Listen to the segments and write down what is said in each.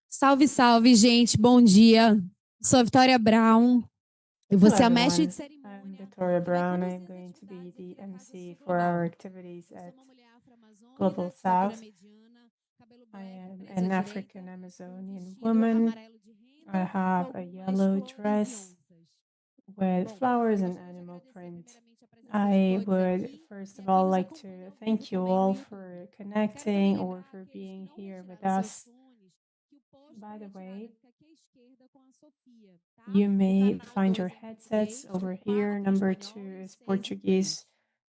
Salve, salve, gente. Bom dia. Sou a Vitória Brown. Eu vou ser a mestre de cerimônia. I'm Victoria Brown. I'm going to be the MC for our activities at Global South. I am an African Amazonian woman. I have a yellow dress with flowers and animal print. I would first of all like to thank you all for connecting or for being here with us. By the way, you may find your headsets over here. Number 2 is Portuguese,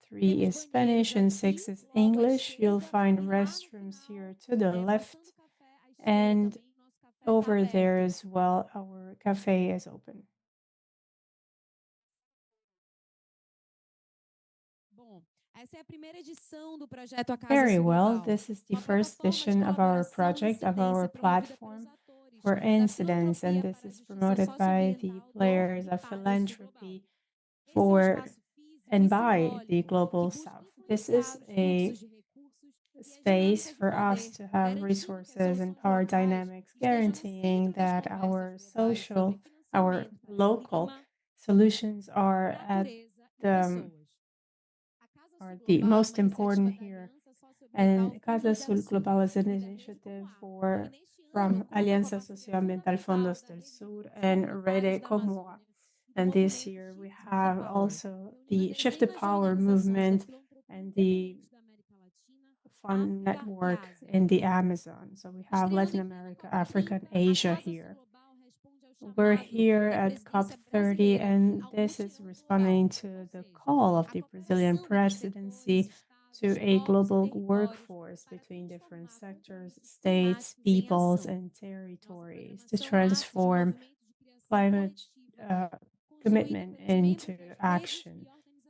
3 is Spanish, and 6 is English. You'll find restrooms here to the left, and over there as well, our cafe is open. Very well, this is the first edition of our project, of our platform for incidents, and this is promoted by the players of philanthropy for and by the Global South. This is a space for us to have resources and power dynamics, guaranteeing that our social, our local solutions are the most important here. And Casa Sul Global is an initiative from Alianza Socioambiental Fondos del Sur and Rede Comua. And this year we have also the Shift the Power movement and the Fund Network in the Amazon. So we have Latin America, Africa, and Asia here. We're here at COP30, and this is responding to the call of the Brazilian presidency to a global workforce between different sectors, states, peoples, and territories to transform climate commitment into action.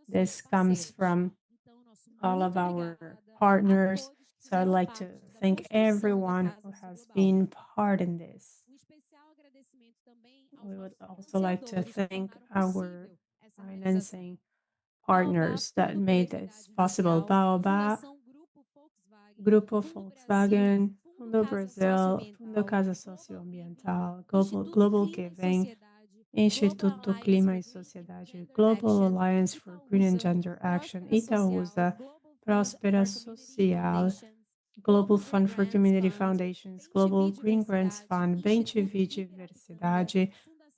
This comes from all of our partners. So I'd like to thank everyone who has been part in this. We would also like to thank our financing partners that made this possible. Baobá, Grupo Volkswagen, Fundo Brazil, Fundo Casa Socioambiental, Global Giving, Instituto Clima e Sociedade, Global Alliance for Green and Gender Action, Itaúsa, Próspera Social, Global Fund for Community Foundations, Global Green Grants Fund, Bem-TV Diversidade,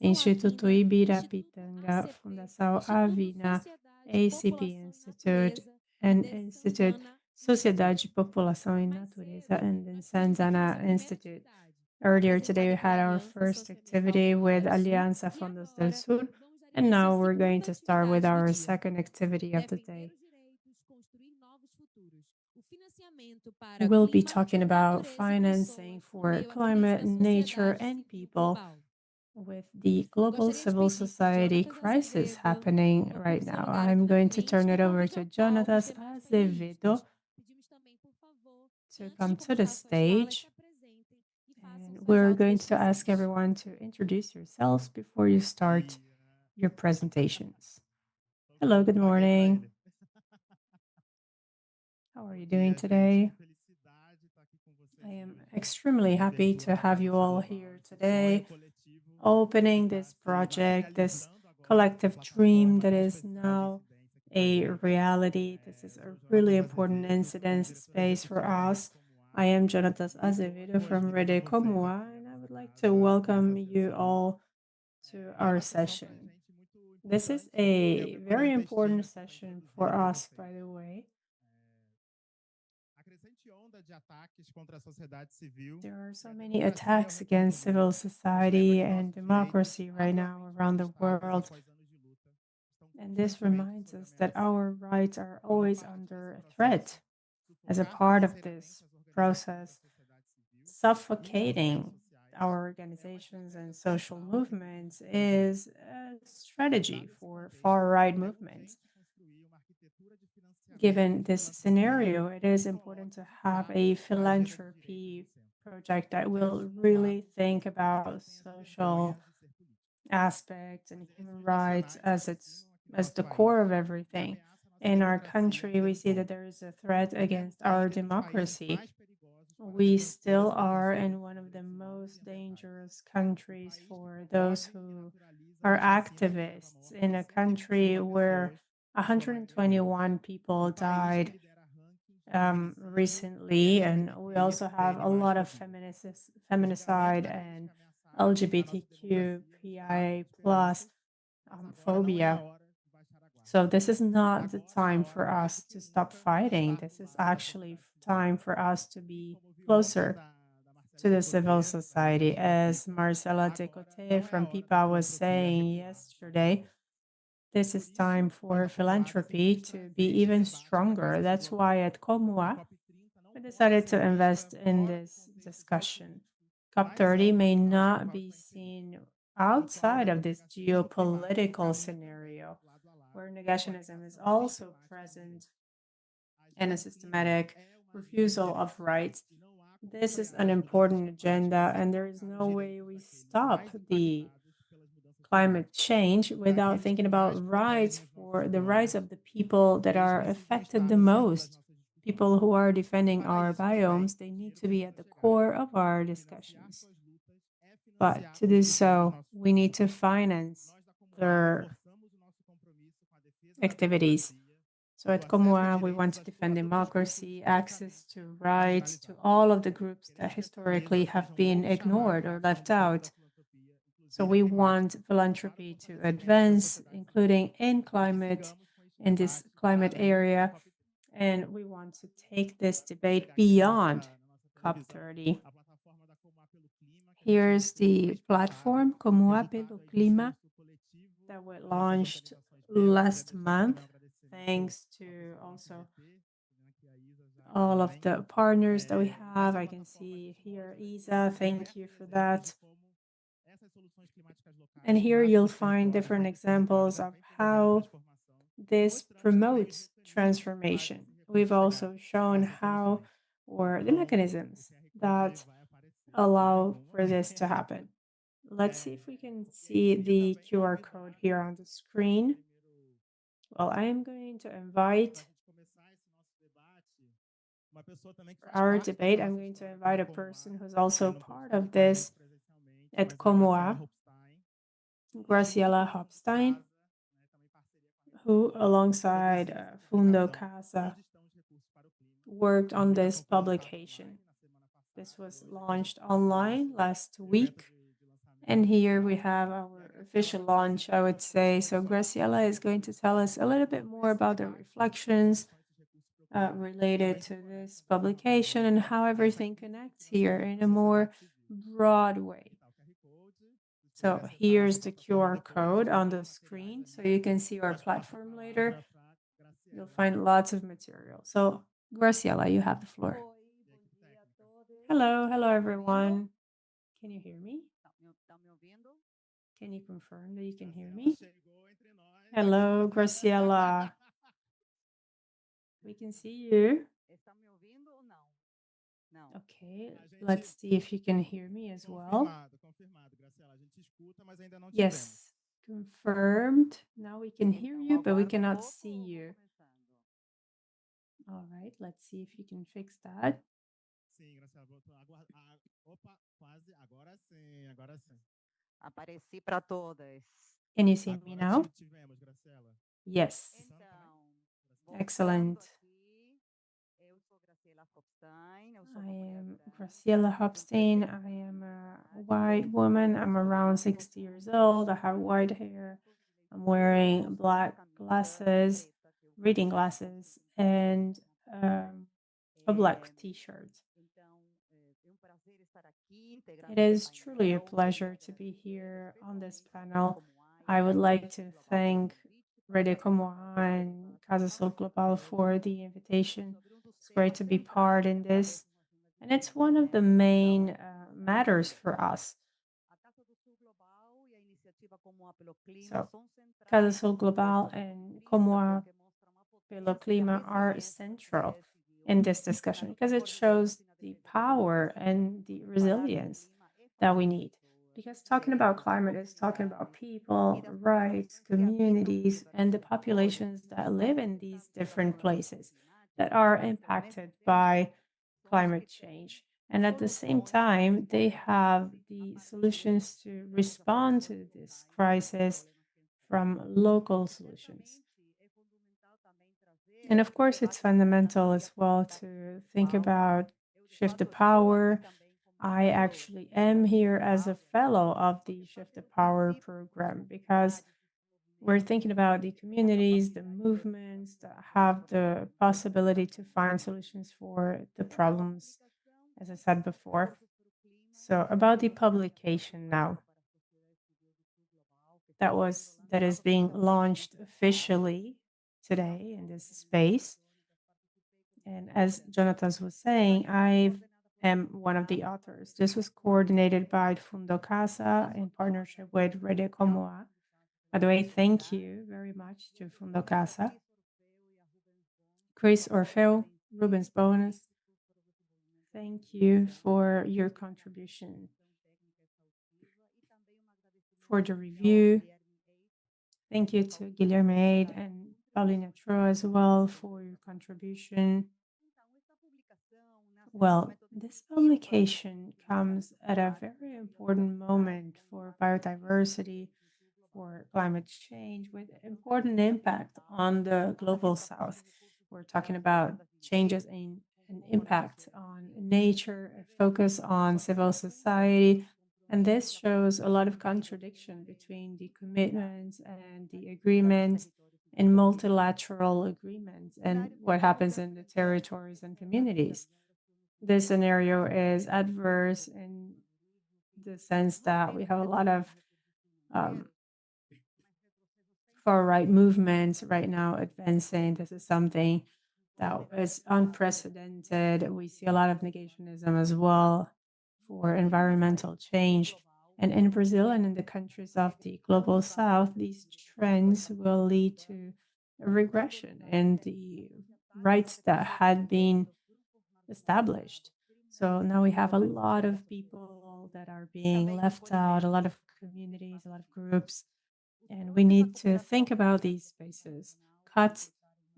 Instituto Ibirapitanga, Fundação Avina, ACP Institute, and Institute Sociedade, População e Natureza, and then Samdhana Institute. Earlier today, we had our first activity with Alianza Fondos del Sur, and now we're going to start with our second activity of the day. We'll be talking about financing for climate, nature, and people with the global civil society crisis happening right now. I'm going to turn it over to Jonathan Azevedo to come to the stage. And we're going to ask everyone to introduce yourselves before you start your presentations. Hello, good morning. How are you doing today? I am extremely happy to have you all here today, opening this project, this collective dream that is now a reality. This is a really important incidence space for us. I am Jonatas Azevedo from Rede Comua, and I would like to welcome you all to our session. This is a very important session for us, by the way. There are so many attacks against civil society and democracy right now around the world. And this reminds us that our rights are always under threat. As a part of this process, suffocating our organizations and social movements is a strategy for far right movements. Given this scenario, it is important to have a philanthropy project that will really think about social aspects and human rights as the core of everything. In our country, we see that there is a threat against our democracy. We still are in one of the most dangerous countries for those who are activists, in a country where 121 people died recently, and we also have a lot of feminicide and LGBTQIA plus phobia. So this is not the time for us to stop fighting. This is actually time for us to be closer to the civil society. As Marcela Decote from PIPA was saying yesterday, this is time for philanthropy to be even stronger. That's why at Comua, we decided to invest in this discussion. COP30 may not be seen outside of this geopolitical scenario, where negationism is also present and a systematic refusal of rights. This is an important agenda, and there is no way we stop the climate change without thinking about rights for the rights of the people that are affected the most. People who are defending our biomes, they need to be at the core of our discussions. But to do so, we need to finance their activities. So at Comoa, we want to defend democracy, access to rights to all of the groups that historically have been ignored or left out. So we want philanthropy to advance, including in this climate area. And we want to take this debate beyond COP30. Here's the platform, Comoa pelo Clima, that we launched last month, thanks to also all of the partners that we have. I can see here, Isa, thank you for that. And here you'll find different examples of how this promotes transformation. We've also shown how, or the mechanisms that allow for this to happen. Let's see if we can see the QR code here on the screen. Well, I am going to invite our debate. I'm going to invite a person who's also part of this at Comoa, Graciela Hopstein, who alongside Fundo Casa worked on this publication. This was launched online last week. And here we have our official launch, I would say. So Graciela is going to tell us a little bit more about the reflections related to this publication and how everything connects here in a more broad way. So here's the QR code on the screen, so you can see our platform later. You'll find lots of material. So Graciela, you have the floor. Hello, everyone. Can you hear me? Can you confirm that you can hear me? Hello, Graciela. We can see you. Okay, let's see if you can hear me as well. Yes, confirmed. Now we can hear you, but we cannot see you. All right, let's see if you can fix that. Apareci para todas. Can you see me now? Yes. Excellent. Eu sou Graciela Hopstein, I am Graciela Hopstein. I am a white woman. I'm around 60 years old. I have white hair. I'm wearing black glasses, reading glasses, and a black t-shirt. It is truly a pleasure to be here on this panel. I would like to thank Rede Comoa and Casa Sul Global for the invitation. It's great to be part in this. And it's one of the main matters for us. So, Casa Sul Global and Comoa pelo Clima are central in this discussion because it shows the power and the resilience that we need. Because talking about climate is talking about people, rights, communities, and the populations that live in these different places that are impacted by climate change. And at the same time, they have the solutions to respond to this crisis from local solutions. And of course, it's fundamental as well to think about shift the power. I actually am here as a fellow of the Shift the Power program because we're thinking about the communities, the movements that have the possibility to find solutions for the problems, as I said before. So about the publication now that is being launched officially today in this space. And as Jonathan was saying, I am one of the authors. This was coordinated by Fundo Casa in partnership with Rede Comoa. By the way, thank you very much to Fundo Casa, Chris Orfeo, Rubens Bonus. Thank you for your contribution for the review. Thank you to Guilherme Aid and Paulina Tro as well for your contribution. Well, this publication comes at a very important moment for biodiversity, for climate change, with important impact on the global south. We're talking about changes in an impact on nature, a focus on civil society. And this shows a lot of contradiction between the commitments and the agreements and multilateral agreements and what happens in the territories and communities. This scenario is adverse in the sense that we have a lot of um, far right movements right now advancing. This is something that is unprecedented. We see a lot of negationism as well for environmental change. And in Brazil and in the countries of the global south, these trends will lead to a regression in the rights that had been established. So now we have a lot of people that are being left out, a lot of communities, a lot of groups, and we need to think about these spaces. Cuts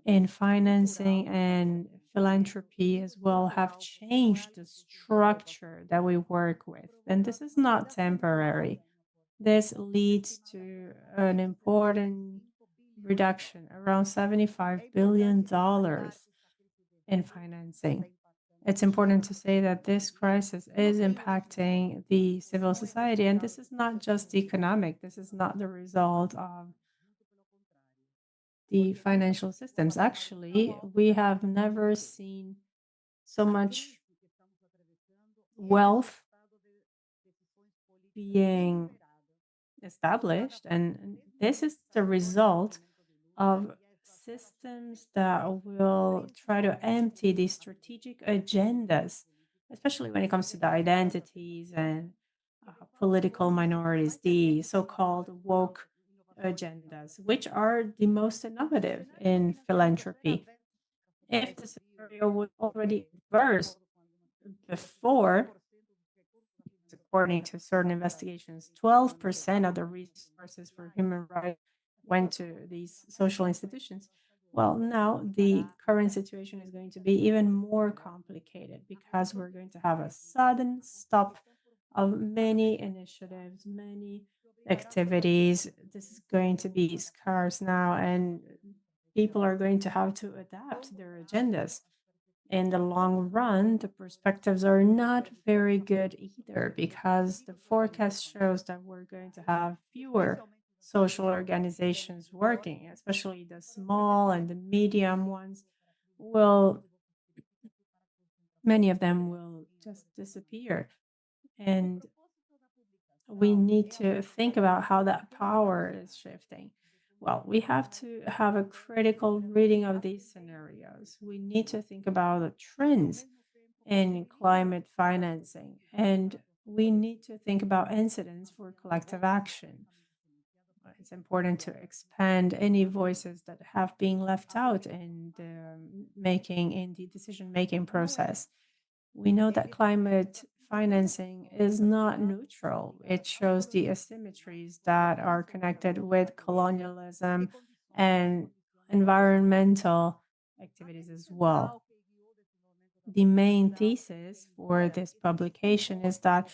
in financing and philanthropy as well have changed the structure that we work with. And this is not temporary. This leads to an important reduction, around $75 billion in financing. It's important to say that this crisis is impacting the civil society, and this is not just economic. This is not the result of the financial systems. Actually, we have never seen so much wealth being established, and this is the result of systems that will try to empty these strategic agendas, especially when it comes to the identities and political minorities, the so called woke agendas, which are the most innovative in philanthropy. If the scenario was already adverse before, according to certain investigations, 12% of the resources for human rights went to these social institutions. Well, now the current situation is going to be even more complicated because we're going to have a sudden stop of many initiatives, many activities. This is going to be scarce now, and people are going to have to adapt their agendas. In the long run, the perspectives are not very good either because the forecast shows that we're going to have fewer social organizations working, especially the small and the medium ones will, many of them will just disappear. And we need to think about how that power is shifting. Well, we have to have a critical reading of these scenarios. We need to think about the trends in climate financing, and we need to think about incidents for collective action. It's important to expand any voices that have been left out in the decision making process. We know that climate financing is not neutral. It shows the asymmetries that are connected with colonialism and environmental activities as well. The main thesis for this publication is that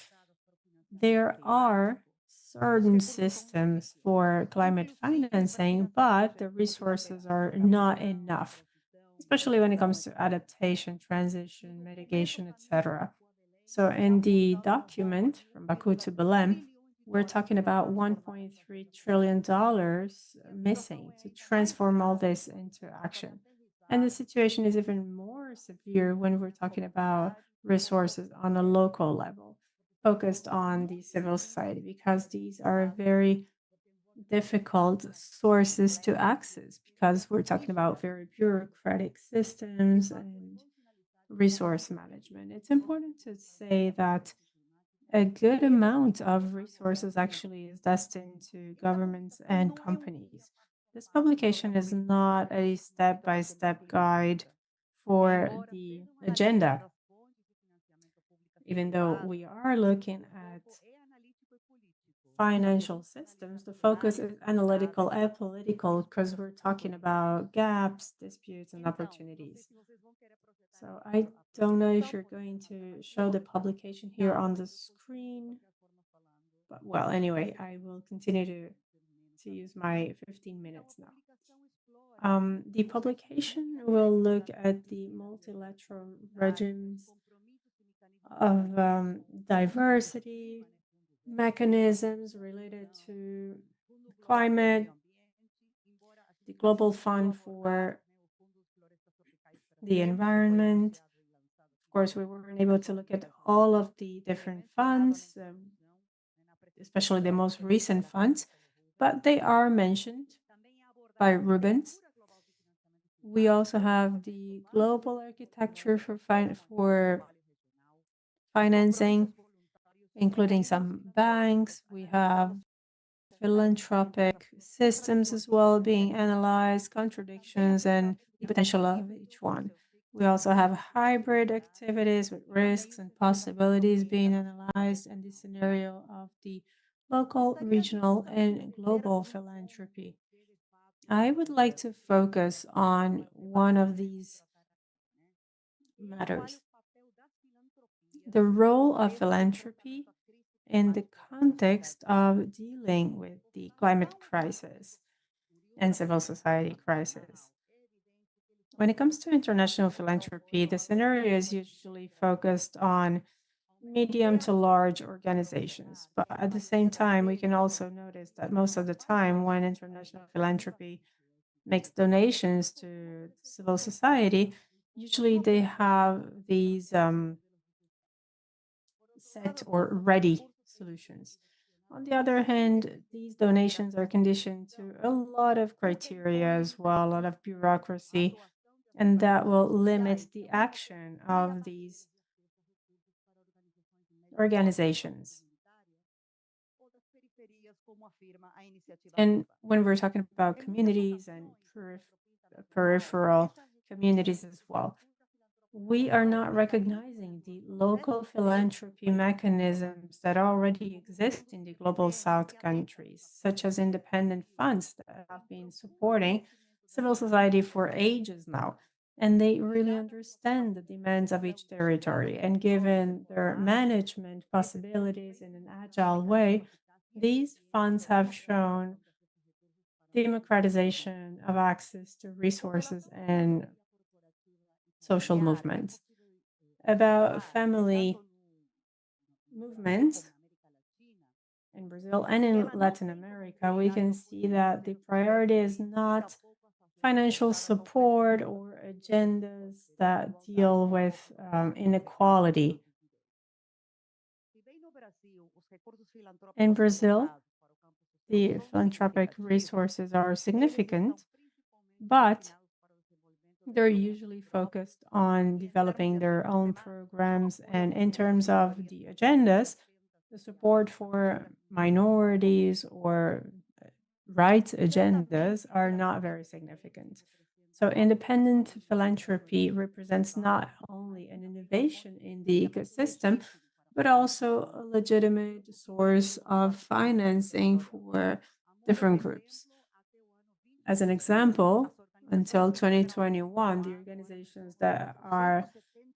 there are certain systems for climate financing, but the resources are not enough, especially when it comes to adaptation, transition, mitigation, etc. So in the document from Baku to Belem, we're talking about $1.3 trillion missing to transform all this into action. And the situation is even more severe when we're talking about resources on a local level, focused on the civil society, because these are very difficult sources to access because we're talking about very bureaucratic systems and resource management. It's important to say that a good amount of resources actually is destined to governments and companies. This publication is not a step by step guide for the agenda, even though we are looking at financial systems, the focus is analytical and political because we're talking about gaps, disputes, and opportunities. So I don't know if you're going to show the publication here on the screen, but well, anyway, I will continue to use my 15 minutes now. The publication will look at the multilateral regimes of diversity, mechanisms related to climate, the Global Fund for the Environment. Of course, we weren't able to look at all of the different funds, especially the most recent funds, but they are mentioned by Rubens. We also have the global architecture for financing, including some banks. We have philanthropic systems as well being analyzed, contradictions, and the potential of each one. We also have hybrid activities with risks and possibilities being analyzed, and the scenario of the local, regional, and global philanthropy. I would like to focus on one of these matters, the role of philanthropy in the context of dealing with the climate crisis and civil society crisis. When it comes to international philanthropy, the scenario is usually focused on medium to large organizations. But at the same time, we can also notice that most of the time, when international philanthropy makes donations to civil society, usually they have these set or ready solutions. On the other hand, these donations are conditioned to a lot of criteria as well, a lot of bureaucracy, and that will limit the action of these organizations. And when we're talking about communities and peripheral communities as well, we are not recognizing the local philanthropy mechanisms that already exist in the global south countries, such as independent funds that have been supporting civil society for ages now. And they really understand the demands of each territory. And given their management possibilities in an agile way, these funds have shown democratization of access to resources and social movements. About family movements in Brazil and in Latin America, we can see that the priority is not financial support or agendas that deal with inequality. In Brazil, the philanthropic resources are significant, but they're usually focused on developing their own programs. And in terms of the agendas, the support for minorities or rights agendas are not very significant. So independent philanthropy represents not only an innovation in the ecosystem, but also a legitimate source of financing for different groups. As an example, until 2021, the organizations that are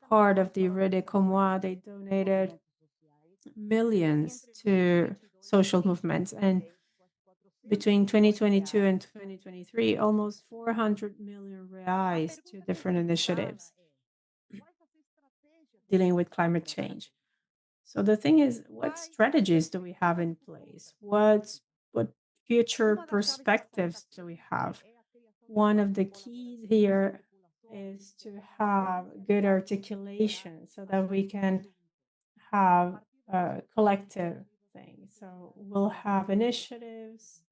part of the Rede Comoa, they donated millions to social movements. And between 2022 and 2023, almost 400 million reais to different initiatives dealing with climate change. So the thing is, what strategies do we have in place? What future perspectives do we have? One of the keys here is to have good articulation so that we can have a collective thing. So we'll have initiatives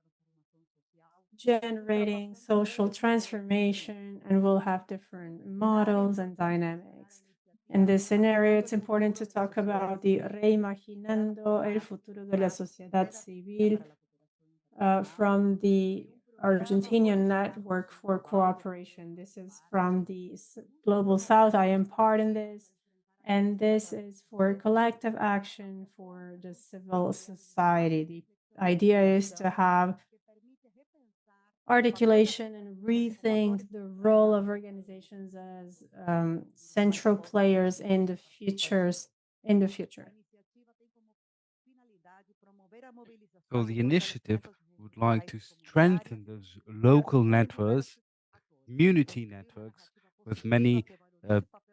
generating social transformation, and we'll have different models and dynamics. In this scenario, it's important to talk about the Reimaginando el futuro de la sociedad civil from the Argentinian Network for Cooperation. This is from the Global South. I am part in this. And this is for collective action for the civil society. The idea is to have articulation and rethink the role of organizations as central players in the future. So the initiative would like to strengthen those local networks, community networks, with many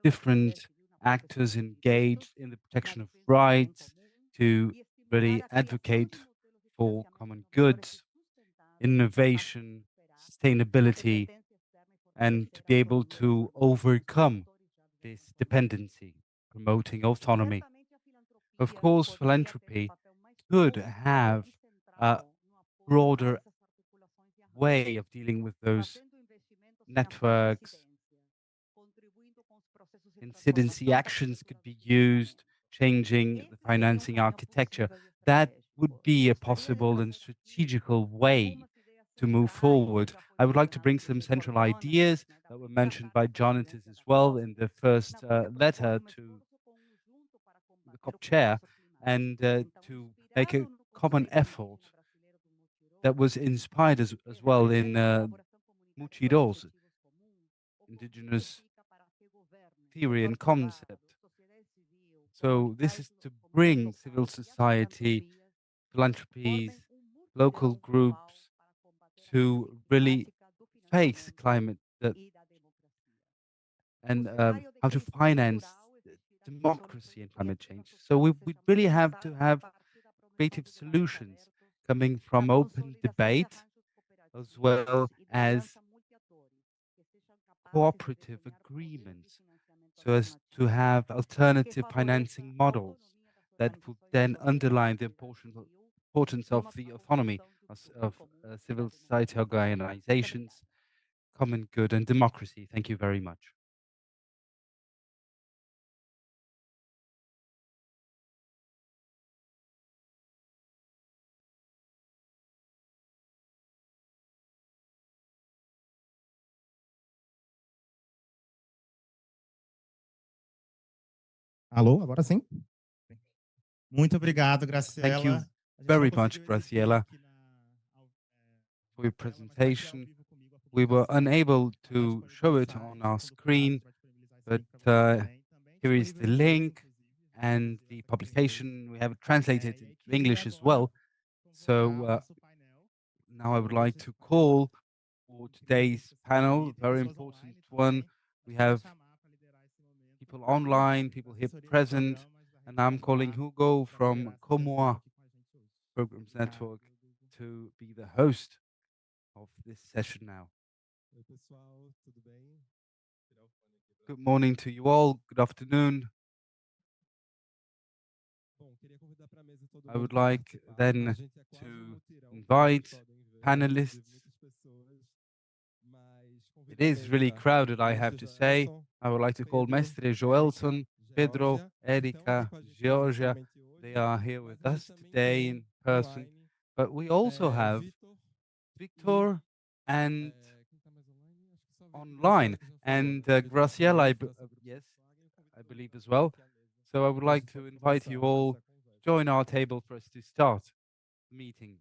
different actors engaged in the protection of rights to really advocate for common goods, innovation, sustainability, and to be able to overcome this dependency, promoting autonomy. Of course, philanthropy could have a broader way of dealing with those networks. Incidency actions could be used, changing the financing architecture. That would be a possible and strategical way to move forward. I would like to bring some central ideas that were mentioned by Jonathan as well in the first letter to the COP chair, and to make a common effort that was inspired as well in Muchiro's indigenous theory and concept. So this is to bring civil society, philanthropies, local groups to really face climate and how to finance democracy and climate change. So we really have to have creative solutions coming from open debate as well as cooperative agreements, so as to have alternative financing models that would then underline the importance of the autonomy of civil society organizations, common good, and democracy. Thank you very much. Alô, agora sim. Muito obrigado, Thank you Graciela. very much, Graciela, for your presentation. We were unable to show it on our screen, but here is the link and the publication. We have it translated into English as well. So now I would like to call for today's panel, very important one. We have people online, people here present, and I'm calling Hugo from Comoa Programs Network to be the host of this session now. Good morning to you all. Good afternoon. I would like then to invite panelists. It is really crowded, I have to say. I would like to call Mestre Joelson, Pedro, Erika, Georgia. They are here with us today in person. But we also have Victor and online, and Graciela, yes, I believe as well. So I would like to invite you all to join our table for us to start the meeting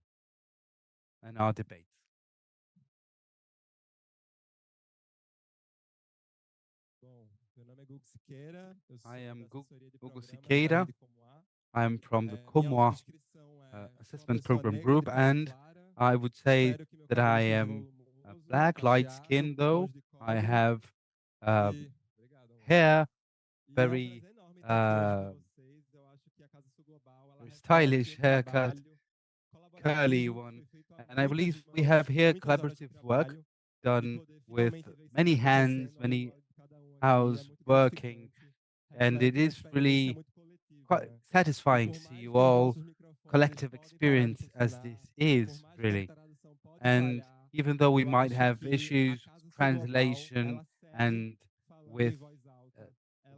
and our debates. I am Hugo Siqueira. I am from the Comoa Assessment Program Group, and I would say that I am black, light skin, though. I have hair, very stylish haircut, curly one. And I believe we have here collaborative work done with many hands, many hours working. And it is really quite satisfying to see you all collective experience as this is really. And even though we might have issues with translation and with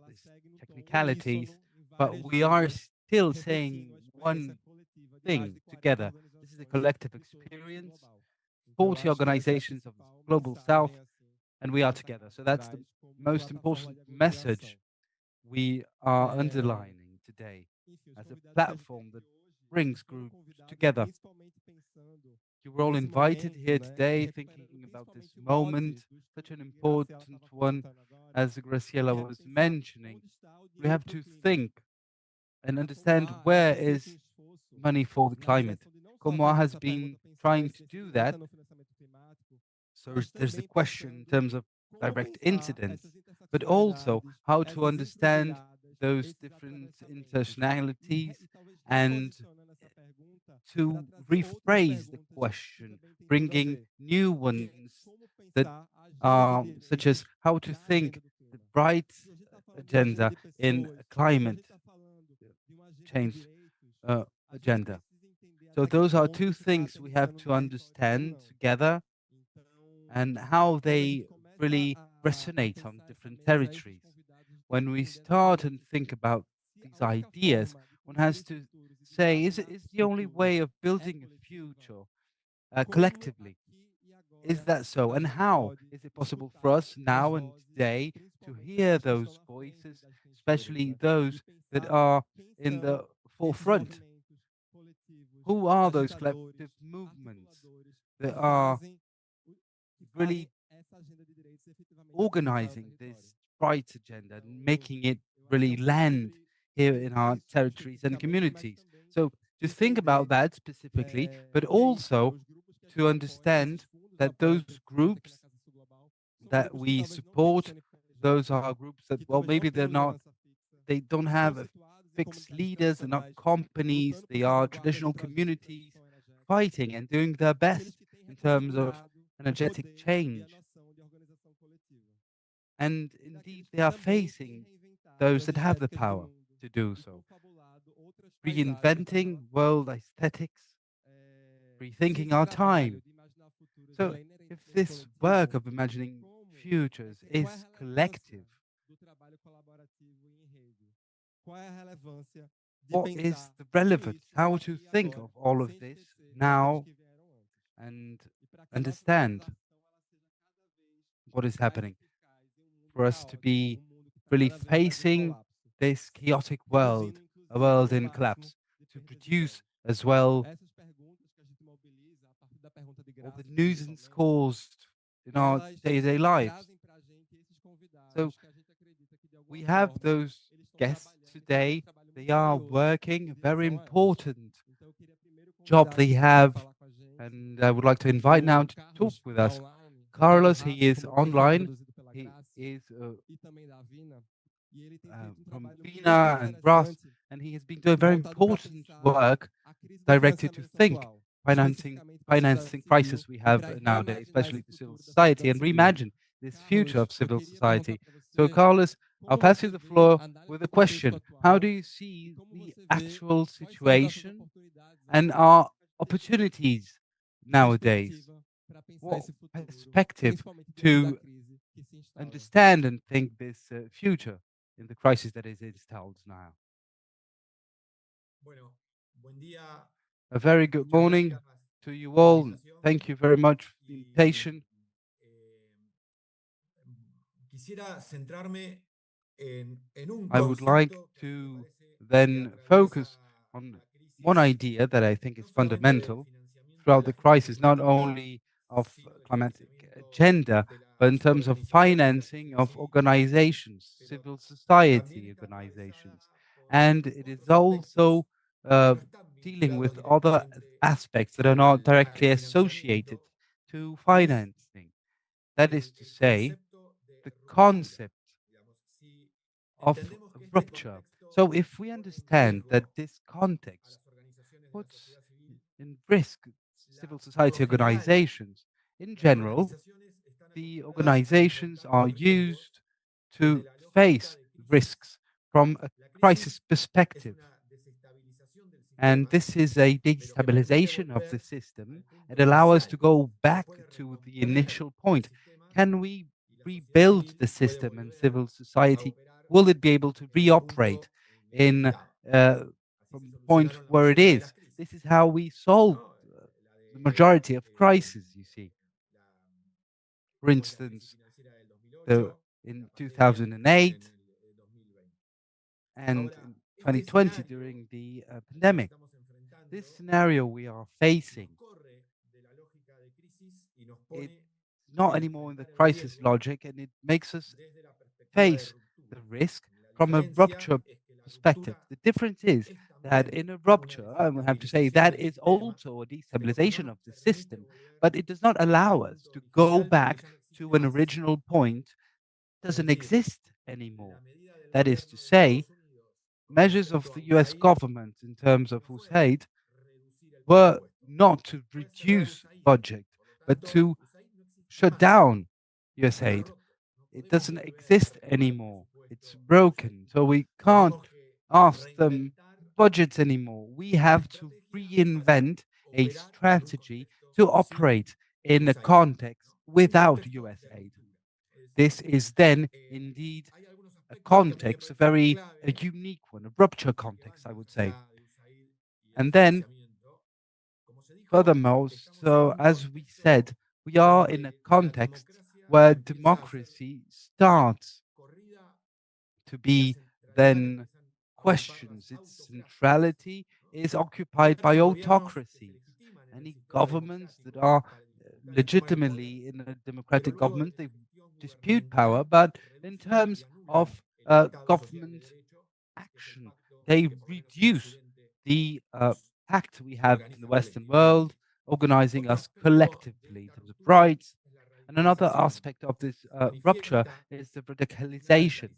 these technicalities, but we are still saying one thing together. This is a collective experience, 40 organizations of the Global South, and we are together. So that's the most important message we are underlining today as a platform that brings groups together. You were all invited here today thinking about this moment, such an important one, as Graciela was mentioning. We have to think and understand where is money for the climate. Comoa has been trying to do that. So there's the question in terms of direct incidents, but also how to understand those different internationalities and to rephrase the question, bringing new ones that are such as how to think the bright agenda in a climate change agenda. So those are two things we have to understand together and how they really resonate on different territories. When we start and think about these ideas, one has to say, is the only way of building a future collectively? Is that so? And how is it possible for us now and today to hear those voices, especially those that are in the forefront? Who are those collective movements that are really organizing this rights agenda and making it really land here in our territories and communities? So to think about that specifically, but also to understand that those groups that we support, those are groups that, well, maybe they don't have fixed leaders, they're not companies, they are traditional communities fighting and doing their best in terms of energetic change. And indeed, they are facing those that have the power to do so. Reinventing world aesthetics, rethinking our time. So if this work of imagining futures is collective, what is the relevance? How to think of all of this now and understand what is happening for us to be really facing this chaotic world, a world in collapse, to produce as well all the nuisance caused in our day-to-day lives. So we have those guests today. They are working a very important job they have, and I would like to invite now to talk with us Carlos. He is online. He is from Vina and Brass, and he has been doing very important work directed to think financing crisis we have nowadays, especially the civil society, and reimagine this future of civil society. So, Carlos, I'll pass you the floor with a question. How do you see the actual situation and our opportunities nowadays? What perspective to understand and think this future in the crisis that is installed now? A very good morning to you all. Thank you very much for the invitation. I would like to then focus on one idea that I think is fundamental throughout the crisis, not only of climatic agenda, but in terms of financing of organizations, civil society organizations. And it is also dealing with other aspects that are not directly associated to financing. That is to say, the concept of rupture. So if we understand that this context puts in risk civil society organizations, in general, the organizations are used to face risks from a crisis perspective. And this is a destabilization of the system and allow us to go back to the initial point. Can we rebuild the system and civil society? Will it be able to reoperate in from the point where it is? This is how we solve the majority of crises, you see. For instance, in 2008 and in 2020 during the pandemic. This scenario we are facing, it's not anymore in the crisis logic, and it makes us face the risk from a rupture perspective. The difference is that in a rupture, I have to say, that is also a destabilization of the system, but it does not allow us to go back to an original point that doesn't exist anymore. That is to say, measures of the US government in terms of USAID were not to reduce budget, but to shut down USAID. It doesn't exist anymore. It's broken. So we can't ask them budgets anymore. We have to reinvent a strategy to operate in a context without USAID. This is then indeed a context, a unique one, a rupture context, I would say. And then, furthermore, so as we said, we are in a context where democracy starts to be then questions. Its centrality is occupied by autocracies. Any governments that are legitimately in a democratic government, they dispute power, but in terms of government action, they reduce the pact we have in the Western world, organizing us collectively in terms of rights. And another aspect of this rupture is the radicalization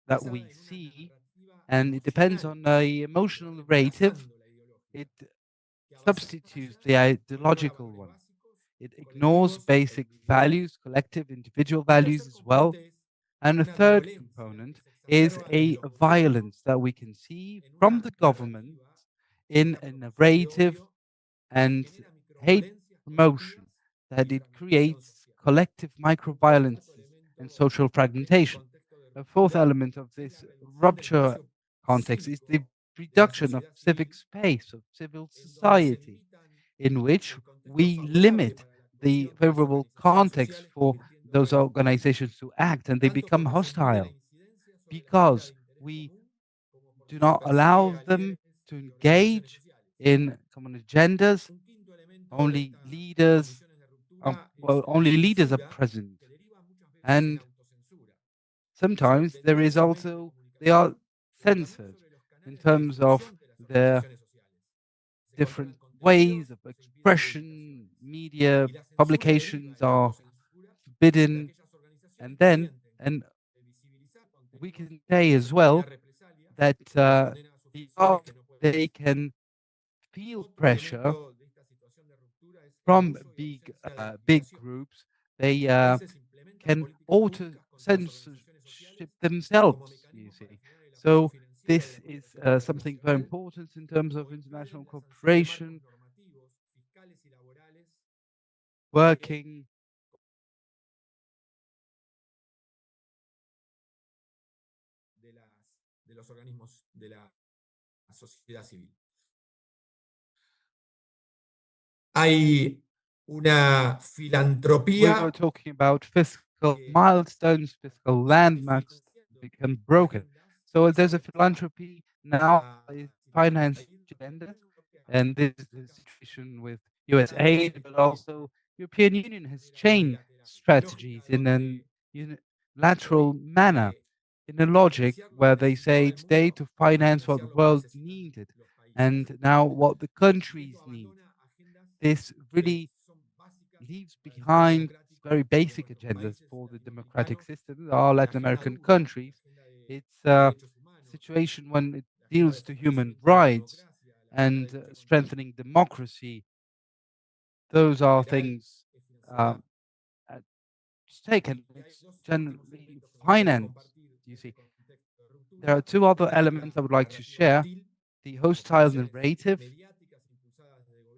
that we see, and it depends on the emotional narrative. It substitutes the ideological one. It ignores basic values, collective individual values as well. And a third component is a violence that we can see from the government in a narrative and hate promotion, that it creates collective micro-violences and social fragmentation. A fourth element of this rupture context is the reduction of civic space, of civil society, in which we limit the favorable context for those organizations to act, and they become hostile because we do not allow them to engage in common agendas. Only leaders are present, and sometimes they are censored in terms of their different ways of expression. Media publications are forbidden, and we can say as well that because they can feel pressure from big groups, they can alter censorship themselves, you see. So this is something very important in terms of international cooperation, working de los organismos de la sociedad civil. Hay una we filantropía were talking about fiscal milestones, fiscal landmarks become broken. So there's a philanthropy now finance agendas, and this is the situation with US aid, but also European Union has changed strategies in a unilateral manner, in a logic where they say today to finance what the world needed, and now what the countries need. This really leaves behind very basic agendas for the democratic system. Our Latin American countries, it's a situation when it deals to human rights and strengthening democracy. Those are things at stake, and it's generally financed. You see, there are two other elements I would like to share: the hostile narrative,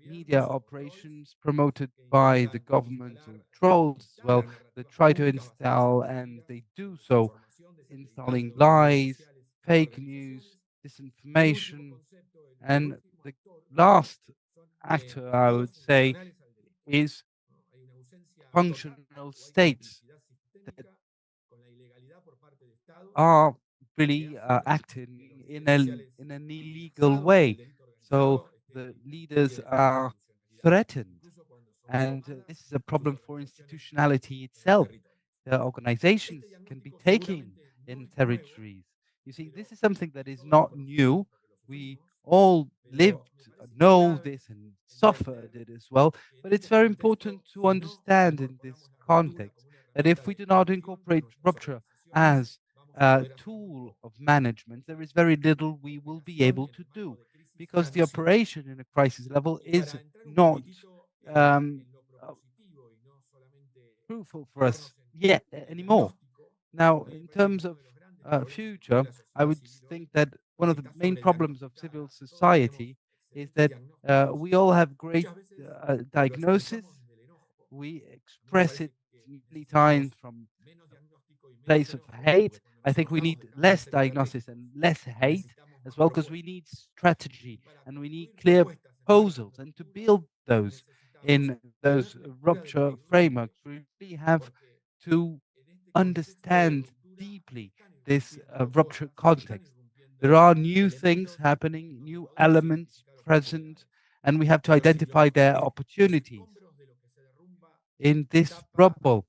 media operations promoted by the governmental trolls as well, that try to install, and they do so, installing lies, fake news, disinformation. And the last actor, I would say, is functional states that are really acting in an illegal way. So the leaders are threatened, and this is a problem for institutionality itself. The organizations can be taken in territories. You see, this is something that is not new. We all lived, know this, and suffered it as well. But it's very important to understand in this context that if we do not incorporate rupture as a tool of management, there is very little we will be able to do, because the operation in a crisis level is not fruitful for us yet anymore. Now, in terms of future, I would think that one of the main problems of civil society is that we all have great diagnosis. We express it many times from place of hate. I think we need less diagnosis and less hate as well, because we need strategy and we need clear proposals. And to build those in those rupture frameworks, we really have to understand deeply this rupture context. There are new things happening, new elements present, and we have to identify their opportunities in this rubble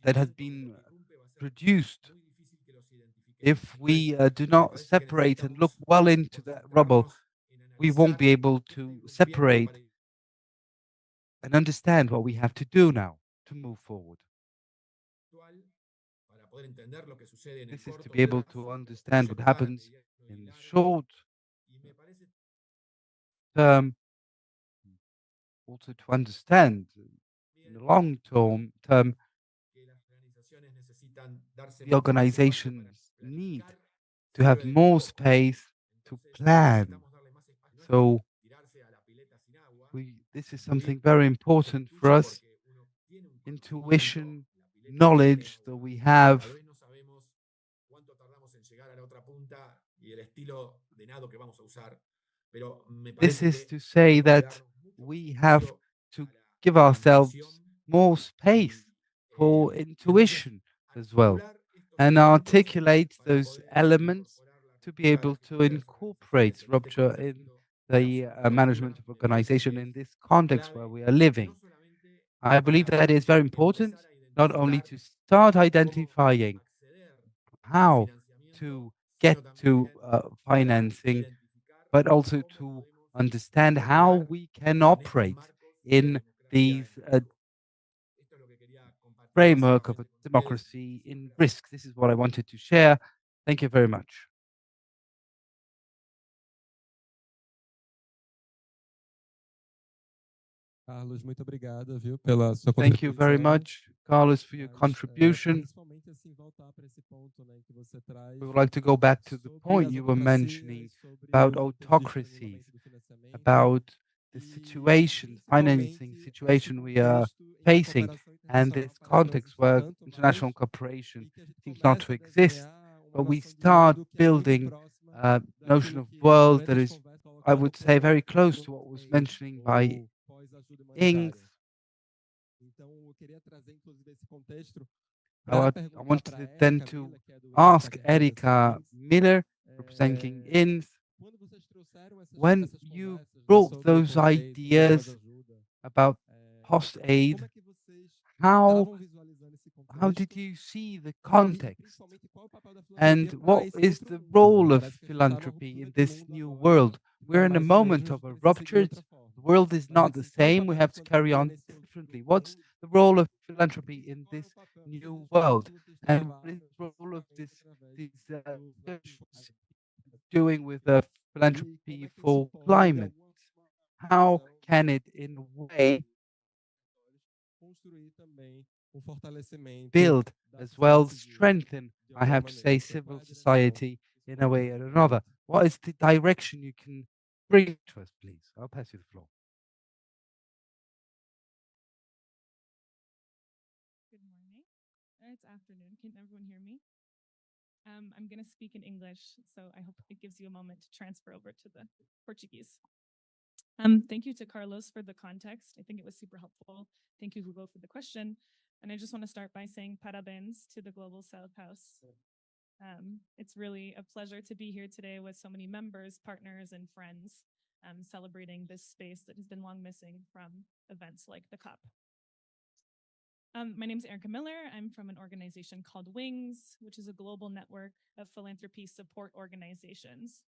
that has been produced. If we do not separate and look well into that rubble, we won't be able to separate and understand what we have to do now to move forward. This is to be able to understand what happens in the short term, also to understand in the long term the organizations need to have more space to plan. So this is something very important for us. Intuition, knowledge that we have. This is to say that we have to give ourselves more space for intuition as well, and articulate those elements to be able to incorporate rupture in the management of organization in this context where we are living. I believe that is very important, not only to start identifying how to get to financing, but also to understand how we can operate in these framework of a democracy in risk. This is what I wanted to share. Thank you very much. Carlos, muito obrigado, viu, pela sua Thank you very contribuição. much, Carlos, for your contribution. Principalmente assim voltar para esse ponto, né, que você traz We would like to go back to the sobre point as you were mentioning autocracias, sobre about os pontos de vista do autocracies, regulamento do financiamento about the e situation, financing principalmente situation esse we are contexto em que a facing, cooperação and internacional this parece não context existir where tanto international mais cooperation e que a gente seems not to começa a exist, desenhar uma but we noção de start mundo que é muito building próxima a notion daquilo of que world durante that as is, conversas I colocado would say, very como close to what was post-aid mentioning by ou pós-ajuda Ings. humanitária. Então, eu queria trazer, inclusive, esse contexto I para I perguntar para wanted a then Érica to Miller, que é do ask ex-secretary Erika representatives, Miller, representing INS, quando vocês trouxeram when essas you conversas, né, brought sobre those post-aid, sobre ideas pós-ajuda, about post-aid, como é que vocês how estavam visualizando esse how did contexto you see the e context? principalmente qual é o papel da And filantropia para what esse is outro the mundo, role né? of Parece que a gente está numa philanthropy ruptura in de this mundo new agora, world? que não We're é in a mais o moment mesmo, a of gente a precisa seguir de rupture. outra forma. The world is Mas not the assim, qual é o same. We papel da have to carry filantropia on nesse outro differently. mundo? What's the role of philanthropy in Qual é this o papel que new vocês world? pensam que estão And what is levando the role of especificamente através these do churches doing with the e como philanthropy é que isso for pode, de climate? alguma How visão, can it, in a way, construir também fortalecimento build da as sociedade well civil, strengthen, de I alguma have to say, maneira? Qual civil é a direção society que in isso a pode way or levar? another? What is the direction you can bring to us, please? I'll pass you the floor. Good morning. It's afternoon. Can everyone hear me? I'm going to speak in English, so I hope it gives you a moment to transfer over to the Portuguese. Thank you to Carlos for the context. I think it was super helpful. Thank you, Google, for the question. And I just want to start by saying parabéns to the Global South House. It's really a pleasure to be here today with so many members, partners, and friends celebrating this space that has been long missing from events like the COP. My name is Erica Miller. I'm from an organization called Wings, which is a global network of philanthropy support organizations.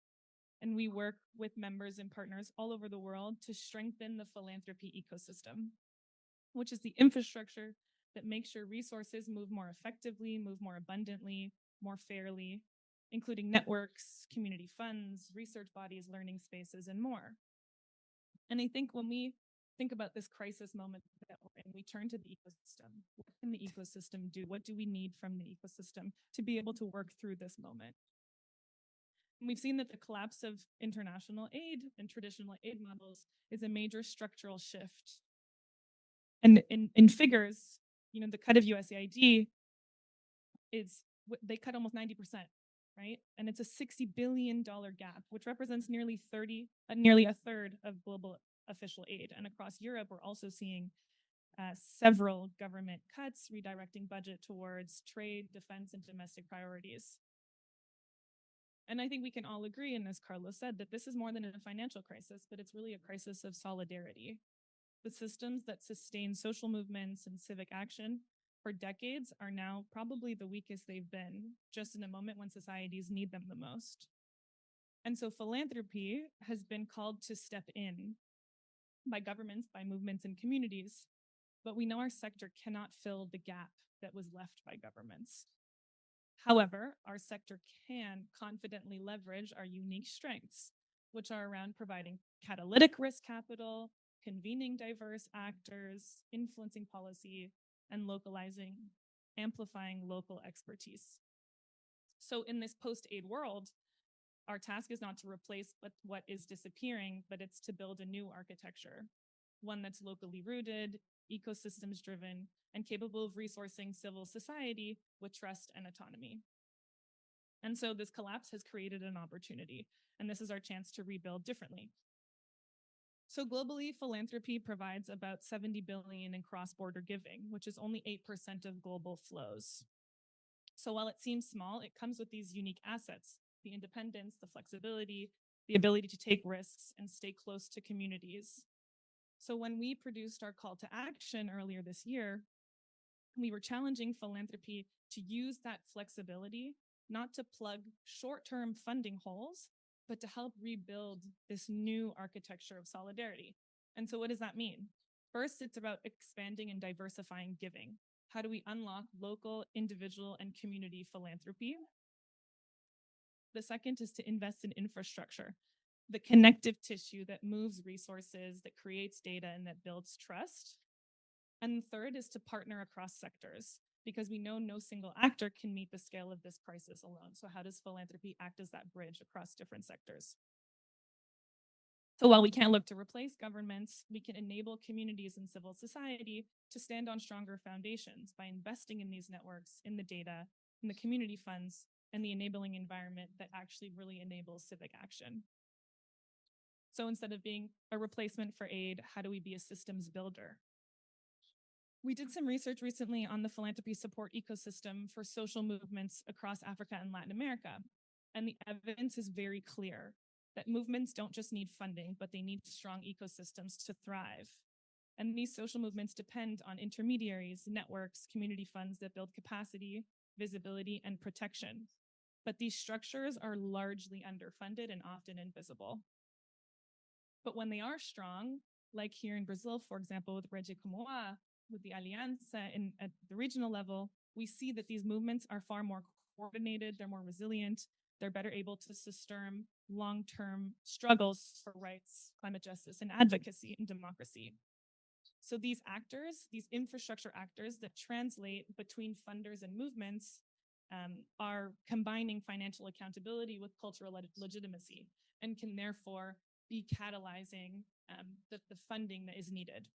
And we work with members and partners all over the world to strengthen the philanthropy ecosystem, which is the infrastructure that makes sure resources move more effectively, move more abundantly, more fairly, including networks, community funds, research bodies, learning spaces, and more. And I think when we think about this crisis moment that we're in, we turn to the ecosystem. What can the ecosystem do? What do we need from the ecosystem to be able to work through this moment? And we've seen that the collapse of international aid and traditional aid models is a major structural shift. And in figures, the cut of USAID is, they cut almost 90%, right? And it's a $60 billion gap, which represents nearly a third of global official aid. And across Europe, we're also seeing several government cuts redirecting budget towards trade, defense, and domestic priorities. And I think we can all agree, and as Carlos said, that this is more than a financial crisis, but it's really a crisis of solidarity. The systems that sustain social movements and civic action for decades are now probably the weakest they've been, just in a moment when societies need them the most. And so philanthropy has been called to step in by governments, by movements and communities, but we know our sector cannot fill the gap that was left by governments. However, our sector can confidently leverage our unique strengths, which are around providing catalytic risk capital, convening diverse actors, influencing policy, and amplifying local expertise. So in this post-aid world, our task is not to replace what is disappearing, but it's to build a new architecture, one that's locally rooted, ecosystems driven, and capable of resourcing civil society with trust and autonomy. And so this collapse has created an opportunity, and this is our chance to rebuild differently. So globally, philanthropy provides about 70 billion in cross-border giving, which is only 8% of global flows. So while it seems small, it comes with these unique assets: the independence, the flexibility, the ability to take risks and stay close to communities. So when we produced our call to action earlier this year, we were challenging philanthropy to use that flexibility, not to plug short-term funding holes, but to help rebuild this new architecture of solidarity. And so what does that mean? First, it's about expanding and diversifying giving. How do we unlock local, individual, and community philanthropy? The second is to invest in infrastructure, the connective tissue that moves resources, that creates data, and that builds trust. And the third is to partner across sectors, because we know no single actor can meet the scale of this crisis alone. So how does philanthropy act as that bridge across different sectors? So while we can't look to replace governments, we can enable communities and civil society to stand on stronger foundations by investing in these networks, in the data, in the community funds, and the enabling environment that actually really enables civic action. So instead of being a replacement for aid, how do we be a systems builder? We did some research recently on the philanthropy support ecosystem for social movements across Africa and Latin America. And the evidence is very clear that movements don't just need funding, but they need strong ecosystems to thrive. And these social movements depend on intermediaries, networks, community funds that build capacity, visibility, and protection. But these structures are largely underfunded and often invisible. But when they are strong, like here in Brazil, for example, with Rede Comoa, with the Alianza at the regional level, we see that these movements are far more coordinated, they're more resilient, they're better able to sustain long-term struggles for rights, climate justice, and advocacy and democracy. So these actors, these infrastructure actors that translate between funders and movements are combining financial accountability with cultural legitimacy and can therefore be catalyzing the funding that is needed.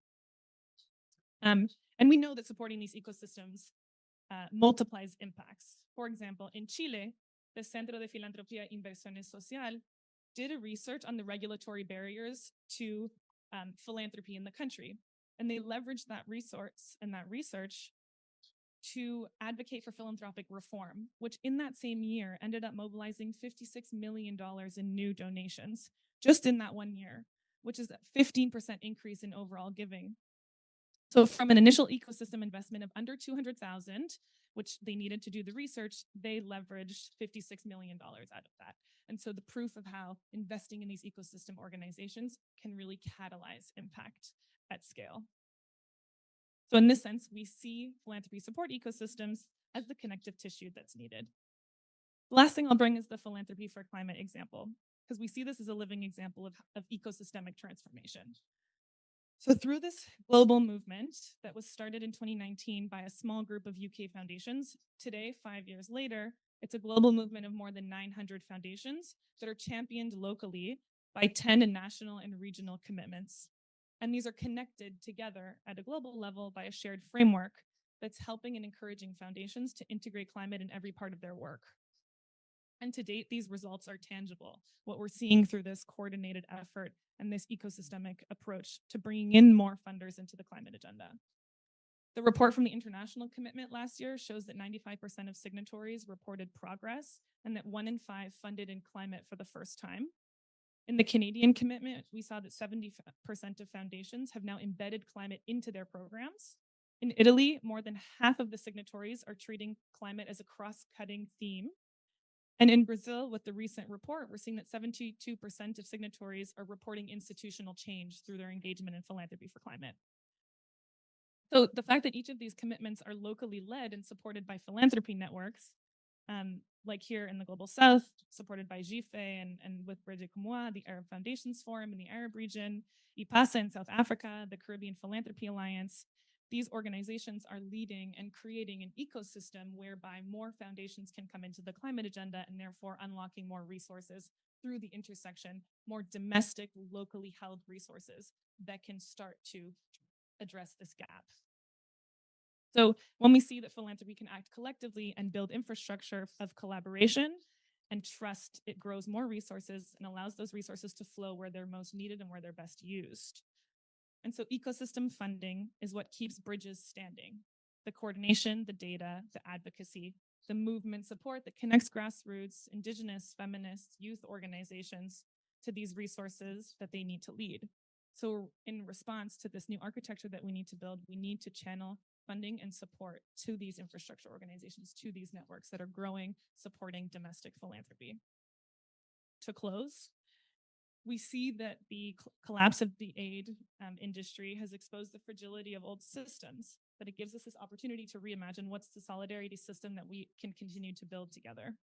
And we know that supporting these ecosystems multiplies impacts. For example, in Chile, the Centro de Filantropía e Inversiones Social did a research on the regulatory barriers to philanthropy in the country. And they leveraged that resource and that research to advocate for philanthropic reform, which in that same year ended up mobilizing $56 million in new donations, just in that 1 year, which is a 15% increase in overall giving. So from an initial ecosystem investment of under 200,000, which they needed to do the research, they leveraged $56 million out of that. And so the proof of how investing in these ecosystem organizations can really catalyze impact at scale. So in this sense, we see philanthropy support ecosystems as the connective tissue that's needed. The last thing I'll bring is the philanthropy for climate example, because we see this as a living example of ecosystemic transformation. So through this global movement that was started in 2019 by a small group of UK foundations, today, 5 years later, it's a global movement of more than 900 foundations that are championed locally by 10 national and regional commitments. And these are connected together at a global level by a shared framework that's helping and encouraging foundations to integrate climate in every part of their work. And to date, these results are tangible, what we're seeing through this coordinated effort and this ecosystemic approach to bringing in more funders into the climate agenda. The report from the international commitment last year shows that 95% of signatories reported progress and that 1 in 5 funded in climate for the first time. In the Canadian commitment, we saw that 70% of foundations have now embedded climate into their programs. In Italy, more than half of the signatories are treating climate as a cross-cutting theme. And in Brazil, with the recent report, we're seeing that 72% of signatories are reporting institutional change through their engagement in philanthropy for climate. So the fact that each of these commitments are locally led and supported by philanthropy networks, like here in the Global South, supported by GIFE and with Rede Comoa, the Arab Foundations Forum in the Arab region, IPASA in South Africa, the Caribbean Philanthropy Alliance, these organizations are leading and creating an ecosystem whereby more foundations can come into the climate agenda and therefore unlocking more resources through the intersection, more domestic, locally held resources that can start to address this gap. So when we see that philanthropy can act collectively and build infrastructure of collaboration and trust, it grows more resources and allows those resources to flow where they're most needed and where they're best used. And so ecosystem funding is what keeps bridges standing. The coordination, the data, the advocacy, the movement support that connects grassroots, indigenous, feminist, youth organizations to these resources that they need to lead. So in response to this new architecture that we need to build, we need to channel funding and support to these infrastructure organizations, to these networks that are growing, supporting domestic philanthropy. To close, we see that the collapse of the aid industry has exposed the fragility of old systems, but it gives us this opportunity to reimagine what's the solidarity system that we can continue to build together.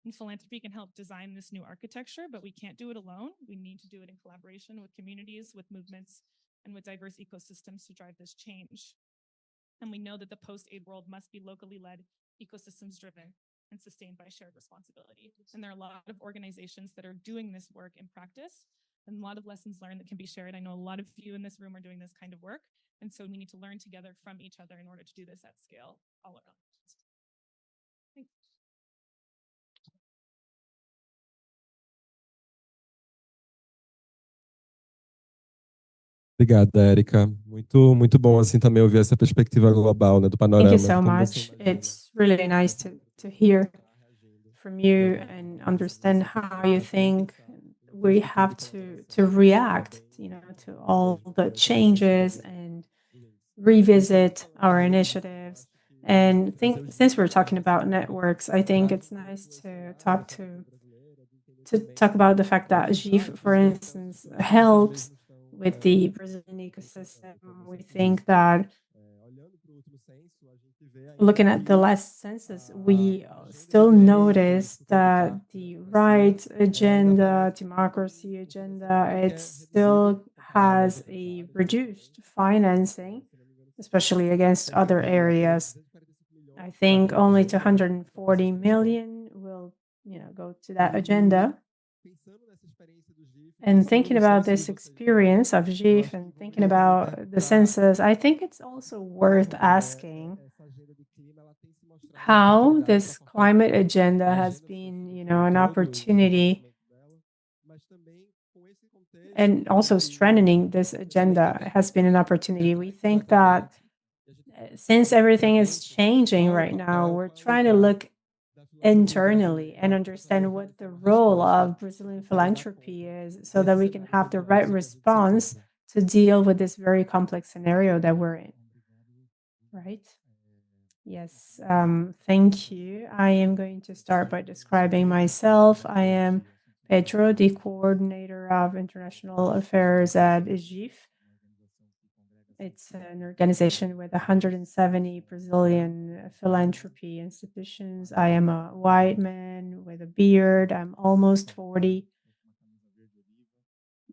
And philanthropy can help design this new architecture, but we can't do it alone. We need to do it in collaboration with communities, with movements, and with diverse ecosystems to drive this change. And we know that the post-aid world must be locally led, ecosystems driven, and sustained by shared responsibility. And there are a lot of organizations that are doing this work in practice, and a lot of lessons learned that can be shared. I know a lot of you in this room are doing this kind of work, and so we need to learn together from each other in order to do this at scale all around. Thanks. Obrigada, Érica. Muito bom assim também ouvir essa perspectiva global, né, do panorama. Thank you so much. It's really nice to hear from you and understand how you think we have to react, to all the changes and revisit our initiatives. And since we're talking about networks, I think it's nice to talk about the fact that GIF, for instance, helps with the Brazilian ecosystem. We think that looking at the last census, we still notice that the rights agenda, democracy agenda, it still has a reduced financing, especially against other areas. I think only 240 million will, go to that agenda. And thinking about this experience of GIF and thinking about the census, I think it's also worth asking how this climate agenda has been, an opportunity, and also strengthening this agenda has been an opportunity. We think that since everything is changing right now, we're trying to look internally and understand what the role of Brazilian philanthropy is so that we can have the right response to deal with this very complex scenario that we're in. Right? Yes, thank you. I am going to start by describing myself. I am Pedro, the coordinator of international affairs at GIF. It's an organization with 170 Brazilian philanthropy institutions. I am a white man with a beard. I'm almost 40.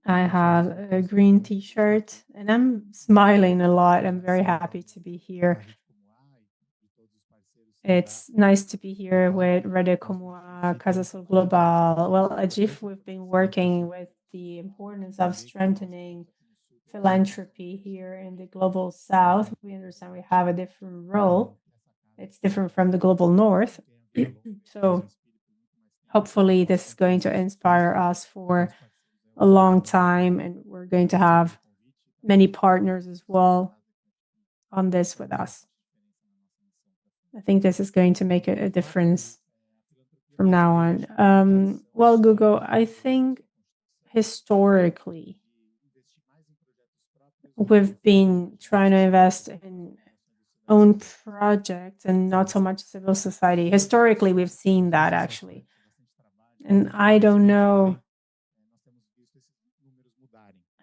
I have a green t-shirt and I'm smiling a lot. I'm very happy to be here. It's nice to be here with Rede Comunidade, Casa Sul Global. Well, at GIF, we've been working with the importance of strengthening philanthropy here in the global south. We understand we have a different role. It's different from the global north. So hopefully this is going to inspire us for a long time, and we're going to have many partners as well on this with us. I think this is going to make a difference from now on. Well, Google, I think historically, we've been trying to invest in own projects and not so much civil society. Historically, we've seen that actually. And I don't know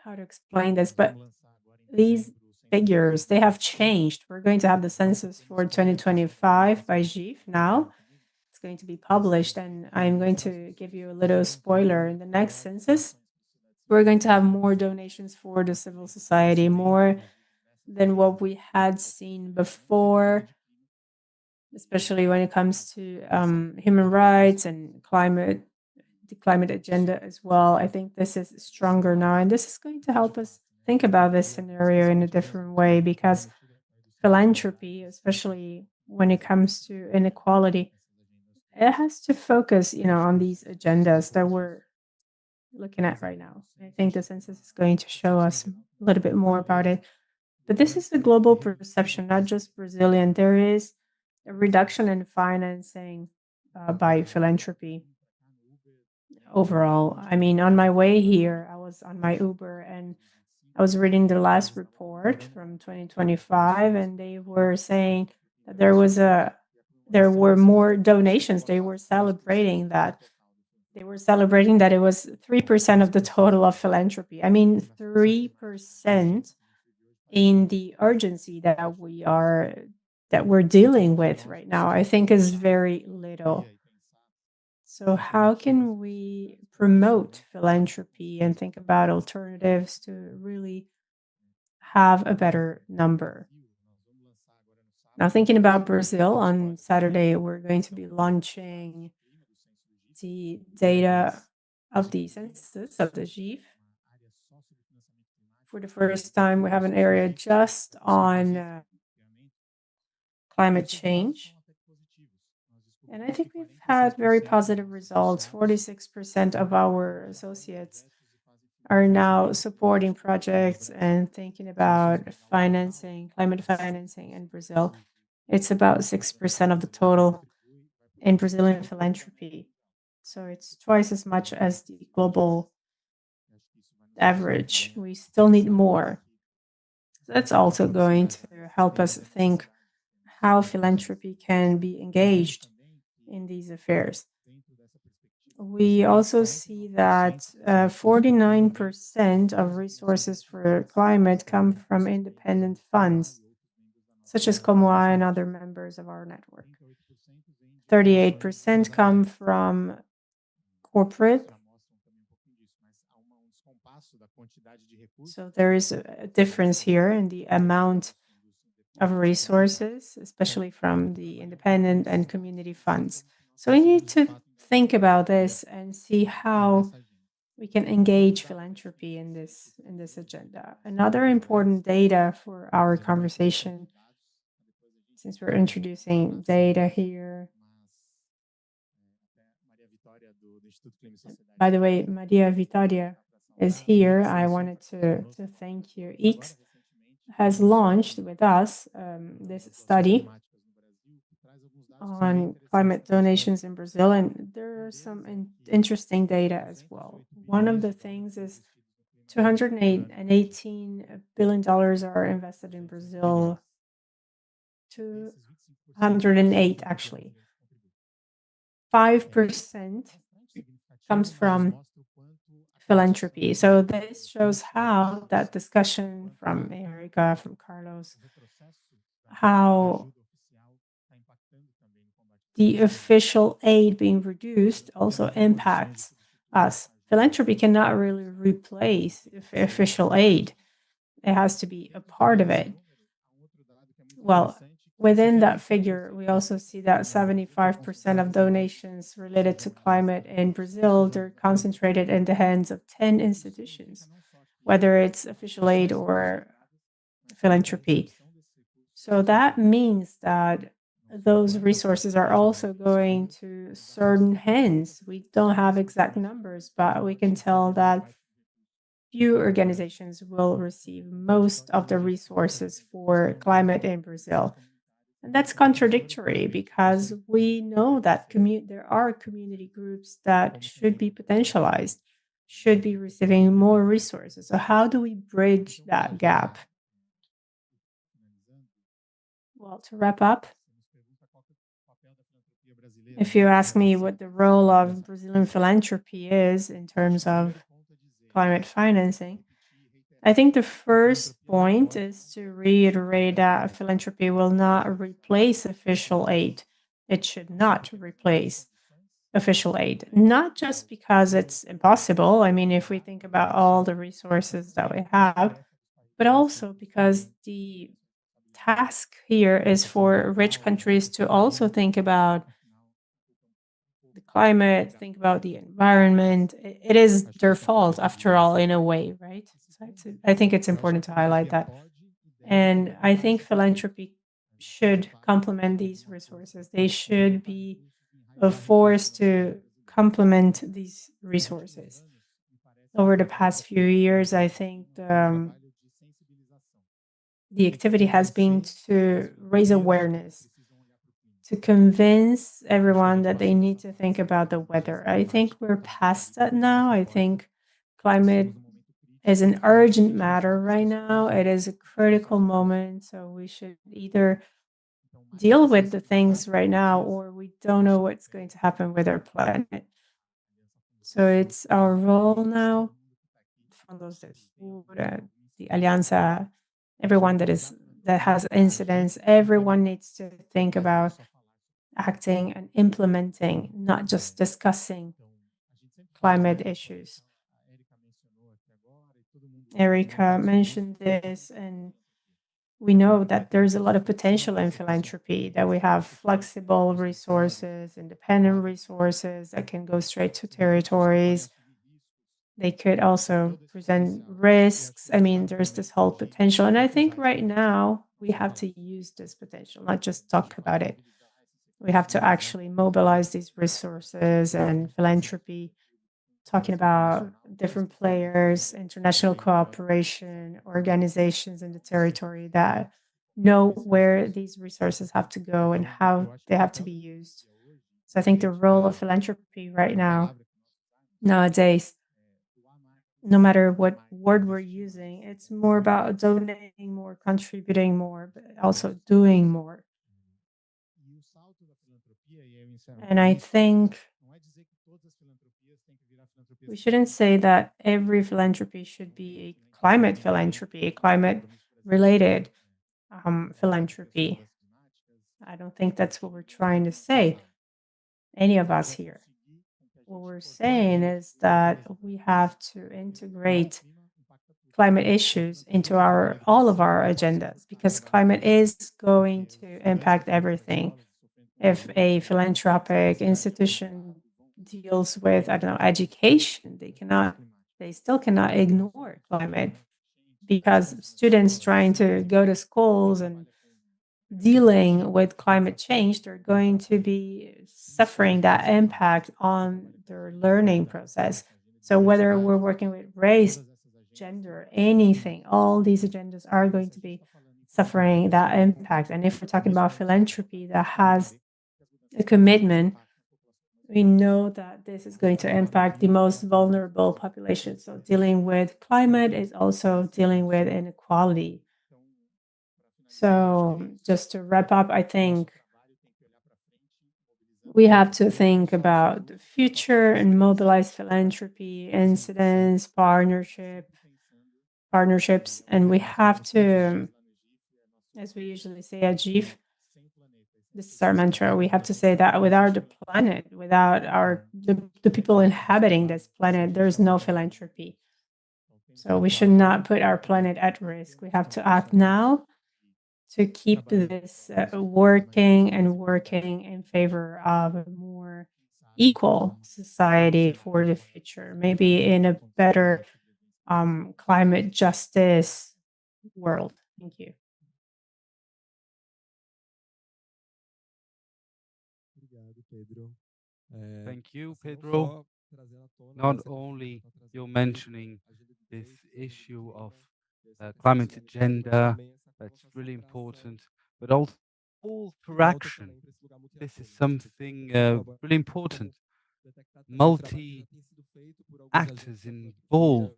how to explain this, but these figures, they have changed. We're going to have the census for 2025 by GIF now. It's going to be published, and I'm going to give you a little spoiler. In the next census, we're going to have more donations for the civil society, more than what we had seen before, especially when it comes to human rights and the climate agenda as well. I think this is stronger now, and this is going to help us think about this scenario in a different way, because philanthropy, especially when it comes to inequality, it has to focus, on these agendas that we're looking at right now. I think the census is going to show us a little bit more about it. But this is a global perception, not just Brazilian. There is a reduction in financing by philanthropy overall. I mean, on my way here, I was on my Uber and I was reading the last report from 2025, and they were saying that there were more donations. They were celebrating that. They were celebrating that it was 3% of the total of philanthropy. I mean, 3% in the urgency that we're dealing with right now, I think is very little. So how can we promote philanthropy and think about alternatives to really have a better number? Now, thinking about Brazil, on Saturday, we're going to be launching the data of the census of the GIF. For the first time, we have an area just on climate change. And I think we've had very positive results. 46% of our associates are now supporting projects and thinking about financing, climate financing in Brazil. It's about 6% of the total in Brazilian philanthropy. So it's twice as much as the global average. We still need more. That's also going to help us think how philanthropy can be engaged in these affairs. We also see that 49% of resources for climate come from independent funds, such as Comoa and other members of our network. 38% come from corporate. So there is a difference here in the amount of resources, especially from the independent and community funds. So we need to think about this and see how we can engage philanthropy in this agenda. Another important data for our conversation, since we're introducing data here. By the way, Maria Vitoria is here. I wanted to thank you. IX has launched with us this study on climate donations in Brazil, and there are some interesting data as well. One of the things is $218 billion are invested in Brazil. 208 actually. 5% comes from philanthropy. So this shows how that discussion from Erica, from Carlos, how the official aid being reduced also impacts us. Philanthropy cannot really replace official aid. It has to be a part of it. Well, within that figure, we also see that 75% of donations related to climate in Brazil, they're concentrated in the hands of 10 institutions, whether it's official aid or philanthropy. So that means that those resources are also going to certain hands. We don't have exact numbers, but we can tell that few organizations will receive most of the resources for climate in Brazil. And that's contradictory because we know that there are community groups that should be potentialized, should be receiving more resources. So how do we bridge that gap? Well, to wrap up, if you ask me what the role of Brazilian philanthropy is in terms of climate financing, I think the first point is to reiterate that philanthropy will not replace official aid. It should not replace official aid, not just because it's impossible. I mean, if we think about all the resources that we have, but also because the task here is for rich countries to also think about the climate, think about the environment. It is their fault, after all, in a way, right? So I think it's important to highlight that. And I think philanthropy should complement these resources. They should be a force to complement these resources. Over the past few years, I think the activity has been to raise awareness, to convince everyone that they need to think about the weather. I think we're past that now. I think climate is an urgent matter right now. It is a critical moment. So we should either deal with the things right now or we don't know what's going to happen with our planet. So it's our role now, Fondos del Sur, the Alianza, everyone that has incidents, everyone needs to think about acting and implementing, not just discussing climate issues. Erica mentioned this, and we know that there's a lot of potential in philanthropy, that we have flexible resources, independent resources that can go straight to territories. They could also present risks. I mean, there's this whole potential. And I think right now we have to use this potential, not just talk about it. We have to actually mobilize these resources and philanthropy, talking about different players, international cooperation, organizations in the territory that know where these resources have to go and how they have to be used. So I think the role of philanthropy right now, nowadays, no matter what word we're using, it's more about donating more, contributing more, but also doing more. And I think we shouldn't say that every philanthropy should be a climate philanthropy, a climate related philanthropy. I don't think that's what we're trying to say, any of us here. What we're saying is that we have to integrate climate issues into all of our agendas, because climate is going to impact everything. If a philanthropic institution deals with, I don't know, education, they still cannot ignore climate, because students trying to go to schools and dealing with climate change, they're going to be suffering that impact on their learning process. So whether we're working with race, gender, anything, all these agendas are going to be suffering that impact. And if we're talking about philanthropy that has a commitment, we know that this is going to impact the most vulnerable population. So dealing with climate is also dealing with inequality. So just to wrap up, I think we have to think about the future and mobilize philanthropy, incidents, partnerships, and we have to, as we usually say at GIF, this is our mantra, we have to say that without the planet, without the people inhabiting this planet, there's no philanthropy. So we should not put our planet at risk. We have to act now to keep this working in favor of a more equal society for the future, maybe in a better climate justice world. Thank you. Thank you, Pedro. Not only you're mentioning this issue of climate agenda, that's really important, but also all for action. This is something really important. Multi actors involved.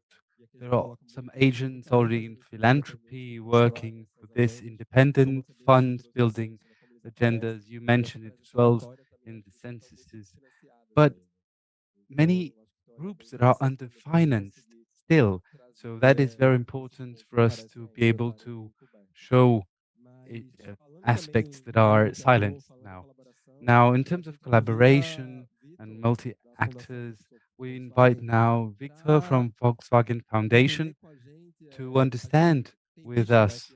There are some agents already in philanthropy working for this, independent funds building agendas. You mentioned it as well in the censuses, but many groups that are underfinanced still. So that is very important for us to be able to show aspects that are silenced now. Now, in terms of collaboration and multi-actors, we invite now Victor from Volkswagen Foundation to understand with us.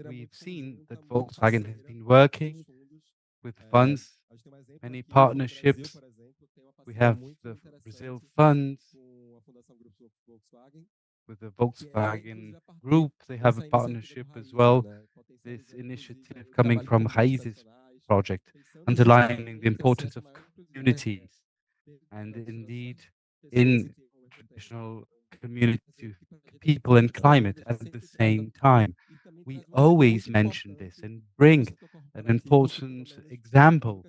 We've seen that Volkswagen has been working with funds, many partnerships. We have the Brazil funds with the Volkswagen Group. They have a partnership as well. This initiative coming from Raízes project, underlining the importance of communities and indeed in traditional community people and climate at the same time. We always mention this and bring an important example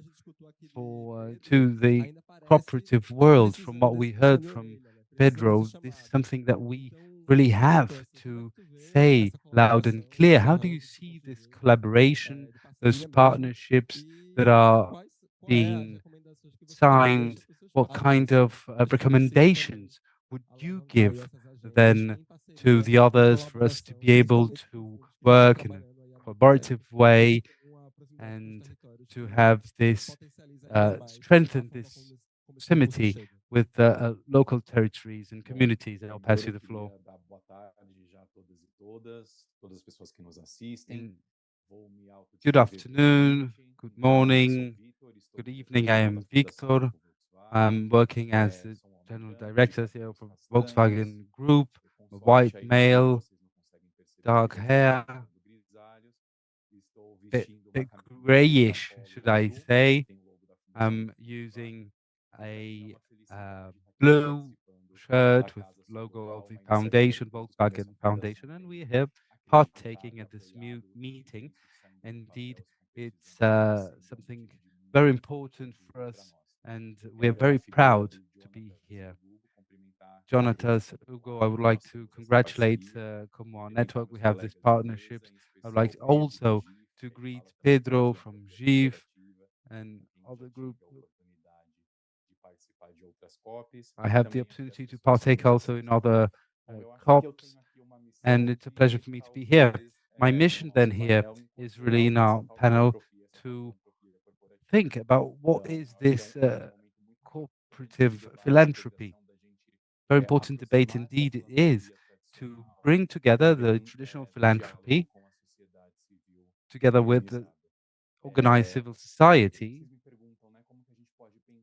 to the cooperative world. From what we heard from Pedro, this is something that we really have to say loud and clear. How do you see this collaboration, those partnerships that are being signed? What kind of recommendations would you give then to the others for us to be able to work in a collaborative way and to have this strengthen this proximity with the local territories and communities. And I'll pass you the floor. Good afternoon, good morning, good evening. I am Victor. I'm working as the General Director here for Volkswagen Group, a white male, dark hair, bit grayish, should I say. I'm using a blue shirt with logo of the foundation, Volkswagen Foundation, and we're here partaking at this meeting. Indeed, it's something very important for us, and we're very proud to be here. Jonathan, Hugo, I would like to congratulate Como our network. We have this partnerships. I would like also to greet Pedro from GIV and other group. I have the opportunity to partake also in other COPs, and it's a pleasure for me to be here. My mission then here is really in our panel to think about what is this cooperative philanthropy. Very important debate indeed it is to bring together the traditional philanthropy together with the organized civil society.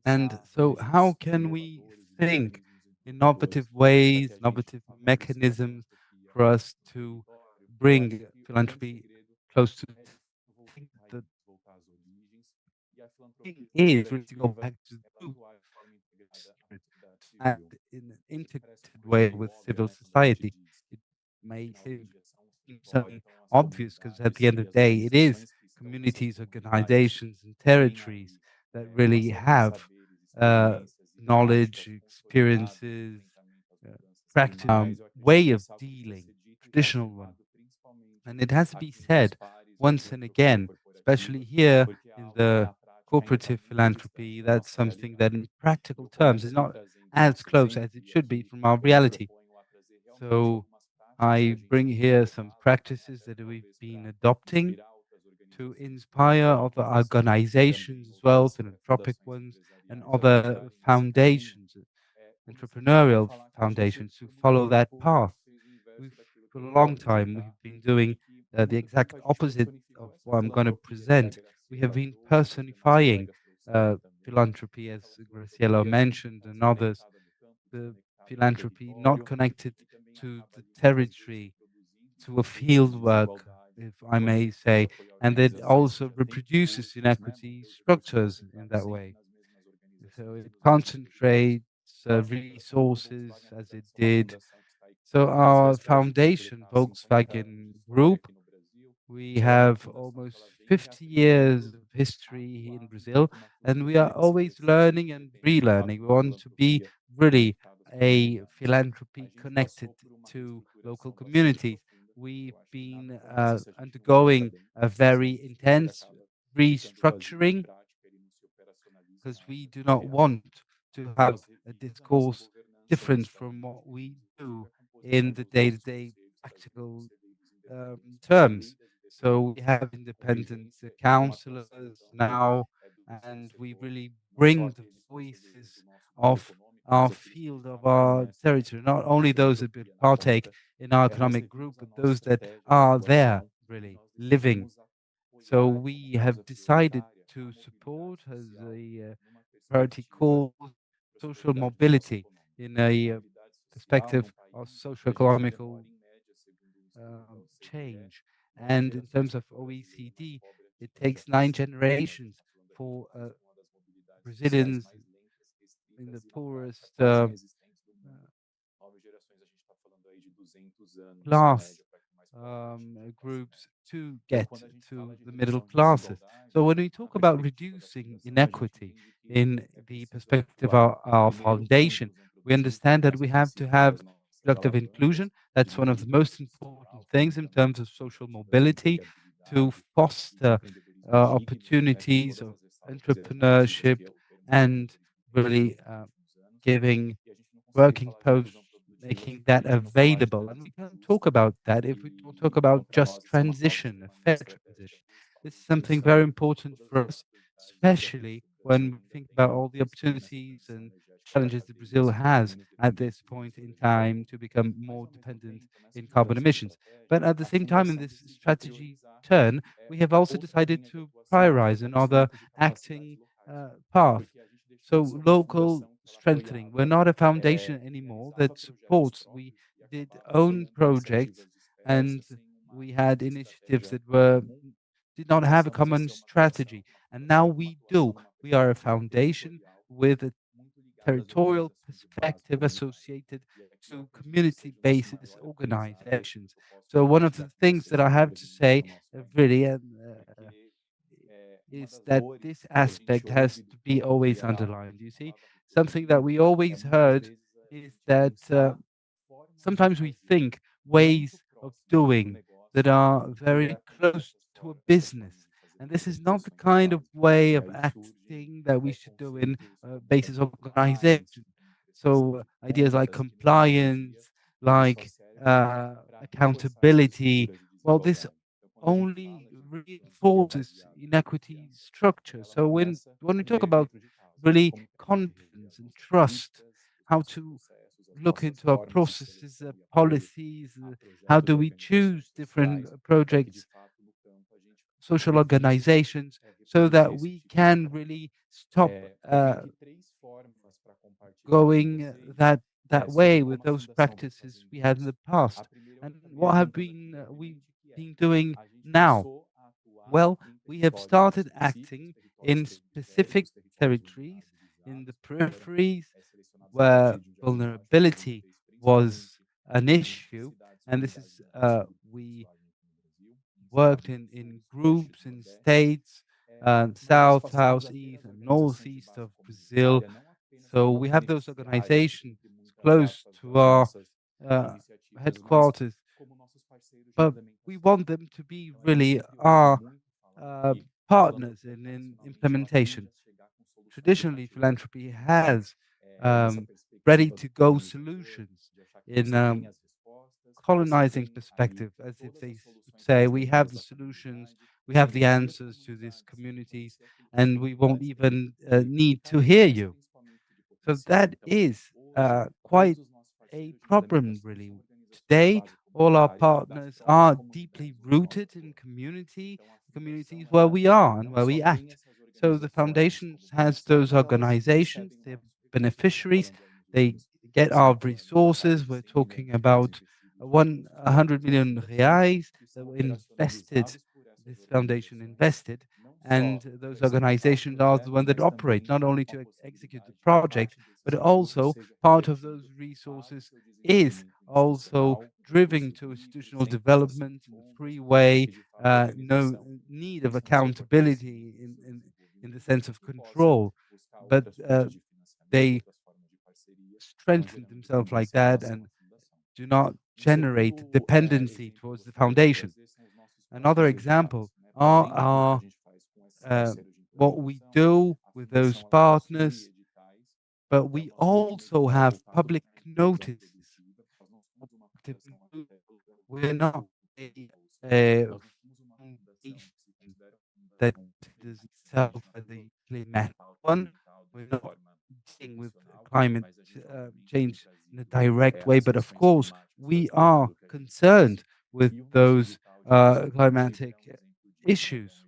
And so how can we think innovative ways, innovative mechanisms for us to bring philanthropy close to the thing is really to go back to the root, and in an integrated way with civil society. It may seem something obvious because at the end of the day, it is communities, organizations, and territories that really have knowledge, experiences, practice, way of dealing, traditional one. And it has to be said once and again, especially here in the cooperative philanthropy, that's something that in practical terms is not as close as it should be from our reality. So I bring here some practices that we've been adopting to inspire other organizations as well, philanthropic ones, and other foundations, entrepreneurial foundations to follow that path. For a long time, we've been doing the exact opposite of what I'm going to present. We have been personifying philanthropy, as Graciela mentioned, and others, the philanthropy not connected to the territory, to a field work, if I may say, and it also reproduces inequity structures in that way. So it concentrates resources as it did. So our foundation, Volkswagen Group, we have almost 50 years of history in Brazil, and we are always learning and relearning. We want to be really a philanthropy connected to local communities. We've been undergoing a very intense restructuring because we do not want to have a discourse different from what we do in the day-to-day practical terms. So we have independent counselors now, and we really bring the voices of our field, of our territory, not only those that partake in our economic group, but those that are there really living. So we have decided to support as a priority cause social mobility in a perspective of socio-economical change. And in terms of OECD, it takes 9 generations for Brazilians in the poorest class groups to get to the middle classes. So when we talk about reducing inequity in the perspective of our foundation, we understand that we have to have productive inclusion. That's one of the most important things in terms of social mobility, to foster opportunities of entrepreneurship and really giving working posts, making that available. And we can talk about that if we don't talk about just transition, a fair transition. This is something very important for us, especially when we think about all the opportunities and challenges that Brazil has at this point in time to become more dependent in carbon emissions. But at the same time, in this strategy turn, we have also decided to prioritize another acting path. So local strengthening. We're not a foundation anymore that supports. We did own projects and we had initiatives that did not have a common strategy. And now we do. We are a foundation with a territorial perspective associated to community-based organizations. So one of the things that I have to say, really, is that this aspect has to be always underlined. You see, something that we always heard is that sometimes we think ways of doing that are very close to a business. And this is not the kind of way of acting that we should do in basis of organization. So ideas like compliance, like accountability, well, this only reinforces inequity structure. So when we talk about really confidence and trust, how to look into our processes, policies, how do we choose different projects, social organizations, so that we can really stop going that way with those practices we had in the past. And what have we been doing now? Well, we have started acting in specific territories, in the peripheries, where vulnerability was an issue. And this is, we worked in groups, in states, south, south, east, and northeast of Brazil. So we have those organizations close to our headquarters, but we want them to be really our partners in implementation. Traditionally, philanthropy has ready-to-go solutions in colonizing perspective, as if they say, we have the solutions, we have the answers to these communities, and we won't even need to hear you. So that is quite a problem, really. Today, all our partners are deeply rooted in communities where we are and where we act. So the foundation has those organizations, they're beneficiaries, they get our resources. We're talking about 100 million reais that were invested, this foundation invested, and those organizations are the ones that operate, not only to execute the project, but also part of those resources is also driven to institutional development, free way, no need of accountability in the sense of control, but they strengthen themselves like that and do not generate dependency towards the foundation. Another example are what we do with those partners, but we also have public notices. We're not a foundation that does itself as a climatic one. We're not dealing with climate change in a direct way, but of course, we are concerned with those climatic issues.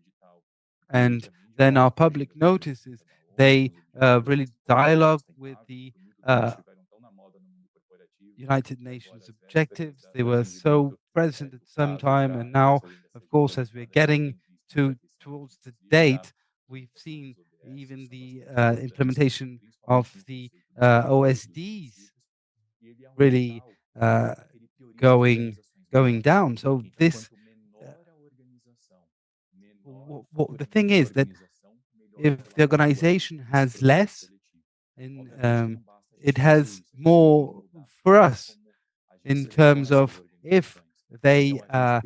And then our public notices, they really dialogue with the United Nations objectives. They were so present at some time, and now, of course, as we're getting towards the date, we've seen even the implementation of the OSDs really going down. So this, the thing is that if the organization has less, it has more for us in terms of if they are,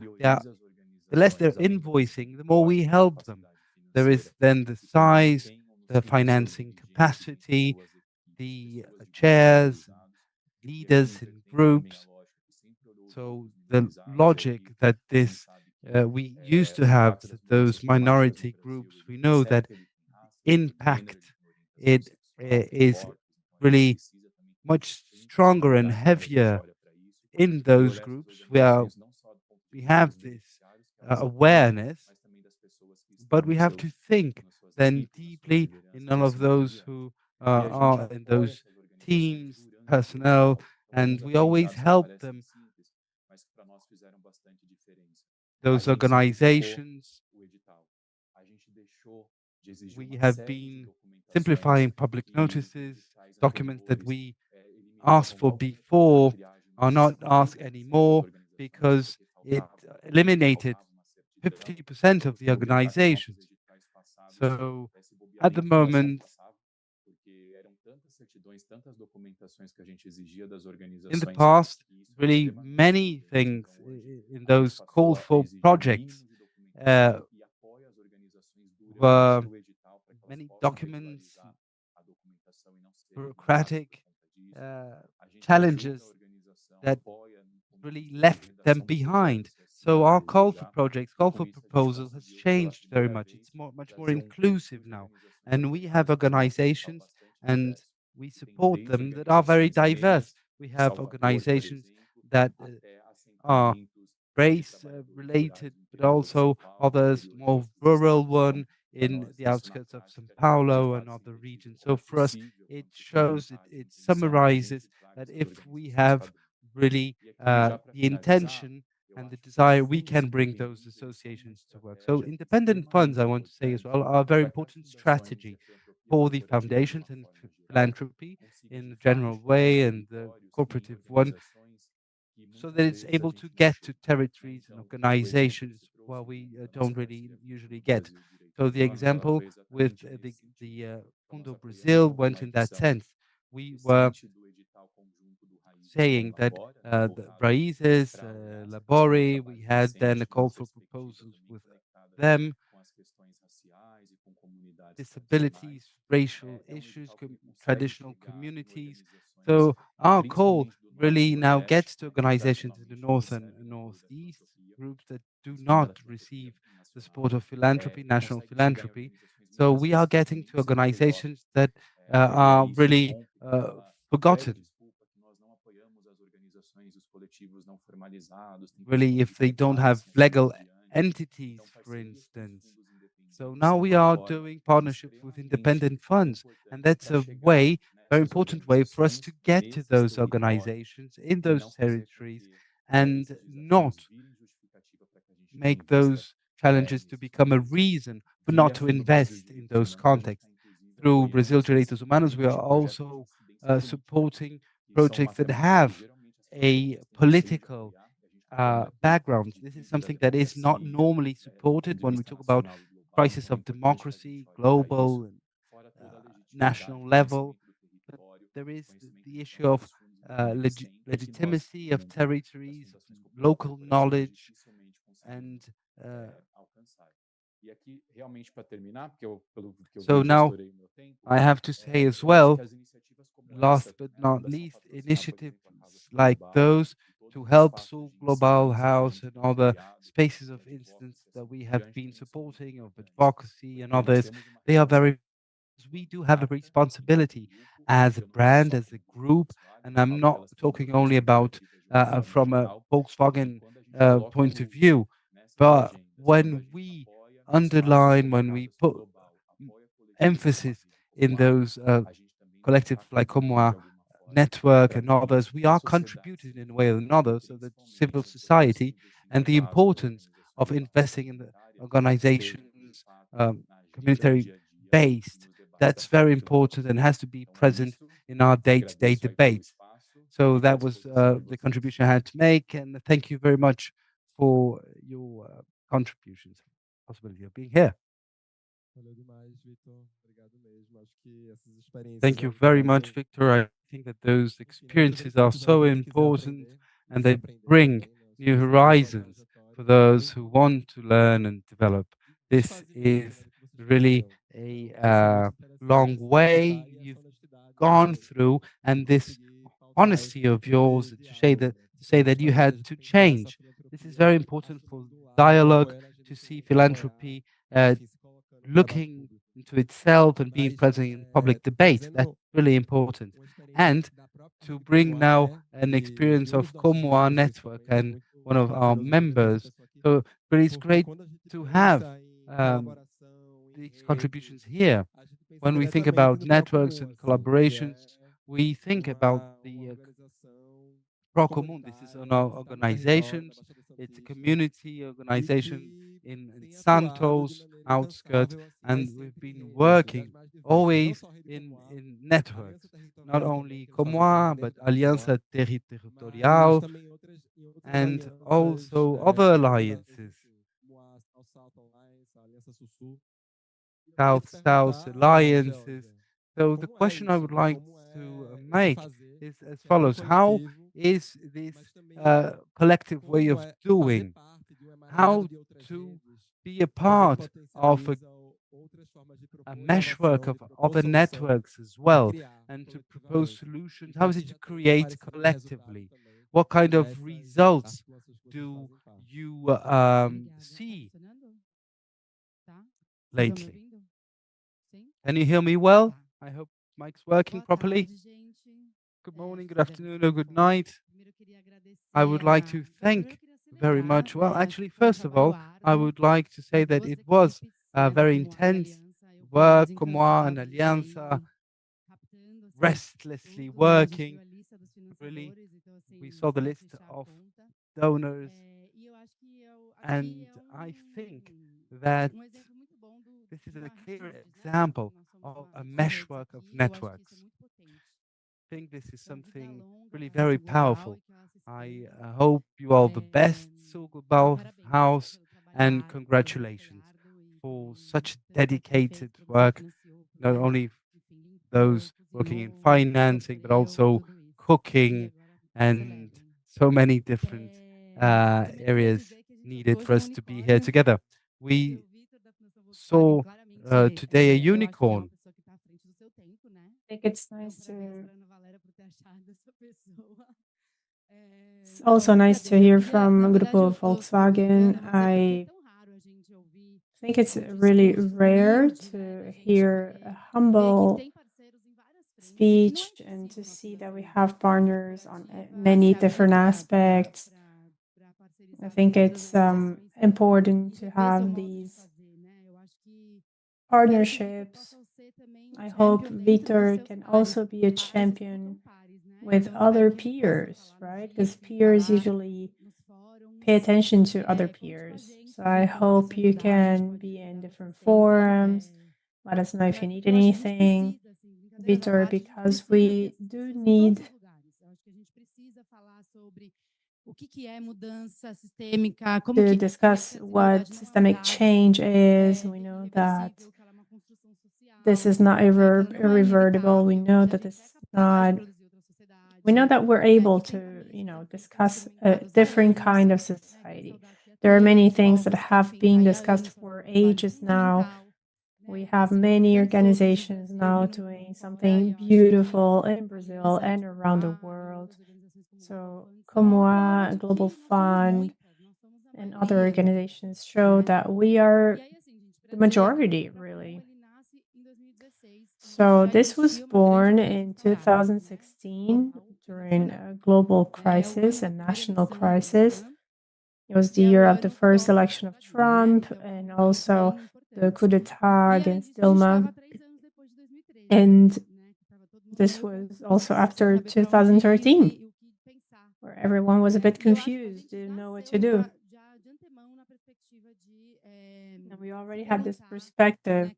the less they're invoicing, the more we help them. There is then the size, the financing capacity, the chairs, leaders in groups. So the logic that this we used to have those minority groups. We know that impact it is really much stronger and heavier in those groups where we have this awareness, but we have to think then deeply in all of those who are in those teams, personnel, and we always help them. Those organizations, we have been simplifying public notices, documents that we asked for before are not asked anymore because it eliminated 50% of the organizations. So at the moment, in the past, really many things in those called for projects were many documents, bureaucratic challenges that really left them behind. So our call for projects, call for proposals has changed very much. It's much more inclusive now. And we have organizations and we support them that are very diverse. We have organizations that are race related, but also others more rural one in the outskirts of São Paulo and other regions. So for us, it shows, it summarizes that if we have really the intention and the desire, we can bring those associations to work. So independent funds, I want to say as well, are a very important strategy for the foundations and philanthropy in the general way and the cooperative one, so that it's able to get to territories and organizations where we don't really usually get. So the example with the Fundo Brazil went in that sense. We were saying that the Raízes, Labore, we had then a call for proposals with them, disabilities, racial issues, traditional communities. So our call really now gets to organizations in the north and northeast, groups that do not receive the support of philanthropy, national philanthropy. So we are getting to organizations that are really forgotten. Really, if they don't have legal entities, for instance. So now we are doing partnerships with independent funds, and that's a way, very important way for us to get to those organizations in those territories and not make those challenges to become a reason for not to invest in those contexts. Through Brazil Direitos Humanos, we are also supporting projects that have a political background. This is something that is not normally supported when we talk about crisis of democracy, global and national level. But there is the issue of legitimacy of territories, local knowledge, and so now I have to say as well, last but not least, initiatives like those to help Sul Global House and other spaces of instance that we have been supporting, of advocacy and others, they are very, we do have a responsibility as a brand, as a group, and I'm not talking only about from a Volkswagen point of view, but when we underline, when we put emphasis in those collectives like Como network and others, we are contributing in a way or another, so that civil society and the importance of investing in the organizations, community based, that's very important and has to be present in our day-to-day debate. So that was the contribution I had to make, and thank you very much for your contributions, possibility of being here. Thank you very much, Victor. I think that those experiences are so important and they bring new horizons for those who want to learn and develop. This is really a long way you've gone through, and this honesty of yours to say that you had to change. This is very important for dialogue, to see philanthropy looking into itself and being present in public debate. That's really important. And to bring now an experience of Como our network and one of our members. So, but it's great to have these contributions here. When we think about networks and collaborations, we think about the Procomún. This is an organization. It's a community organization in Santos outskirts, and we've been working always in networks, not only Comoa, but Alianza Territorial, and also other alliances, South-South alliances. So the question I would like to make is as follows: how is this collective way of doing? How to be a part of a meshwork of other networks as well, and to propose solutions? How is it to create collectively? What kind of results do you see lately? Can you hear me well? I hope mic's working properly. Good morning, good afternoon, or good night. I would like to thank very much. Well, actually, first of all, I would like to say that it was very intense work, Comoa and Alianza, restlessly working. Really, we saw the list of donors, and I think that this is a clear example of a meshwork of networks. I think this is something really very powerful. I hope you all the best, Sul Global House, and congratulations for such dedicated work, not only those working in financing, but also cooking and so many different areas needed for us to be here together. We saw today a unicorn. I think it's nice to. It's also nice to hear from Grupo Volkswagen. I think it's really rare to hear a humble speech and to see that we have partners on many different aspects. I think it's important to have these partnerships. I hope Victor can also be a champion with other peers, right? Because peers usually pay attention to other peers. So I hope you can be in different forums. Let us know if you need anything, Victor, because we do need to discuss what systemic change is. We know that this is not irreversible. We know that this is not. We know that we're able to, discuss a different kind of society. There are many things that have been discussed for ages now. We have many organizations now doing something beautiful in Brazil and around the world. So Comoa, Global Fund, and other organizations show that we are the majority, really. So this was born in 2016 during a global crisis, a national crisis. It was the year of the first election of Trump and also the coup d'etat against Dilma. And this was also after 2013, where everyone was a bit confused, didn't know what to do. And we already had this perspective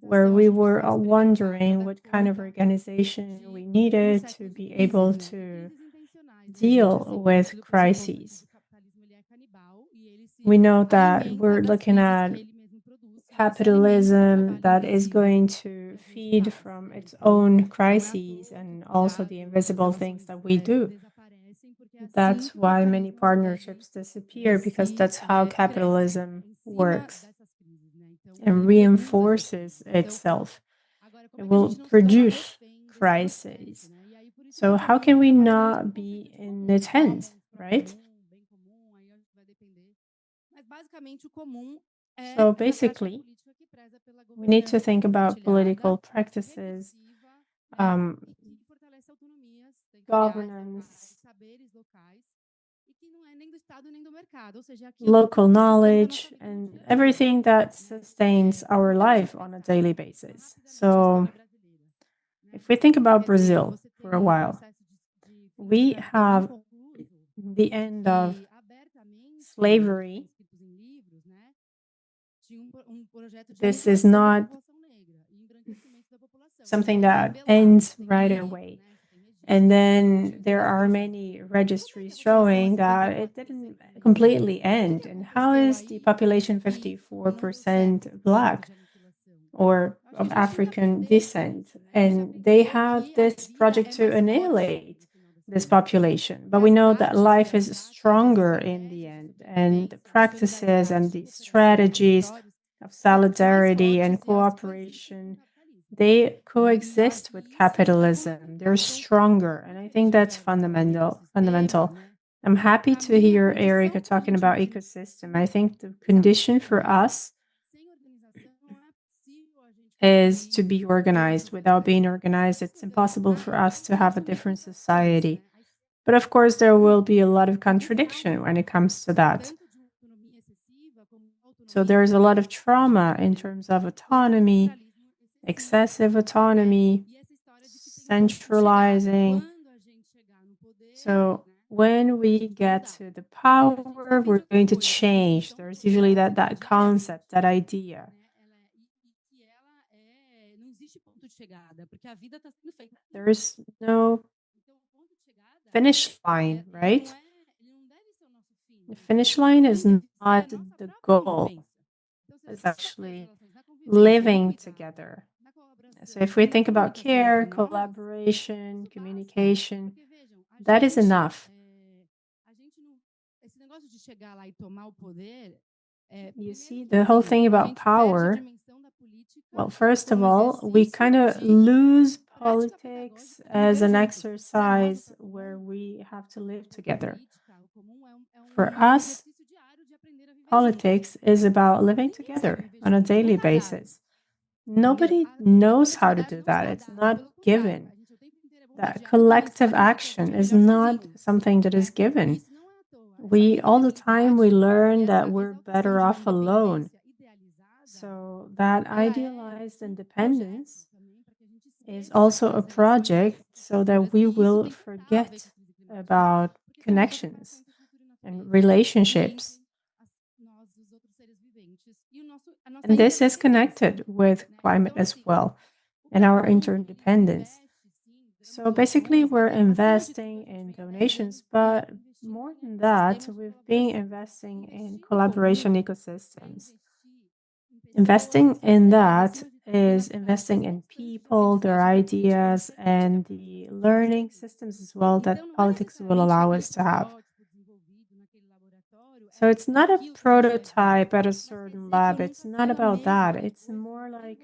where we were all wondering what kind of organization we needed to be able to deal with crises. We know that we're looking at capitalism that is going to feed from its own crises and also the invisible things that we do. That's why many partnerships disappear, because that's how capitalism works and reinforces itself. It will produce crises. So how can we not be in its hands, right? So basically, we need to think about political practices, governance, local knowledge, and everything that sustains our life on a daily basis. So if we think about Brazil for a while, we have the end of slavery. This is not something that ends right away. And then there are many registries showing that it didn't completely end. And how is the population 54% Black or of African descent? And they had this project to annihilate this population. But we know that life is stronger in the end. And the practices and the strategies of solidarity and cooperation, they coexist with capitalism. They're stronger. And I think that's fundamental. I'm happy to hear Erica talking about ecosystem. I think the condition for us is to be organized. Without being organized, it's impossible for us to have a different society. But of course, there will be a lot of contradiction when it comes to that. So there's a lot of trauma in terms of autonomy, excessive autonomy, centralizing. So when we get to the power, we're going to change. There's usually that concept, that idea. There is no finish line, right? The finish line is not the goal. It's actually living together. So if we think about care, collaboration, communication, that is enough. You see, the whole thing about power, well, first of all, we kind of lose politics as an exercise where we have to live together. For us, politics is about living together on a daily basis. Nobody knows how to do that. It's not given. That collective action is not something that is given. All the time we learn that we're better off alone. So that idealized independence is also a project so that we will forget about connections and relationships. And this is connected with climate as well and our interdependence. So basically, we're investing in donations, but more than that, we've been investing in collaboration ecosystems. Investing in that is investing in people, their ideas, and the learning systems as well that politics will allow us to have. So it's not a prototype at a certain lab. It's not about that. It's more like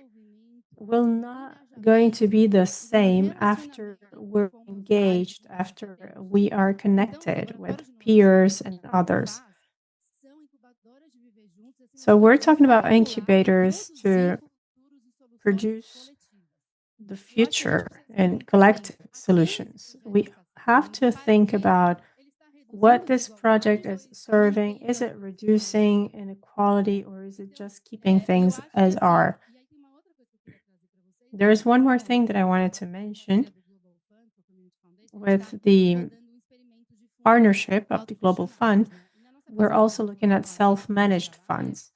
we're not going to be the same after we're engaged, after we are connected with peers and others. So we're talking about incubators to produce the future and collective solutions. We have to think about what this project is serving. Is it reducing inequality or is it just keeping things as are? There's one more thing that I wanted to mention with the partnership of the Global Fund. We're also looking at self-managed funds.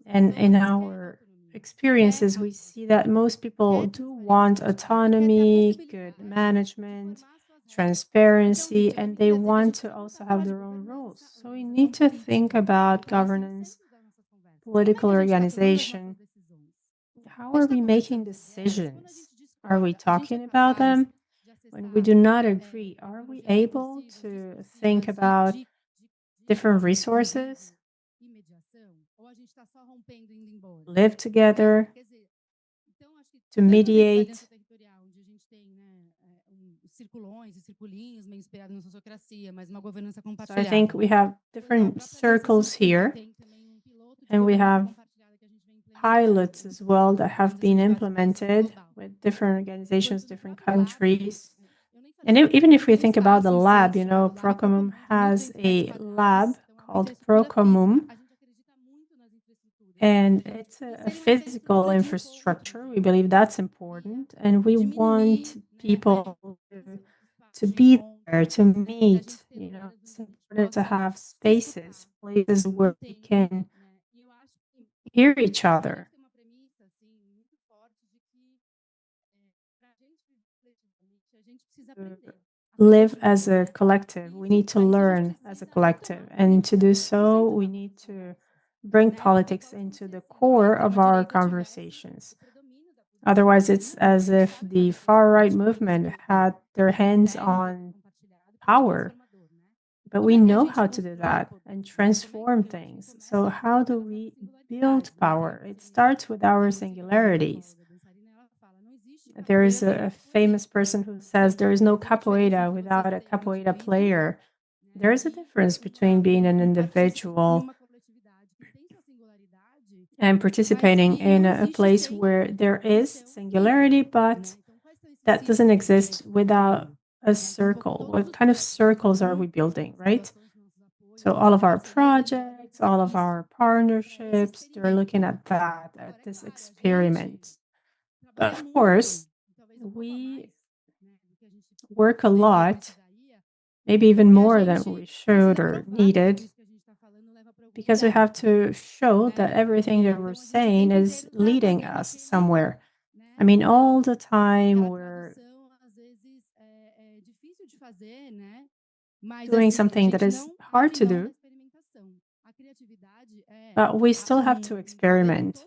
And in our experiences, we see that most people do want autonomy, good management, transparency, and they want to also have their own rules. So we need to think about governance, political organization. How are we making decisions? Are we talking about them? When we do not agree, are we able to think about different resources? Live together to mediate. So I think we have different circles here. And we have pilots as well that have been implemented with different organizations, different countries. And even if we think about the lab, Procomum has a lab called Procomum, and it's a physical infrastructure. We believe that's important, and we want people to be there, to meet. It's important to have spaces, places where we can hear each other. Live as a collective. We need to learn as a collective. And to do so, we need to bring politics into the core of our conversations. Otherwise, it's as if the far-right movement had their hands on power. But we know how to do that and transform things. So how do we build power? It starts with our singularities. There is a famous person who says there is no capoeira without a capoeira player. There is a difference between being an individual and participating in a place where there is singularity, but that doesn't exist without a circle. What kind of circles are we building, right? So all of our projects, all of our partnerships, they're looking at that, at this experiment. But of course, we work a lot, maybe even more than we should or needed, because we have to show that everything that we're saying is leading us somewhere. I mean, all the time we're doing something that is hard to do, but we still have to experiment.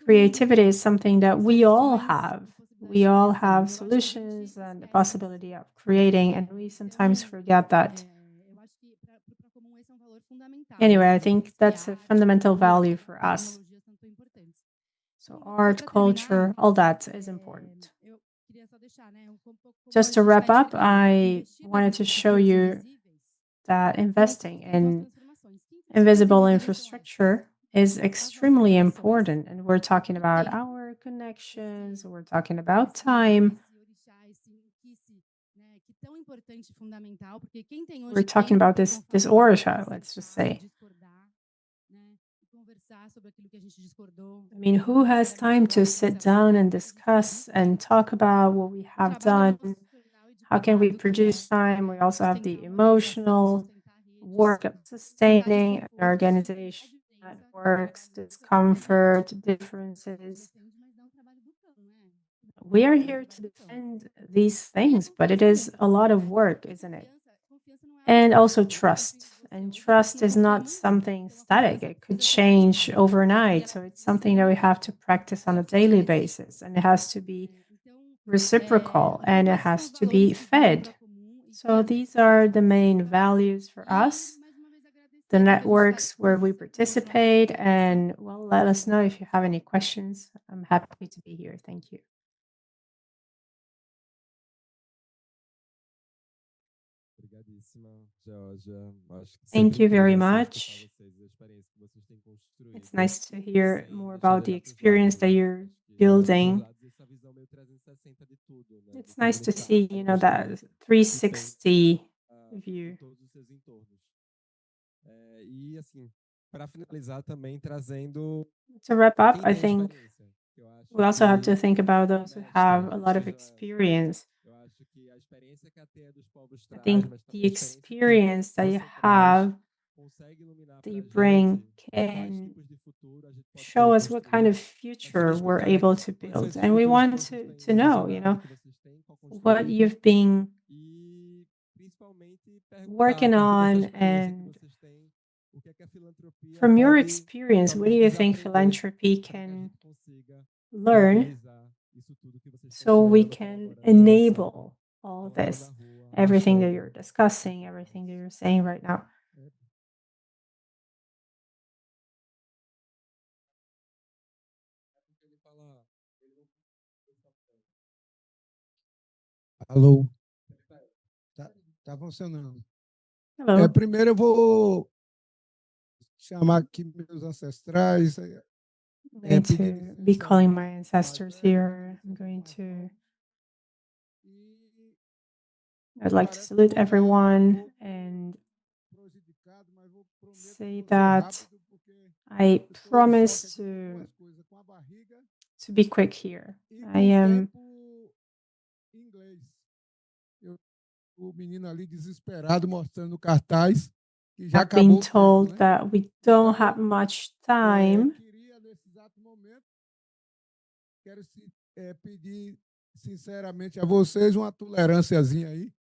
Creativity is something that we all have. We all have solutions and the possibility of creating, and we sometimes forget that. Anyway, I think that's a fundamental value for us. So art, culture, all that is important. Just to wrap up, I wanted to show you that investing in invisible infrastructure is extremely important. And we're talking about our connections, we're talking about time. We're talking about this orisha, let's just say. I mean, who has time to sit down and discuss and talk about what we have done? How can we produce time? We also have the emotional work of sustaining an organization that works, discomfort, differences. We are here to defend these things, but it is a lot of work, isn't it? And also trust. And trust is not something static. It could change overnight. So it's something that we have to practice on a daily basis. And it has to be reciprocal and it has to be fed. So these are the main values for us, the networks where we participate. And well, let us know if you have any questions. I'm happy to be here. Thank you. Thank you very much. It's nice to hear more about the experience that you're building. It's nice to see, that 360 view. To wrap up, I think we also have to think about those who have a lot of experience. I think the experience that you have, that you bring, can show us what kind of future we're able to build. And we want to know, what you've been working on, and from your experience, what do you think philanthropy can learn so we can enable all this, everything that you're discussing, everything that you're saying right now? Alô? Tá funcionando. Hello. Primeiro eu vou chamar aqui meus ancestrais. I'm going to be calling my ancestors here. I'd like to salute everyone and say that I promise to be quick here. I am O menino ali desesperado mostrando cartaz que já have been acabou o tempo, told né? that we don't have much time. Queria nesse exato momento quero pedir sinceramente a vocês uma tolerânciazinha aí,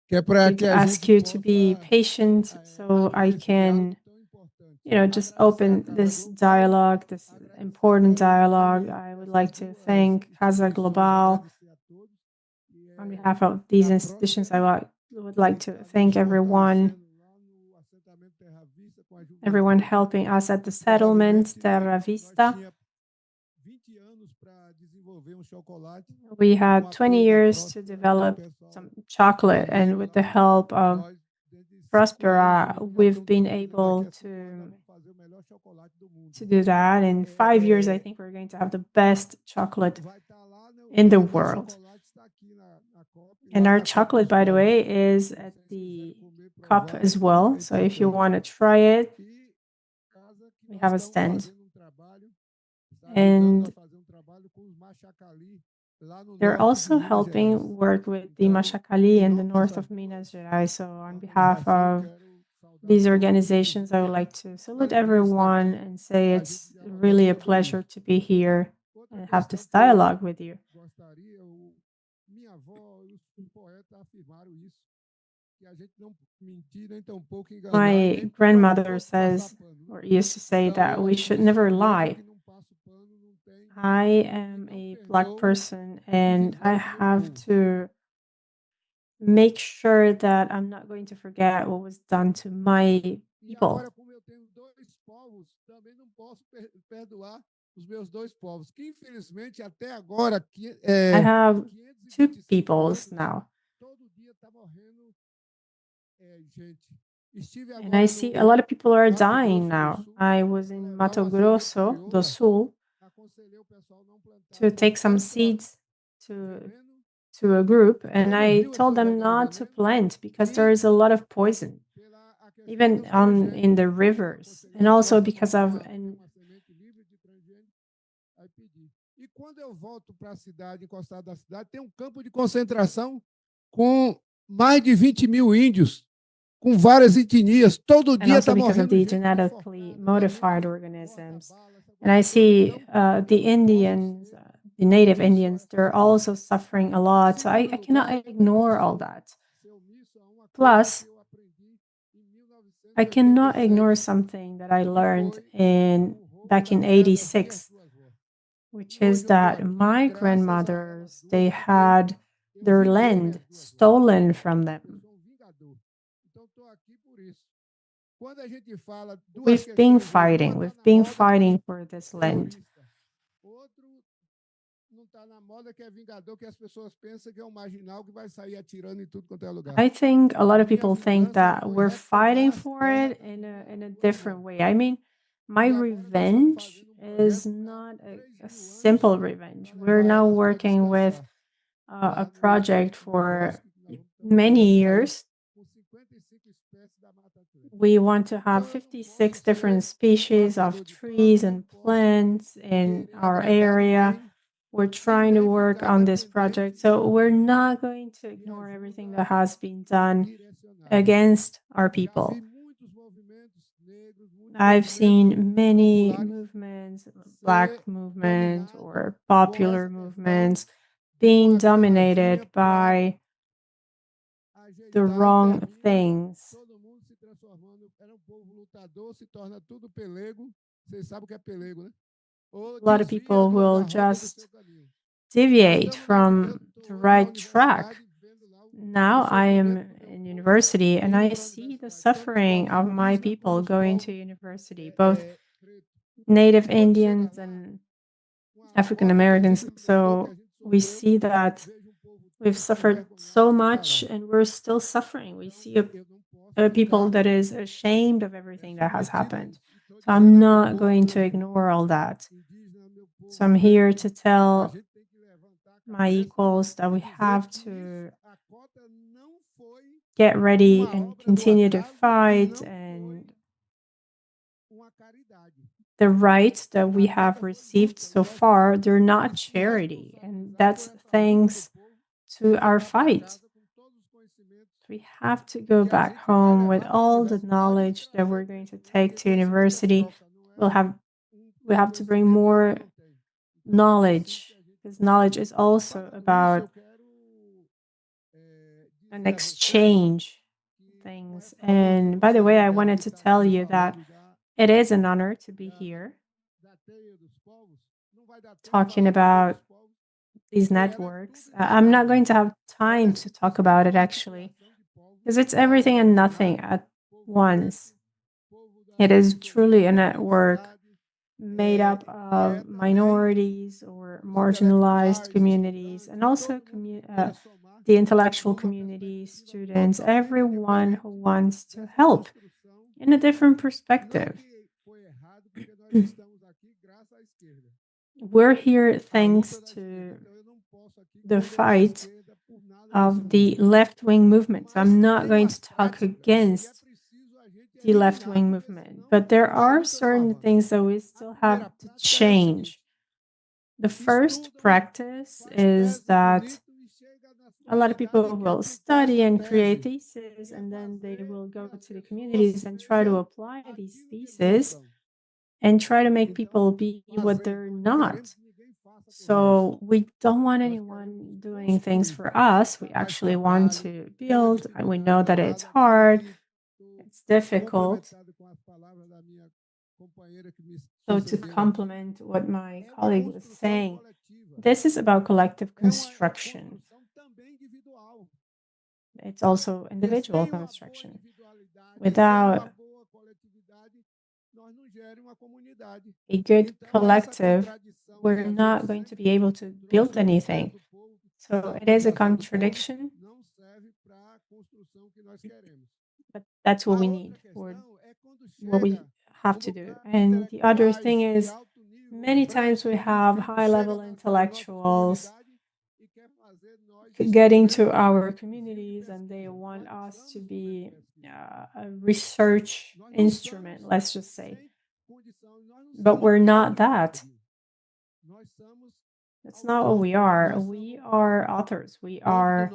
que é para que a Ask gente you to be possa patient so I can, just open this dialogue, this important dialogue. I would like to thank Casa Global. On behalf of these institutions, I would like to thank everyone helping us at the settlement, Terra Vista. We had 20 years to develop some chocolate, and with the help of Prospera, we've been able to do that. In 5 years, I think we're going to have the best chocolate in the world. And our chocolate, by the way, is at the cup as well. So if you want to try it, we have a stand. And they're also helping work with the Machacali in the north of Minas Gerais. So on behalf of these organizations, I would like to salute everyone and say it's really a pleasure to be here and have this dialogue with you. My grandmother says, or used to say, that we should never lie. I am a Black person, and I have to make sure that I'm not going to forget what was done to my people. I have two peoples now. And I see a lot of people are dying now. I was in Mato Grosso do Sul to take some seeds to a group, and I told them not to plant because there is a lot of poison, even in the rivers, and also because of. E quando eu volto para a cidade, encostada da cidade, tem campo de concentração com mais de 20 mil índios, com várias etnias. Todo dia está morrendo. And also because of the genetically modified organisms. And I see the Indians, the native Indians, they're also suffering a lot. So I cannot ignore all that. Plus, I cannot ignore something that I learned back in '86, which is that my grandmothers, they had their land stolen from them. We've been fighting for this land. I think a lot of people think that we're fighting for it in a different way. I mean, my revenge is not a simple revenge. We're now working with a project for many years. We want to have 56 different species of trees and plants in our area. We're trying to work on this project. So we're not going to ignore everything that has been done against our people. I've seen many movements, Black movement or popular movements, being dominated by the wrong things. A lot of people will just deviate from the right track. Now I am in university and I see the suffering of my people going to university, both Native Indians and African Americans. So we see that we've suffered so much and we're still suffering. We see a people that is ashamed of everything that has happened. So I'm not going to ignore all that. So I'm here to tell my equals that we have to get ready and continue to fight, and the rights that we have received so far, they're not charity, and that's thanks to our fight. We have to go back home with all the knowledge that we're going to take to university. We have to bring more knowledge, because knowledge is also about an exchange things. And by the way, I wanted to tell you that it is an honor to be here talking about these networks. I'm not going to have time to talk about it actually, because it's everything and nothing at once. It is truly a network made up of minorities or marginalized communities, and also the intellectual community, students, everyone who wants to help in a different perspective. We're here thanks to the fight of the left-wing movement. So I'm not going to talk against the left-wing movement, but there are certain things that we still have to change. The first practice is that a lot of people will study and create theses, and then they will go to the communities and try to apply these theses and try to make people be what they're not. So we don't want anyone doing things for us. We actually want to build, and we know that it's hard, it's difficult. So to complement what my colleague was saying, this is about collective construction. It's also individual construction. Without a good collective, we're not going to be able to build anything. So it is a contradiction, but that's what we need, or what we have to do. And the other thing is, many times we have high-level intellectuals getting to our communities, and they want us to be a research instrument, let's just say. But we're not that. That's not what we are. We are authors. We are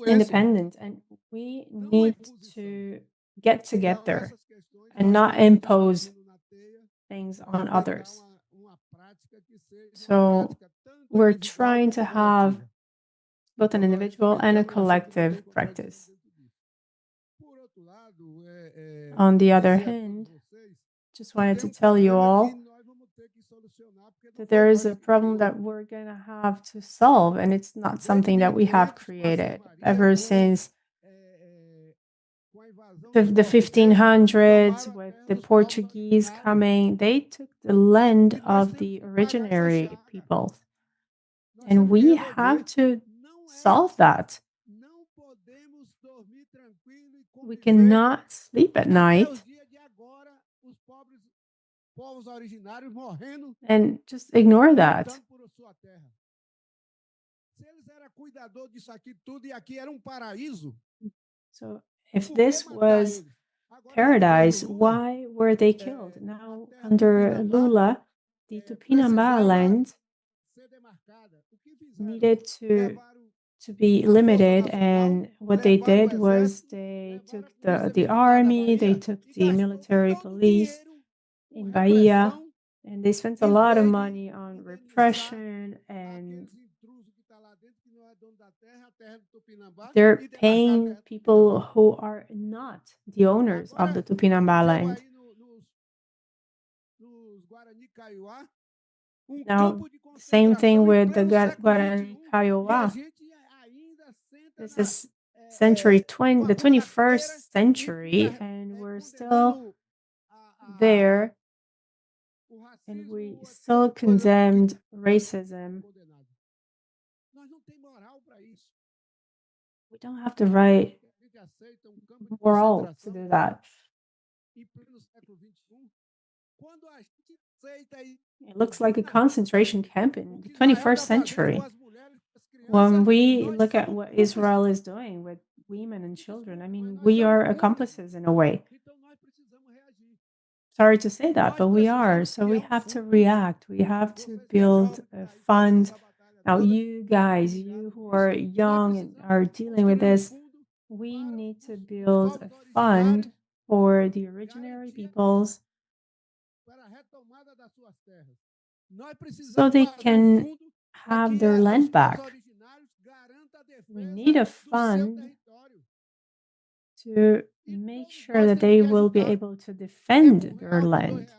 independent, and we need to get together and not impose things on others. So we're trying to have both an individual and a collective practice. On the other hand, just wanted to tell you all that there is a problem that we're going to have to solve, and it's not something that we have created. Ever since the 1500s, with the Portuguese coming, they took the land of the originary peoples, and we have to solve that. We cannot sleep at night and just ignore that. So if this was paradise, why were they killed? Now, under Lula, the Tupinambá land needed to be limited, and what they did was they took the army, they took the military police in Bahia, and they spent a lot of money on repression, and they're paying people who are not the owners of the Tupinambá land. Now, same thing with the Guarani Kaiowá. This is the 21st century, and we're still there, and we still condemned racism. We don't have the right moral to do that. It looks like a concentration camp in the 21st century. When we look at what Israel is doing with women and children, I mean, we are accomplices in a way. Sorry to say that, but we are. So we have to react. We have to build a fund. Now, you guys, you who are young and are dealing with this, we need to build a fund for the originary peoples so they can have their land back. We need a fund to make sure that they will be able to defend their land.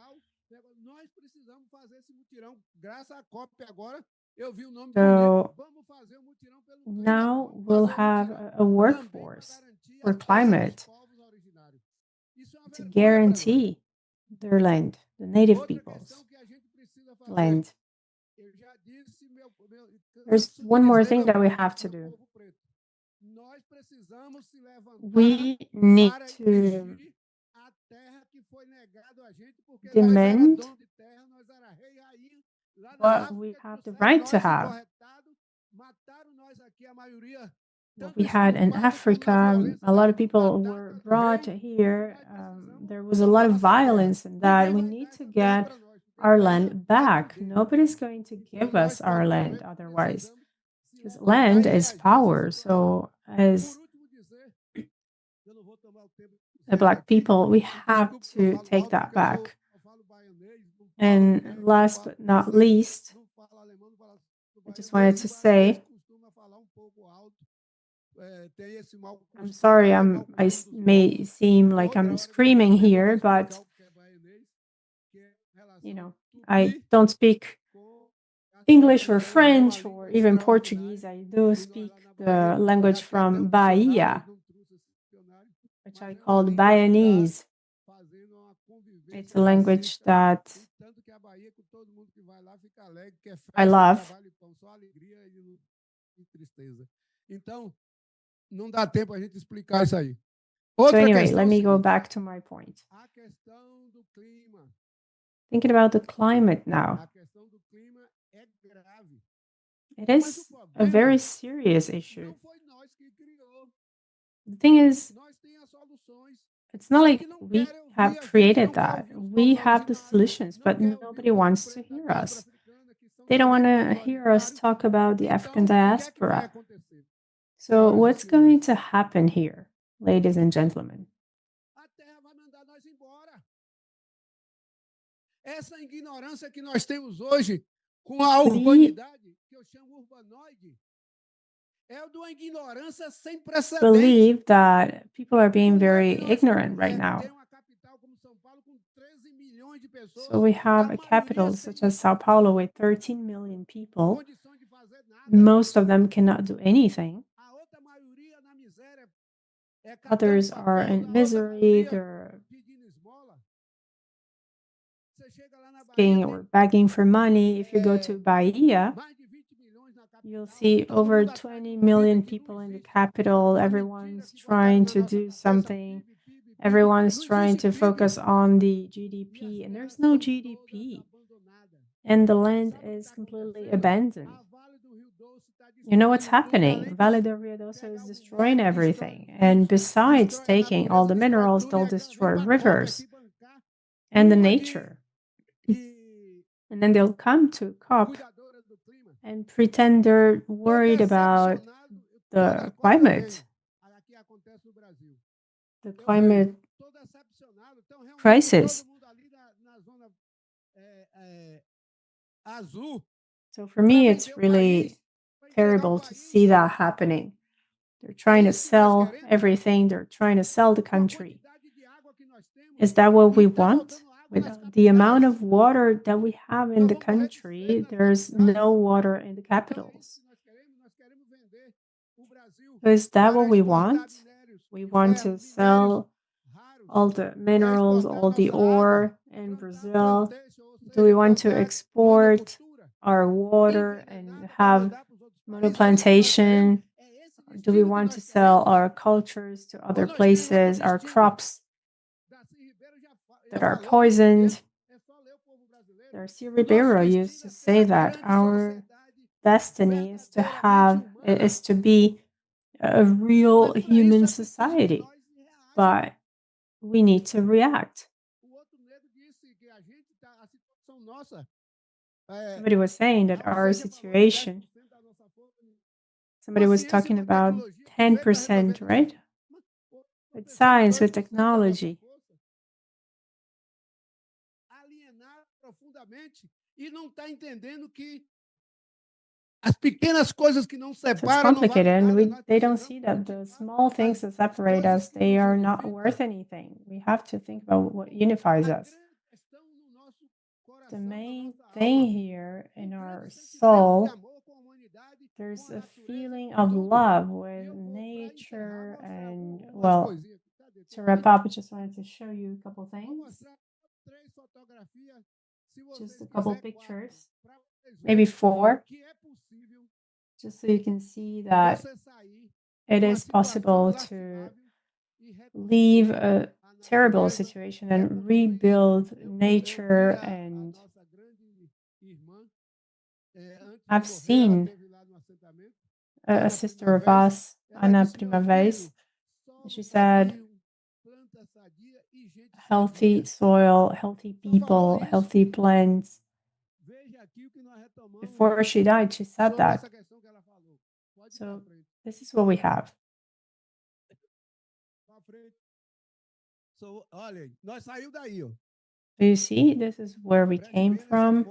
So now we'll have a workforce for climate to guarantee their land, the native people's land. There's one more thing that we have to do. We need to demand what we have the right to have. What we had in Africa, a lot of people were brought here. There was a lot of violence in that. We need to get our land back. Nobody's going to give us our land otherwise, because land is power. So as the Black people, we have to take that back. And last but not least, I just wanted to say, I'm sorry, I may seem like I'm screaming here, but I don't speak English or French or even Portuguese. I do speak the language from Bahia, which I called Baianese. It's a language that I love. So anyway, let me go back to my point. Thinking about the climate now. It is a very serious issue. The thing is, it's not like we have created that. We have the solutions, but nobody wants to hear us. They don't want to hear us talk about the African diaspora. So what's going to happen here, ladies and gentlemen? Essa ignorância que nós temos hoje com a urbanidade, que eu chamo urbanoide, é uma ignorância sem precedentes. Believe that people are being very ignorant right now. So we have a capital such as Sao Paulo with 13 million people. Most of them cannot do anything. Others are in misery, they're asking or begging for money. If you go to Bahia, you'll see over 20 million people in the capital. Everyone's trying to do something. Everyone's trying to focus on the GDP, and there's no GDP. And the land is completely abandoned. You know what's happening? Vale do Rio Doce is destroying everything. And besides taking all the minerals, they'll destroy rivers and the nature. And then they'll come to COP and pretend they're worried about the climate crisis. So for me, it's really terrible to see that happening. They're trying to sell everything. They're trying to sell the country. Is that what we want? With the amount of water that we have in the country, there's no water in the capitals. So is that what we want? We want to sell all the minerals, all the ore in Brazil. Do we want to export our water and have monoplantation? Do we want to sell our cultures to other places, our crops that are poisoned? Darcy Ribeiro used to say that our destiny is to be a real human society, but we need to react. Somebody was saying that our situation, somebody was talking about 10%, right? With science, with technology. It's complicated, and they don't see that the small things that separate us, they are not worth anything. We have to think about what unifies us. The main thing here in our soul, there's a feeling of love with nature, and well, to wrap up, I just wanted to show you a couple things. Just a couple pictures, maybe 4, just so you can see that it is possible to leave a terrible situation and rebuild nature. And I've seen a sister of us, Ana Primavera, she said, healthy soil, healthy people, healthy plants. Before she died, she said that. So this is what we have. Do you see? This is where we came from.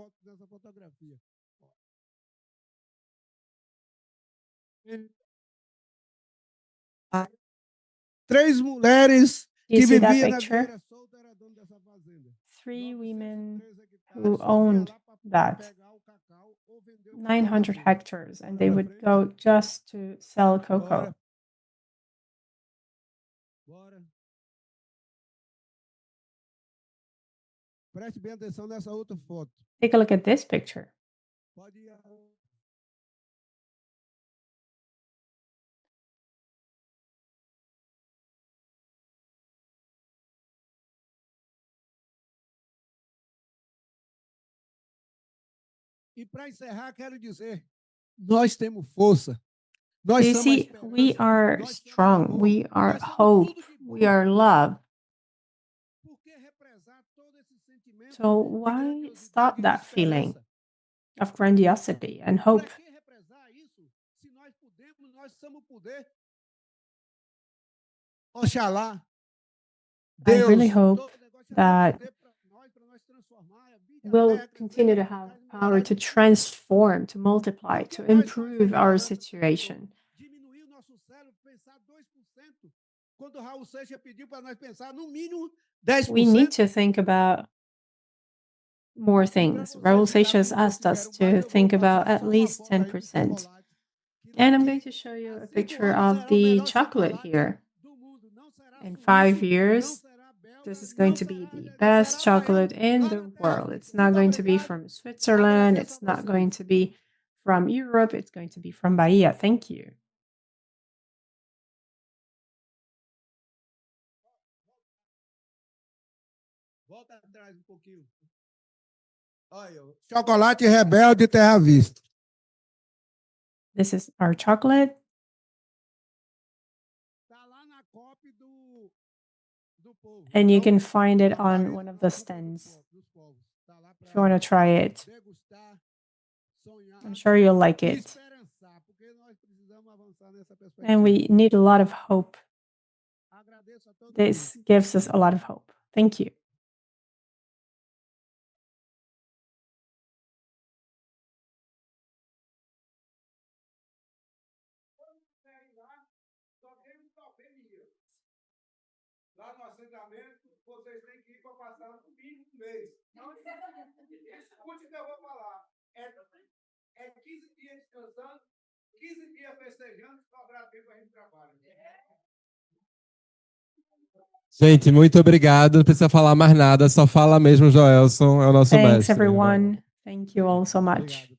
You see that picture? 3 women who owned that 900 hectares, and they would go just to sell cocoa. Take a look at this picture. E para encerrar, quero dizer, nós temos força. You see, we are strong, we are hope, we are love. So why stop that feeling of grandiosity and hope? I really hope that we'll continue to have power to transform, to multiply, to improve our situation. We need to think about more things. Raul Seixas asked us to think about at least 10%. And I'm going to show you a picture of the chocolate here. In 5 years, this is going to be the best chocolate in the world. It's not going to be from Switzerland. It's not going to be from Europe. It's going to be from Bahia. Thank you. Chocolate Rebelde Terra Vista. This is our chocolate. And you can find it on one of the stands if you want to try it. I'm sure you'll like it. And we need a lot of hope. This gives us a lot of hope. Thank you. Lá no assentamento, vocês têm que ir para passar no mínimo um mês. Escute o que eu vou falar. É 15 dias descansando, 15 dias festejando, sobrar tempo a gente trabalha. Gente, muito obrigado. Não precisa falar mais nada, só fala mesmo, Joelson, é o nosso mestre. Thanks, everyone. Thank you all so much. Obrigado.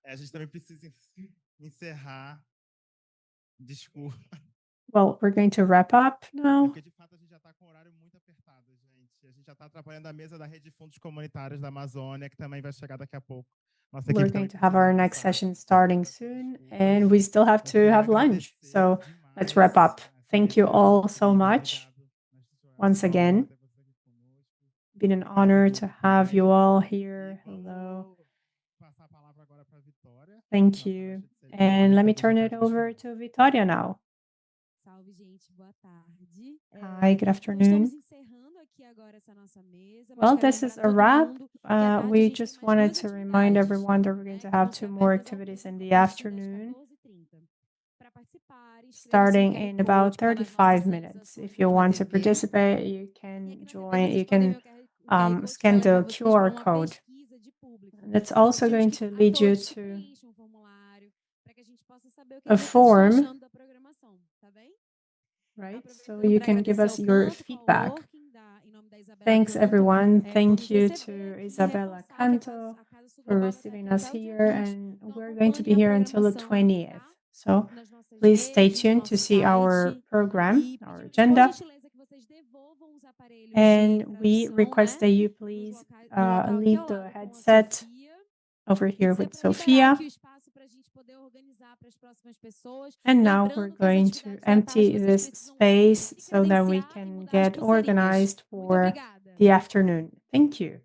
A gente também precisa encerrar. Desculpa. Well, we're going to wrap up É now. porque, de fato, a gente já está com o horário muito apertado, gente. A gente já está atrapalhando a mesa da Rede de Fundos Comunitários da Amazônia, que também vai chegar daqui a pouco. Nossa We're equipe going também to have precisa our next almoçar. session starting soon, and we still have Eu to queria have lunch. agradecer So let's demais wrap up. essa Thank you abertura all do so Cristi. much. Obrigado, Once again. ter você aqui conosco. Been an honor to have you all here. Hello. Passar a palavra agora para a Vitória. Thank you. And let me turn it over to Vitória now. Salve, gente. Boa tarde. Hi, good afternoon. Estamos encerrando aqui agora essa nossa mesa. Well, this is a wrap. We just wanted to remind everyone that we're going to have 2 more activities in the afternoon, starting in about 35 minutes. If you want to participate, you can join, you can scan the QR code. That's also going to lead you to a form, right? So you can give us your feedback. Thanks, everyone. Thank you to Isabella Canto for receiving us here, and we're going to be here until the 20th. So please stay tuned to see our program, our agenda. And we request that you please leave the headset over here with Sophia. And now we're going to empty this space so that we can get organized for the afternoon. Thank you.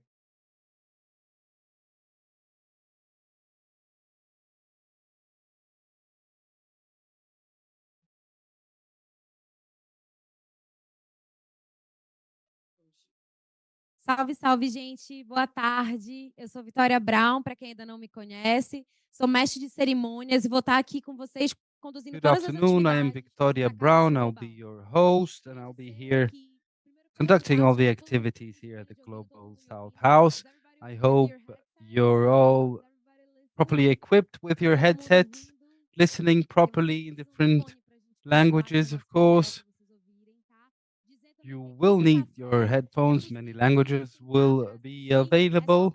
Salve, salve, gente. Boa tarde. Eu sou Vitória Brown, para quem ainda não me conhece. Sou mestre de cerimônias e vou estar aqui com vocês conduzindo Good todas as afternoon, I am atividades Victoria da Casa Brown. Sul I'll Global. be your host and I'll be here conducting all the activities here at the Global South House. I hope you're all properly equipped with your headsets, listening properly in different languages, of course. You will need your headphones. Many languages will be available.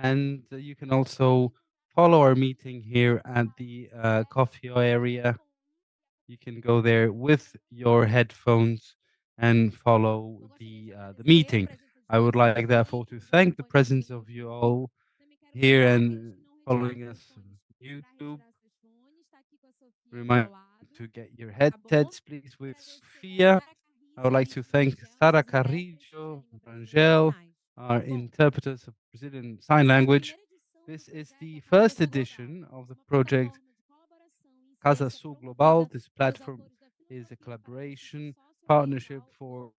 And you can also follow our meeting here at the coffee area. You can go there with your headphones and follow the meeting. I would like, therefore, to thank the presence of you all here and following us on YouTube. Remind you to get your headsets, please, with Sophia. I would like to thank Sara Carrillo, Rangel, our interpreters of Brazilian Sign Language. This is the first edition of the project Casa Sul Global. This platform is a collaboration partnership for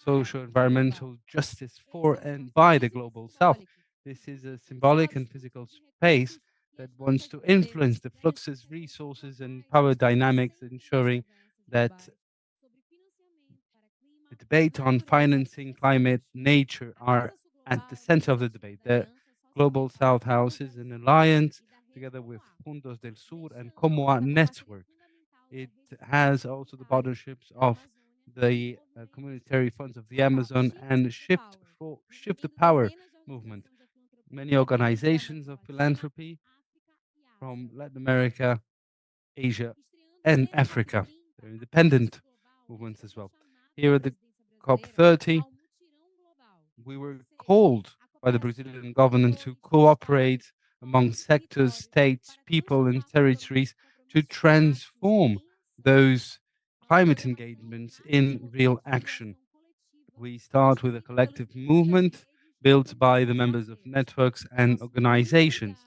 socio-environmental justice for and by the Global South. This is a symbolic and physical space that wants to influence the fluxes, resources, and power dynamics, ensuring that the debate on financing, climate, nature are at the center of the debate. The Global South House is an alliance together with Fondos del Sur and Comoa Network. It has also the partnerships of the communitary funds of the Amazon and Shift the Power movement. Many organizations of philanthropy from Latin America, Asia, and Africa. They're independent movements as well. Here at the COP30, we were called by the Brazilian government to cooperate among sectors, states, people, and territories to transform those climate engagements in real action. We start with a collective movement built by the members of networks and organizations.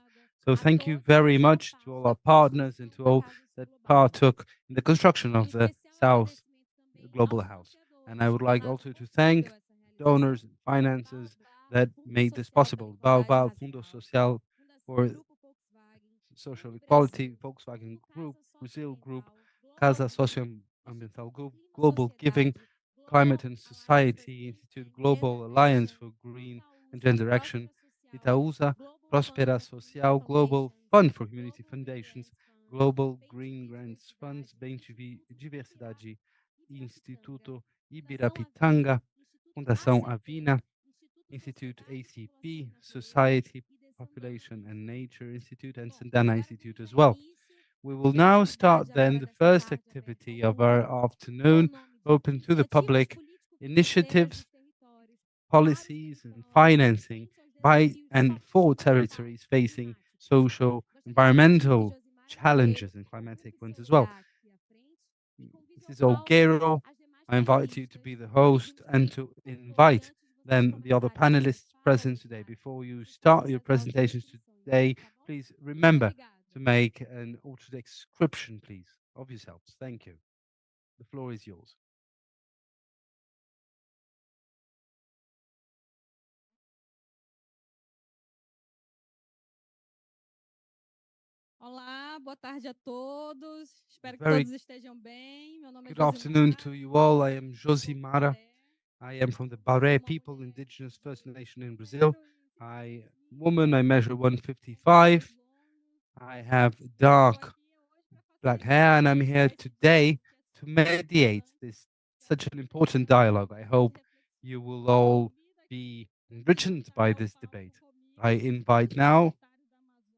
So thank you very much to all our partners and to all that partook in the construction of the South Global House. And I would like also to thank donors and financiers that made this possible. Baobab, Fundo Social for Social Equality, Volkswagen Group, Brazil Group, Casa Socioambiental Group, Global Giving, Climate and Society Institute, Global Alliance for Green and Gender Action, Itaúsa, Prospera Social, Global Fund for Community Foundations, Global Green Grants Funds, Bem Diversidade, Instituto Ibirapitanga, Fundação Avina, Institute ACP, Society Population and Nature Institute and Samdhana Institute as well. We will now start then the first activity of our afternoon, open to the public, initiatives, policies and financing by and for territories facing social, environmental challenges and climatic ones as well. This is Olguero. I invite you to be the host and to invite then the other panelists present today. Before you start your presentations today, please remember to make an auto description, please, of yourselves. Thank you. The floor is yours. Olá, boa tarde a todos. Espero que Very todos estejam bem. Meu nome é good afternoon to you all. I am Josimara. I am from the Baré people, indigenous First Nation in Brazil. I measure 155. I have dark black hair, and I'm here today to mediate this such an important dialogue. I hope you will all be enriched by this debate. I invite now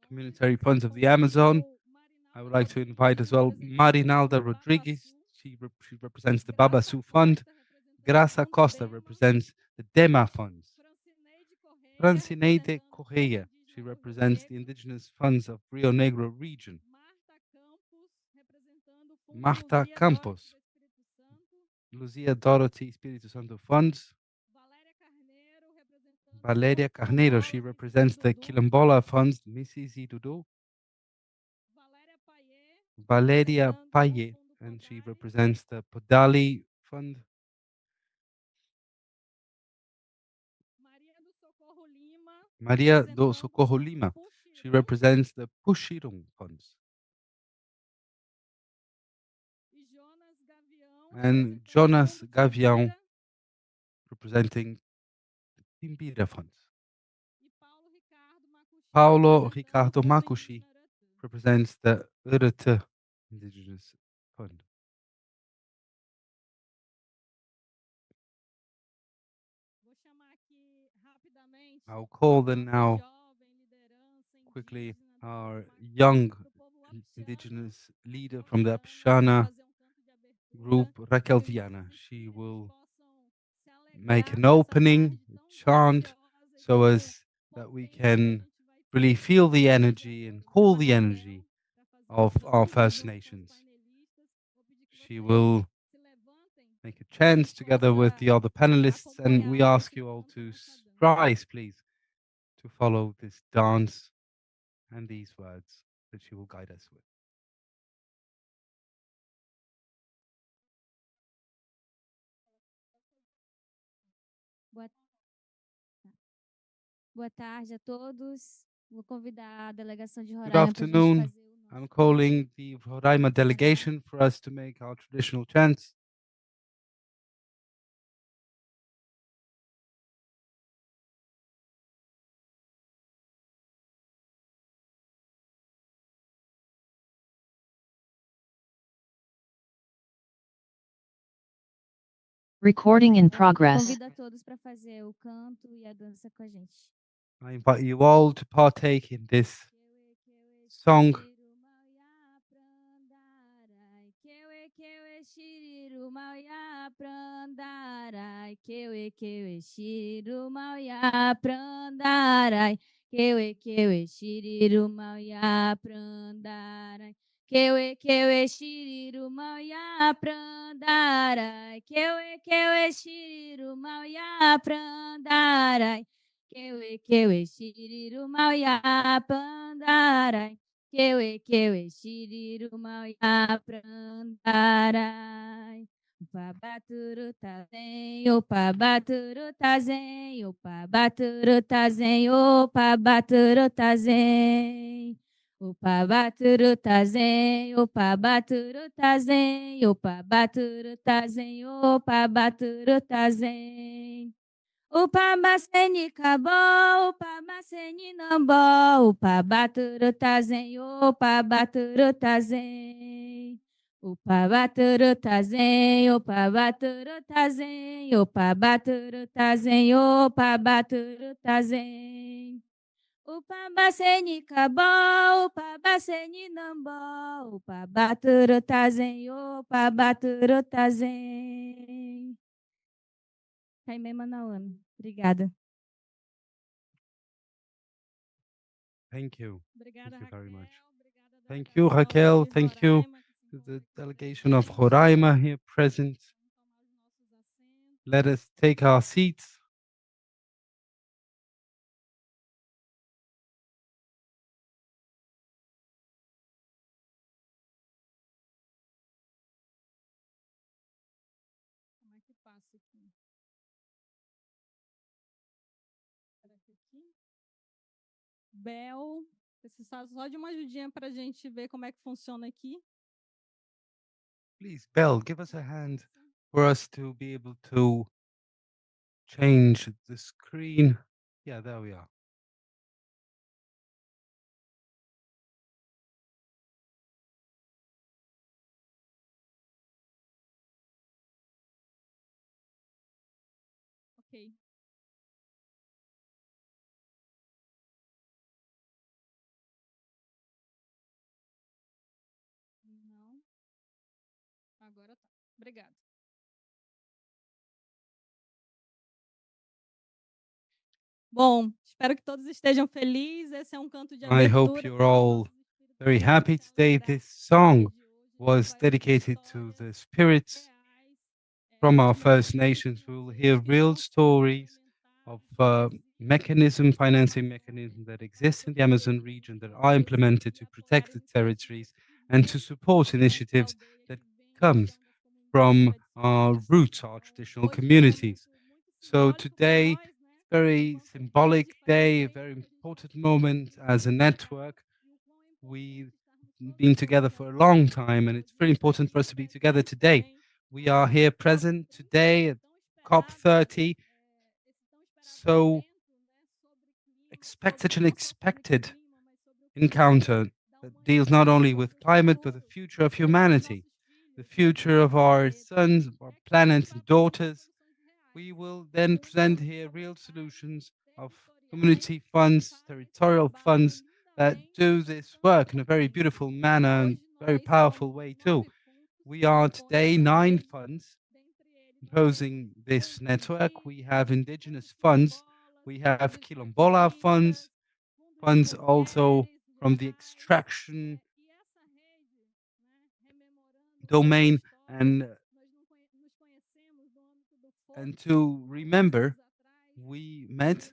Communitary Funds of the Amazon. I would like to invite as well Marinalda Rodriguez. She represents the Babasu Fund. Graça Costa represents the Dema Funds. Francineide Correia, she represents the indigenous funds of Rio Negro region. Marta Campos, Luzia Dorothy Espírito Santo Funds. Valeria Carneiro, she represents the Quilombola Funds, Mrs. Idudu. Valeria Paye, and she represents the Podali Fund. Maria do Socorro Lima, she represents the Pushirung Funds. And Jonas Gavião, representing the Timbira Funds. Paulo Ricardo Makushi represents the Urete Indigenous Fund. I'll call then now quickly our young indigenous leader from the Apishana group, Raquel Viana. She will make an opening, a chant, so as that we can really feel the energy and call the energy of our First Nations. She will make a chant together with the other panelists, and we ask you all to rise, please, to follow this dance and these words that she will guide us with. Boa tarde a todos. Vou convidar a delegação de Good Roraima para a gente afternoon. fazer o I'm calling the Roraima delegation for us to make our traditional chants. Recording in progress. Convido a todos para fazer o canto e a dança com a gente. I invite you all to partake in this song. Kewe shiriru mauya prandarai, kewe shiriru mauya prandarai, kewe shiriru mauya prandarai, kewe shiriru mauya prandarai. Upa baturu tazen, upa baturu tazen, upa baturu tazen, upa baturu tazen. Opa baturu tazen, opa baturu tazen, opa baturu tazen, opa baturu tazen. Opa maceni cabo, opa maceni nambó, opa baturu tazen, opa baturu tazen. Opa baturu tazen, opa baturu tazen, opa baturu tazen, opa baturu tazen. Upabaseni kabau, upabaseni nambau, upabaturu tazen, upabaturu tazen. Jaime Manauano. Obrigada. Thank you. Thank you very much. Thank you, Raquel. Thank you to the delegation of Roraima here present. Let us take our seats. Como é que passa aqui? Bel, precisar só de uma ajudinha para a gente ver como é que funciona aqui. Please, Belle, give us a hand for us to be able to change the screen. Yeah, there we are. Ok. Não. Agora tá. Obrigada. Bom, espero que todos estejam felizes. Esse é canto de abertura. I hope you're all very happy today. This song was dedicated to the spirits from our First Nations. We will hear real stories of financing mechanisms that exist in the Amazon region that are implemented to protect the territories and to support initiatives that comes from our roots, our traditional communities. So today, very symbolic day, a very important moment as a network. We've been together for a long time, and it's very important for us to be together today. We are here present today at COP30. So expect such an expected encounter that deals not only with climate, but the future of humanity, the future of our sons, our planet and daughters. We will then present here real solutions of community funds, territorial funds that do this work in a very beautiful manner and very powerful way too. We are today 9 funds composing this network. We have indigenous funds, we have Quilombola funds, funds also from the extraction domain, and to remember, we met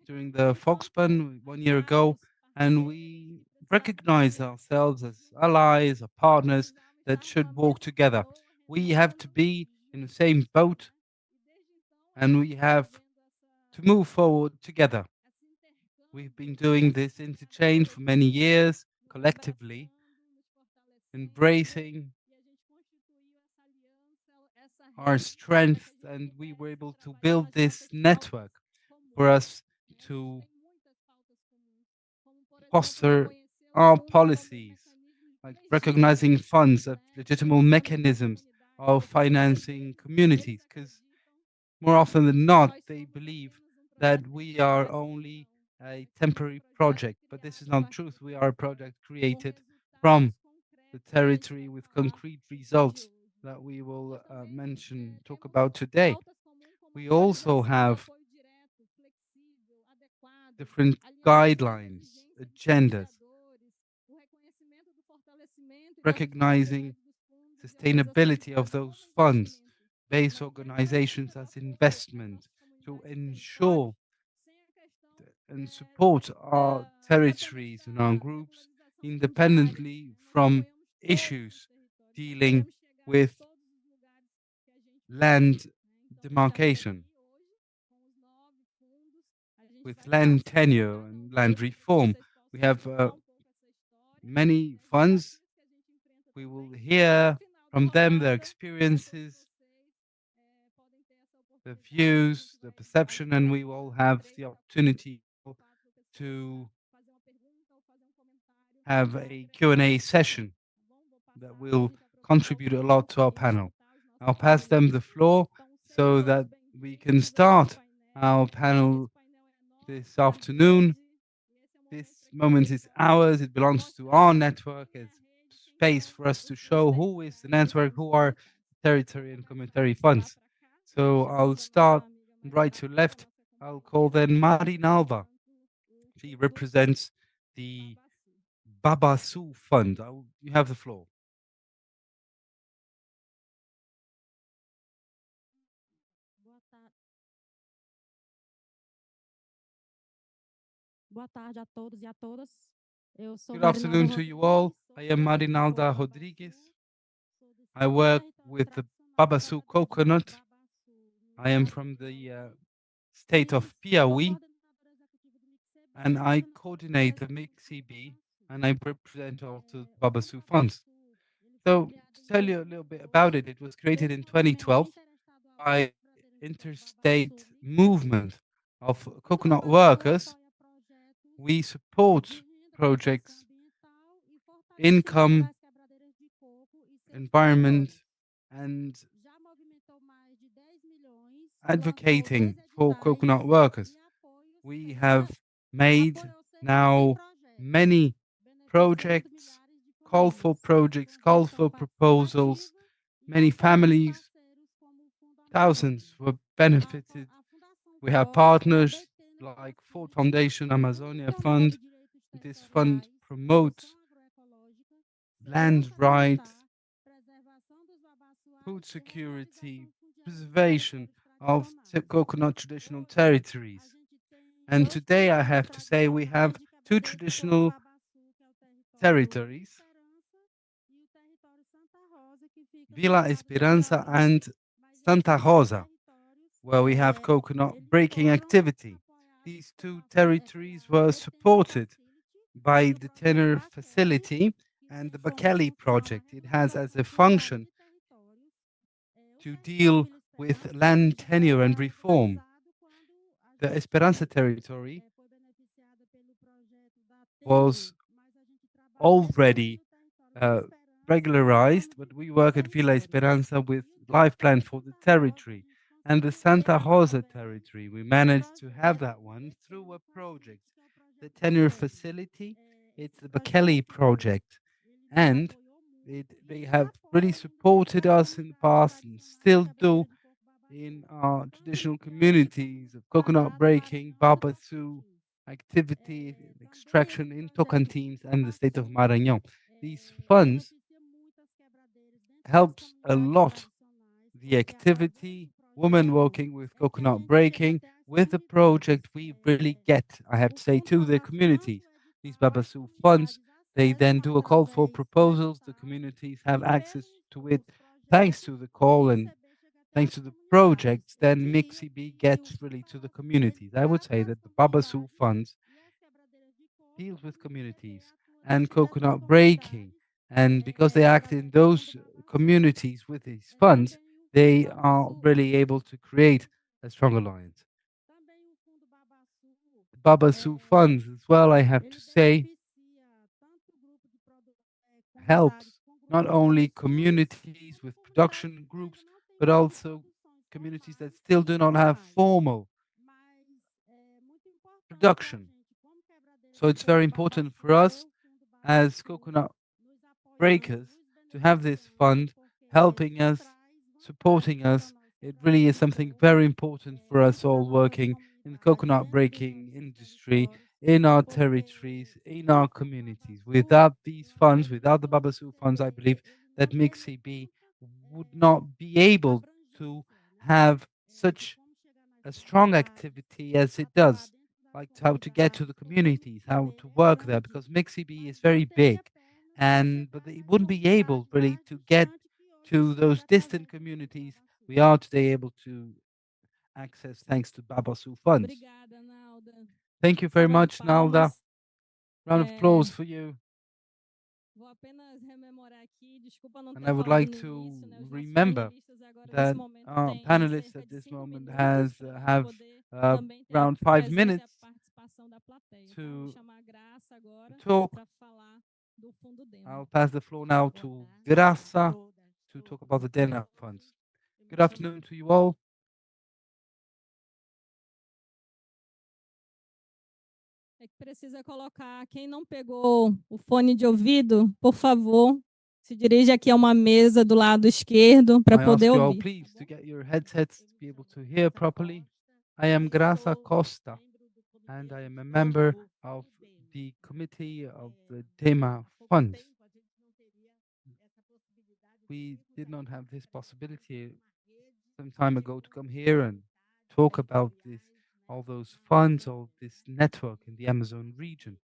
during the Foxpun 1 year ago, and we recognize ourselves as allies or partners that should walk together. We have to be in the same boat, and we have to move forward together. We've been doing this interchange for many years collectively, embracing our strength, and we were able to build this network for us to foster our policies, like recognizing funds of legitimate mechanisms of financing communities, because more often than not, they believe that we are only a temporary project, but this is not truth. We are a project created from the territory with concrete results that we will talk about today. We also have different guidelines, agendas, recognizing sustainability of those funds, base organizations as investment to ensure and support our territories and our groups independently from issues dealing with land demarcation, with land tenure and land reform. We have many funds. We will hear from them their experiences, the views, the perception, and we will have the opportunity to have a Q&A session that will contribute a lot to our panel. I'll pass them the floor so that we can start our panel this afternoon. This moment is ours. It belongs to our network. It's space for us to show who is the network, who are territory and communitary funds. So I'll start right to left. I'll call then Marinalva. She represents the Babasu Fund. You have the floor. Boa tarde a todos e a todas. Eu sou Good afternoon to you all. I am Marinalda Rodrigues. I work with the Babasu coconut. I am from the state of Piauí, and I coordinate the MIXCB, and I represent also Babasu funds. So to tell you a little bit about it, it was created in 2012 by interstate movement of coconut workers. We support projects, income, environment, and advocating for coconut workers. We have made now many projects, call for projects, call for proposals, many families, thousands were benefited. We have partners like Ford Foundation, Amazonia Fund. This fund promotes land rights, food security, preservation of coconut traditional territories. And today I have to say we have two traditional territories, Vila Esperança and Santa Rosa, where we have coconut breaking activity. These two territories were supported by the tenure facility and the Bakeli project. It has as a function to deal with land tenure and reform. The Esperança territory was already regularized, but we work at Vila Esperança with life plan for the territory. And the Santa Rosa territory, we managed to have that one through a project. The tenure facility, it's the Bakeli project. And they have really supported us in the past and still do in our traditional communities of coconut breaking, Babasu activity, extraction in Tocantins and the state of Maranhão. These funds helps a lot the activity, women working with coconut breaking. With the project, we really get, I have to say, to the communities. These Babasu funds, they then do a call for proposals. The communities have access to it thanks to the call and thanks to the projects. Then MIXCB gets really to the communities. I would say that the Babasu funds deals with communities and coconut breaking. And because they act in those communities with these funds, they are really able to create a strong alliance. Babasu funds as well, I have to say, helps not only communities with production groups, but also communities that still do not have formal production. So it's very important for us as coconut breakers to have this fund helping us, supporting us. It really is something very important for us all working in the coconut breaking industry, in our territories, in our communities. Without these funds, without the Babasu funds, I believe that MIXCB would not be able to have such a strong activity as it does, like how to get to the communities, how to work there, because MIXCB is very big, and but they wouldn't be able really to get to those distant communities we are today able to access thanks to Babasu funds. Thank you very much, Nalda. Round of applause for you. And I would like to remember that our panelists at this moment have around 5 minutes to talk. I'll pass the floor now to Graça to talk about the DENA funds. Good afternoon to you all. precisa colocar, quem não pegou o fone de ouvido, por favor, se dirige aqui a uma mesa do lado esquerdo para I ask poder you all, ouvir. please, to get your headsets to be able to hear properly. I am Graça Costa, and I am a member of the committee of the DEMA funds. We did not have this possibility some time ago to come here and talk about this, all those funds, all this network in the Amazon region.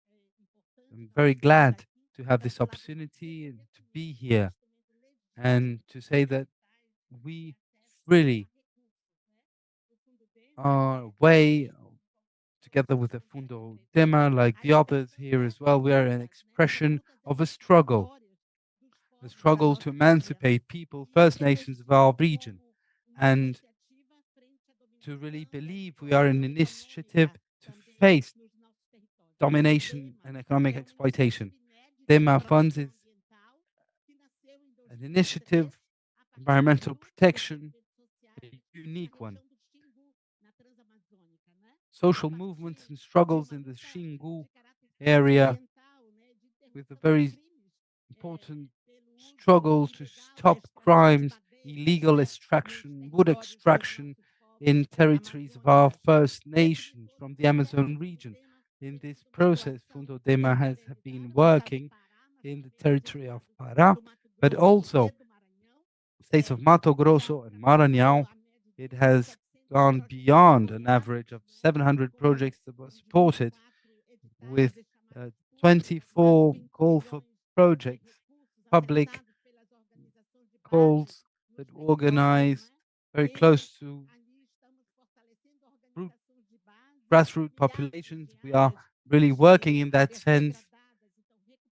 I'm very glad to have this opportunity and to be here and to say that we really are way together with the Fundo Dema, like the others here as well. We are an expression of a struggle to emancipate people, First Nations of our region, and to really believe we are an initiative to face domination and economic exploitation. Dema Funds is an initiative, environmental protection, a unique one. Social movements and struggles in the Xingu area with a very important struggle to stop crimes, illegal extraction, wood extraction in territories of our First Nations from the Amazon region. In this process, Fundo Dema has been working in the territory of Pará, but also states of Mato Grosso and Maranhão. It has gone beyond an average of 700 projects that were supported with 24 call for projects, public calls that organized very close to grassroots populations. We are really working in that sense.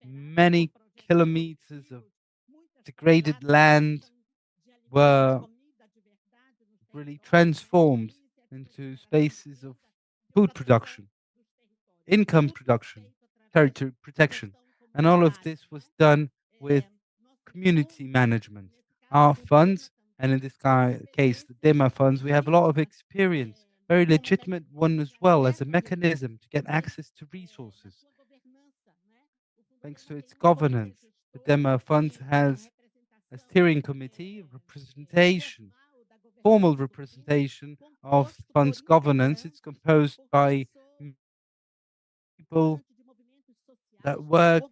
Many kilometers of degraded land were really transformed into spaces of food production, income production, territory protection. And all of this was done with community management. Our funds, and in this case, the DEMA funds, we have a lot of experience, very legitimate one as well, as a mechanism to get access to resources. Thanks to its governance, the DEMA funds has a steering committee, representation, formal representation of funds governance. It's composed by people that work,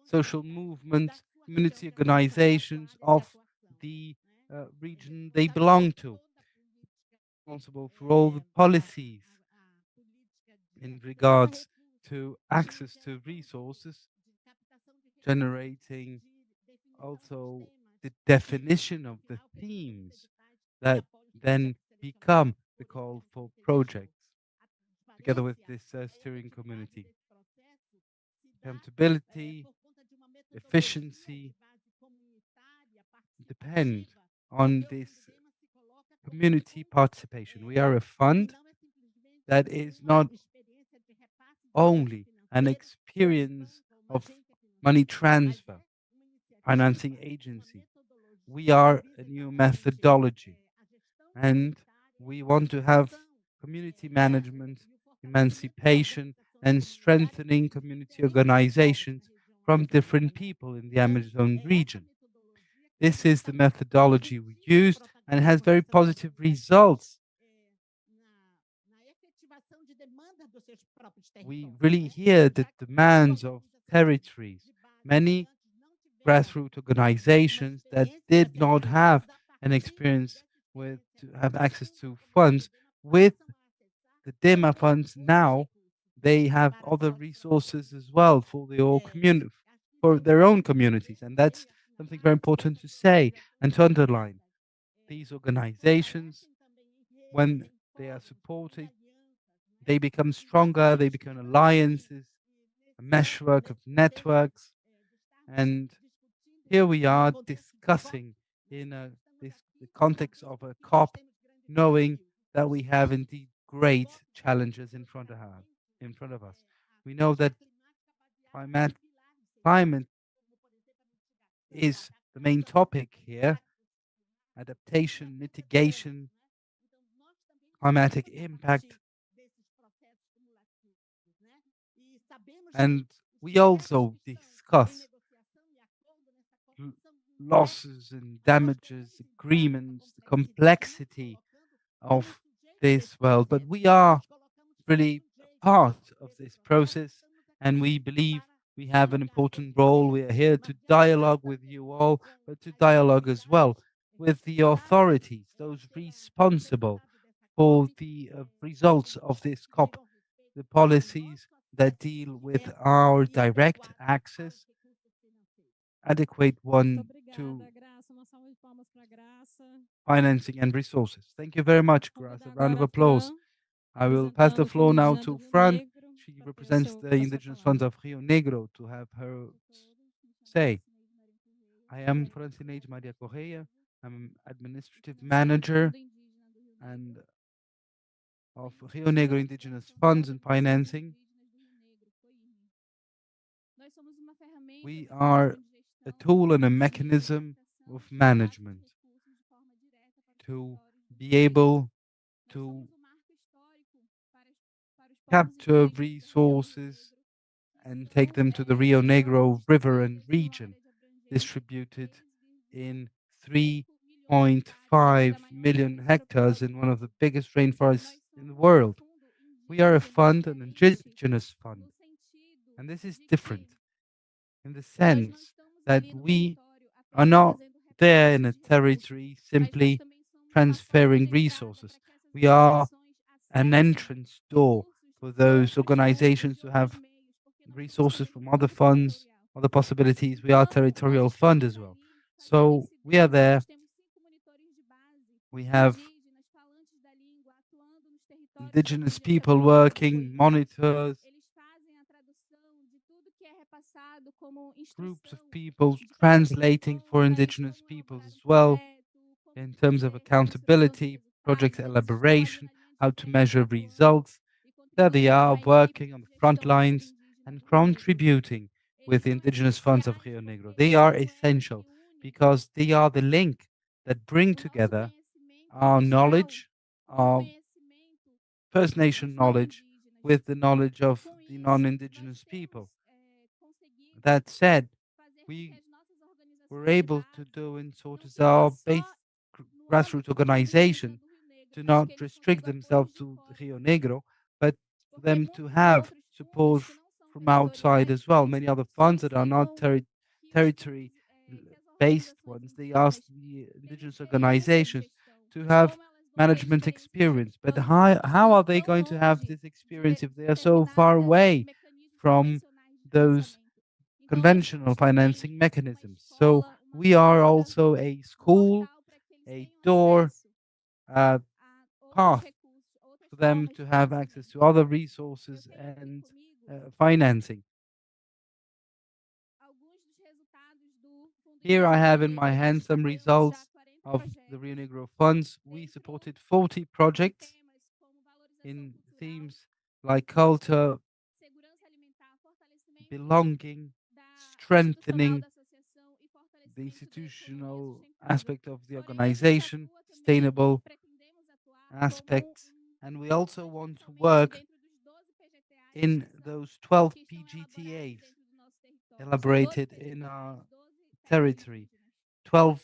social movements, community organizations of the region they belong to, responsible for all the policies in regards to access to resources, generating also the definition of the themes that then become the call for projects together with this steering community. Accountability, efficiency depend on this community participation. We are a fund that is not only an experience of money transfer, financing agency. We are a new methodology, and we want to have community management, emancipation, and strengthening community organizations from different people in the Amazon region. This is the methodology we use, and it has very positive results. We really hear the demands of territories. Many grassroots organizations that did not have an experience with to have access to funds with the DEMA funds now they have other resources as well for their own communities, and that's something very important to say and to underline. These organizations, when they are supported, they become stronger, they become alliances, a meshwork of networks, and here we are discussing in the context of a COP, knowing that we have indeed great challenges in front of us. We know that climate is the main topic here, adaptation, mitigation, climatic impact. And we also discuss losses and damages, agreements, the complexity of this world. But we are really part of this process, and we believe we have an important role. We are here to dialogue with you all, but to dialogue as well with the authorities, those responsible for the results of this COP, the policies that deal with our direct access, adequate one to financing and resources. Thank you very much, Grace. A round of applause. I will pass the floor now to Fran. She represents the Indigenous Funds of Rio Negro to have her say. I am Francineide Maria Correia. I'm administrative manager and of Rio Negro Indigenous Funds and Financing. We are a tool and a mechanism of management to be able to capture resources and take them to the Rio Negro River and region, distributed in 3.5 million hectares in one of the biggest rainforests in the world. We are a fund, an indigenous fund, and this is different in the sense that we are not there in a territory simply transferring resources. We are an entrance door for those organizations to have resources from other funds, other possibilities. We are a territorial fund as well. So we are there. We have indigenous people working, monitors, groups of people translating for indigenous peoples as well in terms of accountability, project elaboration, how to measure results. There they are working on the front lines and contributing with the indigenous funds of Rio Negro. They are essential because they are the link that bring together our knowledge, our First Nation knowledge, with the knowledge of the non-indigenous people. That said, we were able to do in sort of our base grassroots organization to not restrict themselves to Rio Negro, but for them to have support from outside as well. Many other funds that are not territory based ones, they ask the indigenous organizations to have management experience. But how are they going to have this experience if they are so far away from those conventional financing mechanisms? So we are also a school, a door, a path for them to have access to other resources and financing. Here I have in my hand some results of the Rio Negro funds. We supported 40 projects in themes like culture, belonging, strengthening the institutional aspect of the organization, sustainable aspects, and we also want to work in those 12 PGTAs elaborated in our territory. 12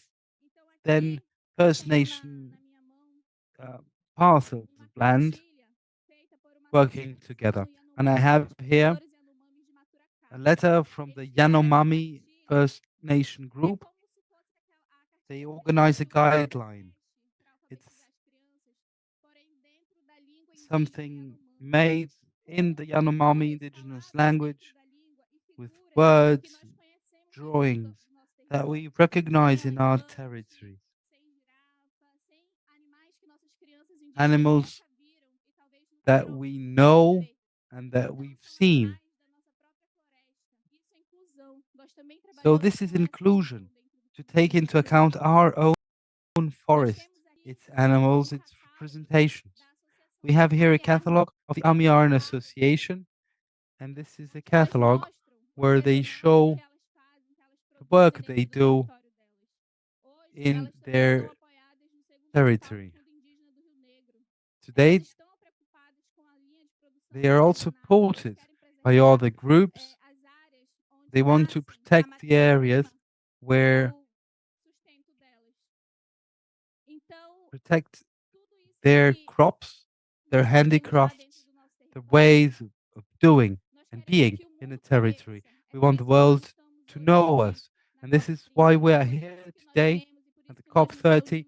then First Nation parcels of land working together. And I have here a letter from the Yanomami First Nation group. They organize a guideline. It's something made in the Yanomami indigenous language with words, drawings that we recognize in our territories. Animals that we know and that we've seen. So this is inclusion, to take into account our own forest, its animals, its representations. We have here a catalog of the Amiarn Association, and this is a catalog where they show the work they do in their territory. To date, they are all supported by other groups. They want to protect the areas where protect their crops, their handicrafts, the ways of doing and being in a territory. We want the world to know us. And this is why we are here today at the COP30,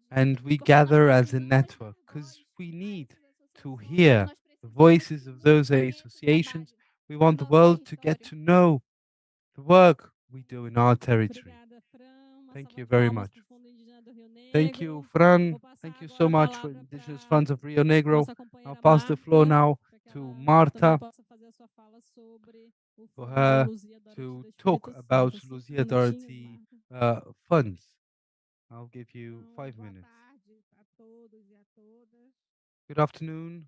and we gather as a network because we need to hear the voices of those associations. We want the world to get to know the work we do in our territory. Thank you very much. Thank you, Fran. Thank you so much for Indigenous Funds of Rio Negro. I'll pass the floor now to Marta for her to talk about Luzia Dorothy funds. I'll give you 5 minutes. Good afternoon.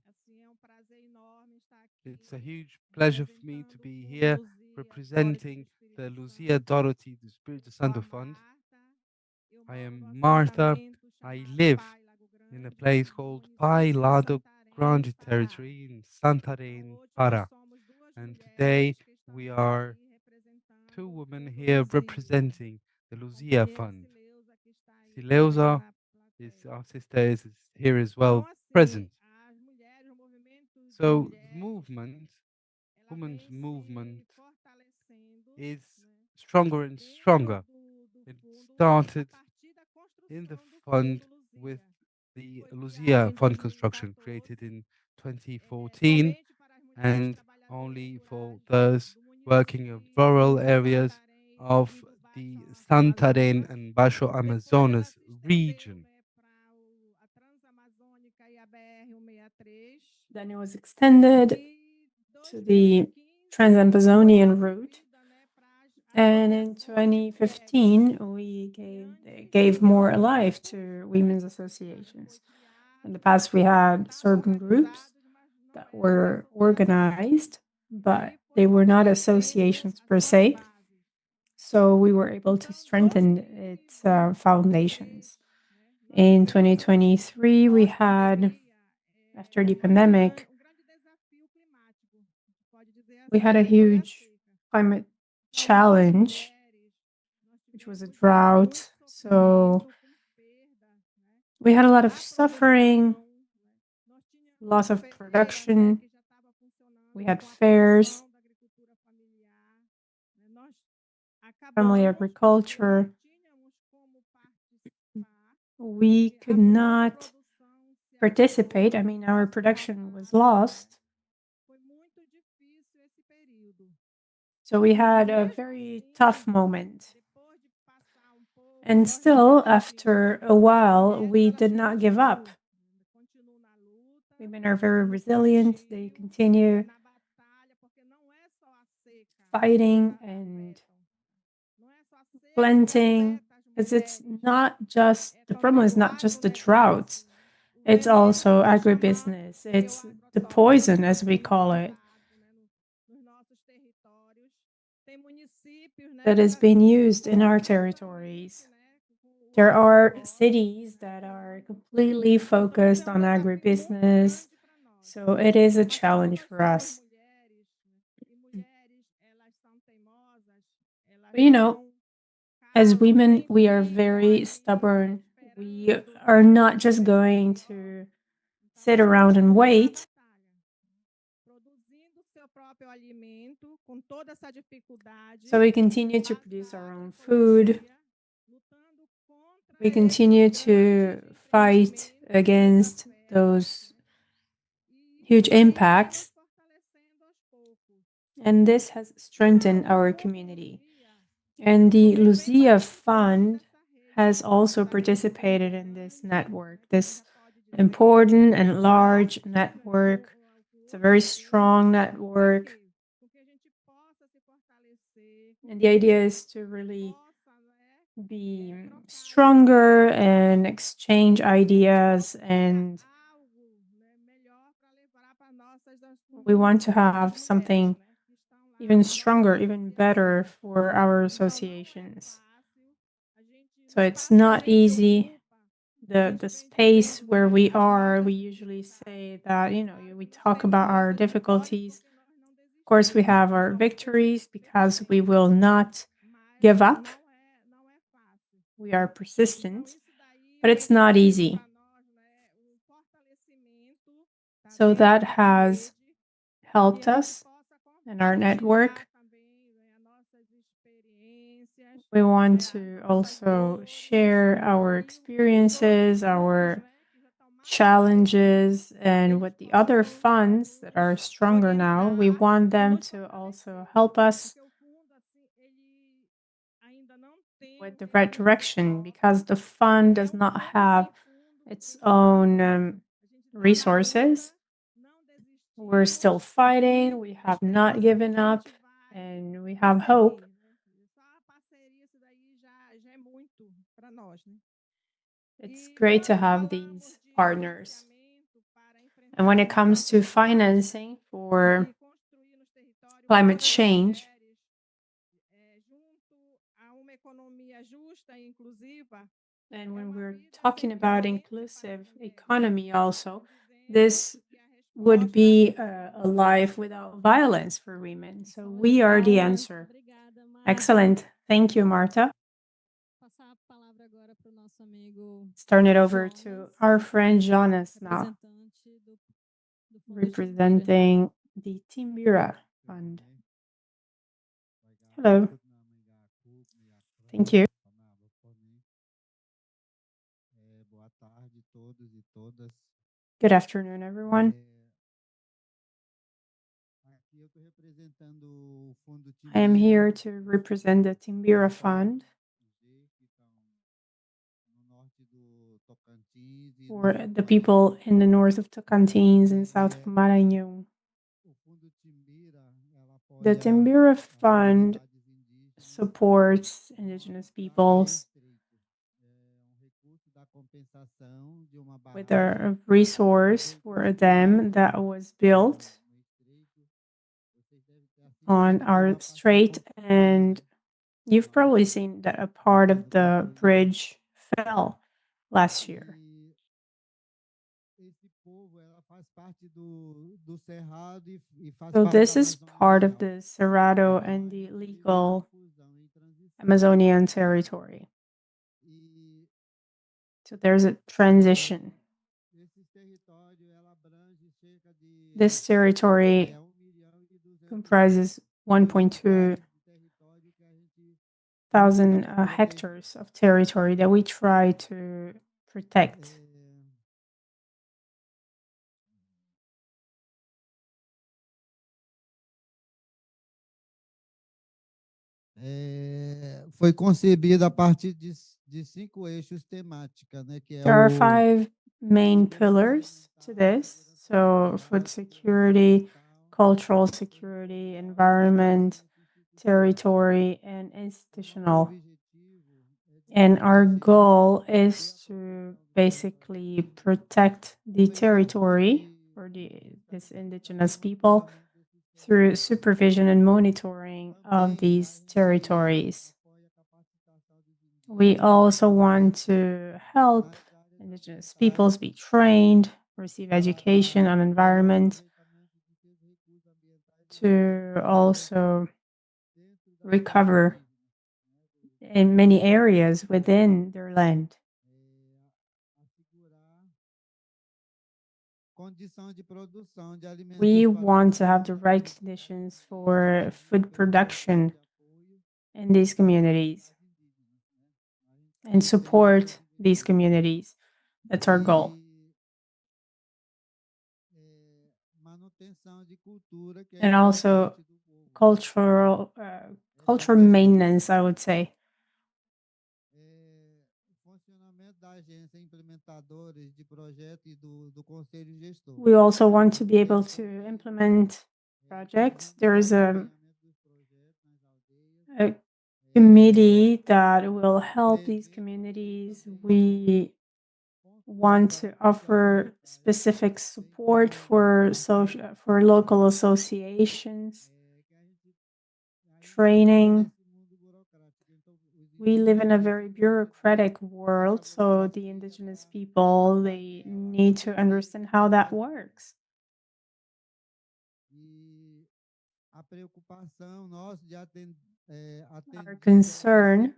It's a huge pleasure for me to be here representing the Luzia Dorothy do Espírito Santo Fund. I am Marta. I live in a place called Pai Lado Grande Territory in Santarém, Pará. And today we are two women here representing the Luzia Fund. Sileuza, our sister, is here as well, present. So movement, women's movement, is stronger and stronger. It started in the fund with the Luzia Fund construction created in 2014, and only for those working in rural areas of the Santarém and Baixo Amazonas region. Then it was extended to the Trans-Amazonian route. And in 2015, we gave more life to women's associations. In the past, we had certain groups that were organized, but they were not associations per se. So we were able to strengthen its foundations. In 2023, we had, after the pandemic, we had a huge climate challenge, which was a drought. So we had a lot of suffering, loss of production. We had fairs, family agriculture. We could not participate. I mean, our production was lost. So we had a very tough moment. And still, after a while, we did not give up. Women are very resilient. They continue fighting and planting, because it's not just, the problem is not just the droughts. It's also agribusiness. It's the poison, as we call it, that is being used in our territories. There are cities that are completely focused on agribusiness, so it is a challenge for us. But, you know, as women, we are very stubborn. We are not just going to sit around and wait. So we continue to produce our own food. We continue to fight against those huge impacts. And this has strengthened our community. And the Luzia Fund has also participated in this network, this important and large network. It's a very strong network. And the idea is to really be stronger and exchange ideas, and we want to have something even stronger, even better for our associations. So it's not easy. The space where we are, we usually say that, you know, we talk about our difficulties course, we have our victories because we will not give up. We are persistent, but it's not easy. So that has helped us in our network. We want to also share our experiences, our challenges, and with the other funds that are stronger now, we want them to also help us with the right direction, because the fund does not have its own resources. We're still fighting, we have not given up, and we have hope. It's great to have these partners. And when it comes to financing for climate change, and when we're talking about inclusive economy also, this would be a life without violence for women. So we are the answer. Excellent. Thank you, Marta. Let's turn it over to our friend Jonas now, representing the Timbira Fund. Hello. Thank you. Good afternoon, everyone. I am here to represent the Timbira Fund for the people in the north of Tocantins and south of Maranhão. The Timbira Fund supports indigenous peoples with a resource for a dam that was built on our strait, and you've probably seen that a part of the bridge fell last year. So this is part of the Cerrado and the legal Amazonian territory. So there's a transition. This territory comprises 1.2 thousand hectares of territory that we try to protect. Foi concebida a partir de 5 eixos temáticos, né, que é There are 5 main pillars to this. So food security, cultural security, environment, territory, and institutional. And our goal is to basically protect the territory for this indigenous people through supervision and monitoring of these territories. We also want to help indigenous peoples be trained, receive education on environment, to also recover in many areas within their land. We want to have the right conditions for food production in these communities and support these communities. That's our goal. And also cultural maintenance, I would say. We also want to be able to implement projects. There is a committee that will help these communities. We want to offer specific support for local associations, training. We live in a very bureaucratic world, so the indigenous people, they need to understand how that works. Our concern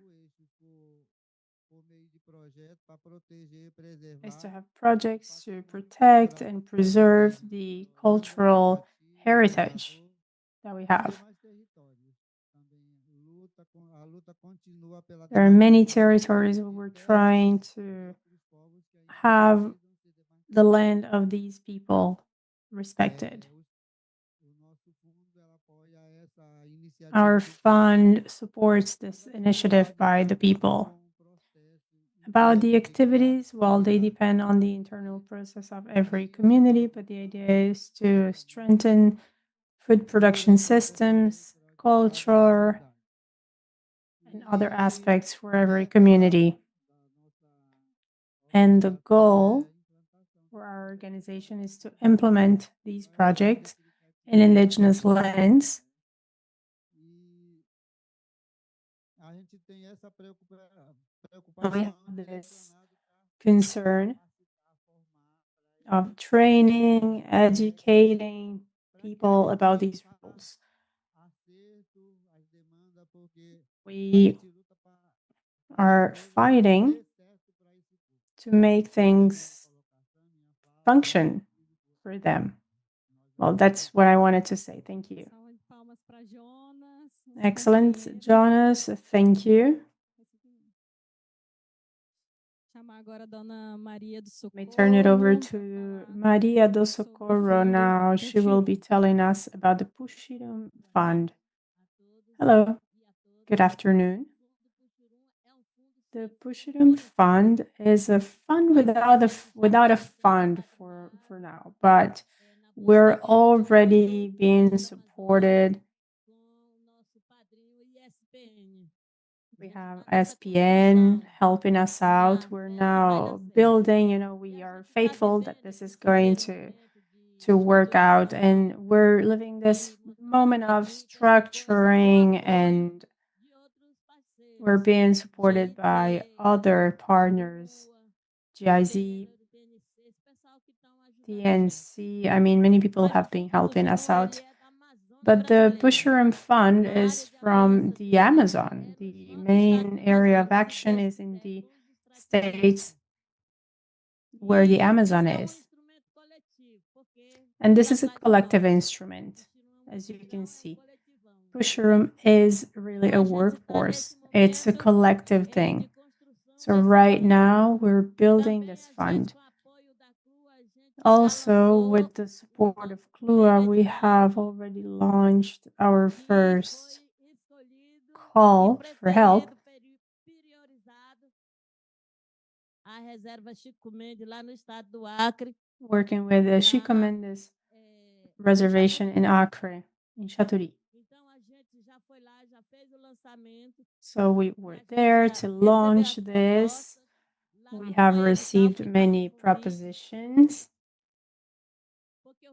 is to have projects to protect and preserve the cultural heritage that we have. There are many territories where we're trying to have the land of these people respected. Our fund supports this initiative by the people. About the activities, well, they depend on the internal process of every community, but the idea is to strengthen food production systems, culture, and other aspects for every community. And the goal for our organization is to implement these projects in indigenous lands. We have this concern of training, educating people about these rules. We are fighting to make things function for them. Well, that's what I wanted to say. Thank you. Excellent, Jonas. Thank you. Let me turn it over to Maria do Socorro now. She will be telling us about the Pushirum Fund. Hello, good afternoon. The Pushirum Fund is a fund without a fund for now, but we're already being supported. We have SPN helping us out. We're now building, we are faithful that this is going to work out, and we're living this moment of structuring, and we're being supported by other partners, GIZ, TNC. I mean, many people have been helping us out. But the Pushirum Fund is from the Amazon. The main area of action is in the states where the Amazon is. And this is a collective instrument, as you can see. Pushirum is really a workforce. It's a collective thing. So right now, we're building this fund. Also, with the support of CLUA, we have already launched our first call for help. Working with the Chico Mendes reservation in Acre, in Chatory. So we were there to launch this. We have received many propositions.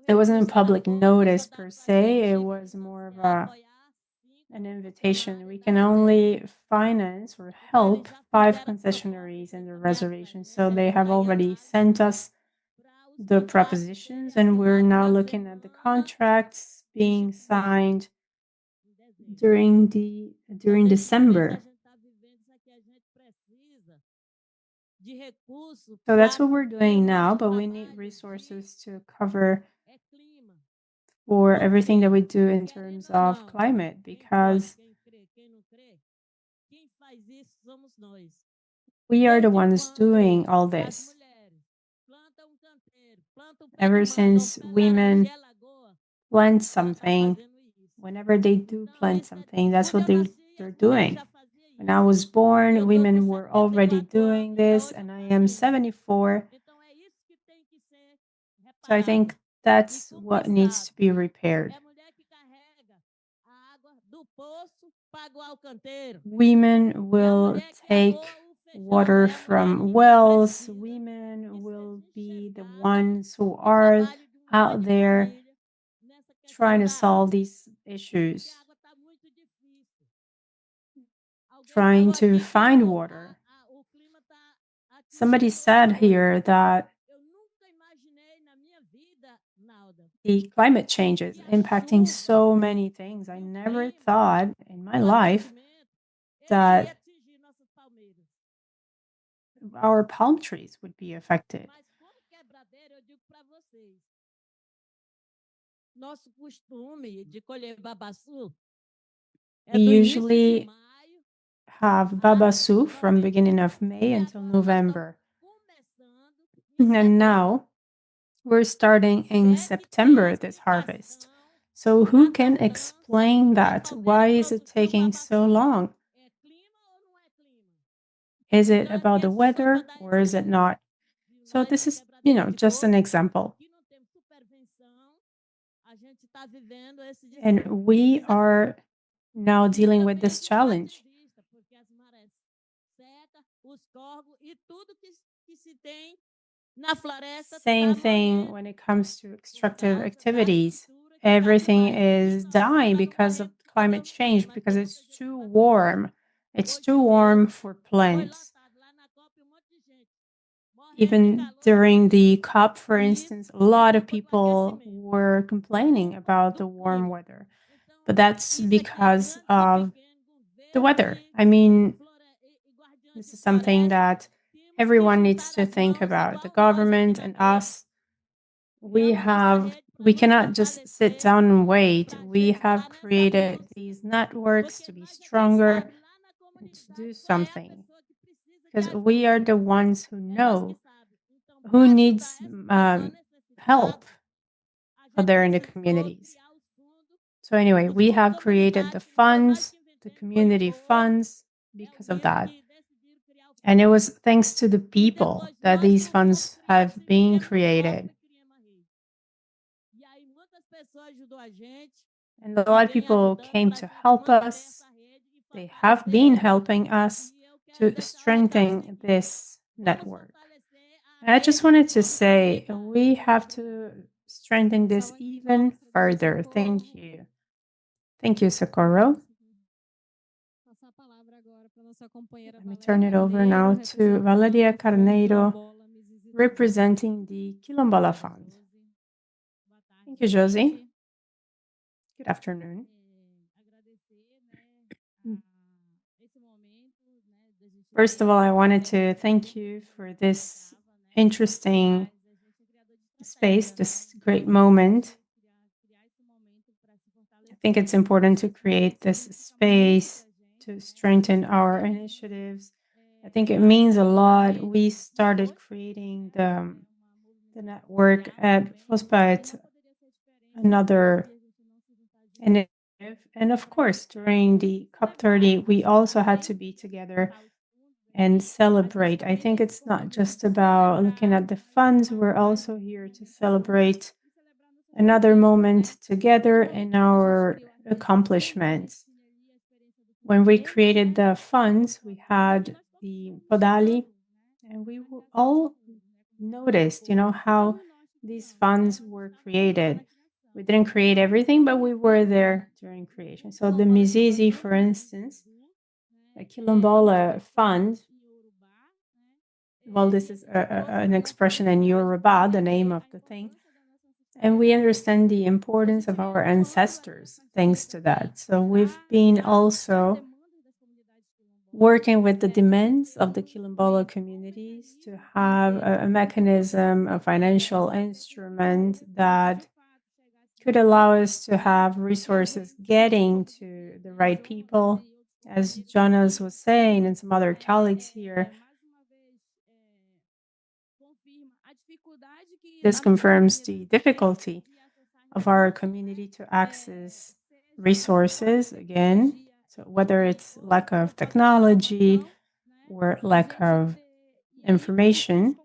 It wasn't a public notice per se, it was more of an invitation. We can only finance or help 5 concessionaries in the reservation. So they have already sent us the propositions, and we're now looking at the contracts being signed during December. So that's what we're doing now, but we need resources to cover for everything that we do in terms of climate, because we are the ones doing all this. Ever since women plant something, whenever they do plant something, that's what they're doing. When I was born, women were already doing this, and I am 74. So I think that's what needs to be repaired. Women will take water from wells. Women will be the ones who are out there trying to solve these issues, trying to find water. Somebody said here that the climate change is impacting so many things. I never thought in my life that our palm trees would be affected. We usually have babaçu from beginning of May until November. And now we're starting in September this harvest. So who can explain that? Why is it taking so long? Is it about the weather or is it not? So this is, just an example. And we are now dealing with this challenge. Same thing when it comes to extractive activities. Everything is dying because of climate change, because it's too warm. It's too warm for plants. Even during the COP, for instance, a lot of people were complaining about the warm weather, but that's because of the weather. I mean, this is something that everyone needs to think about, the government and us. We cannot just sit down and wait. We have created these networks to be stronger and to do something, because we are the ones who know who needs help out there in the communities. So anyway, we have created the funds, the community funds, because of that. And it was thanks to the people that these funds have been created. And a lot of people came to help us. They have been helping us to strengthen this network. And I just wanted to say we have to strengthen this even further. Thank you. Thank you, Socorro. Let me turn it over now to Valeria Carneiro, representing the Quilombola Fund. Thank you, Josie. Good afternoon. First of all, I wanted to thank you for this interesting space, this great moment. I think it's important to create this space to strengthen our initiatives. I think it means a lot. We started creating the network at FOSPA, another initiative. And of course, during the COP30, we also had to be together and celebrate. I think it's not just about looking at the funds. We're also here to celebrate another moment together in our accomplishments. When we created the funds, we had the Podali, and we all noticed, how these funds were created. We didn't create everything, but we were there during creation. So the Mizizi, for instance, a Quilombola fund, well, this is an expression in Yoruba, the name of the thing. And we understand the importance of our ancestors thanks to that. So we've been also working with the demands of the Quilombola communities to have a mechanism, a financial instrument that could allow us to have resources getting to the right people. As Jonas was saying, and some other colleagues here, this confirms the difficulty of our community to access resources again. So whether it's lack of technology or lack of information,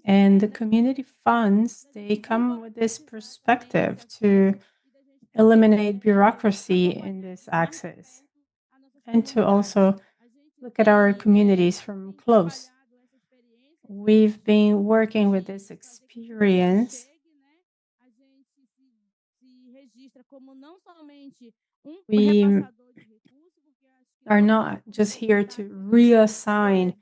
and the community funds, they come with this perspective to eliminate bureaucracy in this access and to also look at our communities from close. We've been working with this experience. We are not just here to reassign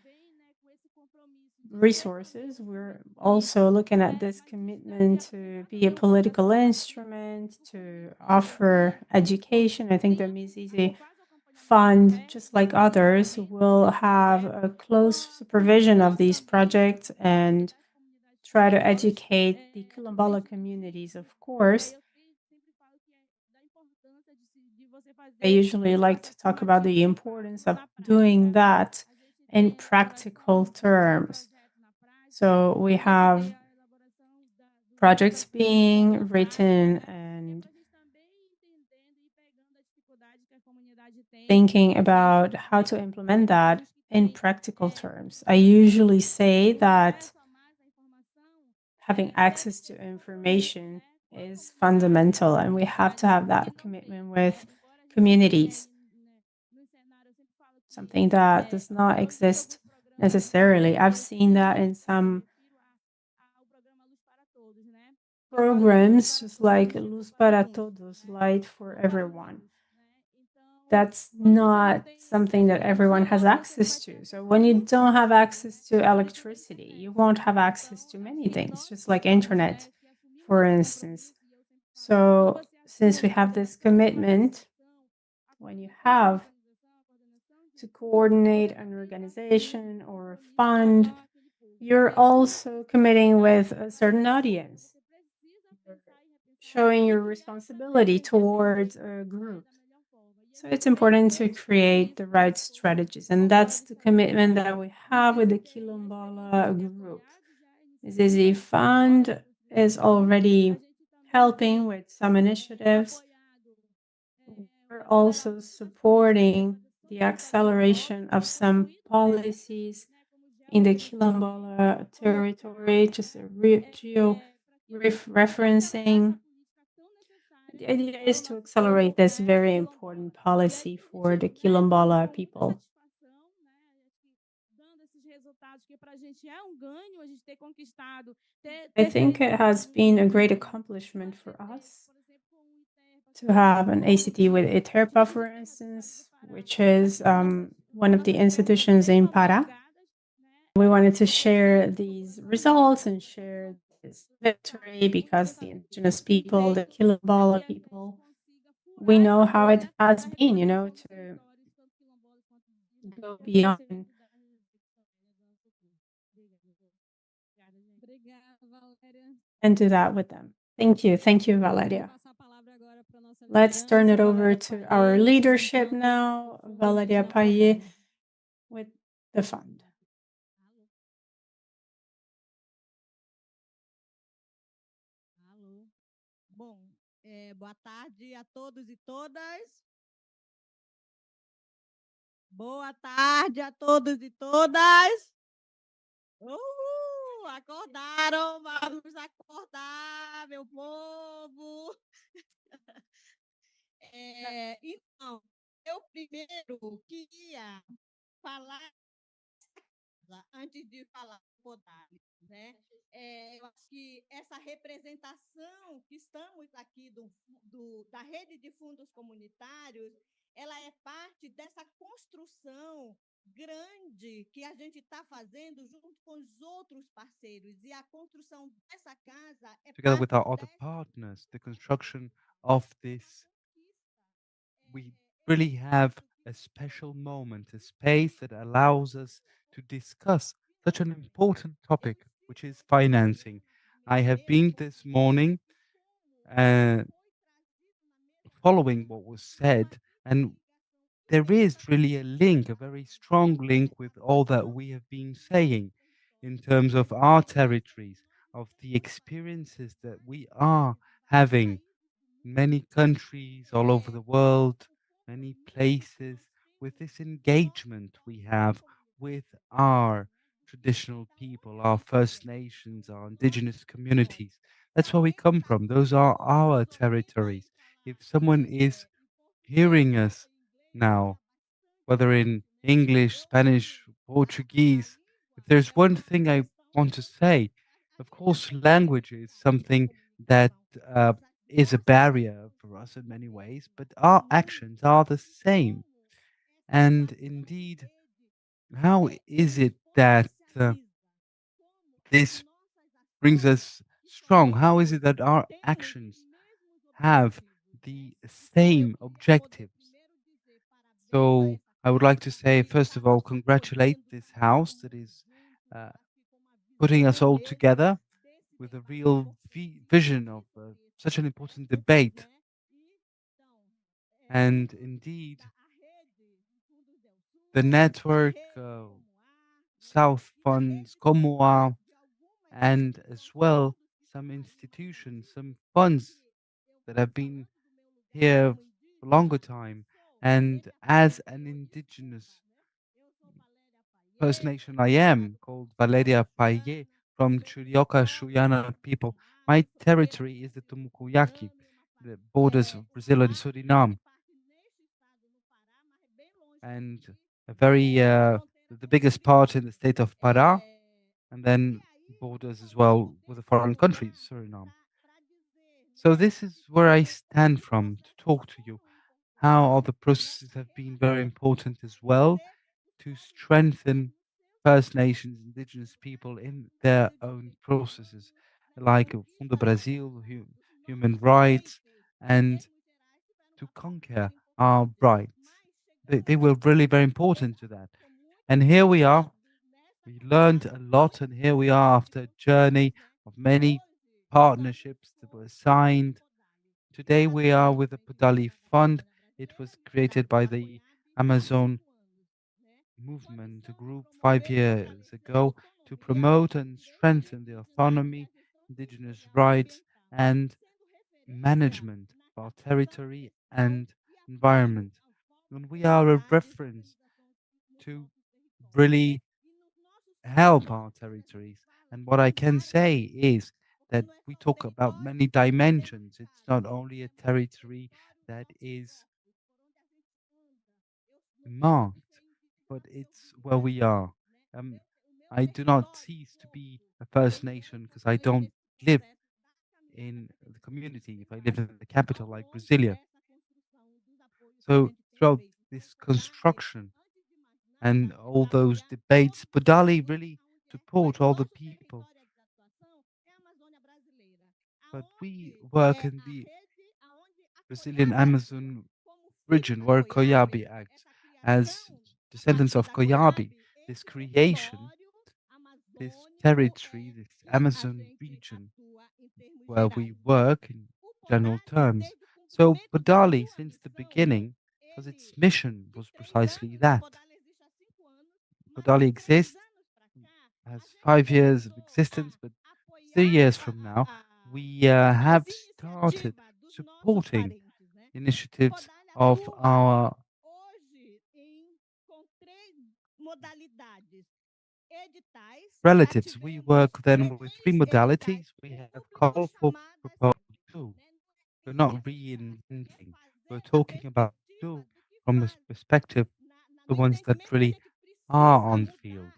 resources. We're also looking at this commitment to be a political instrument, to offer education. I think the Mizizi Fund, just like others, will have a close supervision of these projects and try to educate the quilombola communities, of course. I usually like to talk about the importance of doing that in practical terms. So we have projects being written and thinking about how to implement that in practical terms. I usually say that having access to information is fundamental, and we have to have that commitment with communities, something that does not exist necessarily. I've seen that in some programs, just like Luz para Todos, Light for Everyone. That's not something that everyone has access to. So when you don't have access to electricity, you won't have access to many things, just like internet, for instance. So since we have this commitment, when you have to coordinate an organization or a fund, you're also committing with a certain audience, showing your responsibility towards a group. So it's important to create the right strategies, and that's the commitment that we have with the Quilombola group. Zizi Fund is already helping with some initiatives. We're also supporting the acceleration of some policies in the Quilombola territory, just a referencing. The idea is to accelerate this very important policy for the Quilombola people. I think it has been a great accomplishment for us to have an ACT with ITERPA, for instance, which is one of the institutions in Pará. We wanted to share these results and share this victory because the indigenous people, the Quilombola people, we know how it has been, to go beyond and do that with them. Thank you. Thank you, Valeria. Let's turn it over to our leadership now, Valeria Paye, with the fund. Bom, boa tarde a todos e todas. Boa tarde a todos e todas. Acordaram, vamos acordar, meu povo. Então, eu primeiro queria falar, antes de falar né? Eu acho que essa representação que estamos aqui da rede de fundos comunitários, ela é parte dessa construção grande que a gente está fazendo junto com os outros parceiros. E a construção dessa casa é together with our other partners, the construction of this, we really have a special moment, a space that allows us to discuss such an important topic, which is financing. I have been this morning following what was said, and there is really a link, a very strong link with all that we have been saying in terms of our territories, of the experiences that we are having. Many countries all over the world, many places, with this engagement we have with our traditional people, our First Nations, our indigenous communities. That's where we come from. Those are our territories. If someone is hearing us now, whether in English, Spanish, Portuguese, if there's one thing I want to say, of course, language is something that is a barrier for us in many ways, but our actions are the same. And indeed, how is it that this brings us strong. How is it that our actions have the same objectives? So I would like to say, first of all, congratulate this house that is putting us all together with a real vision of such an important debate. And indeed, the network, South Funds, Comoa, and as well some institutions, some funds that have been here for a longer time. And as an indigenous First Nation I am, called Valeria Paye from Churioca Shuyana people, my territory is the Tumucuyaki, the borders of Brazil and Suriname. And a very, the biggest part in the state of Pará, and then borders as well with a foreign country, Suriname. So this is where I stand from to talk to you, how all the processes have been very important as well to strengthen First Nations, indigenous people in their own processes, like Fundo Brasil, human rights, and to conquer our rights. They were really very important to that. And here we are. We learned a lot, and here we are after a journey of many partnerships that were signed. Today we are with the Podali Fund. It was created by the Amazon movement group 5 years ago to promote and strengthen the autonomy, indigenous rights, and management of our territory and environment. And we are a reference to really help our territories. And what I can say is that we talk about many dimensions. It's not only a territory that is marked, but it's where we are. Um, I do not cease to be a First Nation because I don't live in the community. If I live in the capital like Brasilia. So throughout this construction and all those debates, Podali really support all the people. But we work in the Brazilian Amazon region where Koyabi acts as descendants of Koyabi. This creation, this territory, this Amazon region where we work in general terms. So Podali, since the beginning, because its mission was precisely that. Podali exists, has 5 years of existence, but 3 years from now, we have started supporting initiatives of our relatives. We work then with three modalities. We have call for proposal. We're not reinventing. We're talking about do from the perspective the ones that really are on field.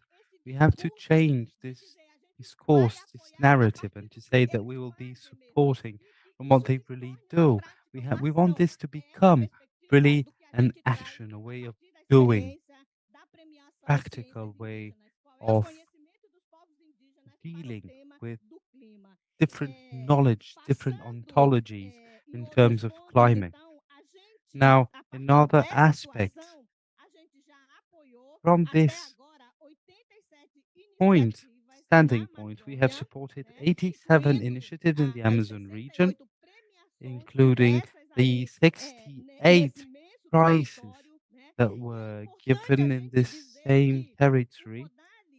We have to change this discourse, this narrative, and to say that we will be supporting from what they really do. We want this to become really an action, a way of doing, practical way of dealing with different knowledge, different ontologies in terms of climate. Now, in other aspects, from this point, standing point, we have supported 87 initiatives in the Amazon region, including the 68 prizes that were given in this same territory.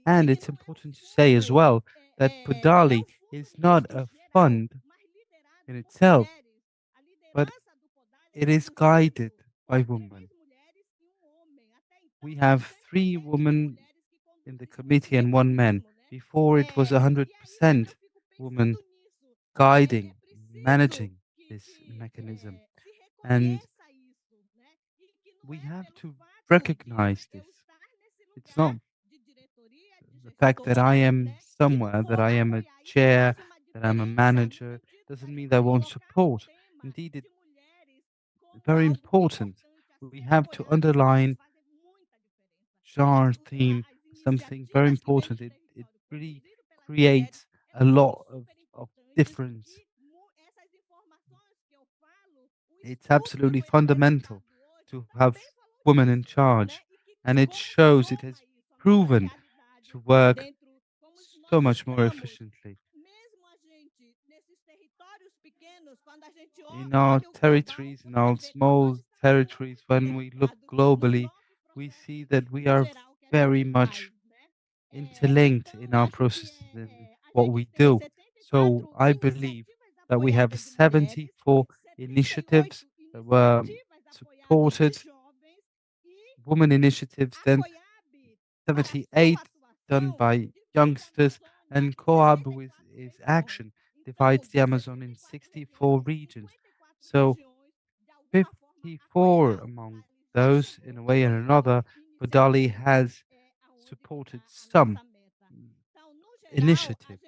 And it's important to say as well that Podali is not a fund in itself, but it is guided by women. We have 3 women in the committee and 1 man. Before it was 100% women guiding, managing this mechanism. And we have to recognize this. It's not the fact that I am somewhere, that I am a chair, that I'm a manager, doesn't mean that I won't support. Indeed, it's very important. We have to underline genre theme, something very important. It really creates a lot of difference. It's absolutely fundamental to have women in charge, and it shows it has proven to work so much more efficiently. In our territories, in our small territories, when we look globally, we see that we are very much interlinked in our processes and what we do. So I believe that we have 74 initiatives that were supported, women initiatives, then 78 done by youngsters, and COAB with its action divides the Amazon in 64 regions. So 54 among those, in a way or another, Badali has supported some initiative.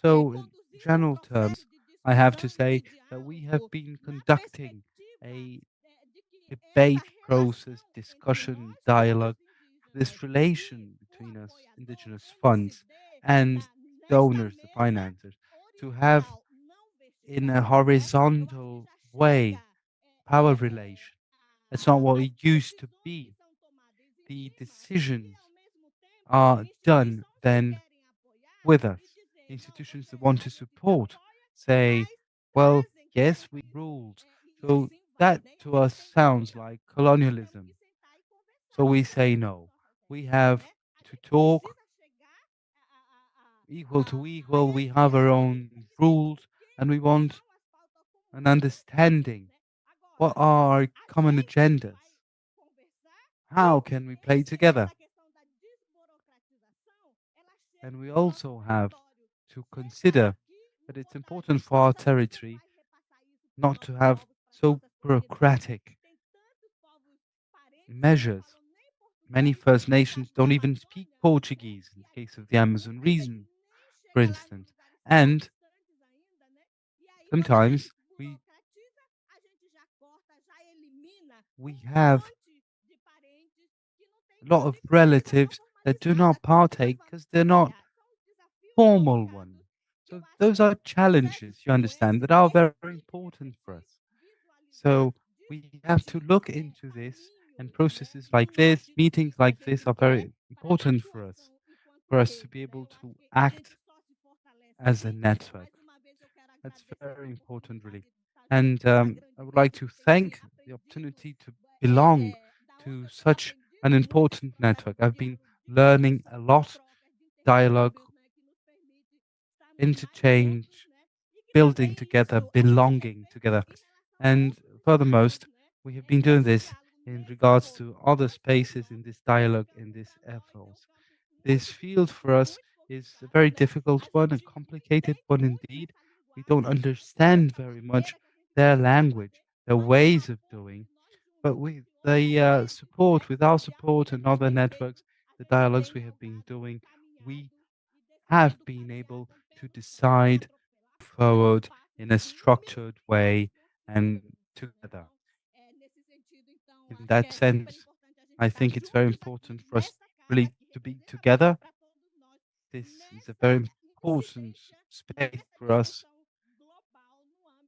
So, in general terms, I have to say that we have been conducting a debate process, discussion, dialogue, this relation between us, indigenous funds, and donors, the financiers, to have in a horizontal way power relation. It's not what it used to be. The decisions are done then with us. Institutions that want to support say, well, yes, we rules. So that to us sounds like colonialism. So we say no. We have to talk equal to equal. We have our own rules and we want an understanding. What are our common agendas? How can we play together? And we also have to consider that it's important for our territory not to have so bureaucratic measures. Many First Nations don't even speak Portuguese in the case of the Amazon region, for instance. And sometimes we have a lot of relatives that do not partake because they're not formal ones. So those are challenges, you understand, that are very important for us. So we have to look into this, and processes like this, meetings like this are very important for us to be able to act as a network. That's very important, really. And I would like to thank the opportunity to belong to such an important network. I've been learning a lot, dialogue, interchange, building together, belonging together. And furthermost, we have been doing this in regards to other spaces in this dialogue, in this efforts. This field for us is a very difficult one, a complicated one indeed. We don't understand very much their language, their ways of doing, but with the support, with our support and other networks, the dialogues we have been doing, we have been able to decide forward in a structured way and together. In that sense, I think it's very important for us really to be together. This is a very important space for us.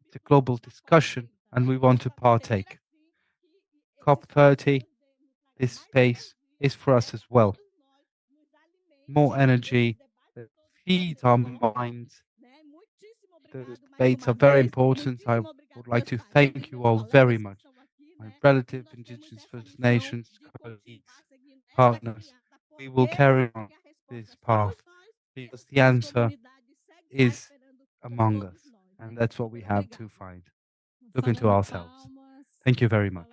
It's a global discussion, and we want to partake. COP30, this space is for us as well. More energy that feeds our minds. Those debates are very important. I would like to thank you all very much. My relative, Indigenous First Nations, colleagues, partners. We will carry on this path because the answer is among us. And that's what we have to find. Look into ourselves. Thank you very much.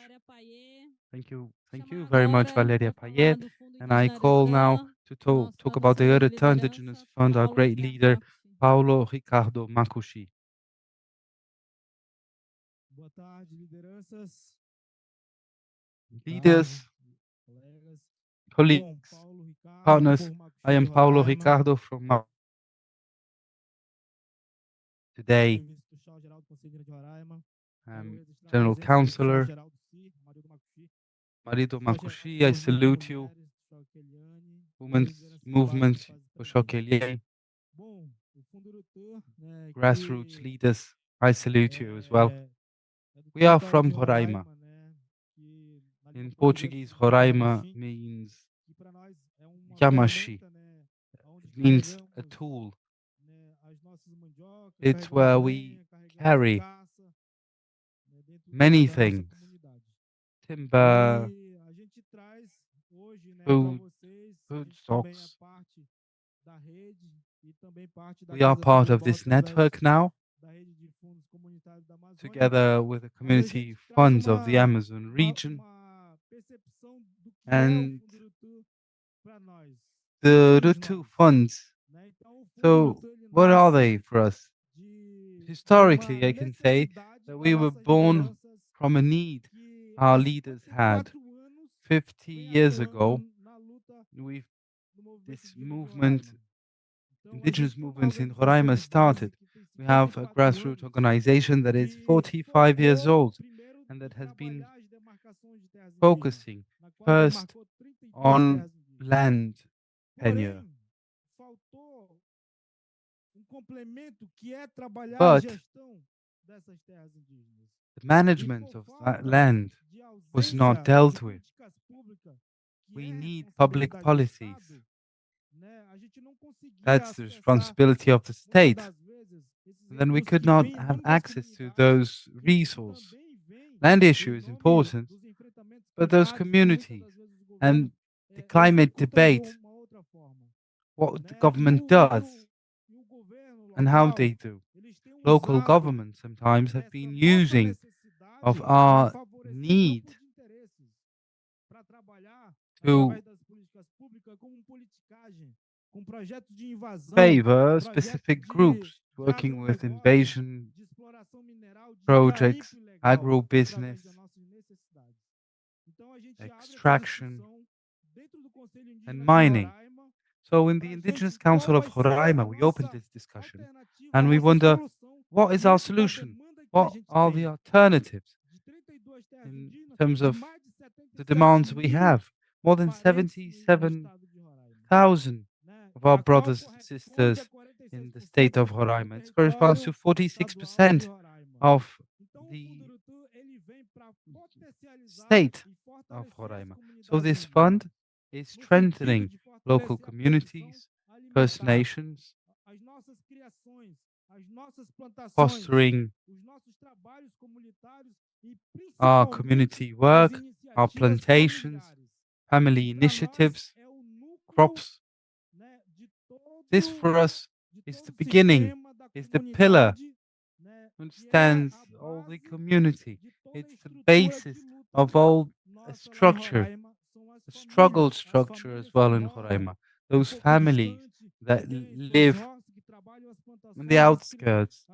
Thank you. Thank you very much, Valeria Payet. And I call now to talk about the Earth Indigenous Fund, our great leader, Paulo Ricardo Makushi. Boa tarde, lideranças. Leaders, colleagues, partners, I am Paulo Ricardo from today. General Councillor, Marido Makushi, I salute you. Women's movement, Oxokelye, Bom, o Fundurutu, né, grassroots que leaders, I salute you as well. é do We are território from de Roraima. né, que na In língua portuguesa Portuguese, se diz Roraima Yamashi, means que para nós é uma Yamashi. ferramenta, né, onde It means a carregamos, tool. né, as nossas mandioca, It's carregamos where we lenha, carregamos carry caça, né, dentro many da nossa things. comunidade. Timber, E a gente traz hoje, né, para food, vocês, a food gente também é stocks. parte da rede e também parte da We are Casa part Sul of Global this através network now, da rede de fundos comunitários da Amazônia. together with the Mas a community gente traz funds of the Amazon region. uma percepção do que é o And Fundurutu para nós. the Somos Rutu nós, funds. né? Então o So, Fundurutu ele what are nasce they for us? de Historically, uma I can say necessidade that das we were nossas born lideranças from a need que our há leaders had. 54 anos 50 vem years ago, atuando na luta we've, no movimento this indígena de movement, Roraima. Então a indigenous gente tem uma movements in organização Roraima de base started. que tem We have a 54 grassroots anos organization that is que 45 years focou old primeiro and em that has been trabalhar as demarcações de terras indígenas, focusing na qual first demarcou 32 on terras indígenas. land tenure. Porém, faltou complemento que é trabalhar a But gestão dessas terras indígenas. the management of that land De was not ausência dealt de with. políticas públicas, que We é need public responsabilidade do policies. Estado, né, a gente não conseguia That's the acessar responsibility of the muitas state. das vezes esses And then we recursos could que not vêm em have nome das access to comunidades, those que resources. também vêm Land em issue is nome important, dos enfrentamentos but those climáticos que muitas communities das vezes o governo and the climate executa de debate, uma outra forma, what the né? government does E o governo and how local, they do. eles têm Local usado governments sometimes have dessa been nossa using of necessidade our para favorecer need grupos de interesses, para trabalhar to através das políticas públicas como politicagem, com projetos de invasão, favor projetos specific de groups working with agronegócios, invasion de exploração mineral, de projects, garimpo ilegal, através agribusiness, das nossas necessidades. Então a gente abre essa extraction, discussão dentro do Conselho and Indígena de mining. Roraima So in the para a Indigenous gente qual Council of vai ser Roraima, a we opened nossa this discussion alternativa, a and we nossa wonder, solução what is our diante da solution? demanda que a What gente are tem the alternatives de 32 terras in indígenas, terms de of mais de the 77 demands we mil have? More than parentes no estado de Roraima, 77,000 né? of our A qual brothers and corresponde sisters a in the 46% state of do Roraima. It corresponds to território estadual de 46% Roraima. of Então o the Fundurutu ele vem para potencializar state e of fortalecer as Roraima. So comunidades this indígenas, fund is no sentido strengthening de local fortalecer a produção communities, First alimentar, Nations, as nossas criações, as nossas plantações, fostering os nossos trabalhos comunitários e our principalmente community as work, our iniciativas plantations, familiares. family Para nós initiatives, é o núcleo, crops. né, de This for us is todo the o beginning, sistema da is the pillar, comunidade, né, which que é stands a all the base community. de toda a It's the estrutura de basis luta of all a nossa lá em structure, Roraima, são a as struggle famílias structure as que well in moram Roraima. um Those pouco families distante, that que têm suas live roças, que trabalham as in the plantações, as outskirts,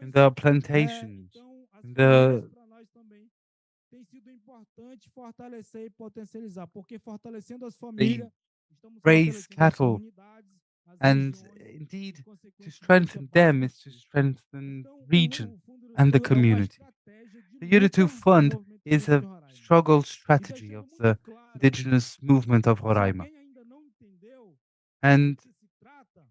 in criações, the né? plantations, Então, as in famílias the para nós também tem sido importante fortalecer e potencializar, porque fortalecendo as they famílias, estamos raise fortalecendo as cattle, comunidades, as and regiões e, indeed, to consequentemente, a strengthen them is to base social. strengthen Então, region o Fundo and the Rutu é uma community. estratégia de The luta Unity do Fund movimento is indígena a de Roraima. struggle E strategy deixando of muito the claro, indigenous movement of se Roraima. alguém ainda não entendeu And do que se trata,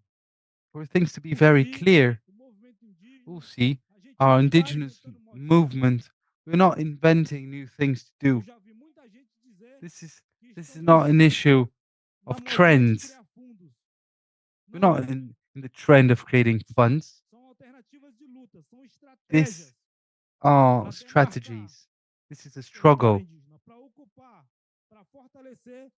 for things to be o very SI, clear, o movimento indígena, we'll see a gente our não está indigenous inventando moda. movement. We're not inventing new things to Eu do. já vi muita gente dizer This is que estão not an issue na of modinha de trends. criar fundos. We're Não, not in the trend of creating funds. são alternativas de luta, são This estratégias are para demarcar strategies. This is a território struggle. indígena, para ocupar, para fortalecer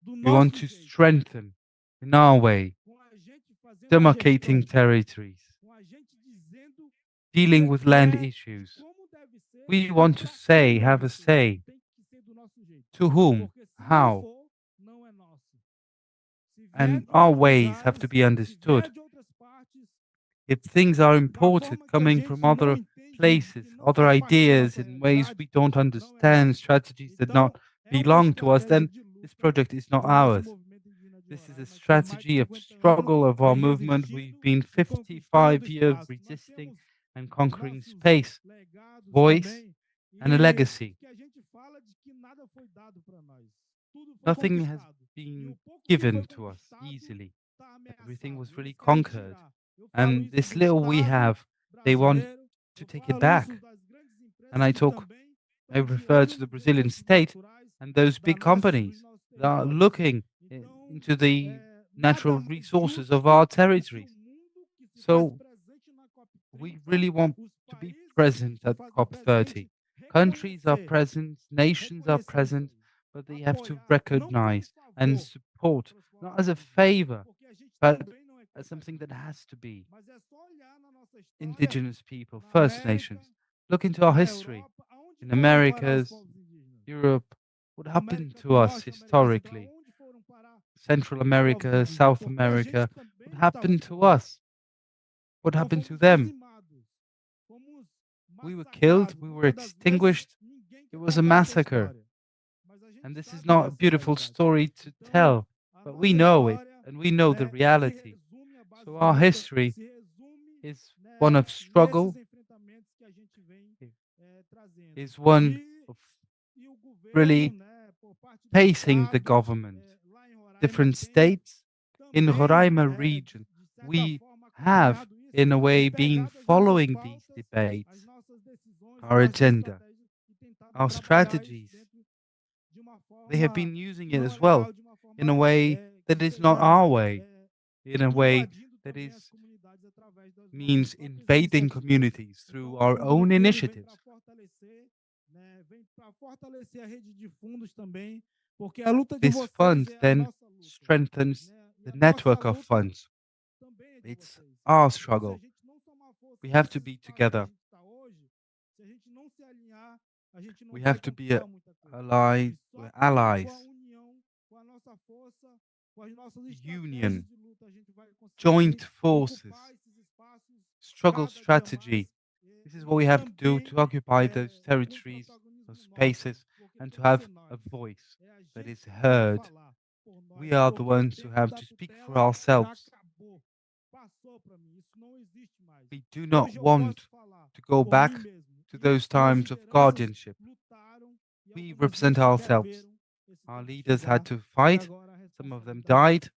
do We want nosso to jeito, strengthen in our way, com a gente fazendo a demarcating gestão, territories, com a gente dizendo o dealing que with que land é, issues. como deve ser We e want to para say, quem have deve a ser. say. Tem que ser do nosso jeito, To whom? porque se não How? for, não é nosso. Se vier And de our outros ways have lugares, to be se understood. vier de outras partes, If things are da imported forma que a coming gente from não other entende, places, que não other faz parte da ideas nossa in ways realidade, we don't não é understand, nosso. strategies that Então, not é uma belong to us, estratégia then de this luta project is not do nosso ours. movimento indígena de This is a Roraima, que há mais de strategy of 50 anos struggle of our vem movement. We've resistindo been e conquistando 55 years espaço. Nós resisting temos and conquering nossos space, legados voice, também, and a e legacy. que a gente fala de que nada foi dado para nós. Nothing has been given to us easily. Everything was really conquered. And this little we have, they want to take it back. And I refer to the Brazilian state and those big companies that are looking into the natural resources of our territories. So we really want to be present at COP30. Countries are present, nations are present, but they have to recognize and support, not as a favor, but as something that has to be. Indigenous people, First Nations. Look into our history. In Americas, Europe, what happened to us historically? Central America, South America, what happened to us? What happened to them? We were killed, we were extinguished. It was a massacre. And this is not a beautiful story to tell, but we know it and we know the reality. So our history is one of struggle, is one of really facing the government. Different states in Roraima region, we have in a way been following these debates, our agenda, our strategies. They have been using it as well in a way that is not our way, in a way that is means invading communities through our own initiatives. This fund then strengthens the network of funds. It's our struggle. We have to be together. We have to be allies. Union, joint forces, struggle strategy. This is what we have to do to occupy those territories, those spaces, and to have a voice that is heard. We are the ones who have to speak for ourselves. We do not want to go back to those times of guardianship. We represent ourselves. Our leaders had to fight, some of them died,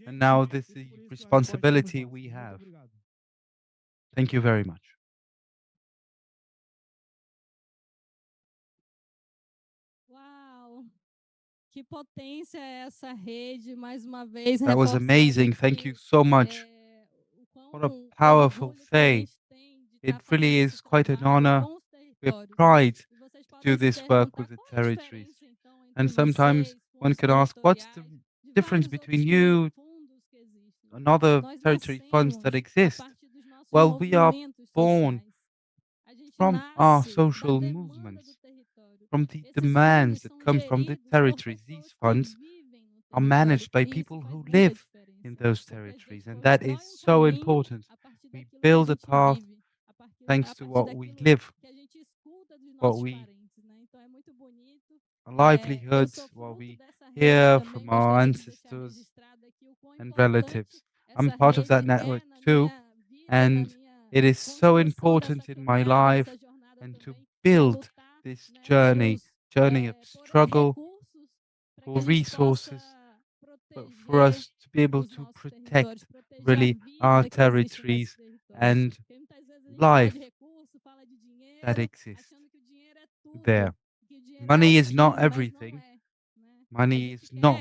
and now this is the responsibility we have. Thank you very much. Uau! Que potência é essa rede, mais uma vez That was reforçando amazing. Thank you so much. What a powerful say. It really is quite an honor. We have pride to do this work with the territories. And sometimes one could ask, what's the difference between you and other territory funds that exist? Well, we are born from our social movements, from the demands that come from the territories. These funds are managed by people who live in those territories, and that is so important. We build a path thanks to what we live, what we our livelihoods, what we hear from our ancestors and relatives. I'm part of that network too, and it is so important in my life and to build this journey of struggle for resources, but for us to be able to protect really our territories and life that exists there. Money is not everything. Money is not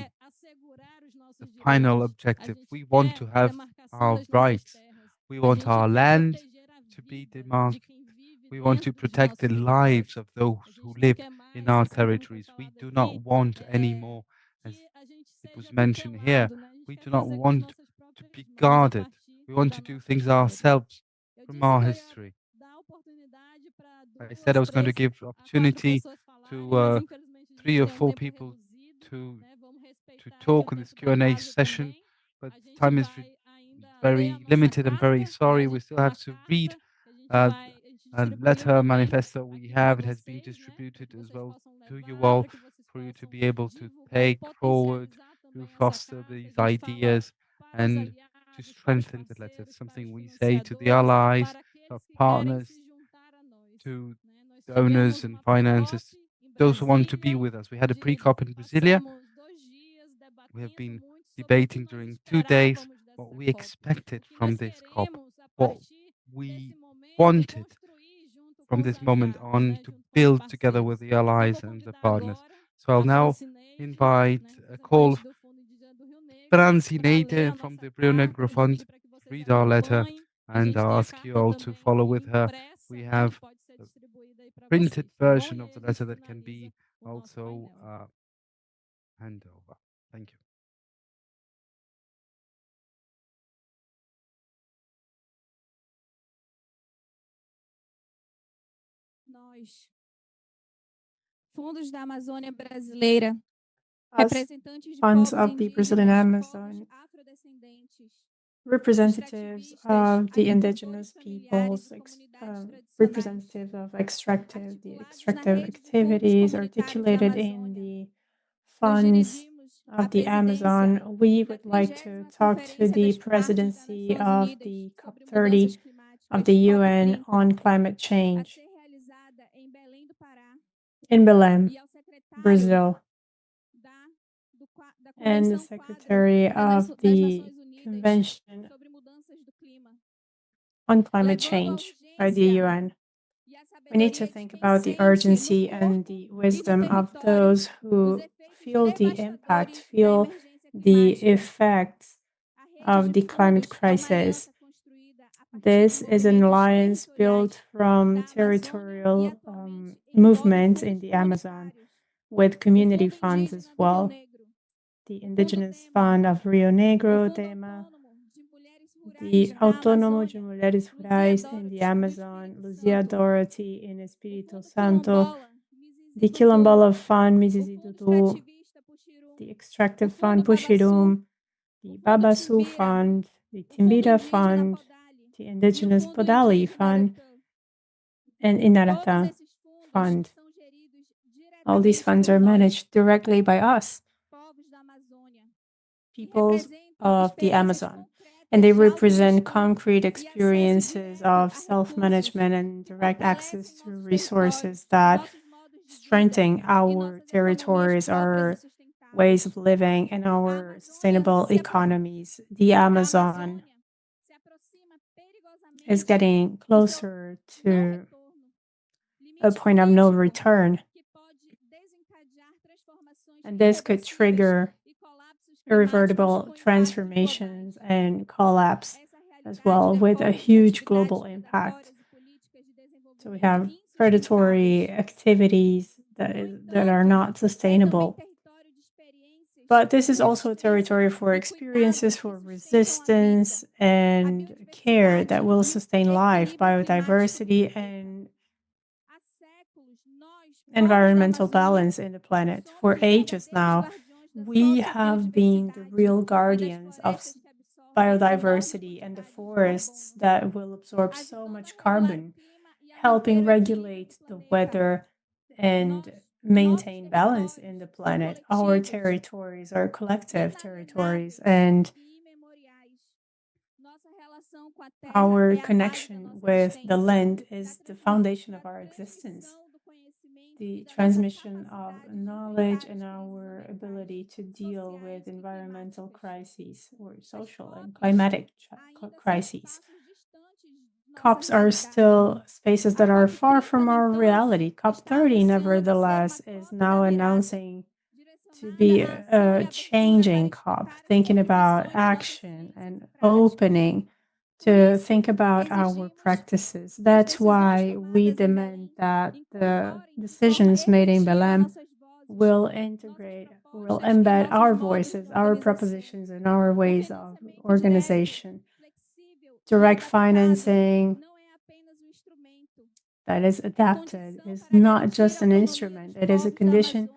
the final objective. We want to have our rights. We want our land to be demarcated. We want to protect the lives of those who live in our territories. We do not want any more, as it was mentioned here, we do not want to be guarded. We want to do things ourselves from our history. I said I was going to give opportunity to 3 or 4 people to talk in this Q&A session, but time is very limited. I'm very sorry. We still have to read a letter manifesto we have. It has been distributed as well to you all for you to be able to take forward, to foster these ideas and to strengthen the letter. It's something we say to the allies, our partners, to donors and finances those who want to be with us. We had a pre-COP in Brasilia. We have been debating during 2 days what we expected from this COP, what we wanted from this moment on to build together with the allies and the partners. So I'll now invite a call Francinator from the Rio Negro Fund to read our letter, and I'll ask you all to follow with her. We have a printed version of the letter that can be also handed over. Thank you. Nós, Fondos da Amazônia Brasileira, As representantes de funds povos of the Brazilian indígenas, Amazon, povos afrodescendentes, representatives of the indigenous peoples, representative of the extractive activities articulated in the funds of the Amazon. We would like to talk to the presidency of the COP30 of the UN on climate change in Belém, Brazil, and the secretary of the Convention on Climate Change by the UN. We need to think about the urgency and the wisdom of those who feel the impact, feel the effects of the climate crisis. This is an alliance built from territorial movements in the Amazon with community funds as well. The Indigenous Fund of Rio Negro, Tema, the Autônomo de Mulheres Rurais in the Amazon, Luzia Dorothy in Espírito Santo, the Quilombola Fund, Mizisi Dudu, the Extractive Fund, Puxirum, the Babaçu Fund, the Timbira Fund, the Indigenous Podali Fund, and Inarata Fund. All these funds are managed directly by us, peoples of the Amazon, and they represent concrete experiences of self-management and direct access to resources that strengthen our territories, our ways of living, and our sustainable economies. The Amazon is getting closer to a point of no return, and this could trigger irreversible transformations and collapse as well, with a huge global impact. So we have predatory activities that are not sustainable. But this is also a territory for experiences, for resistance and care that will sustain life, biodiversity, and environmental balance in the planet. For ages now, we have been the real guardians of biodiversity and the forests that will absorb so much carbon, helping regulate the weather and maintain balance in the planet. Our territories are collective territories, and our connection with the land is the foundation of our existence. The transmission of knowledge and our ability to deal with environmental crises or social and climatic crises. COPs are still spaces that are far from our reality. COP30, nevertheless, is now announcing to be a changing COP, thinking about action and opening to think about our practices. That's why we demand that the decisions made in Belém will embed our voices, our propositions, and our ways of organization. Direct financing that is adapted is not just an instrument, it is a condition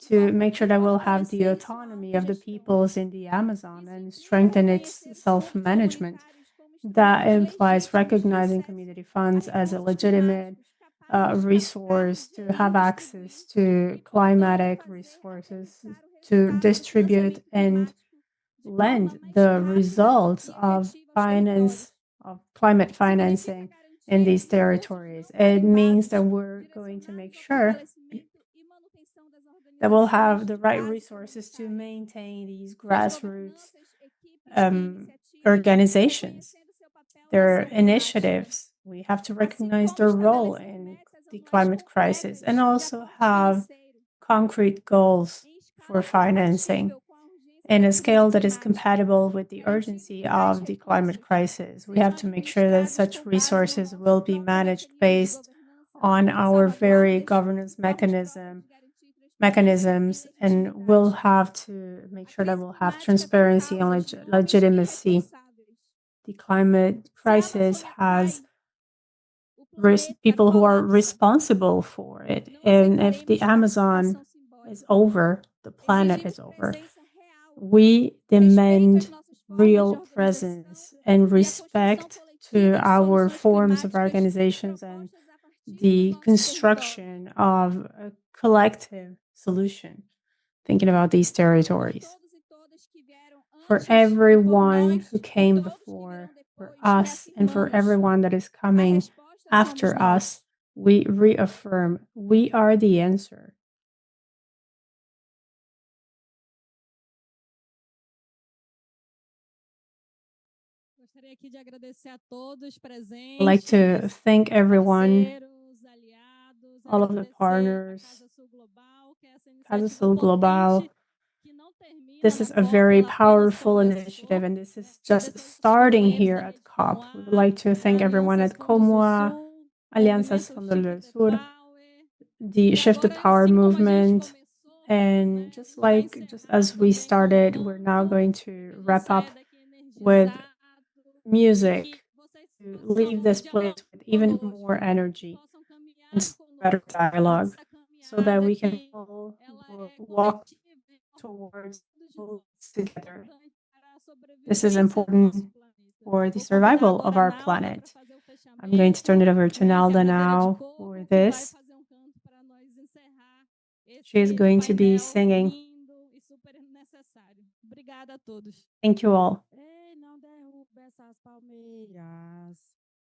to make sure that we'll have the autonomy of the peoples in the Amazon and strengthen its self-management. That implies recognizing community funds as a legitimate resource to have access to climatic resources, to distribute and lend the results of climate financing in these territories. It means that we're going to make sure that will have the right resources to maintain these grassroots organizations, their initiatives. We have to recognize their role in the climate crisis and also have concrete goals for financing in a scale that is compatible with the urgency of the climate crisis. We have to make sure that such resources will be managed based on our very governance mechanisms, and we'll have to make sure that we'll have transparency and legitimacy. The climate crisis has people who are responsible for it. And if the Amazon is over, the planet is over. We demand real presence and respect to our forms of organizations and the construction of a collective solution, thinking about these territories. For everyone who came before, for us, and for everyone that is coming after us, we reaffirm we are the answer. I'd like to thank everyone, all of the partners, Casa Sul Global. This is a very powerful initiative, and this is just starting here at COP. We would like to thank everyone at COMUA, Alianza Fondos del Sur, the Shift to Power movement, and just as we started, we're now going to wrap up with music to leave this place with even more energy and better dialogue so that we can all walk towards together. This is important for the survival of our planet. I'm going to turn it over to Nalda now for this. She is going to be singing. Thank you all.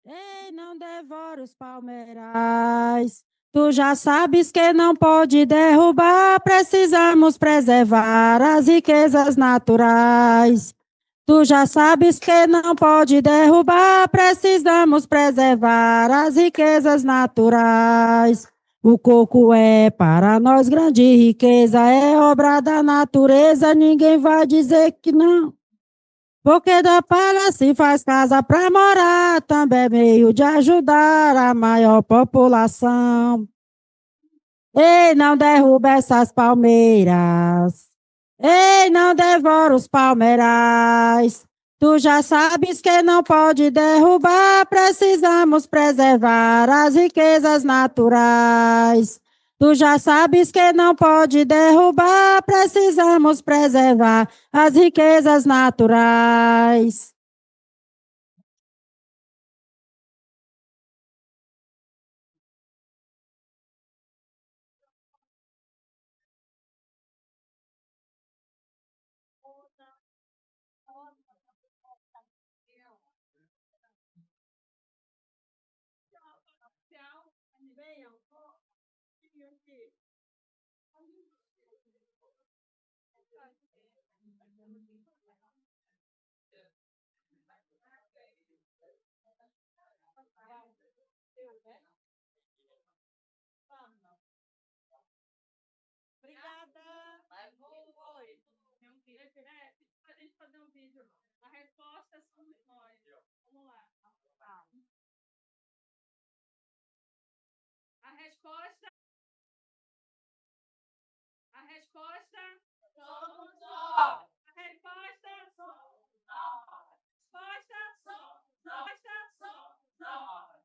Ei, não devora os palmeirais. Tu já sabes que não pode derrubar, precisamos preservar as riquezas naturais. Tu já sabes que não pode derrubar, precisamos preservar as riquezas naturais. O coco é para nós grande riqueza, é obra da natureza, ninguém vai dizer que não. Porque da palha se faz casa para morar, também é meio de ajudar a maior população. Ei, não derruba essas palmeiras. Ei, não devora os palmeirais. Tu já sabes que não pode derrubar, precisamos preservar as riquezas naturais. Tu já sabes que não pode derrubar, precisamos preservar as riquezas naturais. Obrigada. A gente fazer um vídeo. A resposta somos nós. Vamos lá. A resposta somos nós. A resposta somos nós. A resposta somos nós. A resposta somos nós.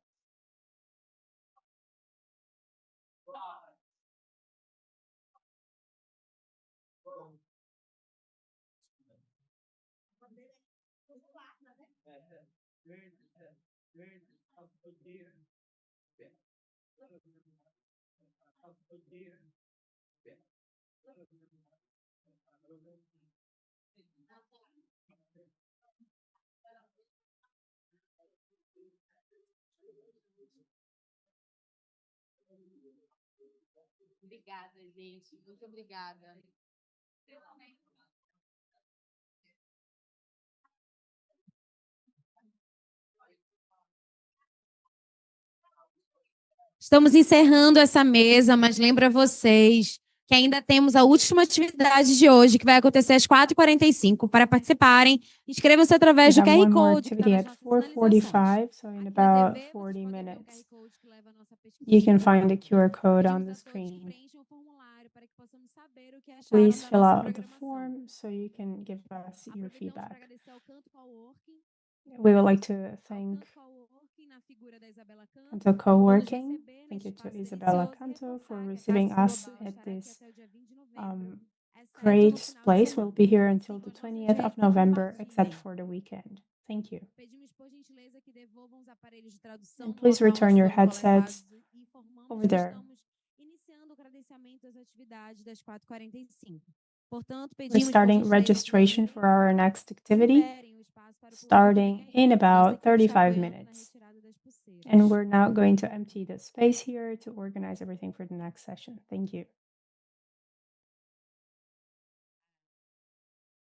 Obrigada, gente. Muito obrigada. Estamos encerrando essa mesa, mas lembro a vocês que ainda temos a última atividade de hoje, que vai acontecer às 4h45. Para participarem, inscrevam-se através We do have QR one more Code que está activity nas at nossas sinalizações. 4:45, so in about 40 minutes. You can find the QR code on the screen. Please fill out the form so you can give us your feedback. We would like to thank Canto Co-working. Thank you to Isabella Canto for receiving us at this great place. We'll be here until the 20th of November, except for the weekend. Thank you. And please return your headsets over there. We're starting registration for our next activity, starting in about 35 minutes. And we're now going to empty the space here to organize everything for the next session. Thank you.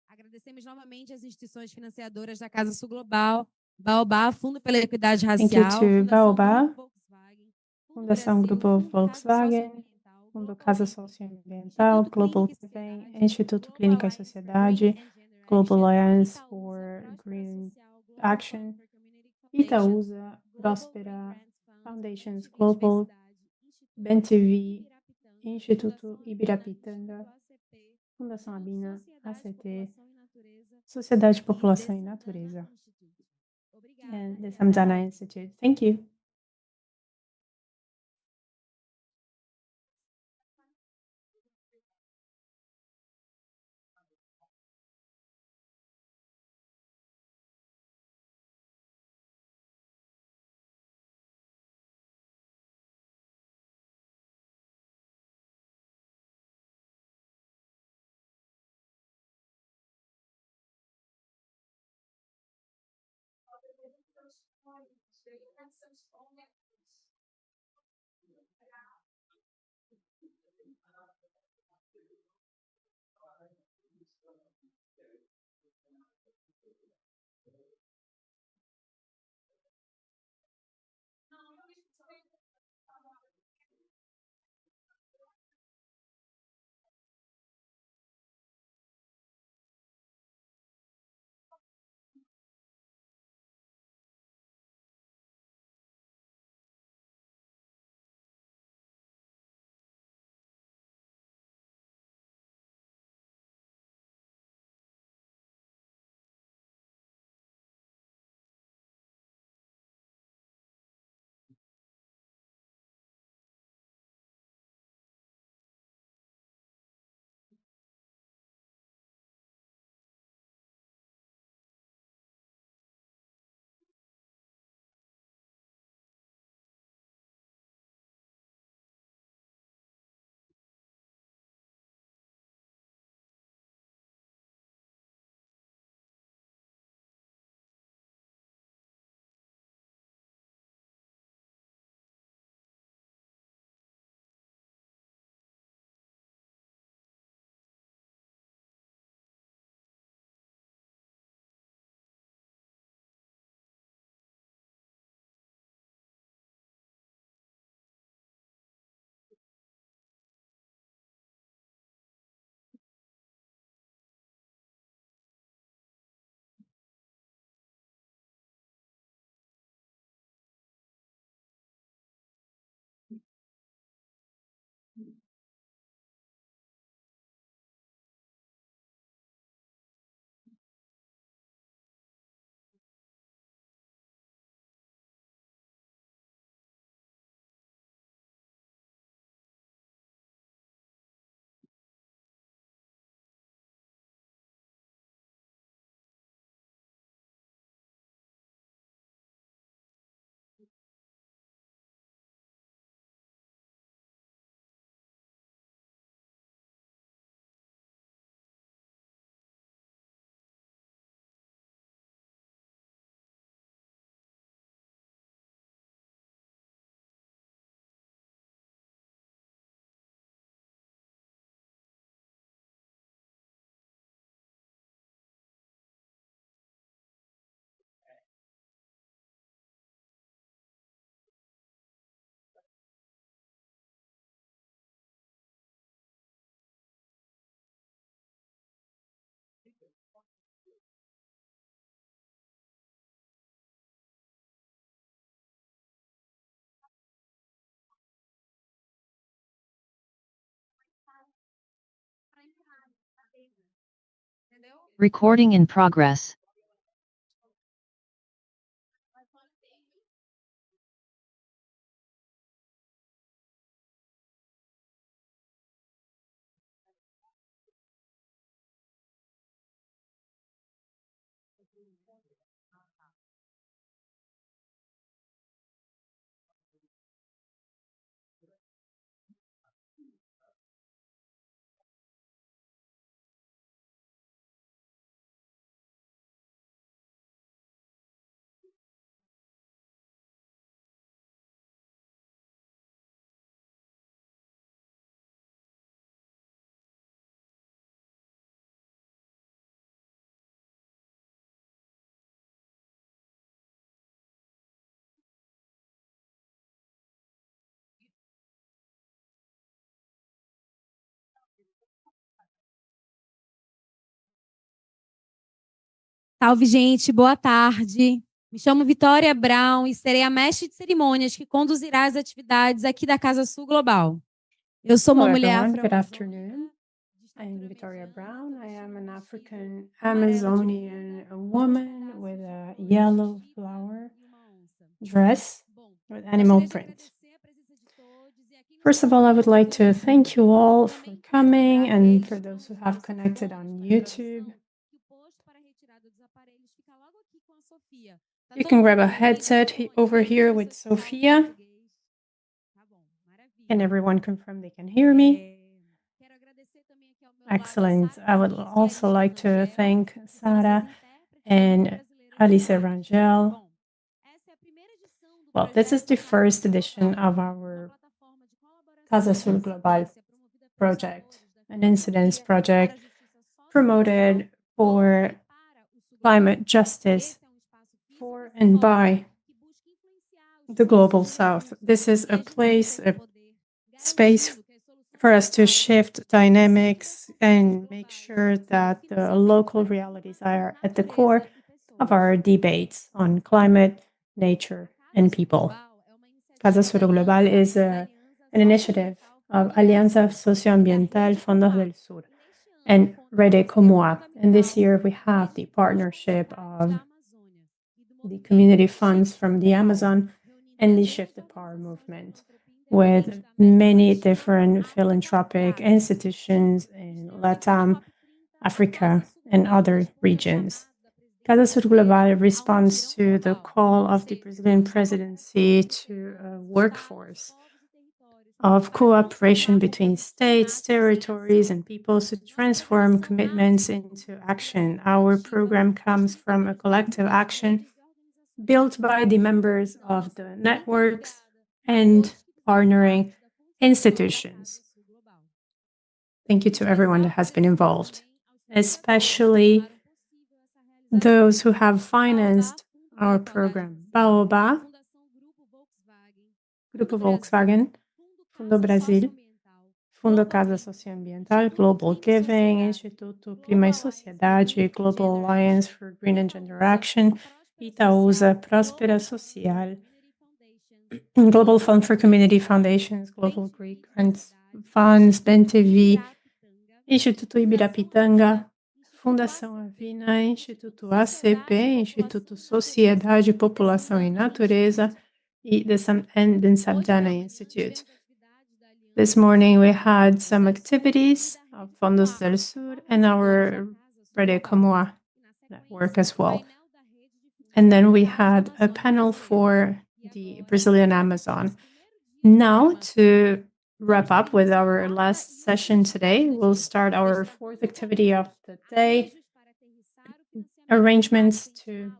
Agradecemos novamente as instituições financiadoras da Casa Sul Global, Baobá, Fundo pela Equidade Racial, Thank you to Baobá, Fundação Grupo Fundo Volkswagen, Fundo Casa Socio-environmental, Global Giving, Instituto Clínica e Sociedade, Global Alliance for Green Action, Itaúsa, Próspera, Foundations Global, BenTV, Instituto Ibirapitanga, Fundação Abina, ACT, Sociedade População e Natureza, and the Samdhana Institute. Thank you. Recording in progress. Salve, gente, boa tarde. Me chamo Vitória Brown e serei a mestre de cerimônias que conduzirá as atividades aqui da Casa Sul Global. Eu sou uma Hello mulher everyone, good afro. afternoon. I'm Victoria Brown. I am an African Amazonian woman with a yellow flower dress with animal print. First of all, I would like to thank you all for coming and for those who have connected on YouTube. You can grab a headset over here with Sophia. Can everyone confirm they can hear me? Excellent. I would also like to thank Sarah and Alice Rangel. Well, this is the first edition of our Casa Sul Global project, an incidence project promoted for climate justice for and by the Global South. This is a place, a space for us to shift dynamics and make sure that the local realities are at the core of our debates on climate, nature, and people. Casa Sul Global is an initiative of Alianza Socioambiental, Fondos del Sur, and Rede Comoa. And this year we have the partnership of the community funds from the Amazon and the Shift the Power movement, with many different philanthropic institutions in Latam, Africa, and other regions. Casa Sul Global responds to the call of the Brazilian presidency to a workforce of cooperation between states, territories, and peoples to transform commitments into action. Our program comes from a collective action built by the members of the networks and partnering institutions. Thank you to everyone that has been involved, especially those who have financed our program. Baobá, Grupo Volkswagen, Fundo Brasil, Fundo Casa Socioambiental, Global Giving, Instituto Clima e Sociedade, Global Alliance for Green and Gender Action, Itaúsa, Próspera Social, Global Fund for Community Foundations, Global Greek Grants Funds, BenTV, Instituto Ibirapitanga, Fundação Avina, Instituto ACP, Instituto Sociedade, População e Natureza, and the Samdhana Institute. This morning we had some activities of Fondos del Sur and our Rede Comoa network as well. And then we had a panel for the Brazilian Amazon. Now, to wrap up with our last session today, we'll start our fourth activity of the day, arrangements to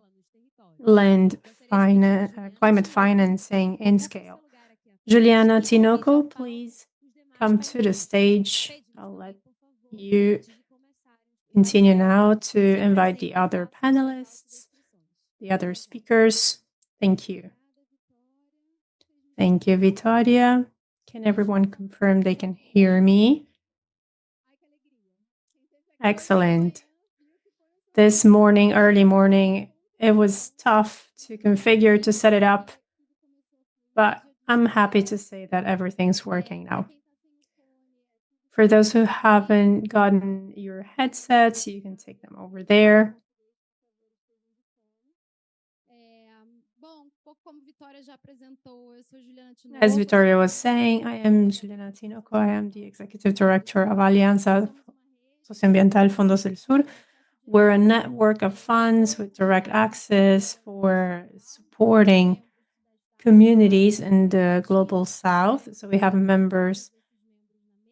lend climate financing in scale. Juliana Tinoco, please come to the stage. I'll let you continue now to invite the other panelists, the other speakers. Thank you. Thank you, Victoria. Can everyone confirm they can hear me? Excellent. This morning, early morning, it was tough to configure, to set it up, but I'm happy to say that everything's working now. For those who haven't gotten your headsets, you can take them over there. As Victoria was saying, I am Juliana Tinoco. I am the Executive Director of Alianza Socio-environmental Fondos del Sur. We're a network of funds with direct access for supporting communities in the Global South. So we have members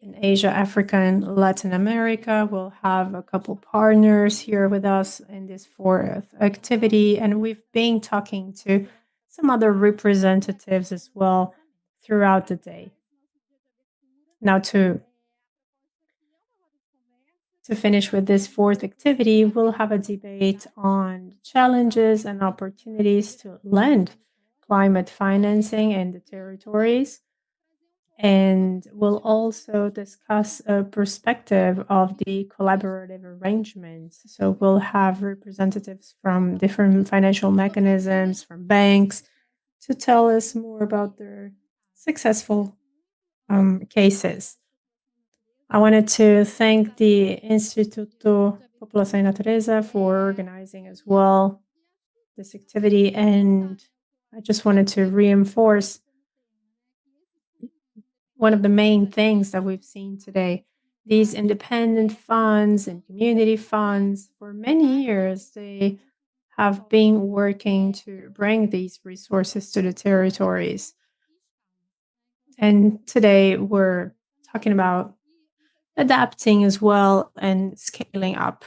in Asia, Africa, and Latin America. We'll have a couple partners here with us in this fourth activity, and we've been talking to some other representatives as well throughout the day. Now to finish with this fourth activity, we'll have a debate on challenges and opportunities to lend climate financing in the territories. And we'll also discuss a perspective of the collaborative arrangements. So we'll have representatives from different financial mechanisms, from banks, to tell us more about their successful cases. I wanted to thank the Instituto População e Natureza for organizing as well this activity, and I just wanted to reinforce one of the main things that we've seen today. These independent funds and community funds, for many years, they have been working to bring these resources to the territories. And today we're talking about adapting as well and scaling up.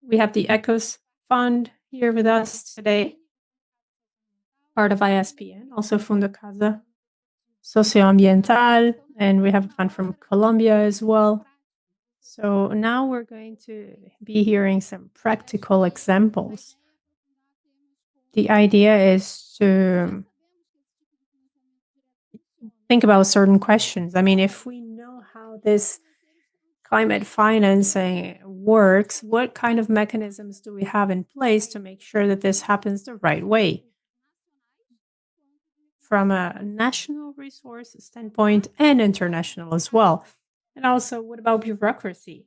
We have the ECOS Fund here with us today, part of ISPN, also Fundo Casa Socioambiental, and we have a fund from Colombia as well. So now we're going to be hearing some practical examples. The idea is to think about certain questions. I mean, if we know how this climate financing works, what kind of mechanisms do we have in place to make sure that this happens the right way? From a national resource standpoint and international as well. And also, what about bureaucracy?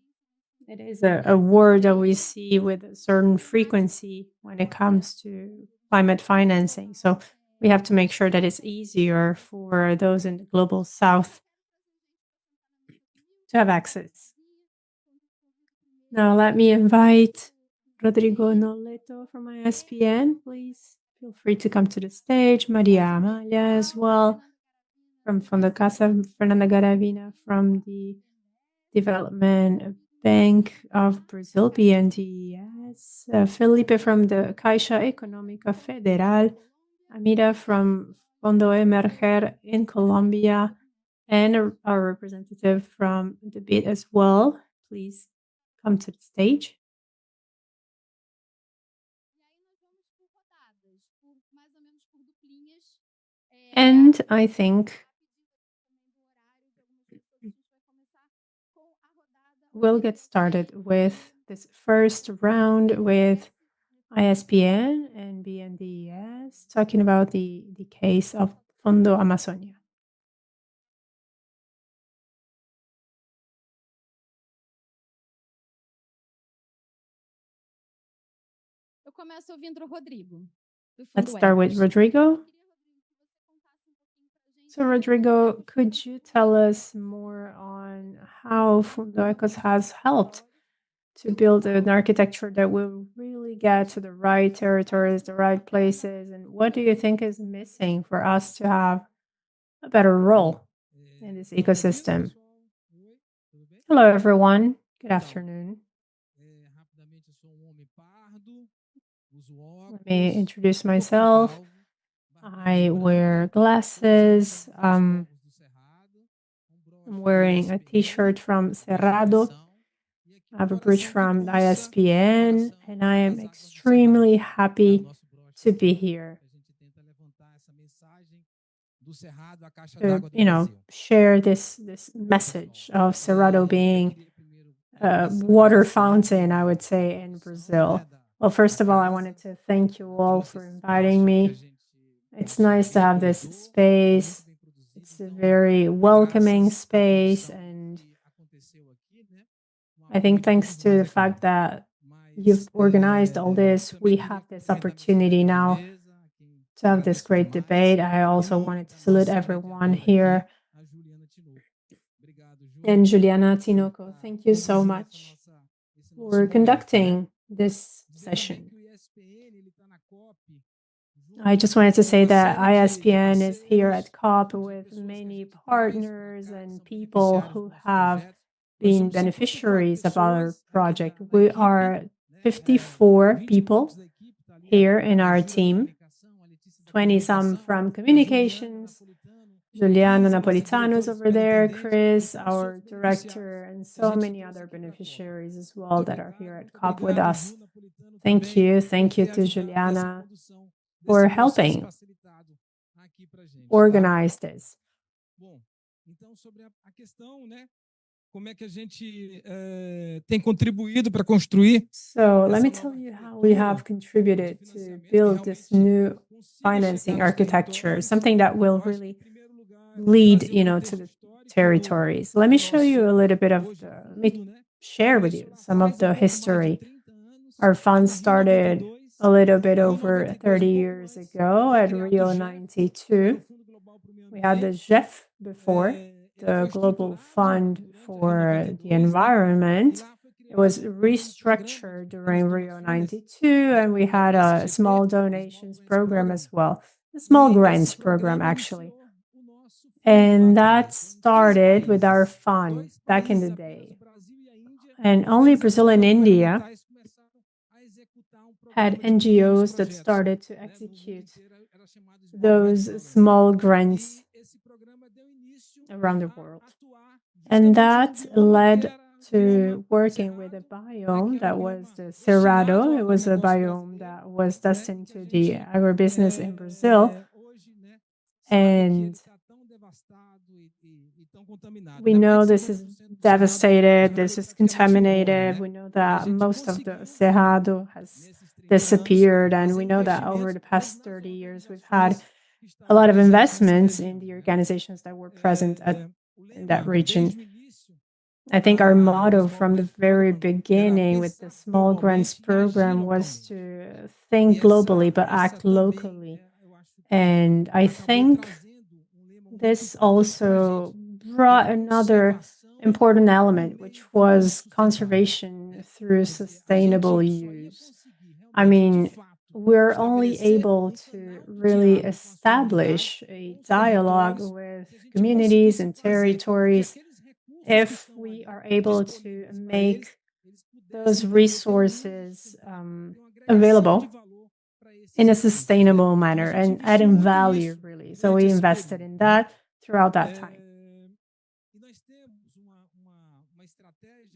It is a word that we see with a certain frequency when it comes to climate financing. So we have to make sure that it's easier for those in the Global South to have access. Now let me invite Rodrigo Noleto from ISPN, please. Feel free to come to the stage. Maria Amalia as well from Fundo Casa, Fernanda Garavina from the Development Bank of Brazil, BNDES, Felipe from the Caixa Econômica Federal, Amira from Fondo Emerger in Colombia, and our representative from the BID as well. Please come to the stage. And I think we'll get started with this first round with ISPN and BNDES, talking about the case of Fondo Amazônia. Let's start with Rodrigo. So Rodrigo, could you tell us more on how Fundo Ecos has helped to build an architecture that will really get to the right territories, the right places, and what do you think is missing for us to have a better role in this ecosystem? Hello, everyone. Good afternoon. Let me introduce myself. I wear glasses. I'm wearing a t-shirt from Cerrado. I have a bridge from the ISPN, and I am extremely happy to be here to, share this message of Cerrado being a water fountain, I would say, in Brazil. Well, first of all, I wanted to thank you all for inviting me. It's nice to have this space. It's a very welcoming space, and I think thanks to the fact that you've organized all this, we have this opportunity now to have this great debate. I also wanted to salute everyone here. And Juliana Tinoco, thank you so much for conducting this session. I just wanted to say that ISPN is here at COP with many partners and people who have been beneficiaries of our project. We are 54 people here in our team, 20 some from communications. Juliana Napolitano is over there, Chris, our director, and so many other beneficiaries as well that are here at COP with us. Thank you. Thank you to Juliana for helping organize this. So let me tell you how we have contributed to build this new financing architecture, something that will really lead, to the territories. Let me show you a little bit of let me share with you some of the history. Our fund started a little bit over 30 years ago at Rio 92. We had the GEF before, the Global Fund for the Environment. It was restructured during Rio 92, and we had a small donations program as well, a small grants program, actually. And that started with our fund back in the day. And only Brazil and India had NGOs that started to execute those small grants around the world. And that led to working with a biome that was the Cerrado. It was a biome that was destined to the agribusiness in Brazil. And we know this is devastated, this is contaminated. We know that most of the Cerrado has disappeared. And we know that over the past 30 years, we've had a lot of investments in the organizations that were present in that region. I think our motto from the very beginning with the small grants program was to think globally but act locally. And I think this also brought another important element, which was conservation through sustainable use. I mean, we're only able to really establish a dialogue with communities and territories if we are able to make those resources available in a sustainable manner and adding value, really. So we invested in that throughout that time.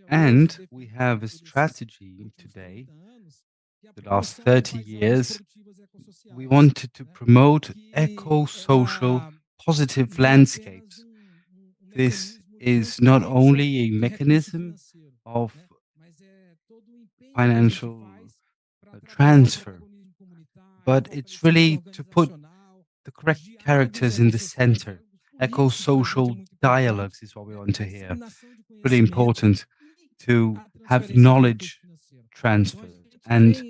And we have a strategy today. The last 30 years, we wanted to promote eco-social positive landscapes. This is not only a mechanism of financial transfer, but it's really to put the correct characters in the center. Eco-social dialogues is what we want to hear. Really important to have knowledge transferred and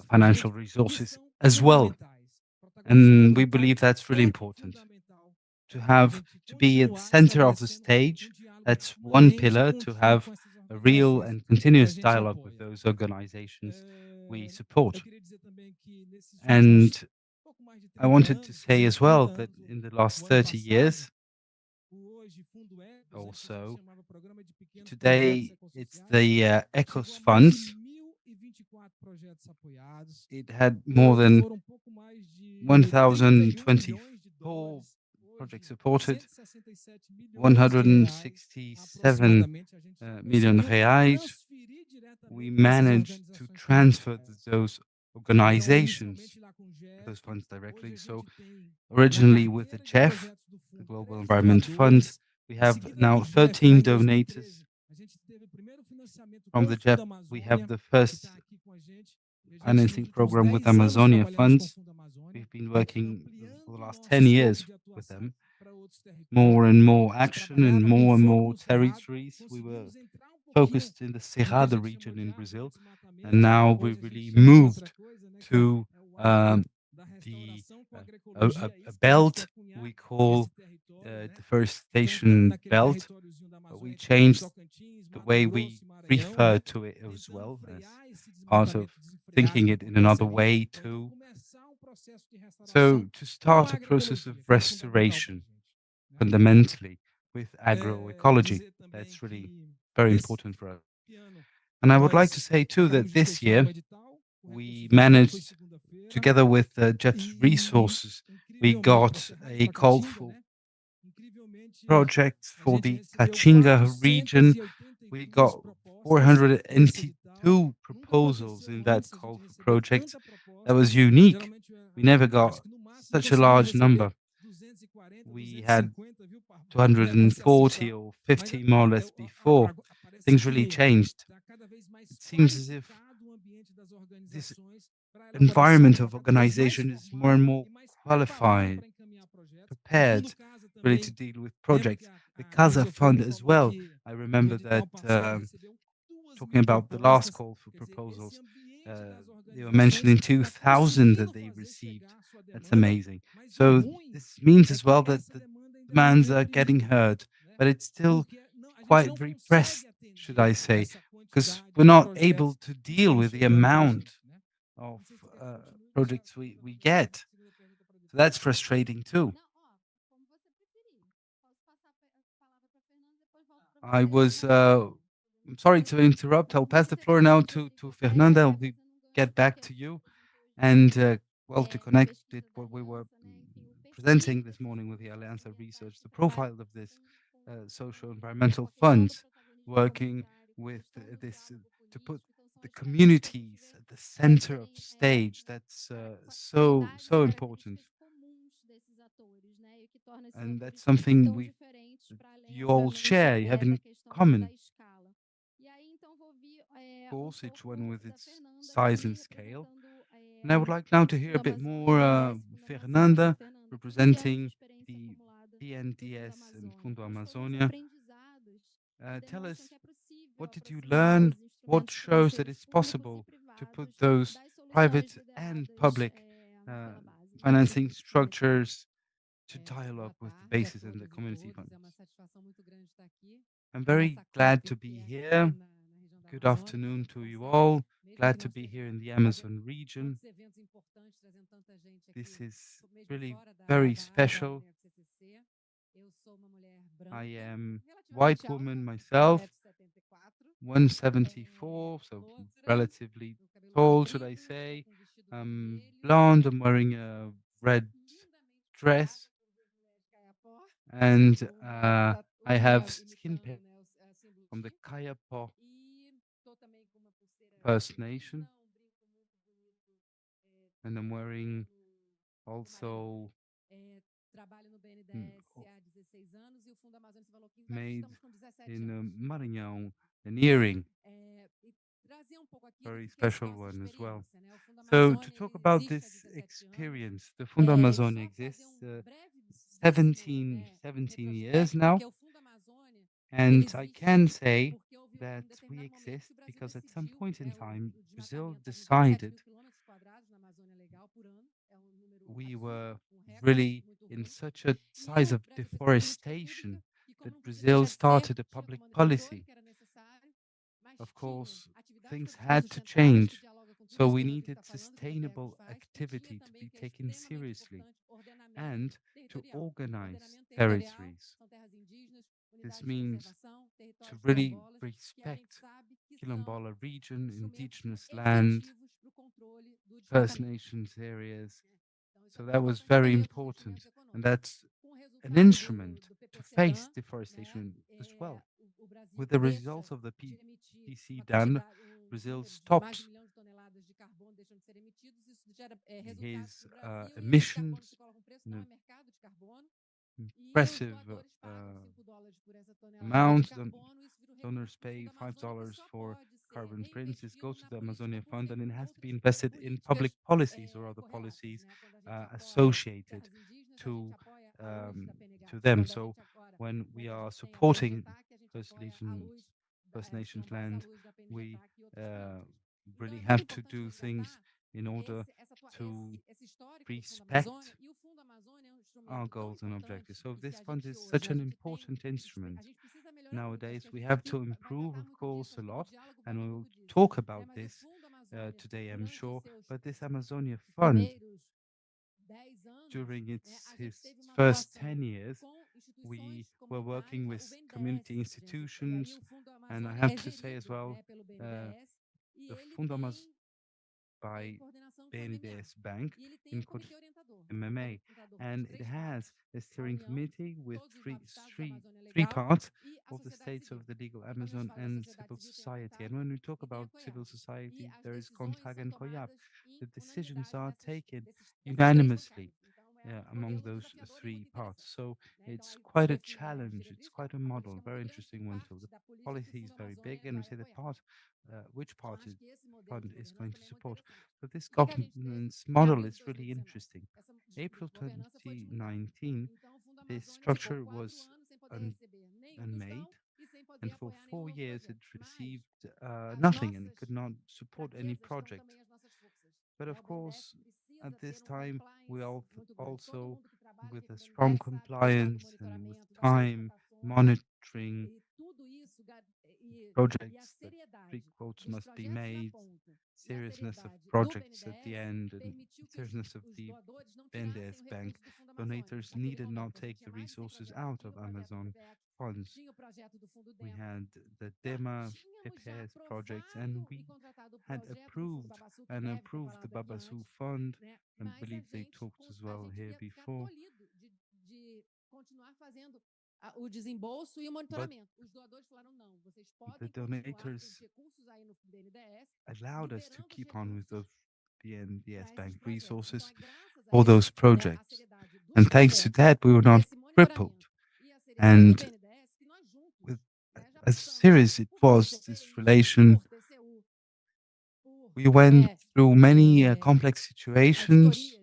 financial resources as well. And we believe that's really important. To be at the center of the stage, that's one pillar, to have a real and continuous dialogue with those organizations we support. And I wanted to say as well that in the last 30 years, also, today it's the ECOS funds. It had more than 1,024 projects supported, 167 million reais. We managed to transfer those organizations, those funds directly. So originally with the GEF, the Global Environment Fund, we have now 13 donators. From the GEF, we have the first financing program with Amazonia funds. We've been working for the last 10 years with them. more and more action in more and more territories. We were focused in the Cerrado region in Brazil, and now we really moved to the a belt we call deforestation belt, but we changed the way we refer to it as well as part of thinking it in another way too. So to start a process of restoration fundamentally with agroecology, that's really very important for us. And I would like to say too that this year we managed, together with Jeff's resources, we got a call for projects for the Caatinga region. We got 482 proposals in that call for projects. That was unique. We never got such a large number. We had 240 or 50 more or less before. Things really changed. It seems as if this environment of organization is more and more qualified, prepared really to deal with projects. The CASA fund as well. I remember that talking about the last call for proposals, they were mentioning 2,000 that they received. That's amazing. So this means as well that the demands are getting heard, but it's still quite repressed, should I say, because we're not able to deal with the amount of projects we get. So that's frustrating too. I'm sorry to interrupt. I'll pass the floor now to Fernanda. I'll get back to you. And well, to connect it what we were presenting this morning with the Alianza research, the profile of this socio-environmental funds working with this to put the communities at the center of the stage. That's so important. And that's something you all share, you have in common. Of course, each one with its size and scale. And I would like now to hear a bit more Fernanda, representing the BNDES and Fundo Amazonia. Tell us, what did you learn? What shows that it's possible to put those private and public financing structures to dialogue with the bases and the community funds? I'm very glad to be here. Good afternoon to you all. Glad to be here in the Amazon region. This is really very special. I am white woman myself, 174, so relatively tall, should I say. I'm blonde, I'm wearing a red dress, and I have skin pigment from the Kayapo First Nation, and I'm wearing also made in Maranhão, an earring, very special one as well. So to talk about this experience, the Fundo Amazônia exists 17 years now, and I can say that we exist because at some point in time, Brazil decided we were really in such a size of deforestation that Brazil started a public policy. Of course, things had to change, so we needed sustainable activity to be taken seriously and to organize territories. This means to really respect Quilombola region, indigenous land, First Nations areas. So that was very important, and that's an instrument to face deforestation as well. With the results of the PPC done, Brazil stopped his emissions in an impressive amount. Donors pay $5 for carbon prints. This goes to the Amazonia Fund, and it has to be invested in public policies or other policies associated to to them. So when we are supporting First Nations land, we really have to do things in order to respect our goals and objectives. So this fund is such an important instrument. Nowadays, we have to improve, of course, a lot, and we'll talk about this today, I'm sure. But this Amazonia Fund, during his first 10 years, we were working with community institutions, and I have to say as well, the Fundo Amazonia by BNDES Bank in MMA, and it has a steering committee with three parts of the states of the legal Amazon and civil society. And when we talk about civil society, there is CONTAG and COIAP. The decisions are taken unanimously among those three parts. So it's quite a challenge. It's quite a model, very interesting one too. The policy is very big, and we say the part, which part is fund is going to support. So this governance model is really interesting. April 2019, this structure was unmade, and for 4 years it received nothing and could not support any project. But of course, at this time, we also, with a strong compliance and with time monitoring projects, that pre-quotes must be made, seriousness of projects at the end, and seriousness of the BNDES Bank. Donators needed not take the resources out of Amazon funds. We had the DEMA, PPS projects, and we had approved the Babasu Fund. I believe they talked as well here before. But the donators allowed us to keep on with the BNDES Bank resources for those projects. And thanks to that, we were not crippled. And with as serious it was, this relation, we went through many complex situations,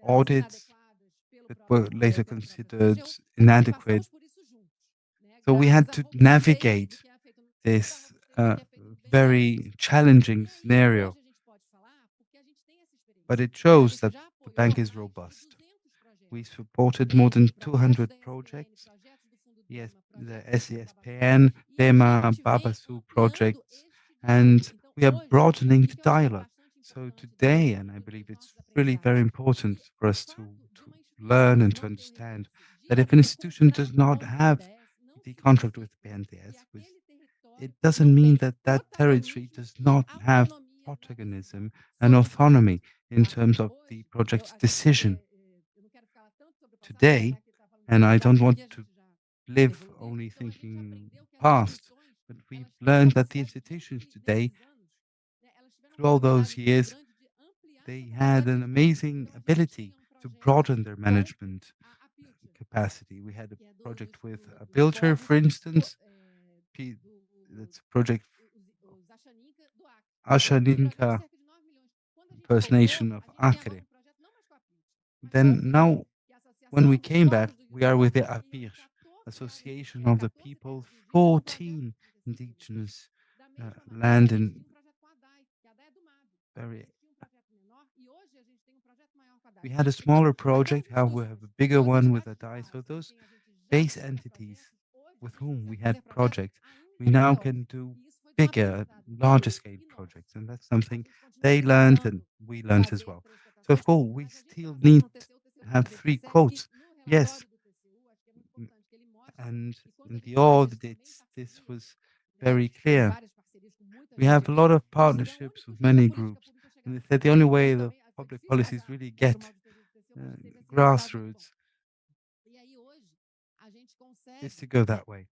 audits that were later considered inadequate. So we had to navigate this very challenging scenario. But it shows that the bank is robust. We supported more than 200 projects. Yes, the SESPN, DEMA, Babasu projects, and we are broadening the dialogue. So today, and I believe it's really very important for us to learn and to understand that if an institution does not have the contract with BNDES, it doesn't mean that that territory does not have protagonism and autonomy in terms of the project's decision. Today, and I don't want to live only thinking past, but we've learned that the institutions today, through all those years, they had an amazing ability to broaden their management capacity. We had a project with a builder, for instance. That's a project Ashaninka First Nation of Acre. Then now, when we came back, we are with the APIR, Association of the People, 14 indigenous land in very. We had a smaller project, how we have a bigger one with a DAI. So those base entities with whom we had projects, we now can do bigger, larger scale projects. And that's something they learned and we learned as well. So of course, we still need to have three quotes. Yes. And in the audits, this was very clear. We have a lot of partnerships with many groups. And they said the only way the public policies really get grassroots is to go that way.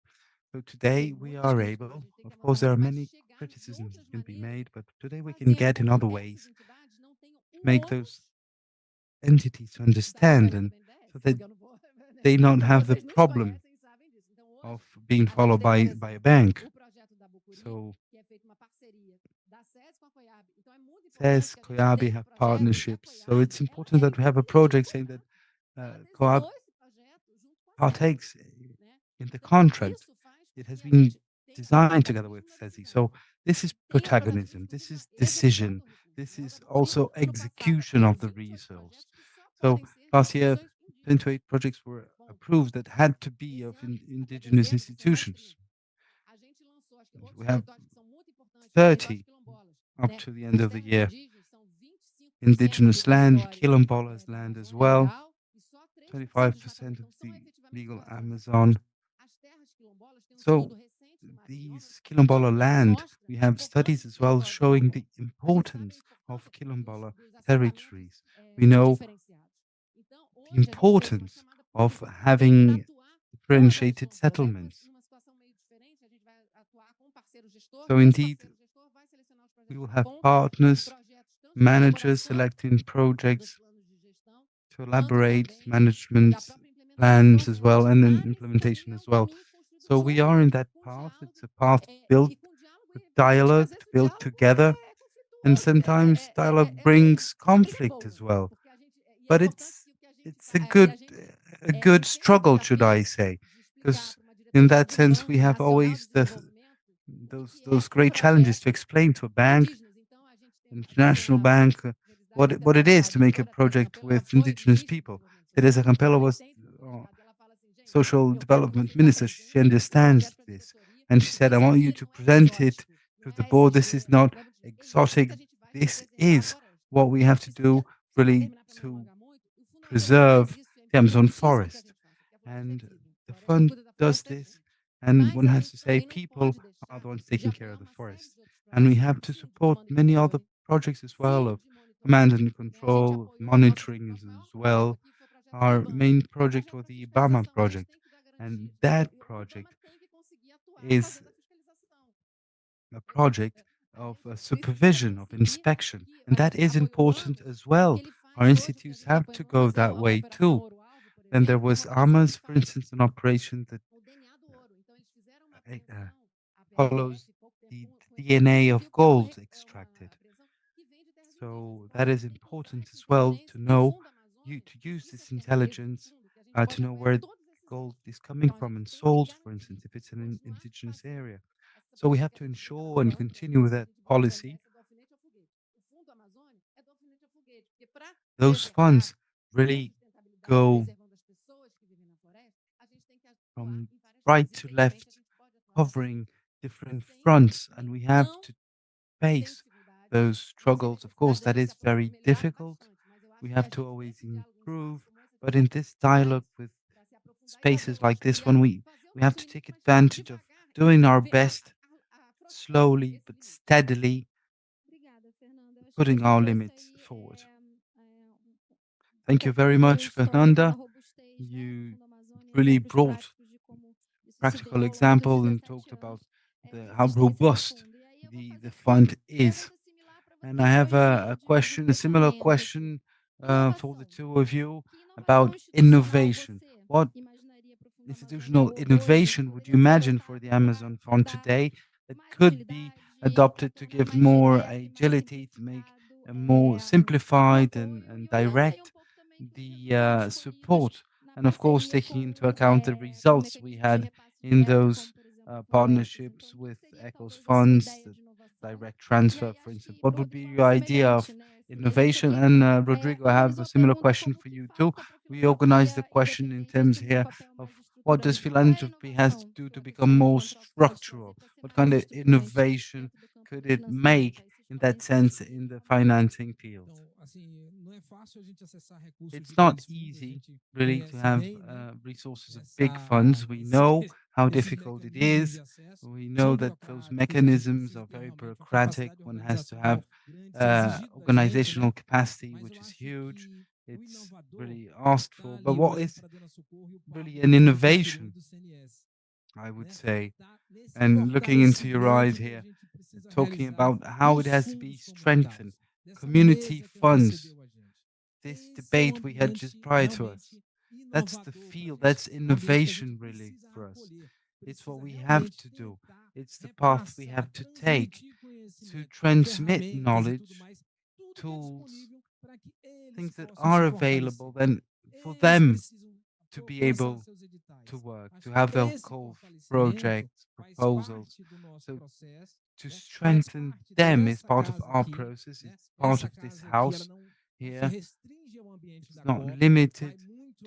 So today we are able, of course, there are many criticisms that can be made, but today we can get in other ways to make those entities to understand and so that they don't have the problem of being followed by a bank. So SES, COIAB have partnerships. So it's important that we have a project saying that COIAB partakes in the content. It has been designed together with SESI. So this is protagonism, this is decision, this is also execution of the resource. So last year, 28 projects were approved that had to be of indigenous institutions. We have 30 up to the end of the year. Indigenous land, quilombolas land as well. 25% of the legal Amazon. So these quilombola land, we have studies as well showing the importance of quilombola territories. We know the importance of having differentiated settlements. So indeed, we will have partners, managers selecting projects to elaborate management plans as well, and then implementation as well. So we are in that path. It's a path built with dialogue, to build together, and sometimes dialogue brings conflict as well. But it's a good struggle, should I say? Because in that sense, we have always those great challenges to explain to a bank, international bank, what it is to make a project with indigenous people. Teresa Campello was social development minister. She understands this, and she said, "I want you to present it to the board. This is not exotic. This is what we have to do, really, to preserve the Amazon forest." And the fund does this, and one has to say people are the ones taking care of the forest. And we have to support many other projects as well of command and control, of monitoring as well. Our main project was the Ibama project, and that project is a project of supervision, of inspection, and that is important as well. Our institutes have to go that way too. Then there was AMAS, for instance, an operation that follows the DNA of gold extracted. So that is important as well to know, to use this intelligence to know where gold is coming from and sold, for instance, if it's in an indigenous area. So we have to ensure and continue with that policy. Those funds really go from right to left, covering different fronts, and we have to face those struggles. Of course, that is very difficult. We have to always improve, but in this dialogue with spaces like this one, we have to take advantage of doing our best, slowly but steadily, putting our limits forward. Thank you very much, Fernanda. You really brought practical example and talked about how robust the fund is. And I have a question, a similar question for the two of you about innovation. What institutional innovation would you imagine for the Amazon Fund today that could be adopted to give more agility, to make a more simplified and direct the support? And of course, taking into account the results we had in those partnerships with ECHO's funds, the direct transfer, for instance. What would be your idea of innovation? And Rodrigo, I have a similar question for you too. We organized the question in terms here of what does philanthropy has to do to become more structural? What kind of innovation could it make in that sense in the financing field? It's not easy, really, to have resources of big funds. We know how difficult it is. We know that those mechanisms are very bureaucratic. One has to have organizational capacity, which is huge. It's really asked for. But what is really an innovation, I would say, and looking into your eyes here, talking about how it has to be strengthened, community funds, this debate we had just prior to us. That's the field, that's innovation really for us. It's what we have to do. It's the path we have to take to transmit knowledge, tools, things that are available, then for them to be able to work, to have their core projects, proposals. So to strengthen them is part of our process. It's part of this house here. It's not limited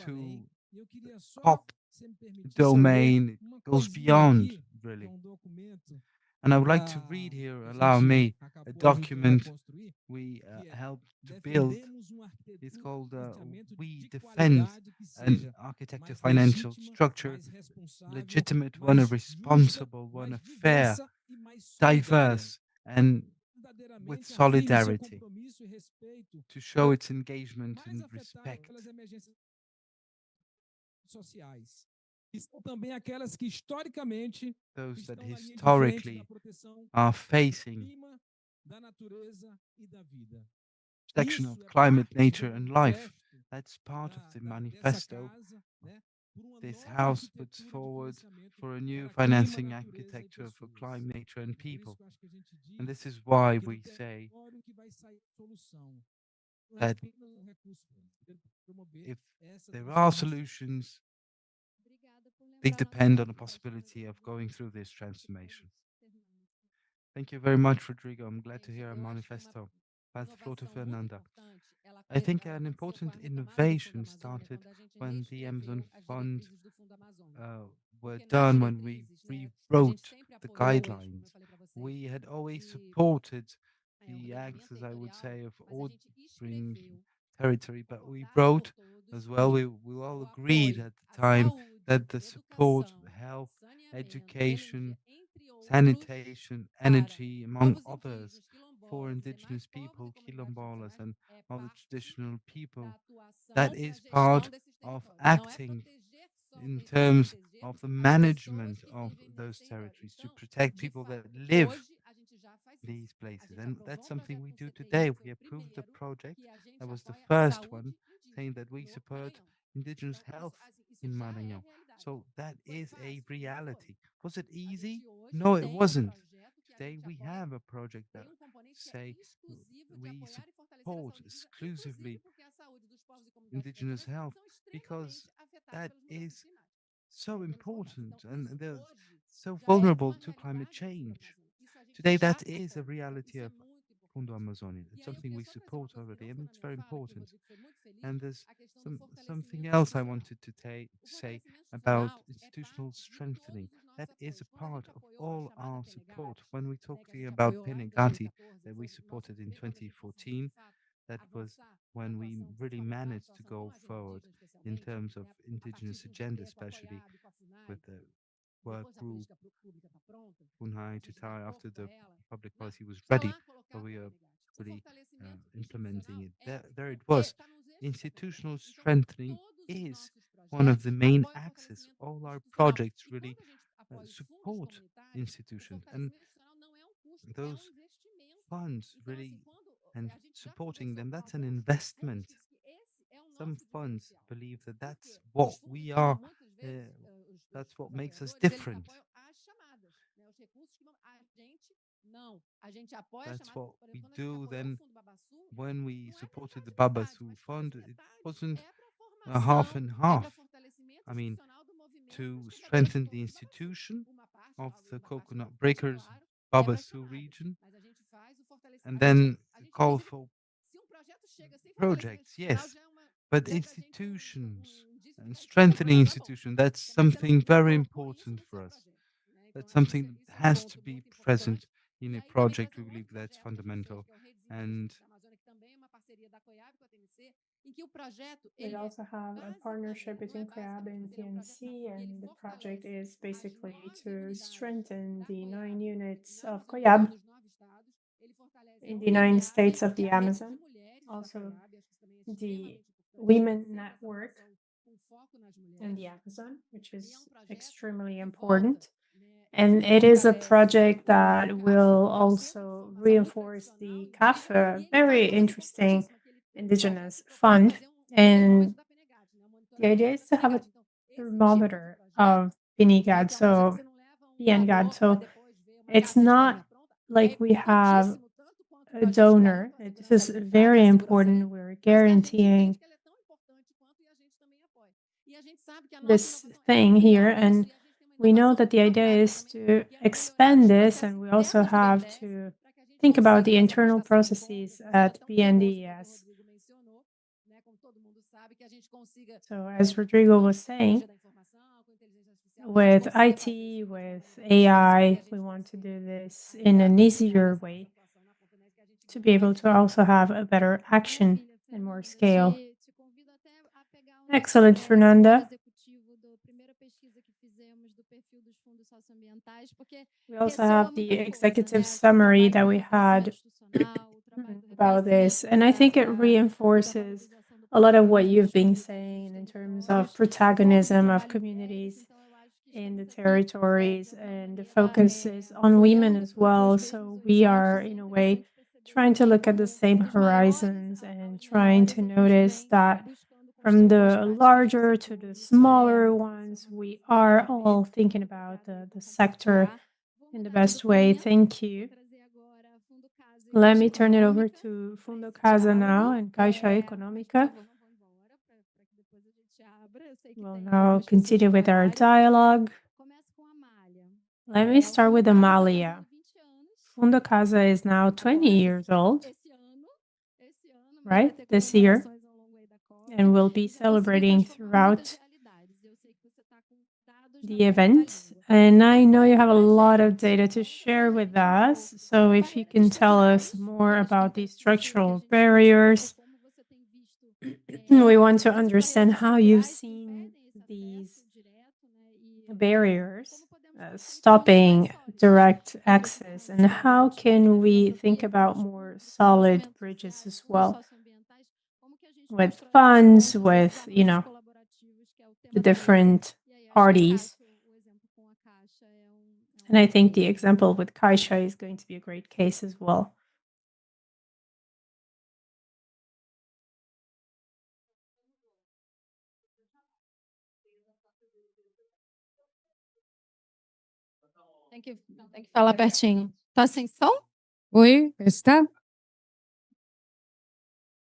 to the COP domain. It goes beyond, really. And I would like to read here, allow me, a document we helped to build. It's called We Defend an Architecture Financial Structure, legitimate one, a responsible one, a fair, diverse, and with solidarity to show its engagement and respect. Those that historically are facing protection of climate, nature, and life. That's part of the manifesto this House puts forward for a new financing architecture for climate, nature, and people. And this is why we say that if there are solutions, they depend on the possibility of going through this transformation. Thank you very much, Rodrigo. I'm glad to hear a manifesto. Pass the floor to Fernanda. I think an important innovation started when the Amazon Fund were done, when we rewrote the guidelines. We had always supported the acts, as I would say, of ordering territory, but we wrote as well, we all agreed at the time that the support, health, education, sanitation, energy, among others, for indigenous people, quilombolas, and other traditional people, that is part of acting in terms of the management of those territories to protect people that live these places. And that's something we do today. We approved a project that was the first one saying that we support indigenous health in Maranhão. So that is a reality. Was it easy? No, it wasn't. Today we have a project that say we support exclusively indigenous health because that is so important and they're so vulnerable to climate change. Today, that is a reality of Fundo Amazonia. It's something we support already, and it's very important. And there's something else I wanted to say about institutional strengthening. That is a part of all our support. When we talking about Penegati that we supported in 2014, that was when we really managed to go forward in terms of indigenous agenda, especially with the work group Funhai to tie after the public policy was ready, but we are really implementing it. There it was. Institutional strengthening is one of the main axes. All our projects really support institutions, and those funds really and supporting them, that's an investment. Some funds believe that that's what we are, that's what makes us different. That's what we do then when we supported the Babasu Fund. It wasn't a half and half. I mean, to strengthen the institution of the coconut breakers Babasu region, and then call for projects, yes, but institutions and strengthening institutions, that's something very important for us. That's something that has to be present in a project. We believe that's fundamental. And we also have a partnership between COIAB and PNC, and the project is basically to strengthen the 9 units of COIAB in the 9 states of the Amazon. Also, the Women Network in the Amazon, which is extremely important. And it is a project that will also reinforce the CAF, a very interesting indigenous fund. And the idea is to have a thermometer of PNGAD, so PNGAD. So it's not like we have a donor. This is very important. We're guaranteeing this thing here, and we know that the idea is to expand this, and we also have to think about the internal processes at BNDES. So as Rodrigo was saying, with IT, with AI, we want to do this in an easier way to be able to also have a better action and more scale. Excellent, Fernanda. We also have the executive summary that we had about this, and I think it reinforces a lot of what you've been saying in terms of protagonism of communities in the territories, and the focus is on women as well. So we are, in a way, trying to look at the same horizons and trying to notice that from the larger to the smaller ones, we are all thinking about the sector in the best way. Thank you. Let me turn it over to Fundo Casa now and Caixa Econômica. We'll now continue with our dialogue. Let me start with Amalia. Fundo Casa is now 20 years old, right? This year. And we'll be celebrating throughout the event. And I know you have a lot of data to share with us. So if you can tell us more about these structural barriers, we want to understand how you've seen these barriers stopping direct access, and how can we think about more solid bridges as well with funds, with, you know, the different parties. And I think the example with Caixa is going to be a great case as well. Tem que falar pertinho. Tá sem som? Oi, está?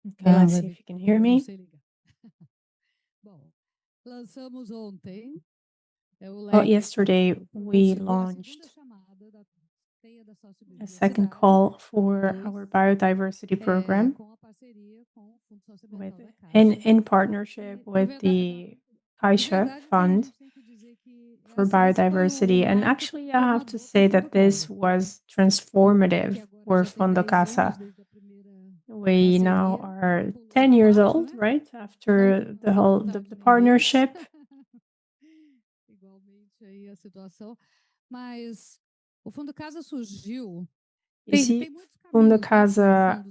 Okay, let's see if you can hear me. Well, yesterday we launched a second call for our biodiversity program in partnership with the Caixa Fund for Biodiversity. And actually, I have to say that this was transformative for Fundo Casa. We now are 10 years old, right? After the whole the partnership. You see, Fundo Casa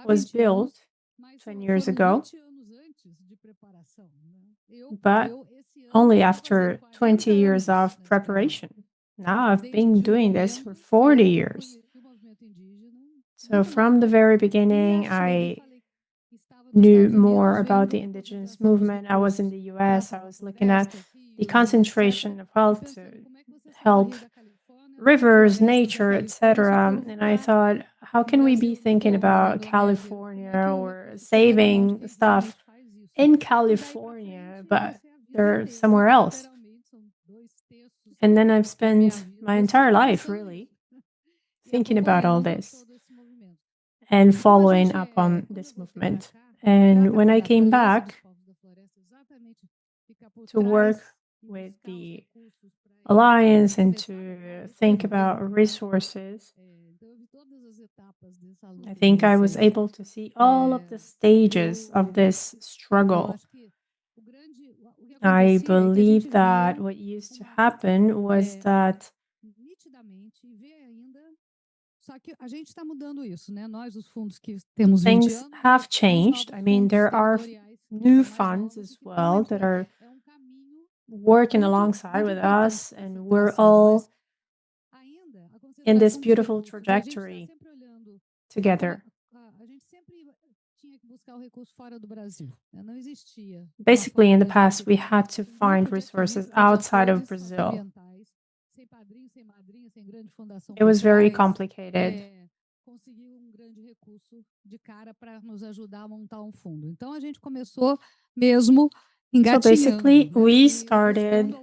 was built 10 years ago, but only after 20 years of preparation. Now I've been doing this for 40 years. So from the very beginning, I knew more about the indigenous movement. I was in the US, I was looking at the concentration of wealth to help rivers, nature, etc. And I thought, how can we be thinking about California or saving stuff in California, but they're somewhere else? And then I've spent my entire life really thinking about all this and following up on this movement. And when I came back to work with the Alliance and to think about resources, I think I was able to see all of the stages of this struggle. I believe that what used to happen was that things have changed. I mean, there are new funds as well that are working alongside with us, and we're all in this beautiful trajectory together. Basically, in the past, we had to find resources outside of Brazil. It was very complicated. conseguir grande recurso de cara para nos ajudar a montar fundo. Então a gente começou mesmo So basically, we started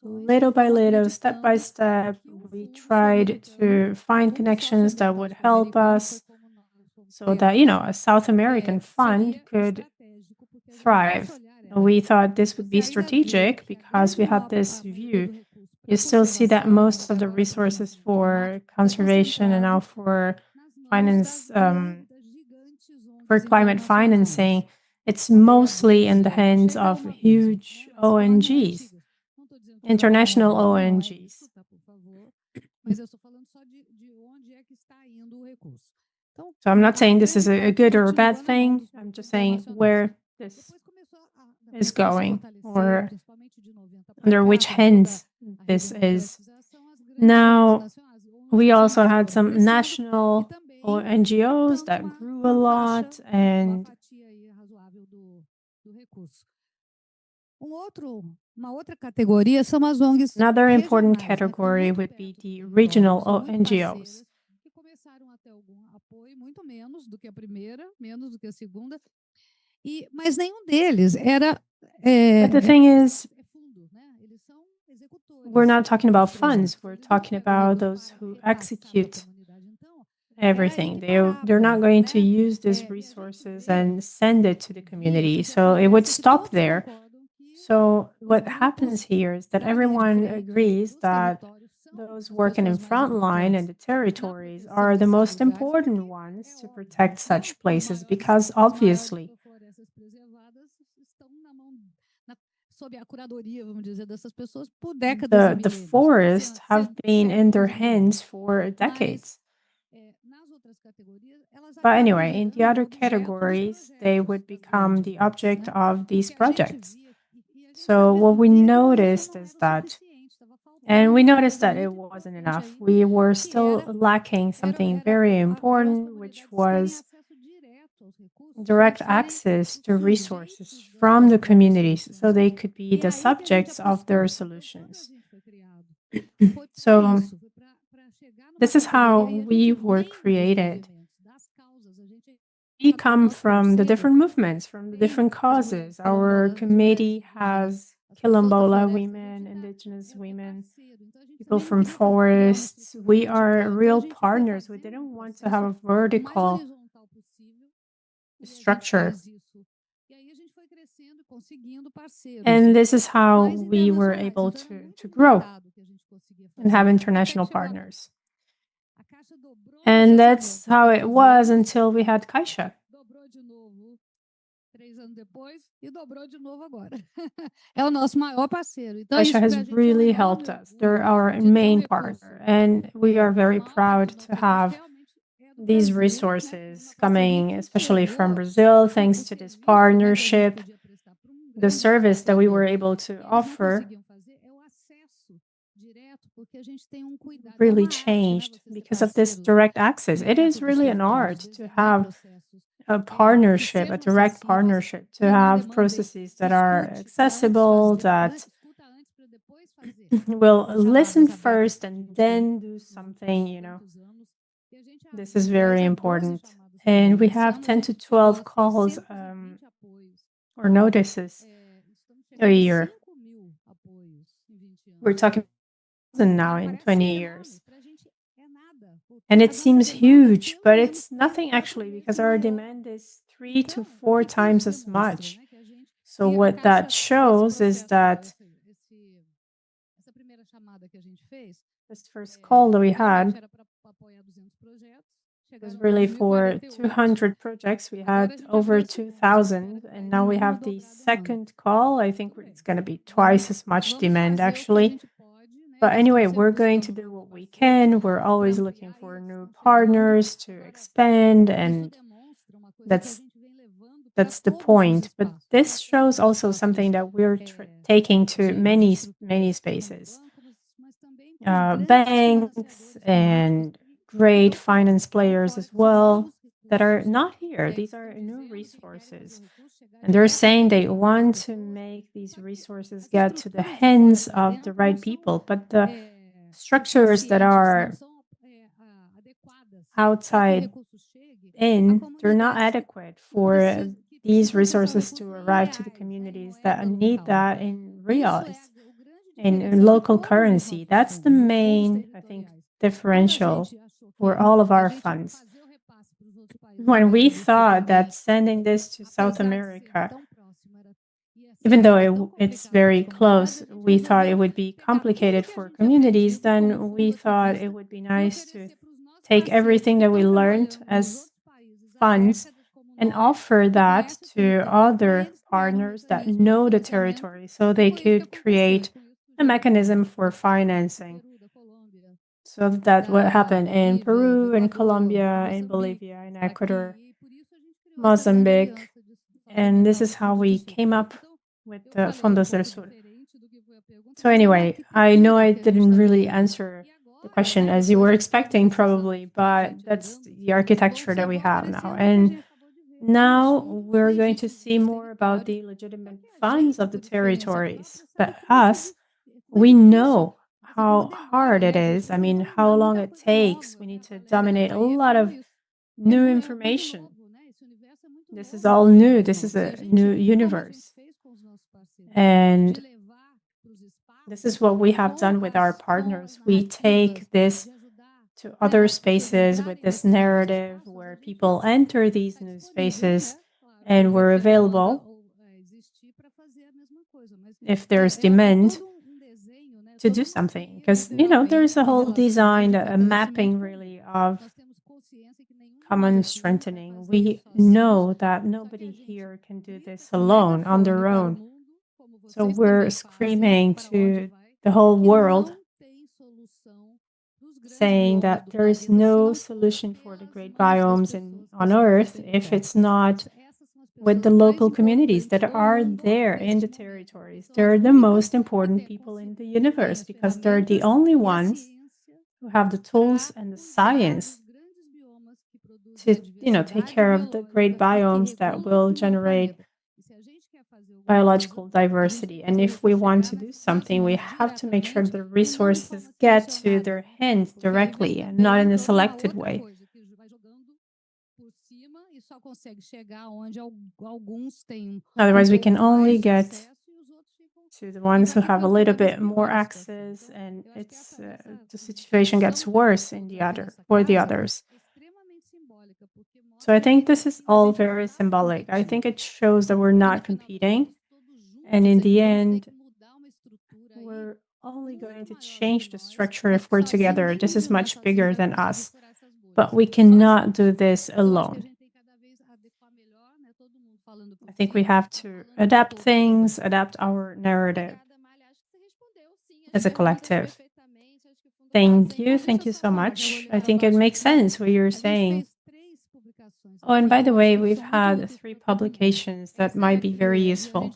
little by little, step by step. We tried to find connections that would help us so that, a South American fund could thrive. We thought this would be strategic because we had this view. You still see that most of the resources for conservation and now for finance, for climate financing, it's mostly in the hands of huge ONGs, international ONGs. So I'm not saying this is a good or a bad thing. I'm just saying where this is going or under which hands this is. Now, we also had some national NGOs that grew a lot, and another important category would be the regional NGOs. But the thing is, we're not talking about funds. We're talking about those who execute everything. They're not going to use these resources and send it to the community. So it would stop there. So what happens here is that everyone agrees that those working in frontline and the territories are the most important ones to protect such places because obviously the forests have been in their hands for decades. But anyway, in the other categories, they would become the object of these projects. So what we noticed is that, and we noticed that it wasn't enough. We were still lacking something very important, which was direct access to resources from the communities so they could be the subjects of their solutions. So this is how we were created. We come from the different movements, from the different causes. Our committee has Quilombola women, indigenous women, people from forests. We are real partners. We didn't want to have a vertical structure. And this is how we were able to grow and have international partners. And that's how it was until we had Caixa. Caixa has really helped us. They're our main partner, and we are very proud to have these resources coming, especially from Brazil, thanks to this partnership. The service that we were able to offer really changed because of this direct access. It is really an art to have a partnership, a direct partnership, to have processes that are accessible, that will listen first and then do something, This is very important. And we have 10 to 12 calls or notices a year. We're talking now in 20 years. And it seems huge, but it's nothing actually because our demand is 3 to 4 times as much. So what that shows is that this first call that we had was really for 200 projects. We had over 2,000, and now we have the second call. I think it's going to be twice as much demand actually. But anyway, we're going to do what we can. We're always looking for new partners to expand, and that's the point. But this shows also something that we're taking to many spaces. Banks and great finance players as well that are not here. These are new resources. And they're saying they want to make these resources get to the hands of the right people. But the structures that are outside in, they're not adequate for these resources to arrive to the communities that need that in reais, in local currency. That's the main, I think, differential for all of our funds. When we thought that sending this to South America, even though it's very close, we thought it would be complicated for communities, then we thought it would be nice to take everything that we learned as funds and offer that to other partners that know the territory so they could create a mechanism for financing. So that's what happened in Peru, in Colombia, in Bolivia, in Ecuador, Mozambique. And this is how we came up with the Fondos del Sur. So anyway, I know I didn't really answer the question as you were expecting probably, but that's the architecture that we have now. And now we're going to see more about the legitimate funds of the territories. But us, we know how hard it is. I mean, how long it takes. We need to dominate a lot of new information. This is all new. This is a new universe. And this is what we have done with our partners. We take this to other spaces with this narrative where people enter these new spaces and we're available if there's demand to do something. Because, you know, there's a whole design, a mapping really of common strengthening. We know that nobody here can do this alone, on their own. So we're screaming to the whole world, saying that there is no solution for the great biomes on Earth if it's not with the local communities that are there in the territories. They're the most important people in the universe because they're the only ones who have the tools and the science to, you know, take care of the great biomes that will generate biological diversity. And if we want to do something, we have to make sure the resources get to their hands directly and not in a selected way. Otherwise, we can only get to the ones who have a little bit more access, and it's the situation gets worse in the others. So I think this is all very symbolic. I think it shows that we're not competing, and in the end, we're only going to change the structure if we're together. This is much bigger than us, but we cannot do this alone. I think we have to adapt things, adapt our narrative as a collective. Thank you. Thank you so much. I think it makes sense what you're saying. Oh, and by the way, we've had 3 publications that might be very useful.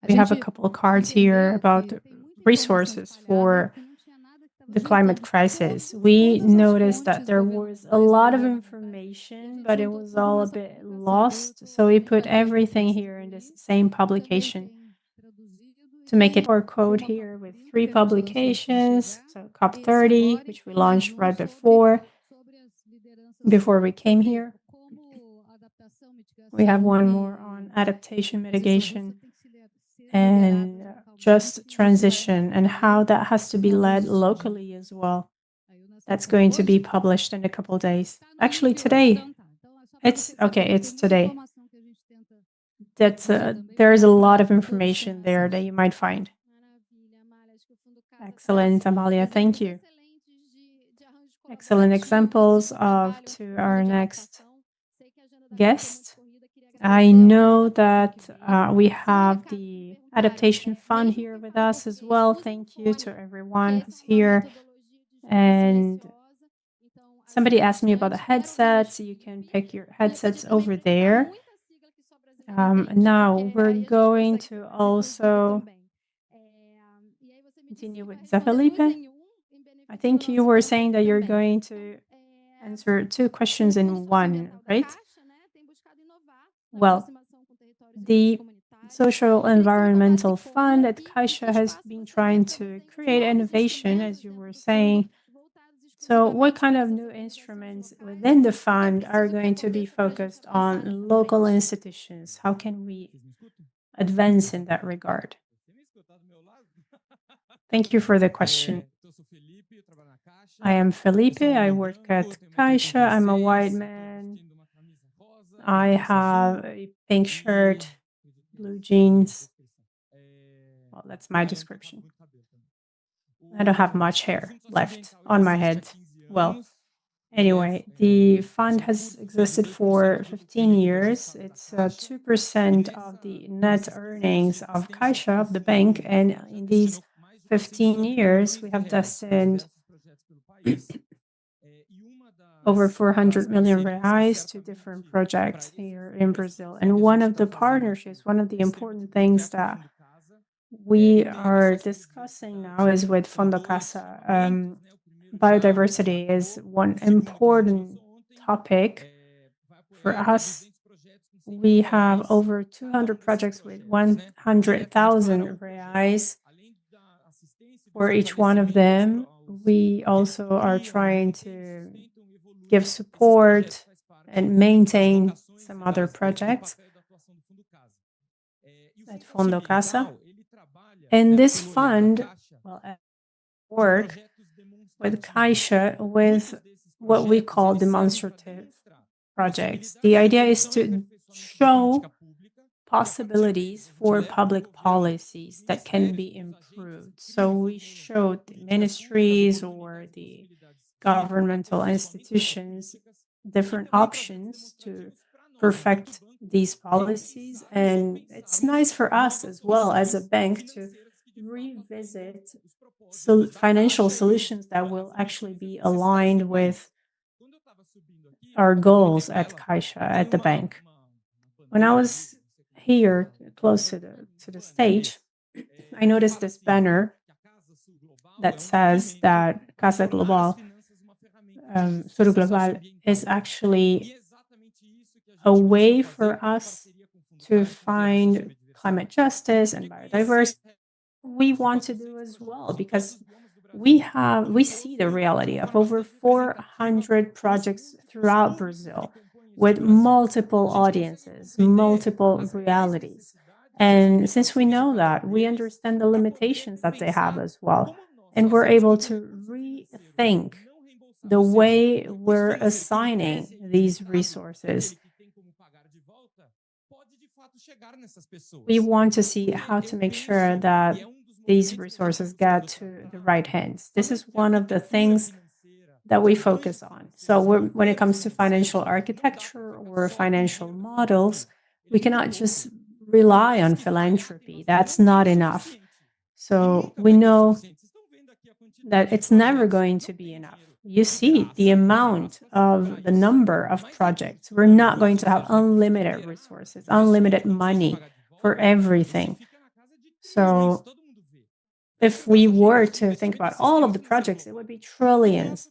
We have a couple of cards here about resources for the climate crisis. We noticed that there was a lot of information, but it was all a bit lost. So we put everything here in this same publication to make it our code here with 3 publications. So COP30, which we launched right before we came here. We have one more on adaptation mitigation and just transition and how that has to be led locally as well. That's going to be published in a couple of days. Actually, today. It's today. There's a lot of information there that you might find. Excellent, Amalia. Thank you. Excellent examples to our next guest. I know that we have the Adaptation Fund here with us as well. Thank you to everyone who's here. And somebody asked me about the headsets. You can pick your headsets over there. Now we're going to also continue with Zé Felipe. I think you were saying that you're going to answer 2 questions in one, right? Well, the social environmental fund at Caixa has been trying to create innovation, as you were saying. So what kind of new instruments within the fund are going to be focused on local institutions? How can we advance in that regard? Thank you for the question. I am Felipe. I work at Caixa. I'm a white man. I have a pink shirt, blue jeans. Well, that's my description. I don't have much hair left on my head. Well, anyway, the fund has existed for 15 years. It's 2% of the net earnings of Caixa, of the bank. And in these 15 years, we have destined over 400 million reais to different projects here in Brazil. And one of the partnerships, one of the important things that we are discussing now is with Fundo Casa. Biodiversity is one important topic for us. We have over 200 projects with 100,000 reais for each one of them. We also are trying to give support and maintain some other projects at Fundo Casa. And this fund will work with Caixa with what we call demonstrative projects. The idea is to show possibilities for public policies that can be improved. So we showed the ministries or the governmental institutions different options to perfect these policies. And it's nice for us as well as a bank to revisit financial solutions that will actually be aligned with our goals at Caixa, at the bank. When I was here close to the stage, I noticed this banner that says that Casa Global, Soro Global, is actually a way for us to find climate justice and biodiversity. We want to do as well because we see the reality of over 400 projects throughout Brazil with multiple audiences, multiple realities. And since we know that, we understand the limitations that they have as well. And we're able to rethink the way we're assigning these resources. We want to see how to make sure that these resources get to the right hands. This is one of the things that we focus on. So when it comes to financial architecture or financial models, we cannot just rely on philanthropy. That's not enough. So we know that it's never going to be enough. You see the amount of the number of projects. We're not going to have unlimited resources, unlimited money for everything. So if we were to think about all of the projects, it would be trillions.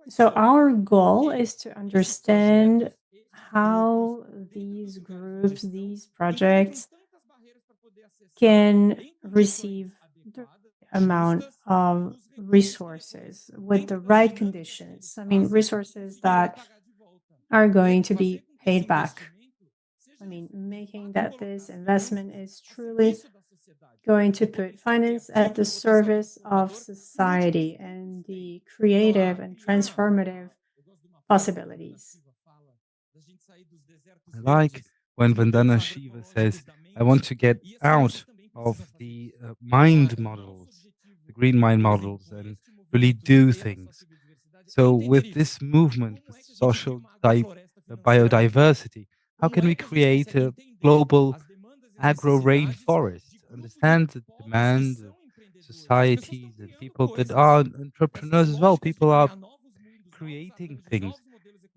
So our goal is to understand how these groups, these projects can receive the amount of resources with the right conditions. I mean, resources that are going to be paid back. I mean, making that this investment is truly going to put finance at the service of society and the creative and transformative possibilities. I like when Vandana Shiva says, I want to get out of the mind models, the green mind models, and really do things. So with this movement, with social biodiversity, how can we create a global agro rainforest? Understand the demand of societies and people that are entrepreneurs as well. People are creating things.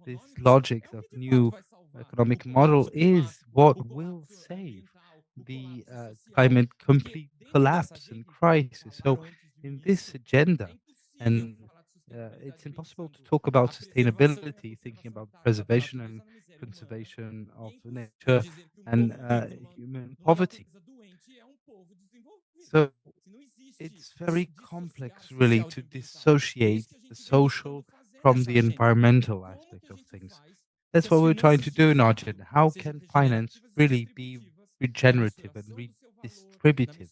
This logic of new economic model is what will save the climate complete collapse and crisis. So in this agenda, and it's impossible to talk about sustainability thinking about preservation and conservation of nature and human poverty. So it's very complex, really, to dissociate the social from the environmental aspect of things. That's what we're trying to do in our agenda. How can finance really be regenerative and redistributive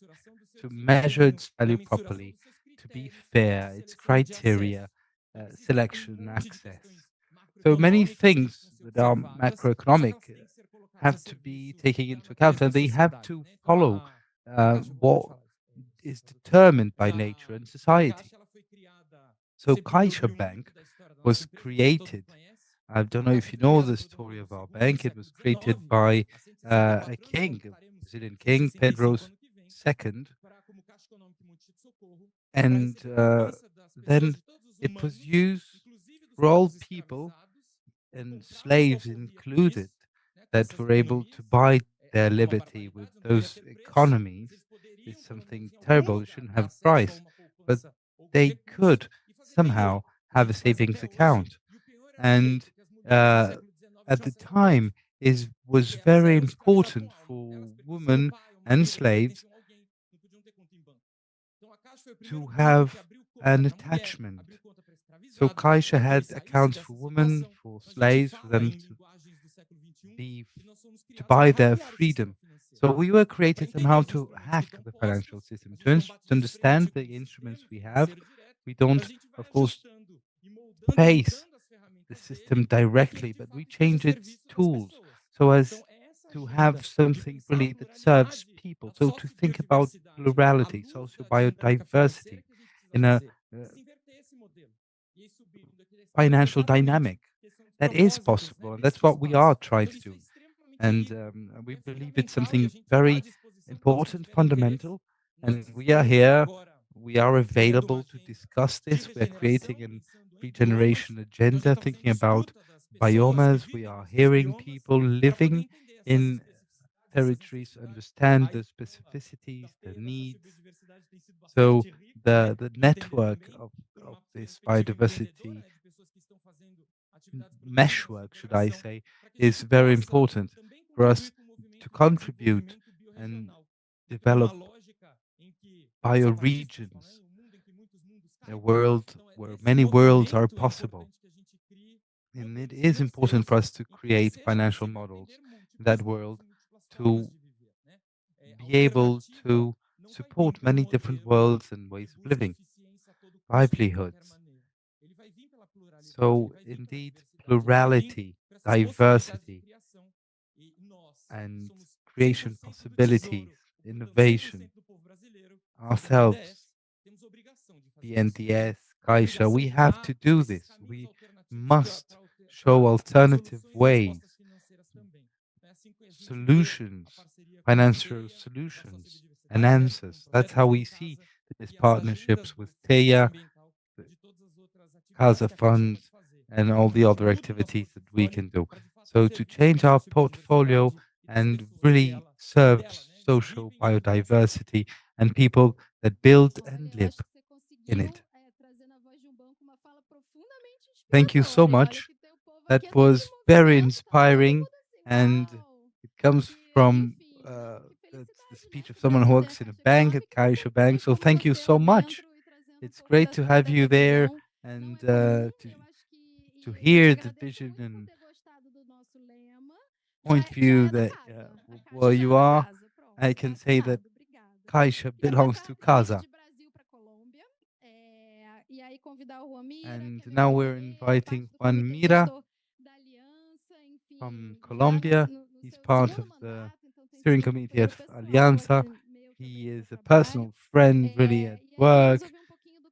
to measure its value properly, to be fair, its criteria, selection, access? So many things that are macroeconomic have to be taken into account, and they have to follow what is determined by nature and society. So Caixa Bank was created. I don't know if you know the story of our bank. It was created by a king, a Brazilian king, Pedro's second, and then it was used for all people, and slaves included, that were able to buy their liberty with those economies. Is something terrible. It shouldn't have a price, but they could somehow have a savings account. And at the time, was very important for women and slaves to have an attachment. So Caixa had accounts for women, for slaves, for them to buy their freedom. So we were created somehow to hack the financial system, to understand the instruments we have. We don't, of course, face the system directly, but we change its tools so as to have something really that serves people. So to think about plurality, social biodiversity in a financial dynamic. That is possible, and that's what we are trying to do. And we believe it's something very important, fundamental, and we are here. We are available to discuss this. We are creating a regeneration agenda, thinking about biomas. We are hearing people living in territories, understand the specificities, the needs. So the network of this biodiversity meshwork, should I say, is very important for us to contribute and develop bioregions, a world where many worlds are possible. And it is important for us to create financial models in that world to be able to support many different worlds and ways of living, livelihoods. So indeed, plurality, diversity, and creation possibilities, innovation, ourselves, BNDS, Caixa, we have to do this. We must show alternative ways, solutions, financial solutions, and answers. That's how we see these partnerships with TEIA, Casa Funds, and all the other activities that we can do. So to change our portfolio and really serve social biodiversity and people that build and live in it. Thank you so much. That was very inspiring, and it comes from the speech of someone who works in a bank at Caixa Bank. So thank you so much. It's great to have you there and to hear the vision and point of view that where you are. I can say that Caixa belongs to Casa. And now we're inviting Juan Mira from Colombia. He's part of the steering committee of Alianza. He is a personal friend, really, at work,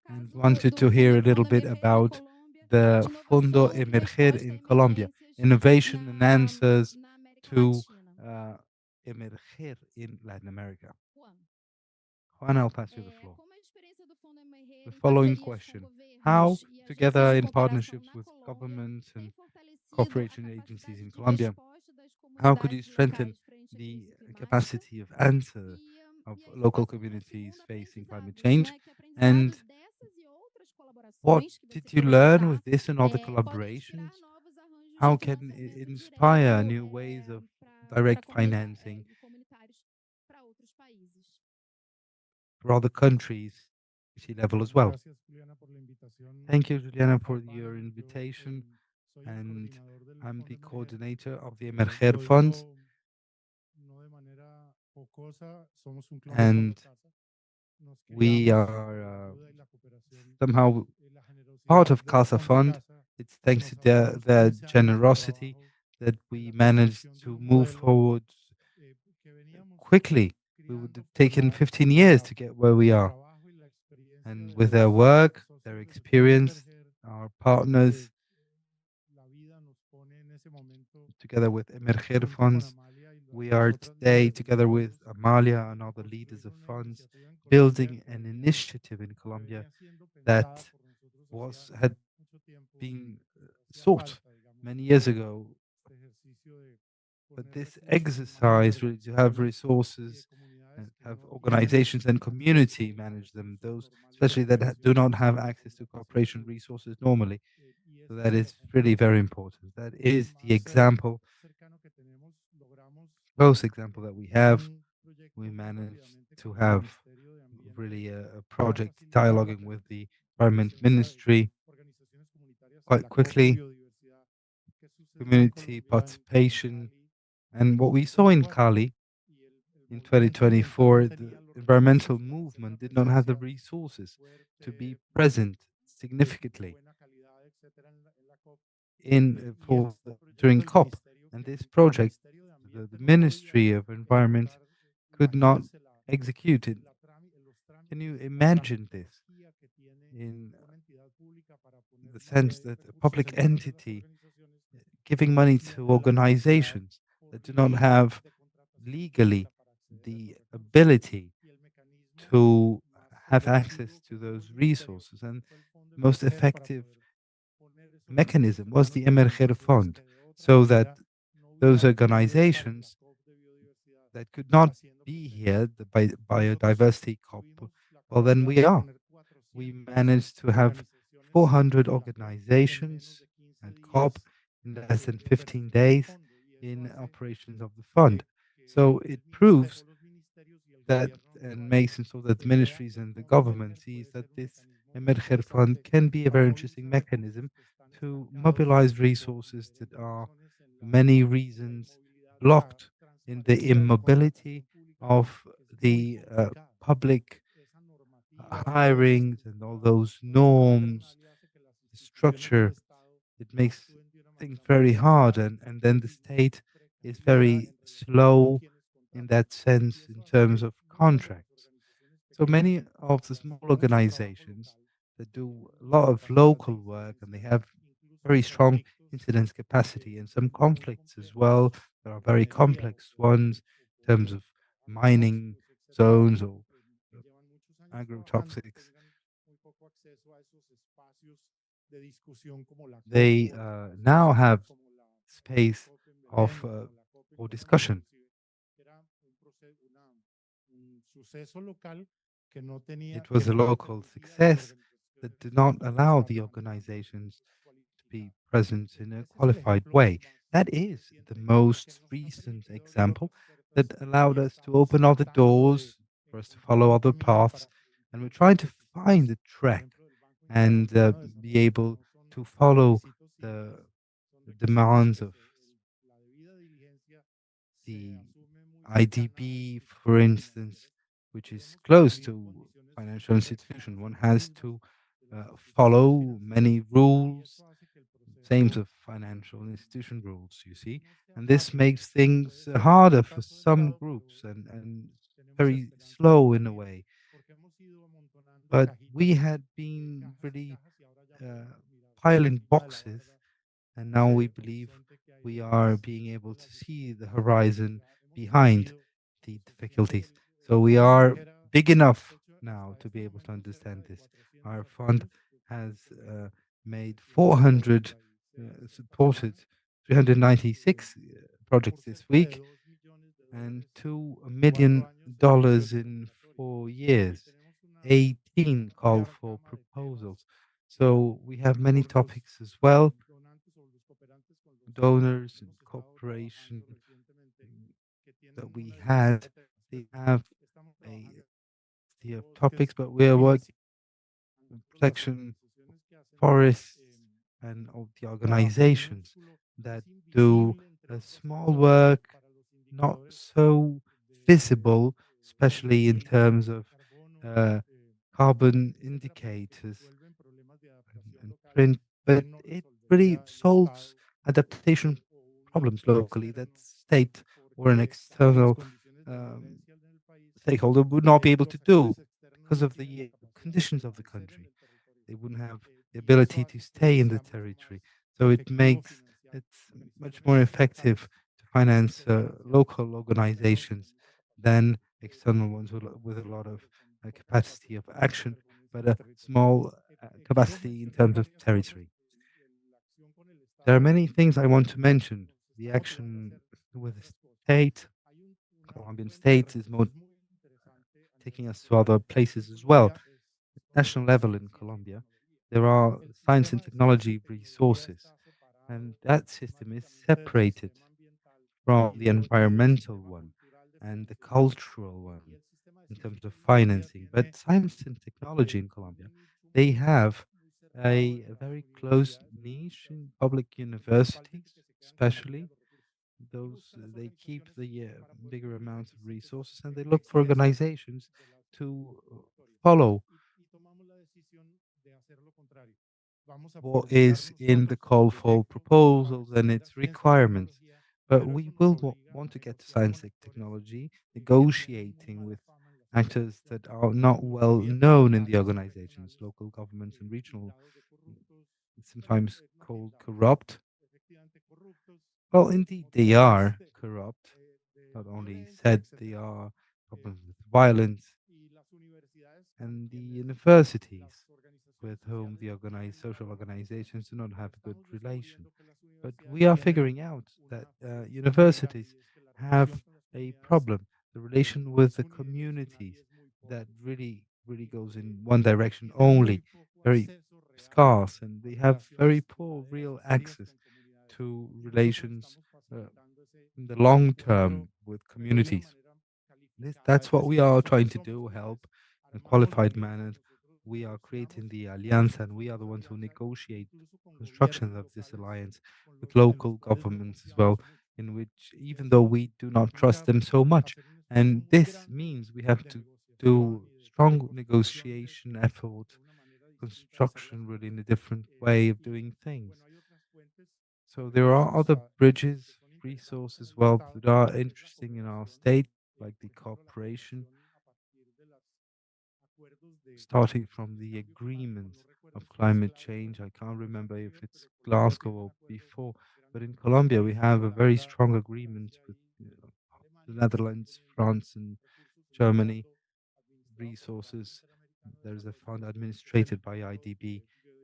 and wanted to hear a little bit about the Fondo Emerger in Colombia, innovation and answers to emerger in Latin America. Juan, I'll pass you the floor. The following question: how, together in partnerships with governments and cooperation agencies in Colombia, how could you strengthen the capacity of answer of local communities facing climate change? And what did you learn with this and other collaborations? how can it inspire new ways of direct financing for other countries, sea level as well. Thank you, Juliana, for your invitation. And I'm the coordinator of the Emerger Funds. And we are somehow part of CASA Fund. It's thanks to their generosity that we managed to move forward quickly. We would have taken 15 years to get where we are. And with their work, their experience, our partners, together with Emerger Funds, we are today, together with Amalia and other leaders of funds, building an initiative in Colombia that had been sought many years ago. But this exercise, really, to have resources and have organizations and community manage them, those especially that do not have access to cooperation resources normally. So that is really very important. That is the example, close example that we have. We managed to have really a project dialoguing with the Environment Ministry quite quickly, community participation. And what we saw in Cali in 2024, the environmental movement did not have the resources to be present significantly during COP. And this project, the Ministry of Environment could not execute it. Can you imagine this in the sense that a public entity giving money to organizations that do not have legally the ability to have access to those resources? And the most effective mechanism was the Emerger Fund, so that those organizations that could not be here, the biodiversity COP, well, then we are. We managed to have 400 organizations at COP in less than 15 days in operations of the fund. So it proves that and makes it so that the ministries and the government sees that this Emerger Fund can be a very interesting mechanism to mobilize resources that are, for many reasons, blocked in the immobility of the public hirings and all those norms, the structure. It makes things very hard, and then the state is very slow in that sense in terms of contracts. So many of the small organizations that do a lot of local work and they have very strong incidence capacity and some conflicts as well. There are very complex ones in terms of mining zones or agrotoxics. They now have space of for discussion. It was a local success that did not allow the organizations to be present in a qualified way. That is the most recent example that allowed us to open other doors, for us to follow other paths, and we're trying to find a track and be able to follow the demands of the IDB, for instance, which is close to financial institution. One has to follow many rules, same of financial institution rules, you see. And this makes things harder for some groups and very slow in a way. But we had been really piling boxes, and now we believe we are being able to see the horizon behind the difficulties. So we are big enough now to be able to understand this. Our fund has made 400 supported 396 projects this week and $2 million in 4 years. 18 call for proposals. So we have many topics as well. donors and cooperation that we had. They have a variety of topics, but we are working on protection, forests, and of the organizations that do a small work, not so visible, especially in terms of carbon indicators and print, but it really solves adaptation problems locally that state or an external stakeholder would not be able to do because of the conditions of the country. They wouldn't have the ability to stay in the territory. So it makes it much more effective to finance local organizations than external ones with a lot of capacity of action, but a small capacity in terms of territory. There are many things I want to mention. The action with the state, Colombian state, is more taking us to other places as well. National level in Colombia, there are science and technology resources, and that system is separated from the environmental one and the cultural one in terms of financing. But science and technology in Colombia, they have a very close niche in public universities, especially those they keep the bigger amounts of resources and they look for organizations to follow what is in the call for proposals and its requirements. But we will want to get to science and technology, negotiating with actors that are not well known in the organizations, local governments and regional, sometimes called corrupt. Well, indeed, they are corrupt. Not only said they are problems with violence, and the universities with whom the organized social organizations do not have a good relation. But we are figuring out that universities have a problem, the relation with the communities that really goes in one direction only, very scarce, and they have very poor real access to relations in the long term with communities. That's what we are trying to do, help in a qualified manner. We are creating the Alianza, and we are the ones who negotiate construction of this alliance with local governments as well, in which, even though we do not trust them so much, and this means we have to do strong negotiation effort, construction really in a different way of doing things. So there are other bridges, resources, well, that are interesting in our state, like the cooperation, starting from the agreement of climate change. I can't remember if it's Glasgow or before, but in Colombia we have a very strong agreement with the Netherlands, France, and Germany. Resources. There's a fund administrated by IDB,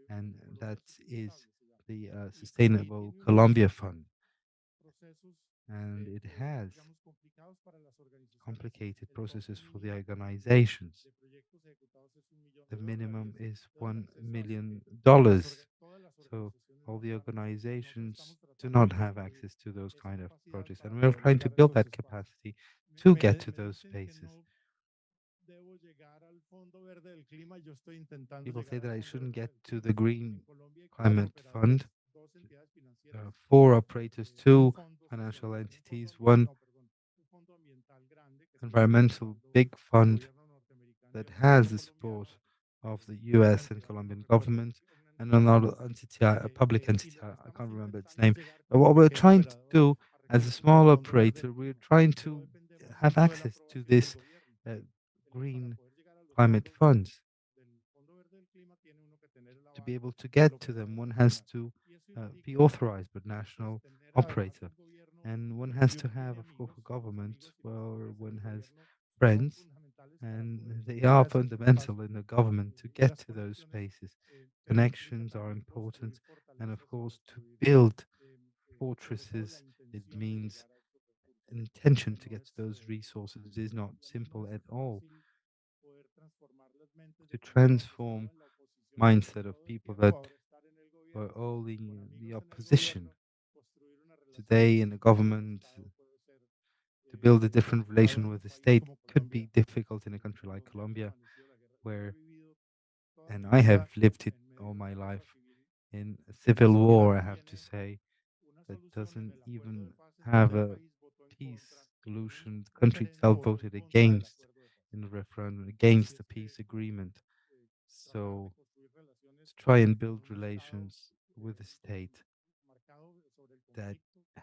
and that is the Sustainable Colombia Fund. And it has complicated processes for the organizations. The minimum is $1 million. So all the organizations do not have access to those kind of projects. And we're trying to build that capacity to get to those spaces. People say that I shouldn't get to the Green Climate Fund. There are four operators, two financial entities, one environmental big fund that has the support of the US and Colombian government, and another entity, a public entity, I can't remember its name. But what we're trying to do as a small operator, we're trying to have access to this green climate funds. To be able to get to them, one has to be authorized by national operator. And one has to have, of course, a government where one has friends, and they are fundamental in the government to get to those spaces. Connections are important, and of course, to build fortresses, it means intention to get to those resources is not simple at all. To transform mindset of people that were all in the opposition today in the government to build a different relation with the state could be difficult in a country like Colombia, where, and I have lived it all my life, in a civil war, I have to say, that doesn't even have a peace solution. The country itself voted against in the referendum, against the peace agreement. So let's try and build relations with the state that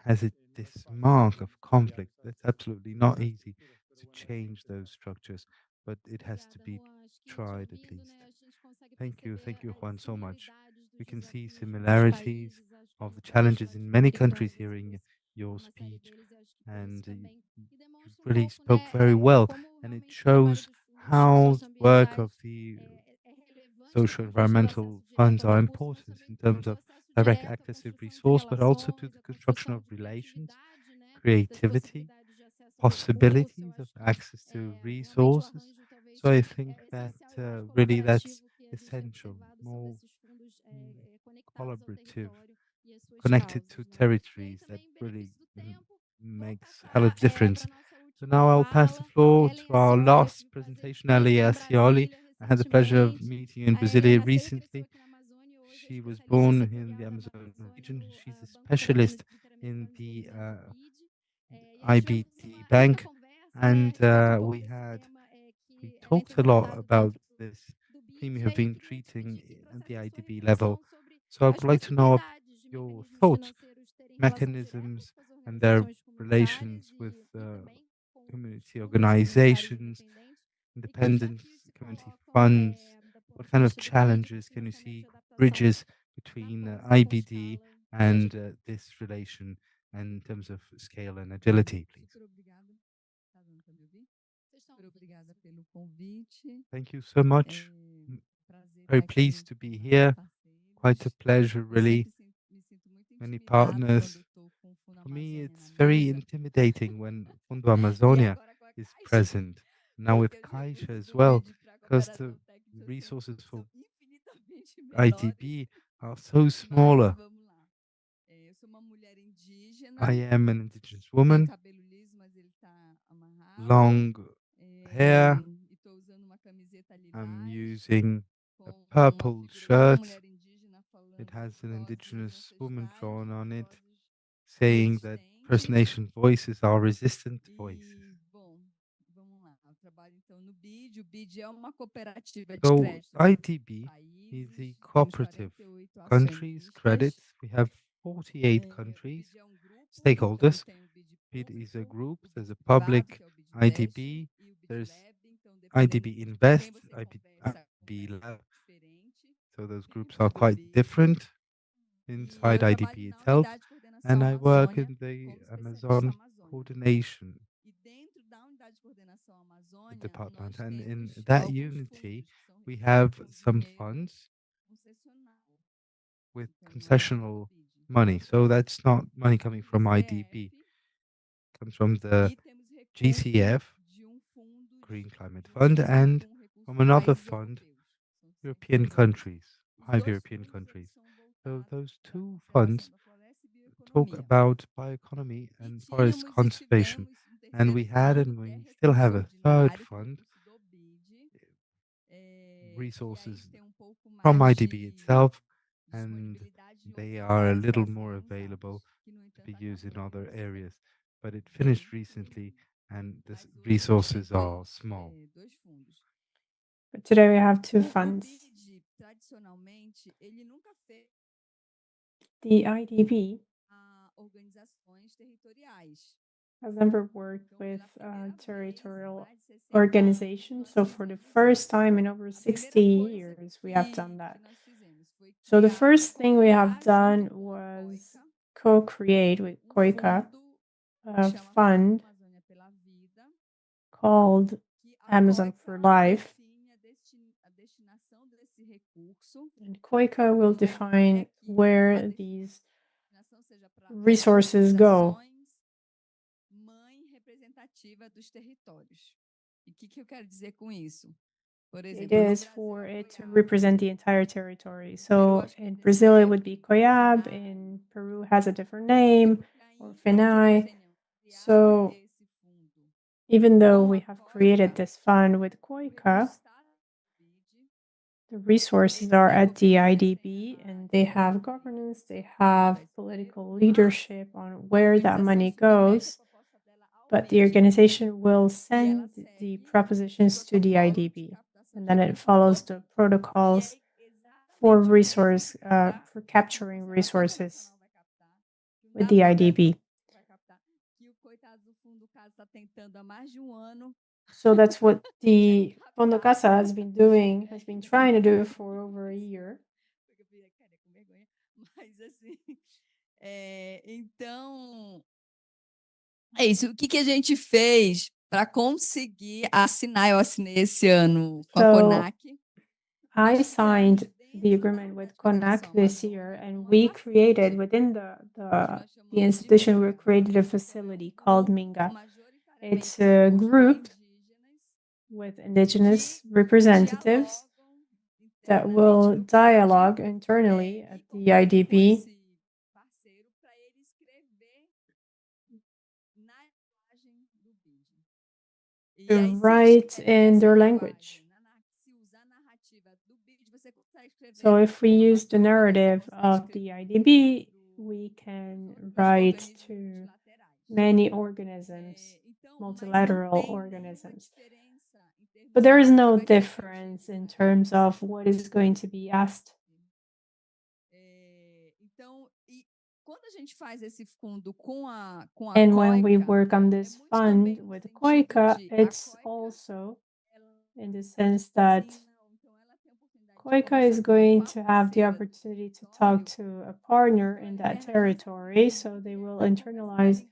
has this mark of conflict. That's absolutely not easy to change those structures, but it has to be tried at least. Thank you, Juan, so much. We can see similarities of the challenges in many countries here in your speech, and you really spoke very well, and it shows how the work of the socio-environmental funds are important in terms of direct access to resource, but also to the construction of relations, creativity, possibilities of access to resources. So I think that really that's essential, more collaborative, connected to territories that really makes hella difference. So now I'll pass the floor to our last presentation, Alia Scioli. I had the pleasure of meeting in Brasilia recently. She was born in the Amazon region. She's a specialist in the IBD bank, and we talked a lot about this theme we have been treating at the IDB level. So I would like to know your thoughts, mechanisms, and their relations with community organizations, independent community funds. What kind of challenges can you see, bridges between IBD and this relation in terms of scale and agility, please? Thank you so much. Very pleased to be here. Quite a pleasure, really. Many partners. For me, it's very intimidating when Fundo Amazonia is present. Now with Caixa as well, because the resources for IDB are so smaller. I am an indigenous woman, long hair. I'm using a purple shirt. It has an indigenous woman drawn on it, saying that First Nation voices are resistant voices. So IDB is a cooperative. Countries, credits. We have 48 countries, stakeholders. It is a group. There's a public IDB. There's IDB Invest, IDB Lab. So those groups are quite different inside IDB itself. And I work in the Amazon coordination department. And in that unity, we have some funds with concessional money. So that's not money coming from IDB. It comes from the GCF, Green Climate Fund, and from another fund, European countries, 5 European countries. So those two funds talk about bioeconomy and forest conservation. And we had and we still have a third fund, resources from IDB itself, and they are a little more available to be used in other areas. But it finished recently, and the resources are small. But today we have two funds. The IDB has never worked with territorial organizations. So for the first time in over 60 years, we have done that. So the first thing we have done was co-create with Koika a fund called Amazon for Life. And Koika will define where these resources go. It is for it to represent the entire territory. So in Brazil, it would be COIAB. In Peru, has a different name. or FENAI. So even though we have created this fund with COICA, the resources are at the IDB and they have governance, they have political leadership on where that money goes, but the organization will send the propositions to the IDB and then it follows the protocols for for capturing resources with the IDB. So that's what the Fundo Casa has been doing, has been trying to do for over a year. Então, é isso. O que a gente fez para conseguir assinar? Eu assinei esse ano com a CONAC. I signed the agreement with CONAC this year, and we created within the institution, we created a facility called Minga. It's a group with indigenous representatives that will dialogue internally at the IDB to write in their language. So if we use the narrative of the IDB, we can write to many organisms, multilateral organisms. But there is no difference in terms of what is going to be asked. And when we work on this fund with COICA, it's also in the sense that COICA is going to have the opportunity to talk to a partner in that territory, so they will internalize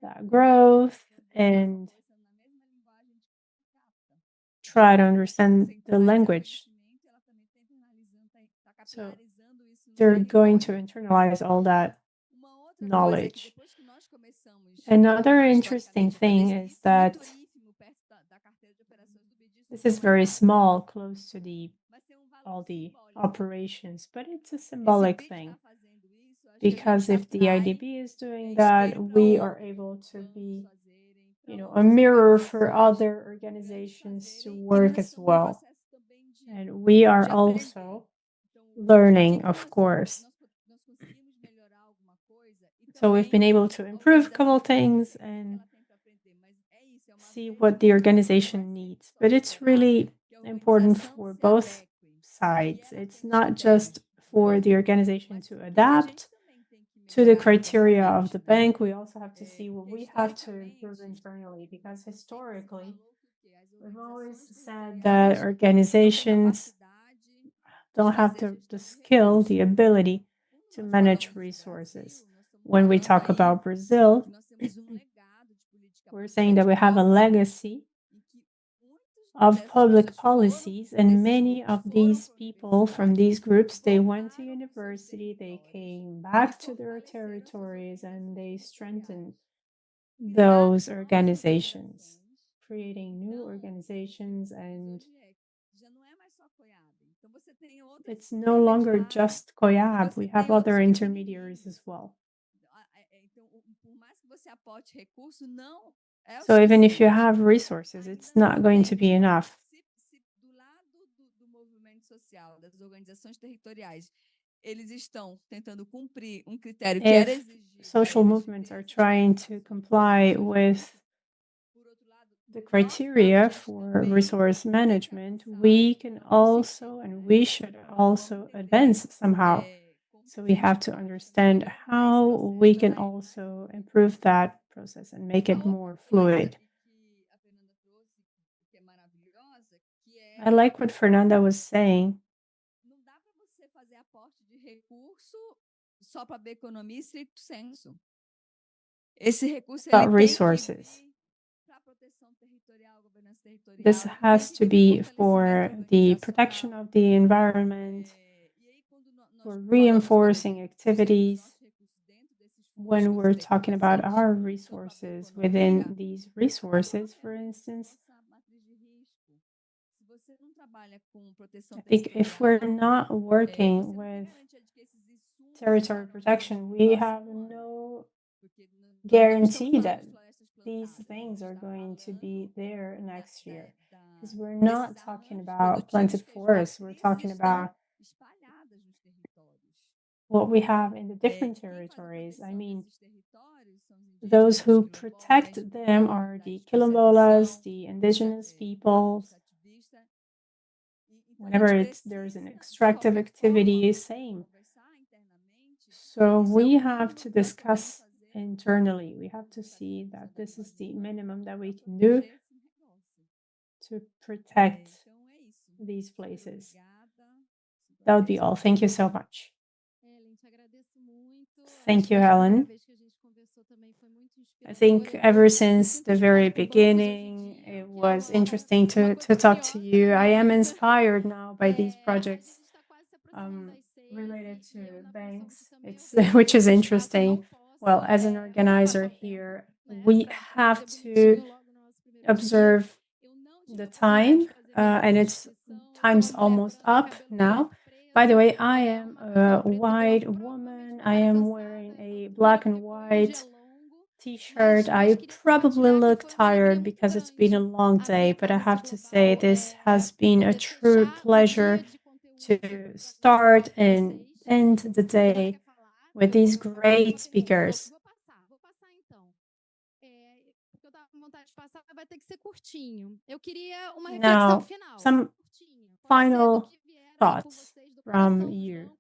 that growth and try to understand the language. So they're going to internalize all that knowledge. Another interesting thing is that this is very small, close to all the operations, but it's a symbolic thing. Because if the IDB is doing that, we are able to be, a mirror for other organizations to work as well. And we are also learning, of course. So we've been able to improve a couple things and see what the organization needs. But it's really important for both sides. It's not just for the organization to adapt to the criteria of the bank. We also have to see what we have to improve internally, because historically, we've always said that organizations don't have the skill, the ability to manage resources. When we talk about Brazil, we're saying that we have a legacy of public policies, and many of these people from these groups, they went to university, they came back to their territories, and they strengthened those organizations, creating new organizations, and it's no longer just COIAB. We have other intermediaries as well. So even if you have resources, it's not going to be enough. If social movements are trying to comply with the criteria for resource management, we can also, and we should also advance somehow. So we have to understand how we can also improve that process and make it more fluid. I like what Fernanda was saying. About resources. This has to be for the protection of the environment, for reinforcing activities. When we're talking about our resources, within these resources, for instance, I think if we're not working with territory protection, we have no guarantee that these things are going to be there next year. Because we're not talking about planted forests, we're talking about what we have in the different territories. I mean, those who protect them are the quilombolas, the indigenous peoples. Whenever there's an extractive activity, same. So we have to discuss internally. We have to see that this is the minimum that we can do to protect these places. That would be all. Thank you so much. Thank you, Helen. I think ever since the very beginning, it was interesting to talk to you. I am inspired now by these projects related to banks, which is interesting. Well, as an organizer here, we have to observe the time, and it's time's almost up now. By the way, I am a white woman. I am wearing a black and white t-shirt. I probably look tired because it's been a long day, but I have to say this has been a true pleasure to start and end the day with these great speakers. Now, some final thoughts from you,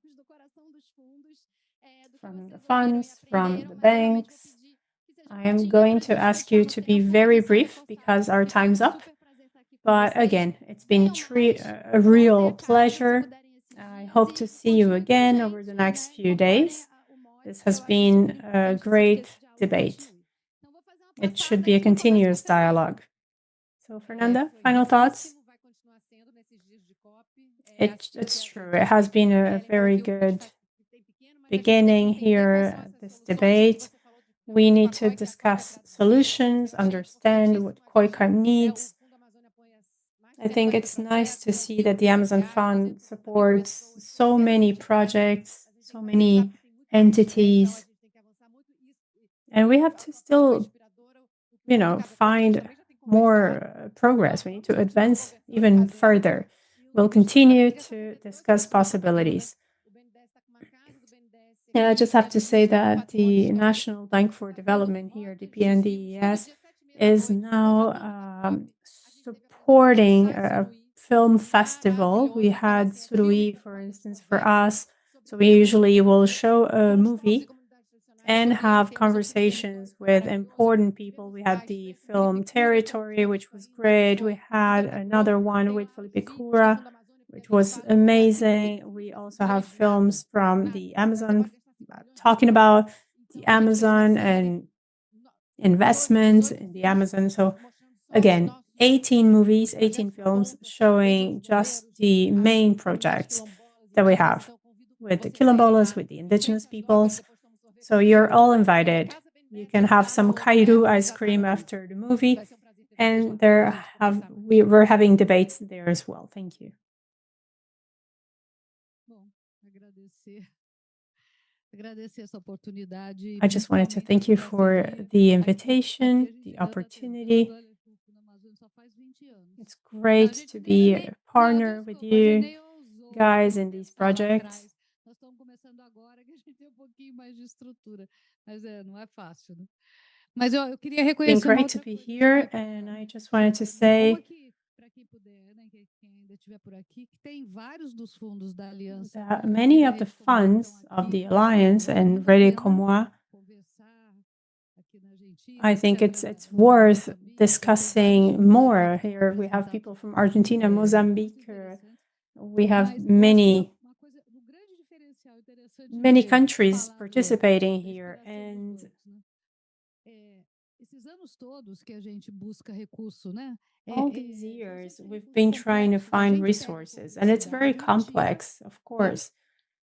from the funds, from the banks. I am going to ask you to be very brief because our time's up. But again, it's been a real pleasure. I hope to see you again over the next few days. This has been a great debate. It should be a continuous dialogue. So, Fernanda, final thoughts? It's true. It has been a very good beginning here, this debate. We need to discuss solutions, understand what COICA needs. I think it's nice to see that the Amazon Fund supports so many projects, so many entities. And we have to still, find more progress. We need to advance even further. We'll continue to discuss possibilities. And I just have to say that the National Bank for Development here, the PNDES, is now supporting a film festival. We had Surui, for instance, for us. So we usually will show a movie and have conversations with important people. We had the film Territory, which was great. We had another one with Felipe Cura, which was amazing. We also have films from the Amazon talking about the Amazon and investments in the Amazon. So again, 18 movies, 18 films showing just the main projects that we have with the quilombolas, with the indigenous peoples. So you're all invited. You can have some kairu ice cream after the movie, and we're having debates there as well. Thank you. I just wanted to thank you for the invitation, the opportunity. It's great to be a partner with you guys in these projects. It's been great to be here, and I just wanted to say that many of the funds of the Alliance and Rede Como, I think it's worth discussing more. Here we have people from Argentina, Mozambique. We have many countries participating here, and all these years we've been trying to find resources, and it's very complex, of course.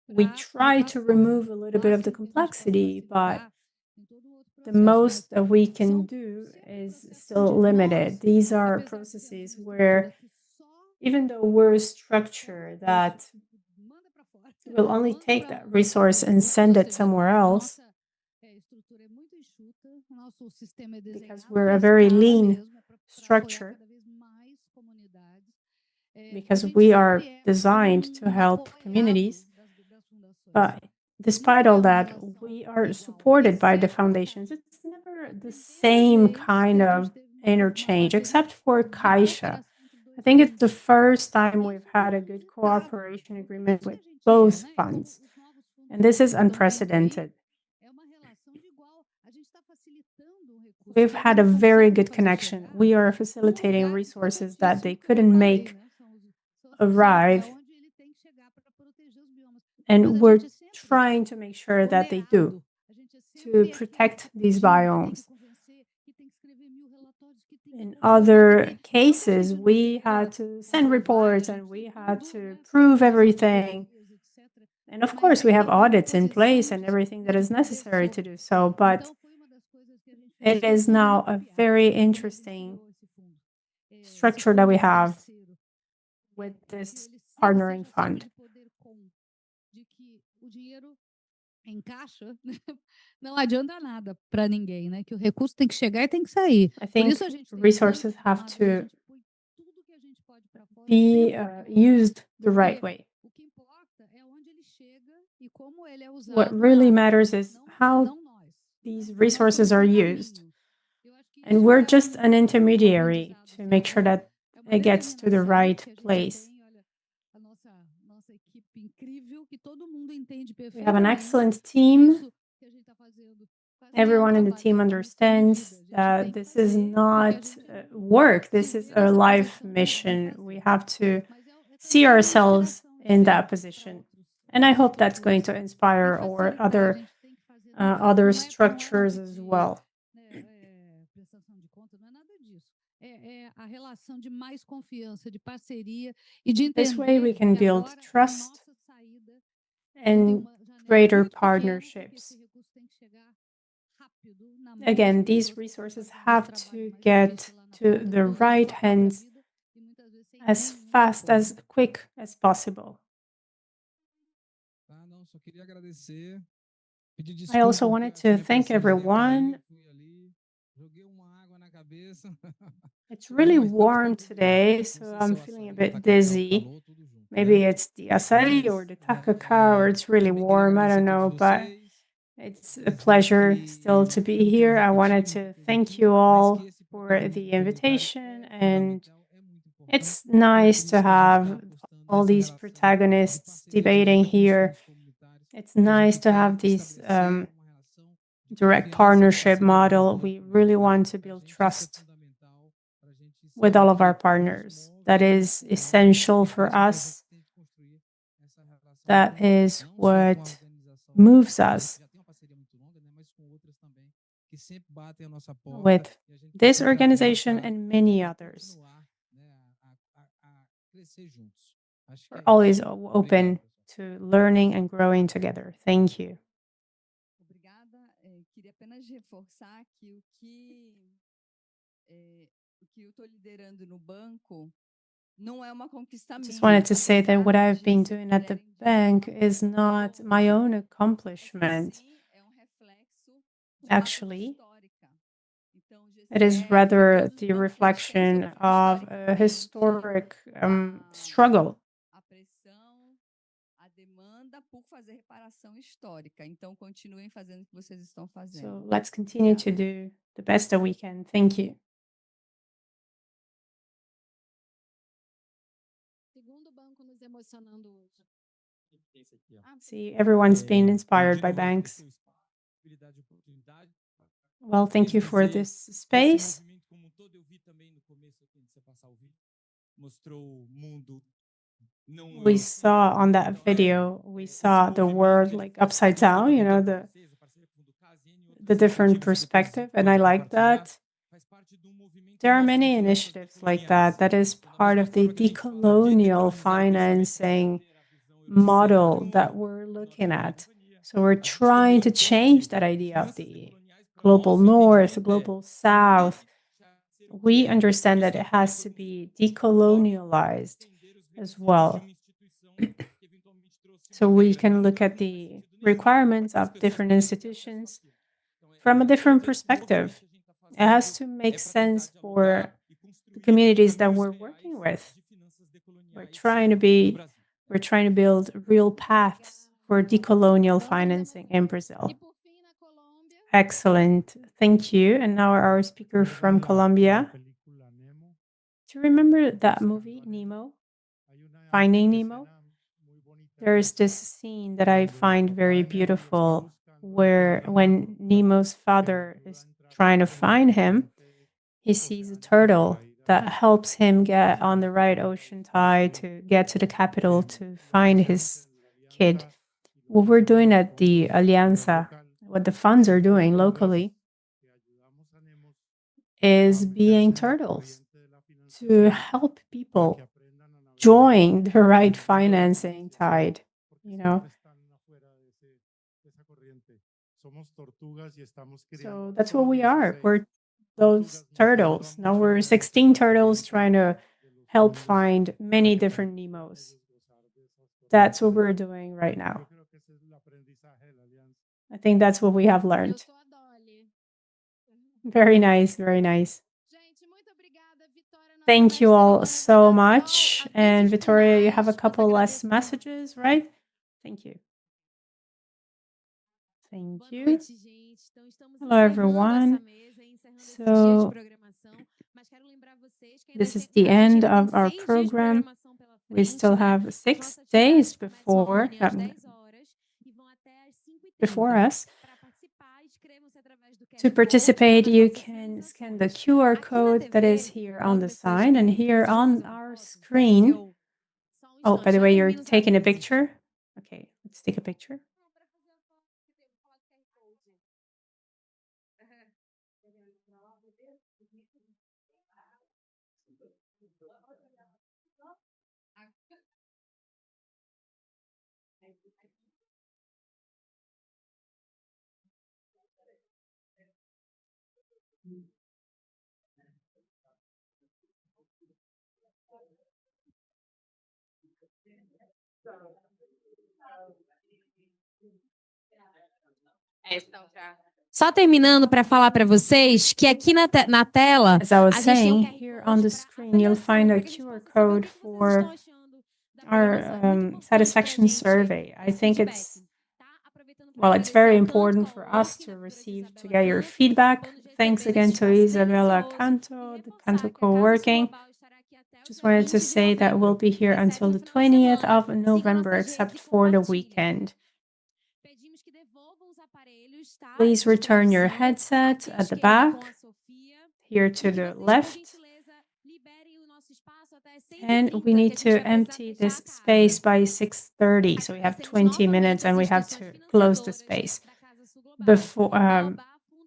We try to remove a little bit of the complexity, but the most that we can do is still limited. These are processes where, even though we're a structure that will only take that resource and send it somewhere else, because we're a very lean structure, because we are designed to help communities. But despite all that, we are supported by the foundations. It's never the same kind of interchange, except for Caixa. I think it's the first time we've had a good cooperation agreement with both funds. And this is unprecedented. We've had a very good connection. We are facilitating resources that they couldn't make arrive. And we're trying to make sure that they do, to protect these biomes. In other cases, we had to send reports and we had to prove everything. And of course, we have audits in place and everything that is necessary to do so. But it is now a very interesting structure that we have with this partnering fund. Em caixa, não adianta nada para ninguém, né? Que o recurso tem que chegar e tem que sair. I think resources have to be used the right way. What really matters is how these resources are used. And we're just an intermediary to make sure that it gets to the right place. We have an excellent team. Everyone in the team understands that this is not work, this is a life mission. We have to see ourselves in that position. And I hope that's going to inspire or other structures as well. This way we can build trust and greater partnerships. Again, these resources have to get to the right hands as fast, as quick as possible. I also wanted to thank everyone. It's really warm today, so I'm feeling a bit dizzy. Maybe it's the acai or the tacacá, or it's really warm, I don't know, but it's a pleasure still to be here. I wanted to thank you all for the invitation, and it's nice to have all these protagonists debating here. It's nice to have this direct partnership model. We really want to build trust with all of our partners. That is essential for us. That is what moves us with this organization and many others. We're always open to learning and growing together. Thank you. Queria apenas reforçar que o que eu estou liderando no banco não é uma conquista minha. Just wanted to say that what I've been doing at the bank is not my own accomplishment. Actually, it is rather the reflection of a historic struggle. Por fazer reparação histórica. Então, continuem fazendo o que vocês estão fazendo. So let's continue to do the best that we can. Thank you. See, everyone's being inspired by banks. Well, thank you for this space. We saw on that video, we saw the world like upside down, you know, the different perspective, and I like that. There are many initiatives like that. That is part of the decolonial financing model that we're looking at. So we're trying to change that idea of the global north, global south. We understand that it has to be decolonialized as well. So we can look at the requirements of different institutions from a different perspective. It has to make sense for the communities that we're working with. We're trying to build real paths for decolonial financing in Brazil. Excellent. Thank you. And now our speaker from Colombia. Do you remember that movie, Nemo? Finding Nemo? There's this scene that I find very beautiful where when Nemo's father is trying to find him, he sees a turtle that helps him get on the right ocean tide to get to the capital to find his kid. What we're doing at the Alianza, what the funds are doing locally, is being turtles to help people join the right financing tide, you know. So that's what we are. We're those turtles. Now we're 16 turtles trying to help find many different Nemos. That's what we're doing right now. I think that's what we have learned. Very nice, very nice. Thank you all so much. And Victoria, you have a couple last messages, right? Thank you. Thank you. Hello, everyone. So, this is the end of our program. We still have 6 days before us. To participate, you can scan the QR code that is here on the sign and here on our screen. Oh, by the way, you're taking a picture? Okay, let's take a picture. Só terminando para falar para vocês que aqui na tela, as I was saying, here on the screen, you'll find a QR code for our satisfaction survey. I think it's very important for us to get your feedback. Thanks again to Isabella Canto, the Canto Co-working. Just wanted to say that we'll be here until the 20th of November, except for the weekend. Please return your headset at the back, here to the left. And we need to empty this space by 6:30. So we have 20 minutes and we have to close the space.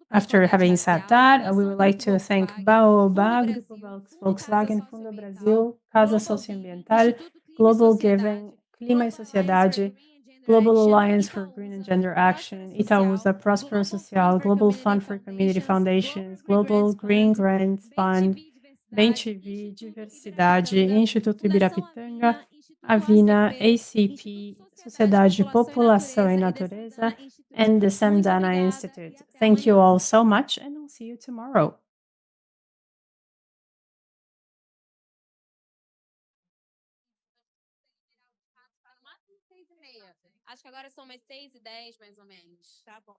After having said that, we would like to thank Baobab, Grupo Volkswagen, Fundo Brasil, Casa Socio-environmental, Global Giving, Clima e Sociedade, Global Alliance for Green and Gender Action, Itaúsa, Prospero Social, Global Fund for Community Foundations, Global Green Grants Fund, Bem-TV, Diversidade, Instituto Ibirapitanga, Avina, ACP, Sociedade, População e Natureza, and the Samdhana Institute. Thank you all so much, and I'll see you tomorrow. Acho que agora são umas 6:10, mais ou menos. Tá bom.